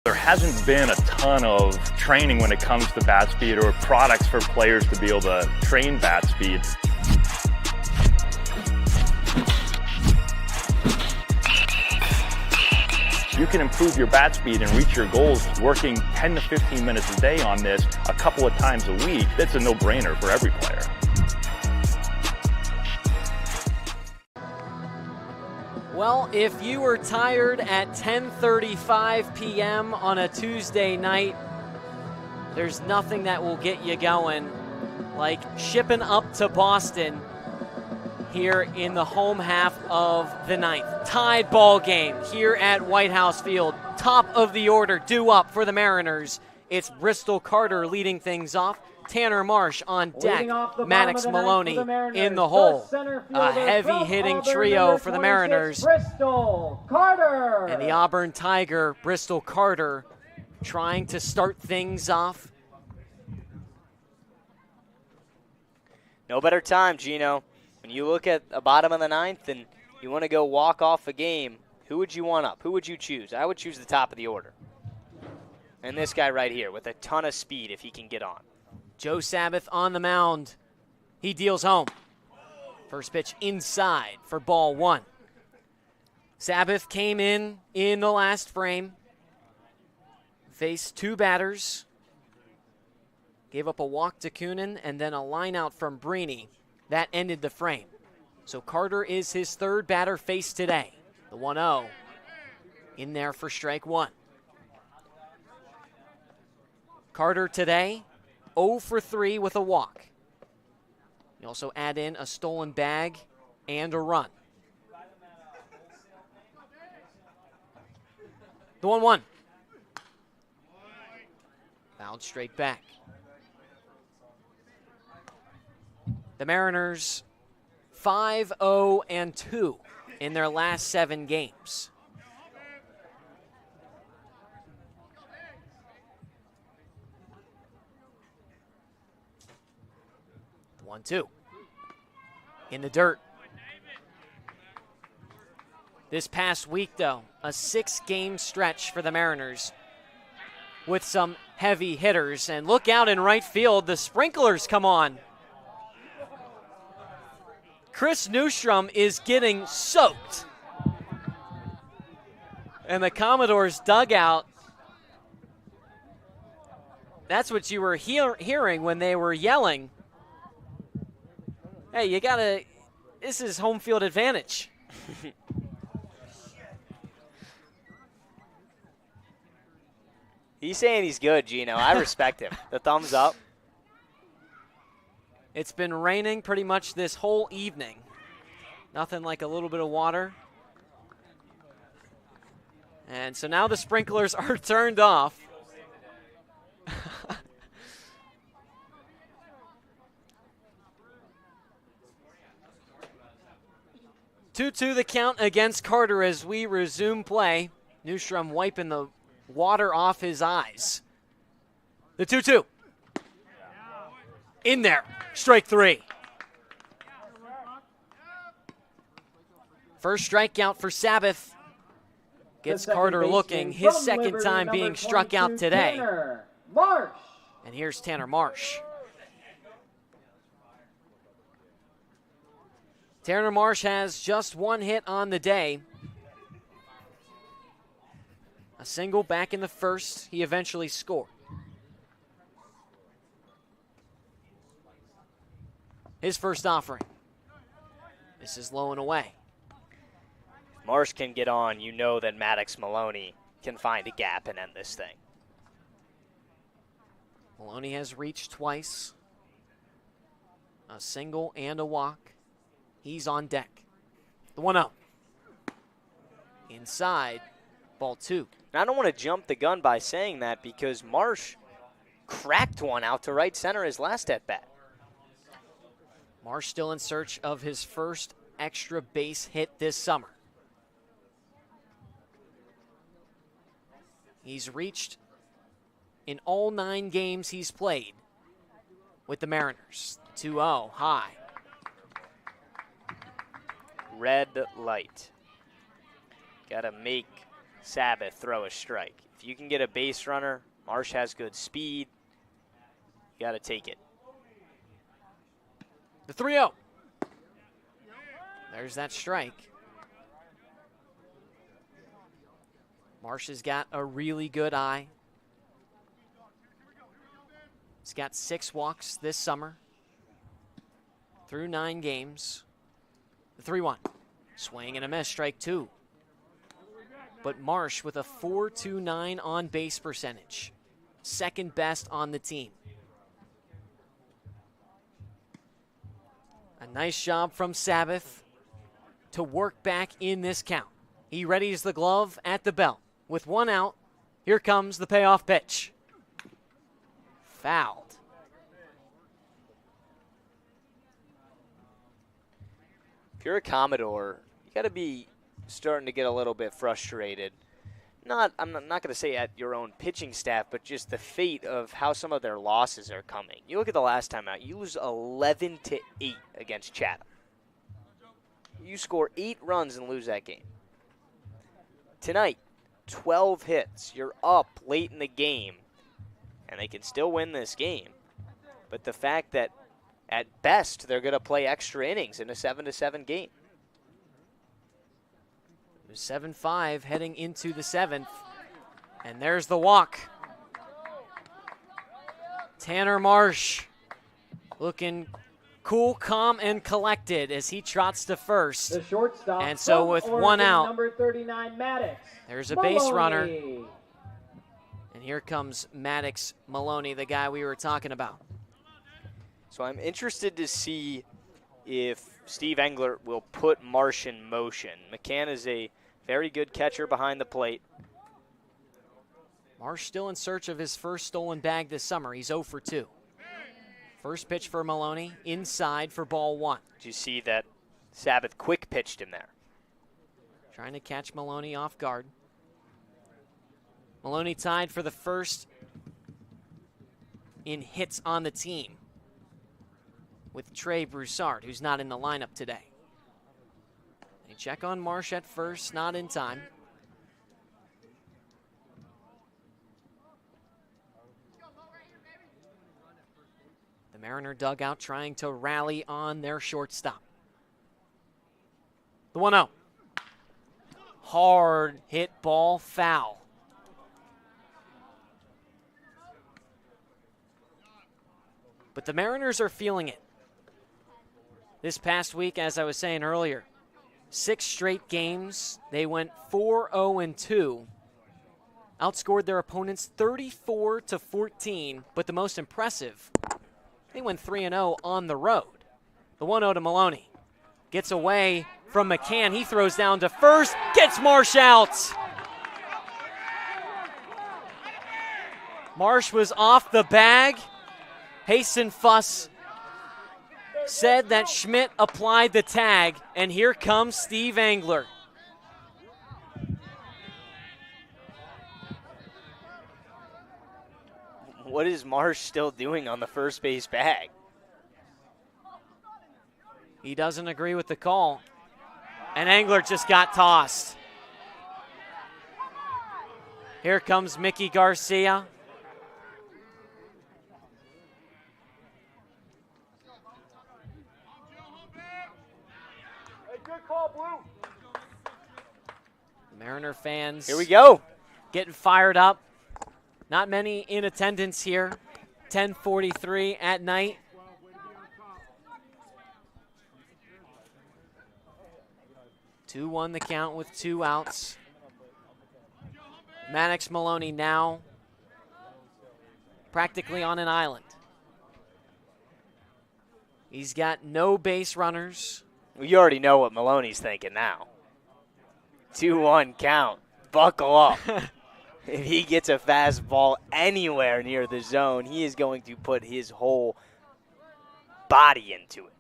There hasn't been a ton of training when it comes to bat speed or products for players to be able to train bat speed. You can improve your bat speed and reach your goals working 10 to 15 minutes a day on this a couple of times a week. That's a no-brainer for every player. Well, if you were tired at 10:35 p.m. on a Tuesday night, there's nothing that will get you going like shipping up to Boston here in the home half of the 9th. Tied ball game here at White House Field. Top of the order due up for the Mariners. It's Bristol Carter leading things off. Tanner Marsh on deck. Maddox Maloney in the hole. A heavy-hitting trio for the Mariners. Bristol Carter. And the Auburn Tiger, Bristol Carter, trying to start things off. No better time, Gino. When you look at the bottom of the 9th and you want to go walk off a game, who would you want up? Who would you choose? I would choose the top of the order. And this guy right here with a ton of speed if he can get on. Joe Sabbath on the mound. He deals home. First pitch inside for ball 1. Sabbath came in the last frame. Faced 2 batters. Gave up a walk to Coonan and then a line out from Breeny. That ended the frame. So Carter is his 3rd batter faced today. The 1-0 in there for strike 1. Carter today 0 for 3 with a walk. You also add in a stolen bag and a run. The 1-1. Fouled straight back. The Mariners 5-0-2 in their last 7 games. The 1-2. In the dirt. This past week, though, a 6-game stretch for the Mariners with some heavy hitters. And look out in right field, the sprinklers come on. Chris Newstrom is getting soaked. And the Commodores dugout, that's what you were hearing when they were yelling. Hey, you gotta, this is home field advantage. He's saying he's good, Gino. I respect him. The thumbs up. It's been raining pretty much this whole evening. Nothing like a little bit of water. And so now the sprinklers are turned off. 2-2 the count against Carter as we resume play. Newstrom wiping the water off his eyes. The 2-2. In there. Strike 3. First strikeout for Sabbath. Gets Carter looking. His second time being struck out today. Tanner Marsh. And here's Tanner Marsh. Tanner Marsh has just one hit on the day. A single back in the first. He eventually scored. His first offering. This is low and away. Marsh can get on. You know that Maddox Maloney can find a gap and end this thing. Maloney has reached twice. A single and a walk. He's on deck. The 1-0. Inside, ball 2. And I don't want to jump the gun by saying that because Marsh cracked one out to right center his last at-bat. Marsh still in search of his first extra base hit this summer. He's reached in all 9 games he's played with the Mariners. 2-0, high. Red light. Got to make Sabbath throw a strike. If you can get a base runner, Marsh has good speed. You got to take it. The 3-0. There's that strike. Marsh has got a really good eye. He's got 6 walks this summer through 9 games. The 3-1. Swing and a miss, strike 2. But Marsh with a .429 on base percentage. Second best on the team. A nice job from Sabbath to work back in this count. He readies the glove at the belt. With 1 out, here comes the payoff pitch. Fouled. If you're a Commodore, you got to be starting to get a little bit frustrated. I'm not going to say at your own pitching staff, but just the fate of how some of their losses are coming. You look at the last time out, you lose 11-8 against Chatham. You score 8 runs and lose that game. Tonight, 12 hits. You're up late in the game, and they can still win this game. But the fact that at best they're going to play extra innings in a 7-7 game. 7-5 heading into the 7th. And there's the walk. Tanner Marsh looking cool, calm, and collected as he trots to first. The shortstop. And so with Oregon, 1 out, number 39, Maddox there's a Maloney. base runner. And here comes Maddox Maloney, the guy we were talking about. So I'm interested to see if Steve Englert will put Marsh in motion. McCann is a very good catcher behind the plate. Marsh still in search of his first stolen bag this summer. He's 0 for 2. First pitch for Maloney, inside for ball 1. Did you see that Sabbath quick pitched him there? Trying to catch Maloney off guard. Maloney tied for the first in hits on the team with Trey Broussard, who's not in the lineup today. They check on Marsh at first, not in time. The Mariner dugout trying to rally on their shortstop. The 1-0. hard hit ball foul. But the Mariners are feeling it. This past week, as I was saying earlier, 6 straight games. They went 4-0-2. Outscored their opponents 34-14. But the most impressive, they went 3-0 on the road. The 1-0 to Maloney. Gets away from McCann. He throws down to first. Gets Marsh out. Marsh was off the bag. Hasten Fuss said that Schmidt applied the tag, and here comes Steve Engler. What is Marsh still doing on the first base bag? He doesn't agree with the call, and Engler just got tossed. Here comes Mickey Garcia. Mariner fans. Here we go. Getting fired up. Not many in attendance here. 10:43 at night. Two 2-1 the count with 2 outs. Maddox Maloney now practically on an island. He's got no base runners. Well, you already know what Maloney's thinking now. 2-1 count. Buckle up. If he gets a fastball anywhere near the zone, he is going to put his whole body into it.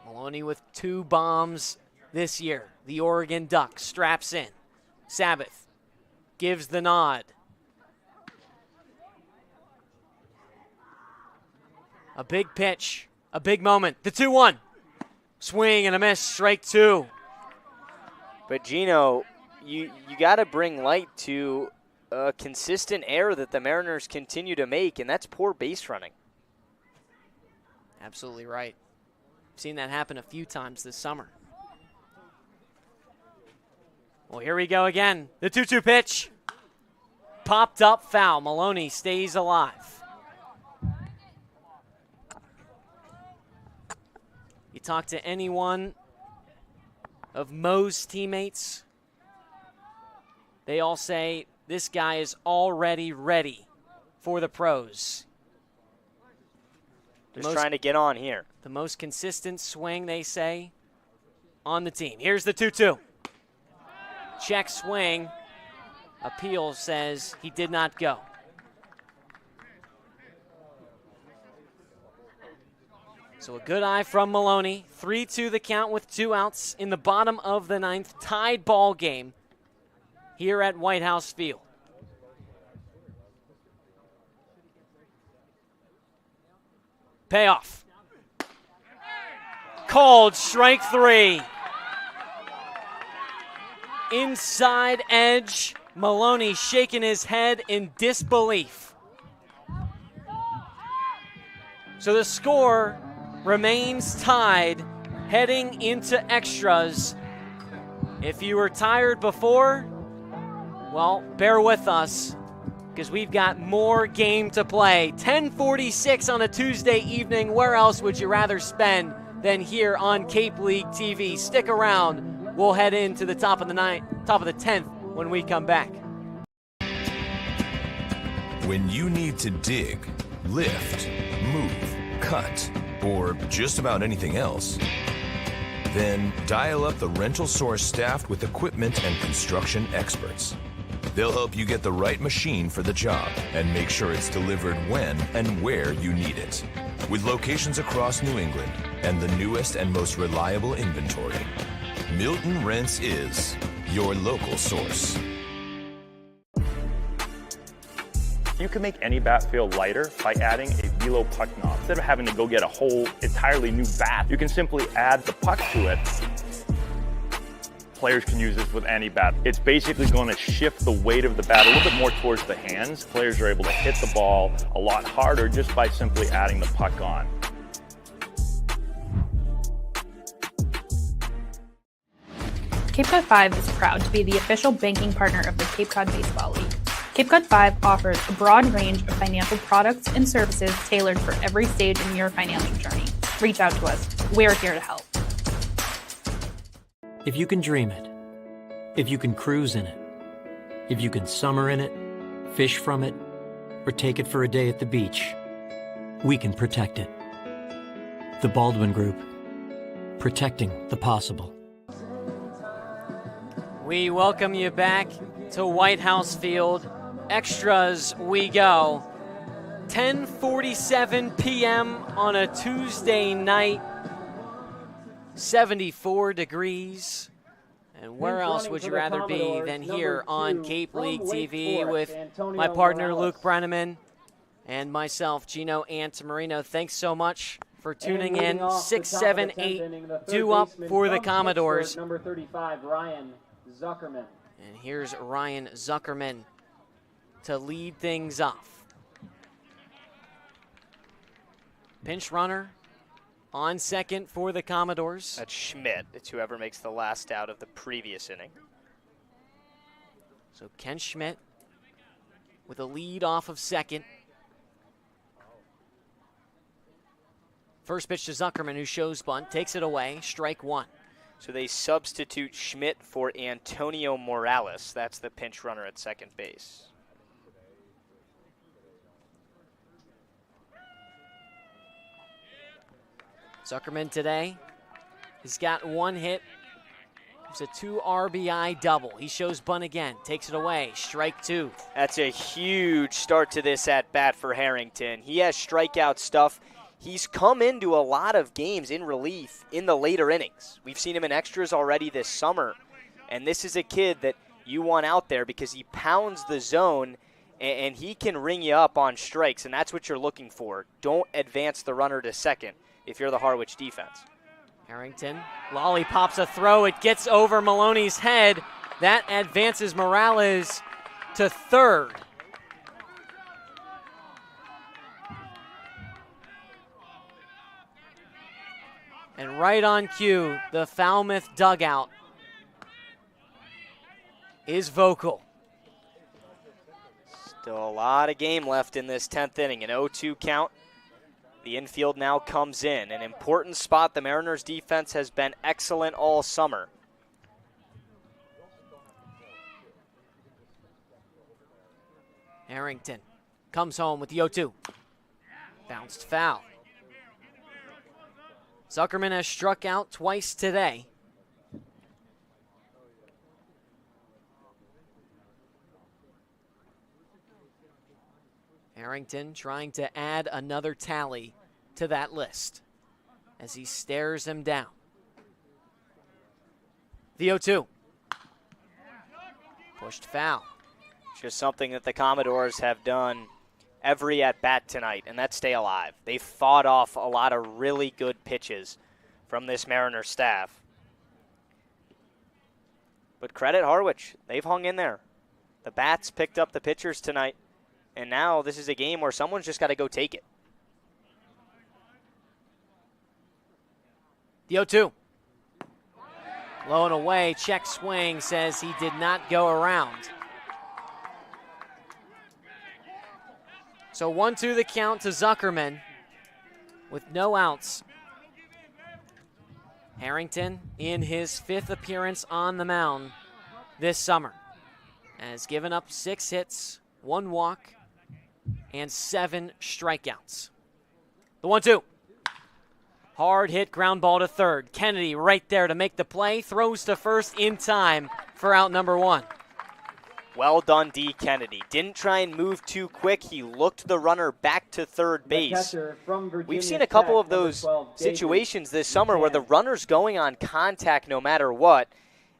Maloney with 2 bombs this year. The Oregon Ducks straps in. Sabbath gives the nod. A big pitch, a big moment. The 2-1. Swing and a miss, strike 2. But Gino, you got to bring light to a consistent error that the Mariners continue to make, and that's poor base running. Absolutely right. Seen that happen a few times this summer. Well, here we go again. The 2-2 pitch. Popped up foul. Maloney stays alive. You talk to anyone of Mo's teammates, they all say this guy is already ready for the pros. Just trying to get on here. The most consistent swing, they say, on the team. Here's the 2-2. Check swing. Appeal says he did not go. So a good eye from Maloney. 3-2 the count with 2 outs in the bottom of the 9th. Tied ball game here at White House Field. Payoff. Called strike 3. Inside edge. Maloney shaking his head in disbelief. So the score remains tied heading into extras. If you were tired before, well, bear with us because we've got more game to play. 10:46 on a Tuesday evening. Where else would you rather spend than here on Cape League TV? Stick around. We'll head into the top of the 10th when we come back. When you need to dig, lift, move, cut, or just about anything else, then dial up the Rental Source staffed with equipment and construction experts. They'll help you get the right machine for the job and make sure it's delivered when and where you need it. With locations across New England and the newest and most reliable inventory, Milton Rents is your local source. You can make any bat feel lighter by adding a velo puck knob. Instead of having to go get a whole entirely new bat, you can simply add the puck to it. Players can use this with any bat. It's basically going to shift the weight of the bat a little bit more towards the hands. Players are able to hit the ball a lot harder just by simply adding the puck on. Cape Cod 5 is proud to be the official banking partner of the Cape Cod Baseball League. Cape Cod 5 offers a broad range of financial products and services tailored for every stage in your financial journey. Reach out to us. We're here to help. If you can dream it, if you can cruise in it, if you can summer in it, fish from it, or take it for a day at the beach, we can protect it. The Baldwin Group, protecting the possible. We welcome you back to White House Field. Extras we go. 10:47 p.m. on a Tuesday night. 74 degrees. And where else would you rather be than here on Cape League TV with my partner Luke Brenneman and myself, Gino Antamarino. Thanks so much for tuning in. 6, 7, 8 due up for the Commodores. Number 35, Ryan Zuckerman. And here's Ryan Zuckerman to lead things off. Pinch runner on second for the Commodores. That's Schmidt. It's whoever makes the last out of the previous inning. So Ken Schmidt with a lead off of second. First pitch to Zuckerman, who shows bunt, takes it away, strike one. So they substitute Schmidt for Antonio Morales. That's the pinch runner at second base. Zuckerman today, he's got one hit. It's a 2 RBI double. He shows bunt again, takes it away, strike two. That's a huge start to this at bat for Harrington. He has strikeout stuff. He's come into a lot of games in relief in the later innings. We've seen him in extras already this summer. And this is a kid that you want out there because he pounds the zone and he can ring you up on strikes, and that's what you're looking for. Don't advance the runner to second if you're the Harwich defense. Harrington lollipops a throw. It gets over Maloney's head. That advances Morales to third. And right on cue, the Falmouth dugout is vocal. Still a lot of game left in this 10th inning. An 0-2 count. The infield now comes in. An important spot. The Mariners defense has been excellent all summer. Harrington comes home with the 0-2. Bounced foul. Zuckerman has struck out twice today. Harrington trying to add another tally to that list as he stares him down. The 0-2. Pushed foul. Just something that the Commodores have done every at-bat tonight, and that's stay alive. They fought off a lot of really good pitches from this Mariners staff. But credit Harwich. They've hung in there. The bats picked up the pitchers tonight, and now this is a game where someone's just got to go take it. The 0-2. Low and away, check swing, says he did not go around. So 1-2 the count to Zuckerman with no outs. Harrington in his 5th appearance on the mound this summer has given up 6 hits, 1 walk, and 7 strikeouts. The 1-2. Hard hit ground ball to third. Kennedy right there to make the play. Throws to first in time for out number 1. Well done, D. Kennedy. Didn't try and move too quick. He looked the runner back to third base. We've seen a couple of those situations this summer where the runner's going on contact no matter what.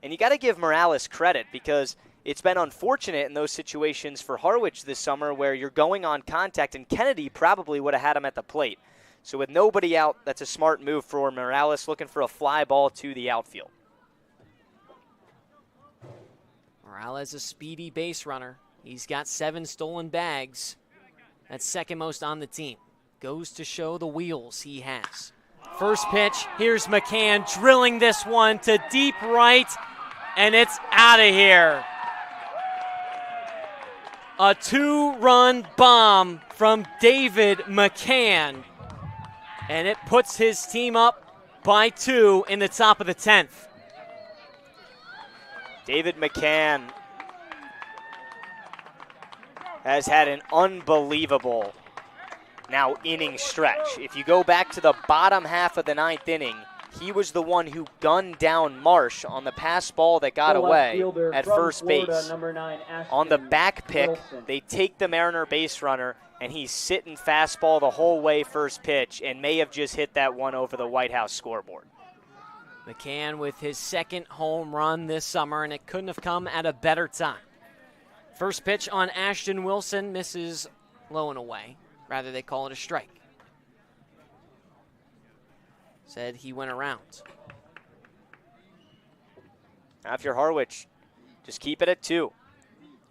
And you got to give Morales credit because it's been unfortunate in those situations for Harwich this summer where you're going on contact, and Kennedy probably would have had him at the plate. So with nobody out, that's a smart move for Morales, looking for a fly ball to the outfield. Morales, a speedy base runner. He's got 7 stolen bags. That's second most on the team. Goes to show the wheels he has. First pitch, here's McCann drilling this one to deep right. and it's out of here. A 2-run bomb from David McCann, and it puts his team up by 2 in the top of the 10th. David McCann has had an unbelievable inning stretch. If you go back to the bottom half of the 9th inning, he was the one who gunned down Marsh on the pass ball that got away at first base. On the back pick, they take the Mariner base runner, and he's sitting fastball the whole way first pitch and may have just hit that one over the White House scoreboard. McCann with his 2nd home run this summer, and it couldn't have come at a better time. First pitch on Ashton Wilson misses low and away. Rather, they call it a strike. Said he went around. Now if you're Harwich, just keep it at 2. You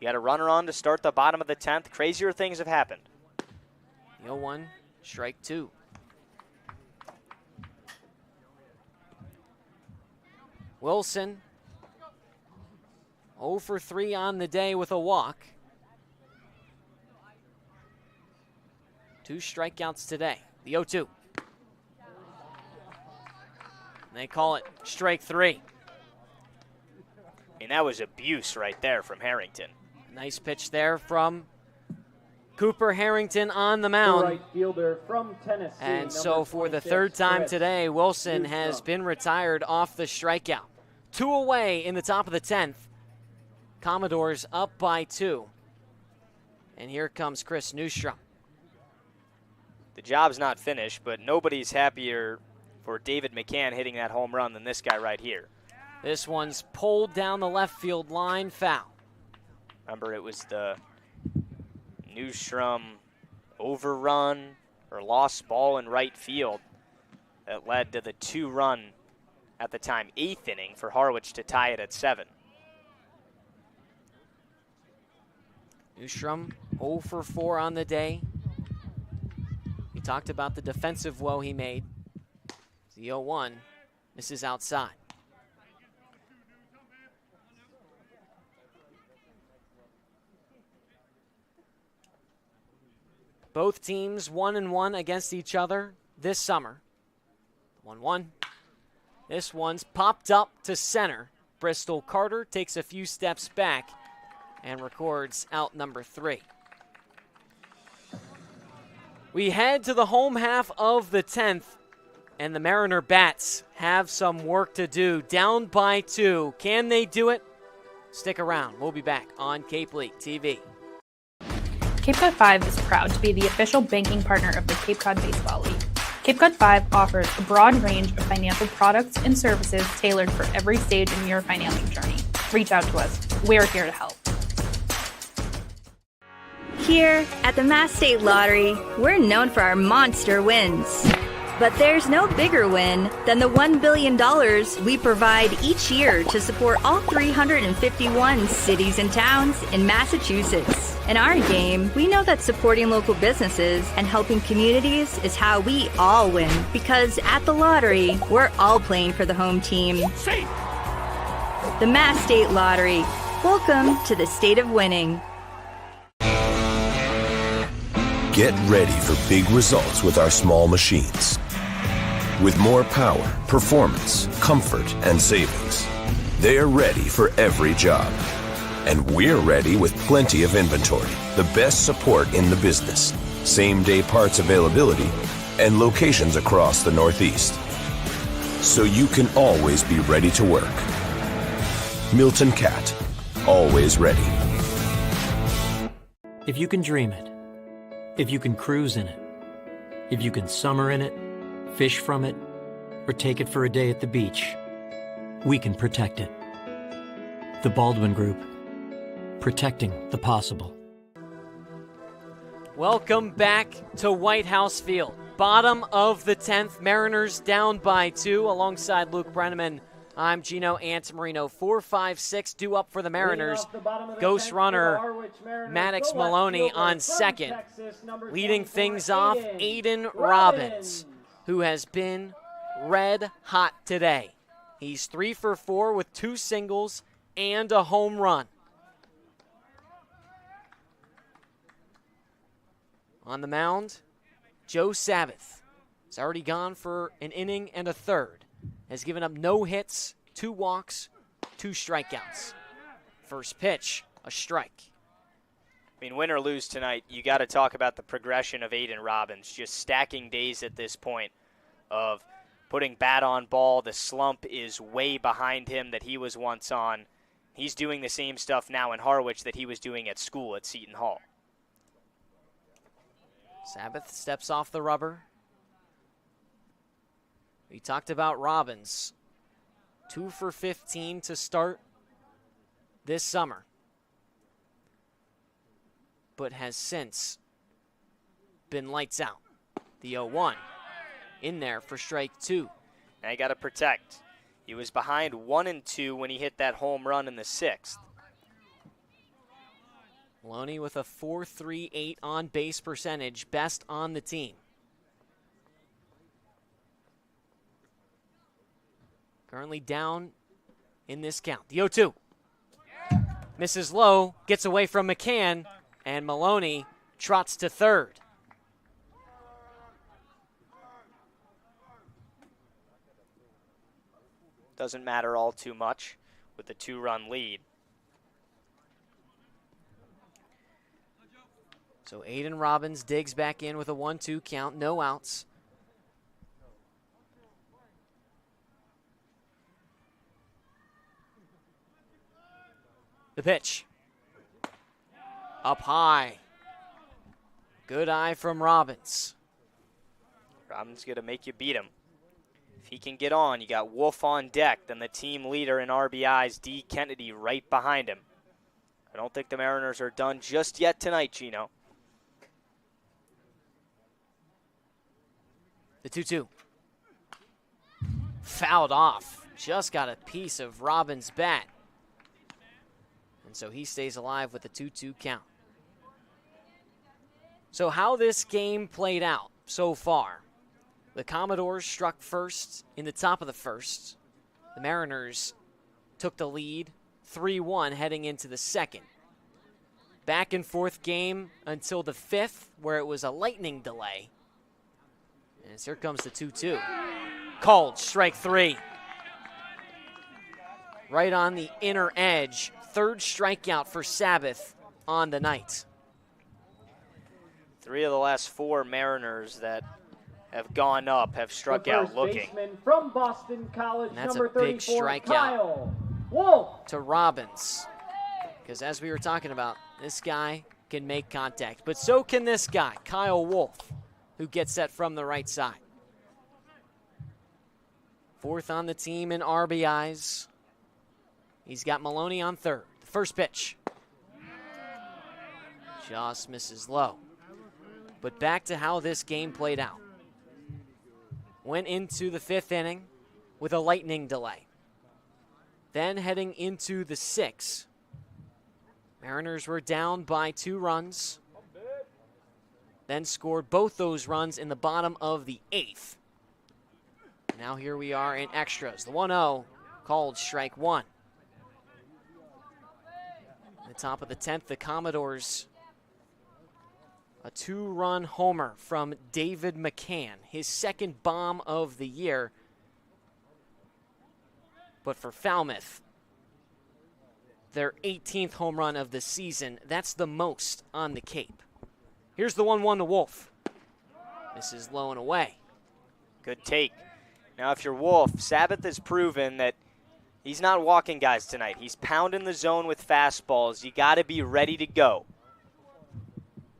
got a runner on to start the bottom of the 10th. Crazier things have happened. 0-1, strike 2. Wilson, 0 for 3 on the day with a walk. 2 strikeouts today. The 0-2. They call it strike 3. And that was abuse right there from Harrington. Nice pitch there from Cooper Harrington on the mound. Right fielder from Tennessee. And so for the 3rd time today, Wilson has been retired off the strikeout. 2 away in the top of the 10th. Commodores up by 2. And here comes Chris Newstrom. The job's not finished, but nobody's happier for David McCann hitting that home run than this guy right here. This one's pulled down the left field line, foul. Remember, it was the Newstrom overrun or lost ball in right field that led to the 2-run, at the time, 8th inning for Harwich to tie it at 7. Newstrom 0 for 4 on the day. We talked about the defensive woe he made. The 0-1, this is outside. Both teams 1-1 against each other this summer. 1-1. This one's popped up to center. Bristol Carter takes a few steps back and records out number 3. We head to the home half of the 10th, and the Mariner Bats have some work to do. Down by 2. Can they do it? Stick around. We'll be back on Cape League TV. Cape Cod 5 is proud to be the official banking partner of the Cape Cod Baseball League. Cape Cod 5 offers a broad range of financial products and services tailored for every stage in your financial journey. Reach out to us. We're here to help. Here at the Mass State Lottery, we're known for our monster wins. But there's no bigger win than the $1 billion we provide each year to support all 351 cities and towns in Massachusetts. In our game, we know that supporting local businesses and helping communities is how we all win. Because at the lottery, we're all playing for the home team. The Mass State Lottery. Welcome to the state of winning. Get ready for big results with our small machines. With more power, performance, comfort, and savings, they're ready for every job. And we're ready with plenty of inventory, the best support in the business, same-day parts availability, and locations across the Northeast. So you can always be ready to work. Milton Cat, always ready. If you can dream it, if you can cruise in it, if you can summer in it, fish from it, or take it for a day at the beach, we can protect it. The Baldwin Group, protecting the possible. Welcome back to White House Field. Bottom of the 10th, Mariners down by 2. Alongside Luke Brenneman, I'm Gino Antamarino. 4-5-6 due up for the Mariners. Ghost runner Maddox Maloney on second. Leading things off, Aiden Robbins, who has been red hot today. He's 3 for 4 with 2 singles and a home run. On the mound, Joe Sabbath has already gone for an inning and a third. Has given up no hits, 2 walks, 2 strikeouts. First pitch, a strike. I mean, win or lose tonight, you got to talk about the progression of Aiden Robbins, just stacking days at this point of putting bat on ball. The slump is way behind him that he was once on. He's doing the same stuff now in Harwich that he was doing at school at Seton Hall. Sabbath steps off the rubber. We talked about Robbins. 2 for 15 to start this summer, but has since been lights out. The 0-1 in there for strike 2. Now you got to protect. He was behind 1-2 when he hit that home run in the 6th. Maloney with a .438 on base percentage, best on the team. Currently down in this count. The 0-2. Misses low, gets away from McCann, and Maloney trots to third. Doesn't matter all too much with the 2-run lead. So Aiden Robbins digs back in with a 1-2 count, no outs. The pitch. Up high. Good eye from Robbins. Robbins going to make you beat him. If he can get on, you got Wolf on deck, then the team leader in RBIs, D. Kennedy, right behind him. I don't think the Mariners are done just yet tonight, Gino. The 2-2. Fouled off. Just got a piece of Robbins' bat. And so he stays alive with the 2-2 count. So how this game played out so far. The Commodores struck first in the top of the first. The Mariners took the lead 3-1 heading into the second. Back and forth game until the 5th, where it was a lightning delay. And here comes the 2-2. Called, strike 3. Right on the inner edge. 3rd strikeout for Sabbath on the night. 3 of the last 4 Mariners that have gone up have struck out looking. From Boston College, and that's number a big 34, strikeout Kyle Wolf. To Robbins. Because as we were talking about, this guy can make contact. But so can this guy, Kyle Wolf, who gets set from the right side. 4th on the team in RBIs. He's got Maloney on 3rd. The first pitch. Just misses low. But back to how this game played out. Went into the 5th inning with a lightning delay. Then heading into the 6th. Mariners were down by 2 runs. Then scored both those runs in the bottom of the 8th. Now here we are in extras. The 1-0 called strike 1. At the top of the 10th, the Commodores, a 2-run homer from David McCann, his 2nd bomb of the year. But for Falmouth, their 18th home run of the season. That's the most on the Cape. Here's the 1-1 to Wolf. This is low and away. Good take. Now if you're Wolf, Sabbath has proven that he's not walking guys tonight. He's pounding the zone with fastballs. You got to be ready to go.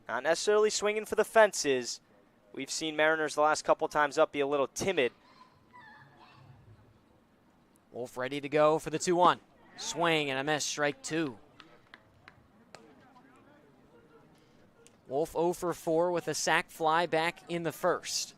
Not necessarily swinging for the fences. We've seen Mariners the last couple times up be a little timid. Wolf ready to go for the 2-1. Swing and a miss, strike 2. Wolf 0 for 4 with a sac fly back in the 1st.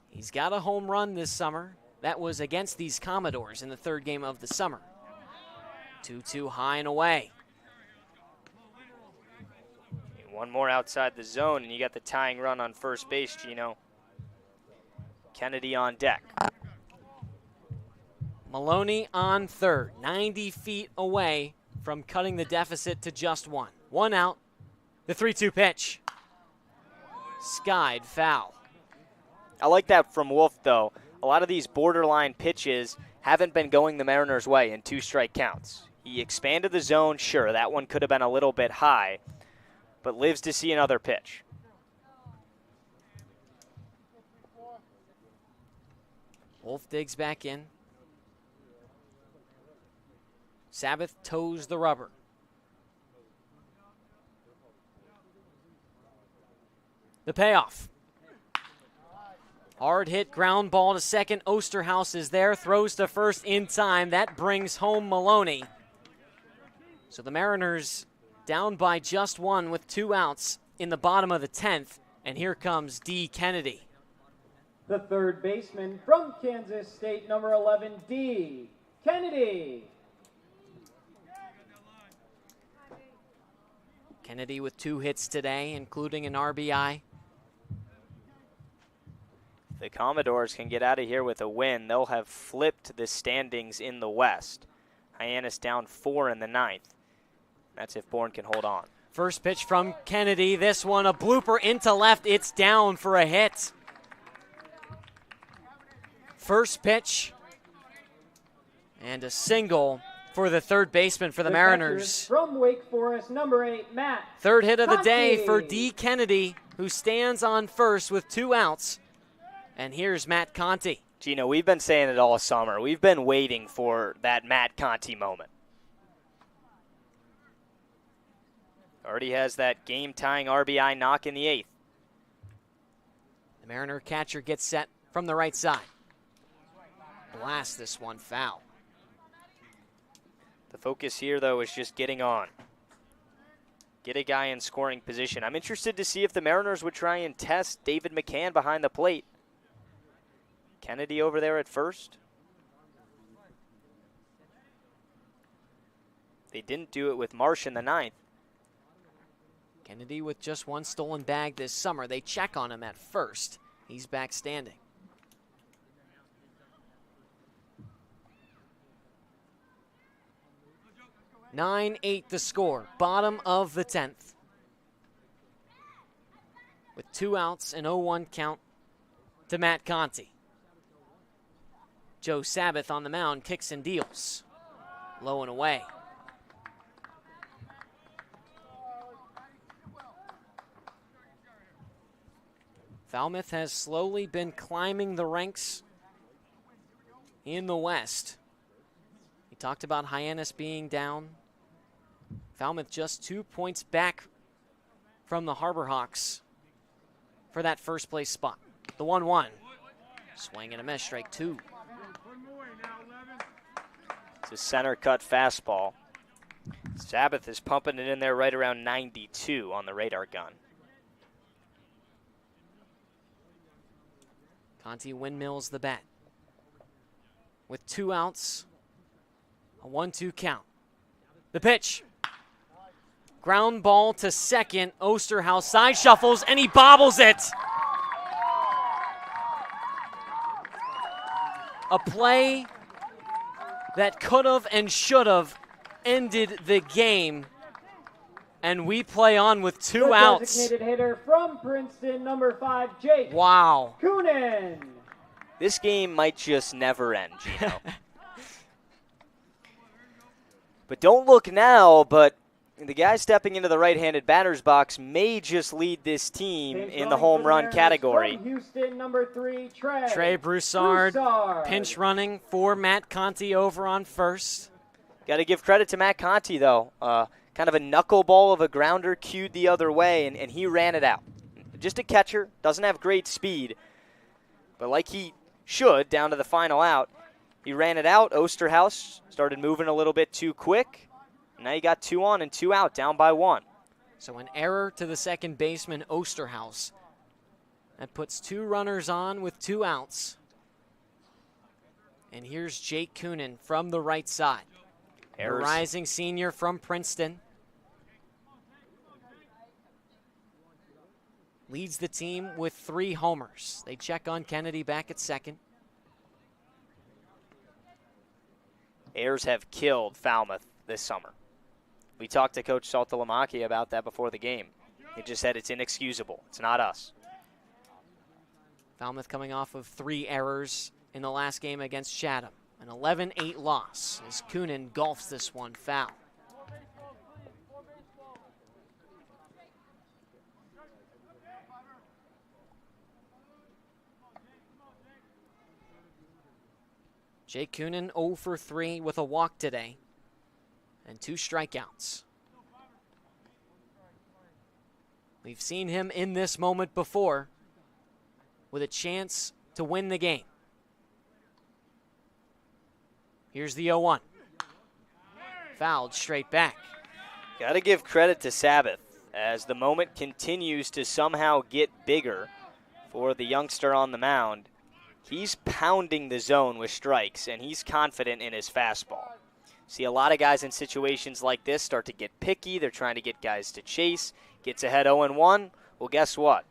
He's got a home run this summer. That was against these Commodores in the 3rd game of the summer. 2-2 high and away. One more outside the zone, and you got the tying run on first base, Gino. Kennedy on deck. Maloney on third, 90 feet away from cutting the deficit to just one. One out, the 3-2 pitch. Skied foul. I like that from Wolf, though. A lot of these borderline pitches haven't been going the Mariners' way in 2 strike counts. He expanded the zone, sure, that one could have been a little bit high, but lives to see another pitch. Wolf digs back in. Sabbath toes the rubber. The payoff. Hard hit ground ball to second. Osterhaus is there, throws to first in time. That brings home Maloney. So the Mariners down by just one with 2 outs in the bottom of the 10th. And here comes D. Kennedy. The third baseman from Kansas State, number 11, D. Kennedy. Kennedy with 2 hits today, including an RBI. If the Commodores can get out of here with a win, they'll have flipped the standings in the West. Hyannis down 4 in the 9th. That's if Bourne can hold on. First pitch from Kennedy. This one, a blooper into left. It's down for a hit. First pitch and a single for the third baseman for the Mariners. From Wake Forest, number 8, Matt. Third hit of the day Conti. for D. Kennedy, who stands on first with 2 outs. And here's Matt Conti. Gino, we've been saying it all summer. We've been waiting for that Matt Conti moment. Already has that game-tying RBI knock in the 8th. The Mariner catcher gets set from the right side. Blast this one foul. The focus here, though, is just getting on. Get a guy in scoring position. I'm interested to see if the Mariners would try and test David McCann behind the plate. Kennedy over there at first. They didn't do it with Marsh in the 9th. Kennedy with just 1 stolen bag this summer. They check on him at first. He's back standing. (9-8) the score, bottom of the 10th. With 2 outs and 0-1 count to Matt Conti. Joe Sabbath on the mound, kicks and deals. Low and away. Falmouth has slowly been climbing the ranks in the West. We talked about Hyannis being down. Falmouth just 2 points back from the Harbor Hawks for that first place spot. The 1-1. Swing and a miss, strike 2. It's a center cut fastball. Sabbath is pumping it in there right around 92 on the radar gun. Conti windmills the bat. With 2 outs, a 1-2 count. The pitch. Ground ball to second. Osterhaus side shuffles, and he bobbles it. A play that could have and should have ended the game. And we play on with 2 outs. Designated hitter from Princeton, number 5, Jake. Wow. Coonan. This game might just never end, Gino. But don't look now, but the guy stepping into the right-handed batter's box may just lead this team in the home run category. From Houston, number 3, Trey. Trey Broussard, pinch running for Matt Conti over on first. Got to give credit to Matt Conti, though. Kind of a knuckleball of a grounder cued the other way, and he ran it out. Just a catcher, doesn't have great speed, but like he should down to the final out, he ran it out. Osterhaus started moving a little bit too quick. Now you got 2 on and 2 out, down by 1. So an error to the second baseman, Osterhaus. That puts 2 runners on with 2 outs. And here's Jake Coonan from the right side. A rising senior from Princeton. leads the team with 3 homers. They check on Kennedy back at second. Errors have killed Falmouth this summer. We talked to Coach Saltalamacchi about that before the game. He just said it's inexcusable. It's not us. Falmouth coming off of 3 errors in the last game against Chatham. An 11-8 loss as Coonan golfs this one foul. Jake Coonan 0 for 3 with a walk today and 2 strikeouts. We've seen him in this moment before with a chance to win the game. Here's the 0-1. Fouled straight back. Got to give credit to Sabbath as the moment continues to somehow get bigger for the youngster on the mound. He's pounding the zone with strikes, and he's confident in his fastball. See a lot of guys in situations like this start to get picky. They're trying to get guys to chase. Gets ahead 0-1. Well, guess what?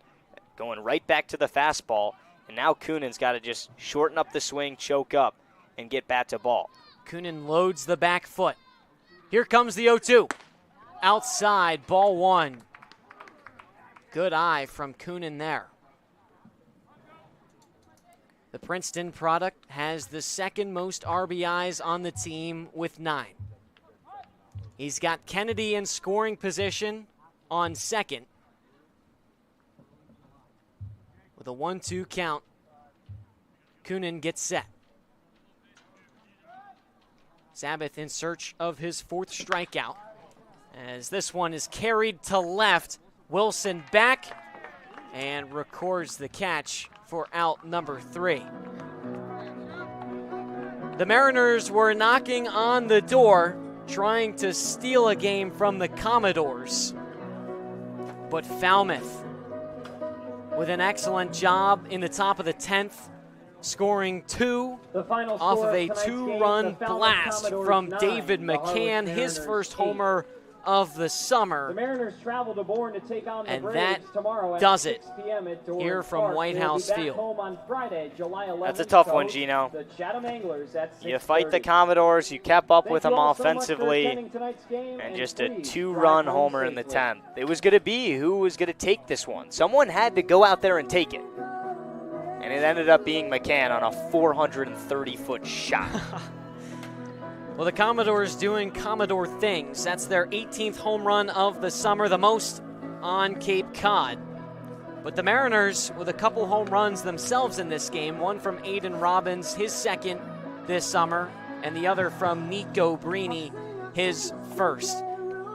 Going right back to the fastball, and now Coonan's got to just shorten up the swing, choke up, and get bat to ball. Coonan loads the back foot. Here comes the 0-2. Outside, ball 1. Good eye from Coonan there. The Princeton product has the second most RBIs on the team with 9. He's got Kennedy in scoring position on second. With a 1-2 count, Coonan gets set. Sabbath in search of his 4th strikeout. As this one is carried to left, Wilson back and records the catch for out number 3. The Mariners were knocking on the door, trying to steal a game from the Commodores. But Falmouth, with an excellent job in the top of the 10th, scoring 2 off of a 2-run blast from David McCann, his first homer of the summer. The Mariners travel to Bourne to take on the And Braves that tomorrow does at it 6 p.m. at Dorrance here from Park. White They will House be back Field. home on Friday, July 11th. That's a tough to one, host Gino. The Chatham Anglers at 6:30. You fight the Commodores, you kept up Thank with you them all so much for offensively, attending tonight's game, and just a please 2-run drive home homer in the safely. 10th. It was going to be who was going to take this one. Someone had to go out there and take it. And it ended up being McCann on a 430-foot shot. Well, the Commodores doing Commodore things. That's their 18th home run of the summer, the most on Cape Cod. But the Mariners with a couple home runs themselves in this game, one from Aiden Robbins, his second this summer, and the other from Nico Brini, his first.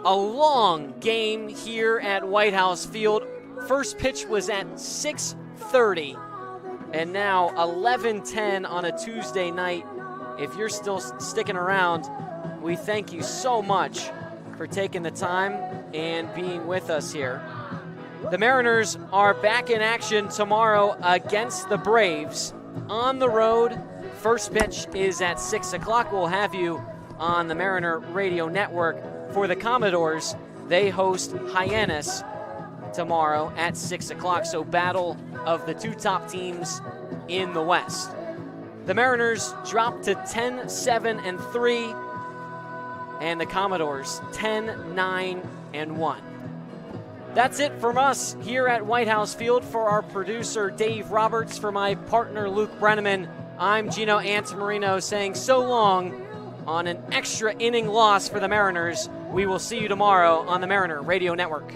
A long game here at White House Field. First pitch was at 6:30, and now 11:10 on a Tuesday night. If you're still sticking around, we thank you so much for taking the time and being with us here. The Mariners are back in action tomorrow against the Braves on the road. First pitch is at 6 o'clock. We'll have you on the Mariner Radio Network. For the Commodores, they host Hyannis tomorrow at 6 o'clock. So battle of the 2 top teams in the West. The Mariners drop to 10-7-3, and the Commodores 10-9-1. That's it from us here at White House Field. For our producer, Dave Roberts, for my partner, Luke Brenneman, I'm Gino Antamarino saying so long on an extra inning loss for the Mariners. We will see you tomorrow on the Mariner Radio Network.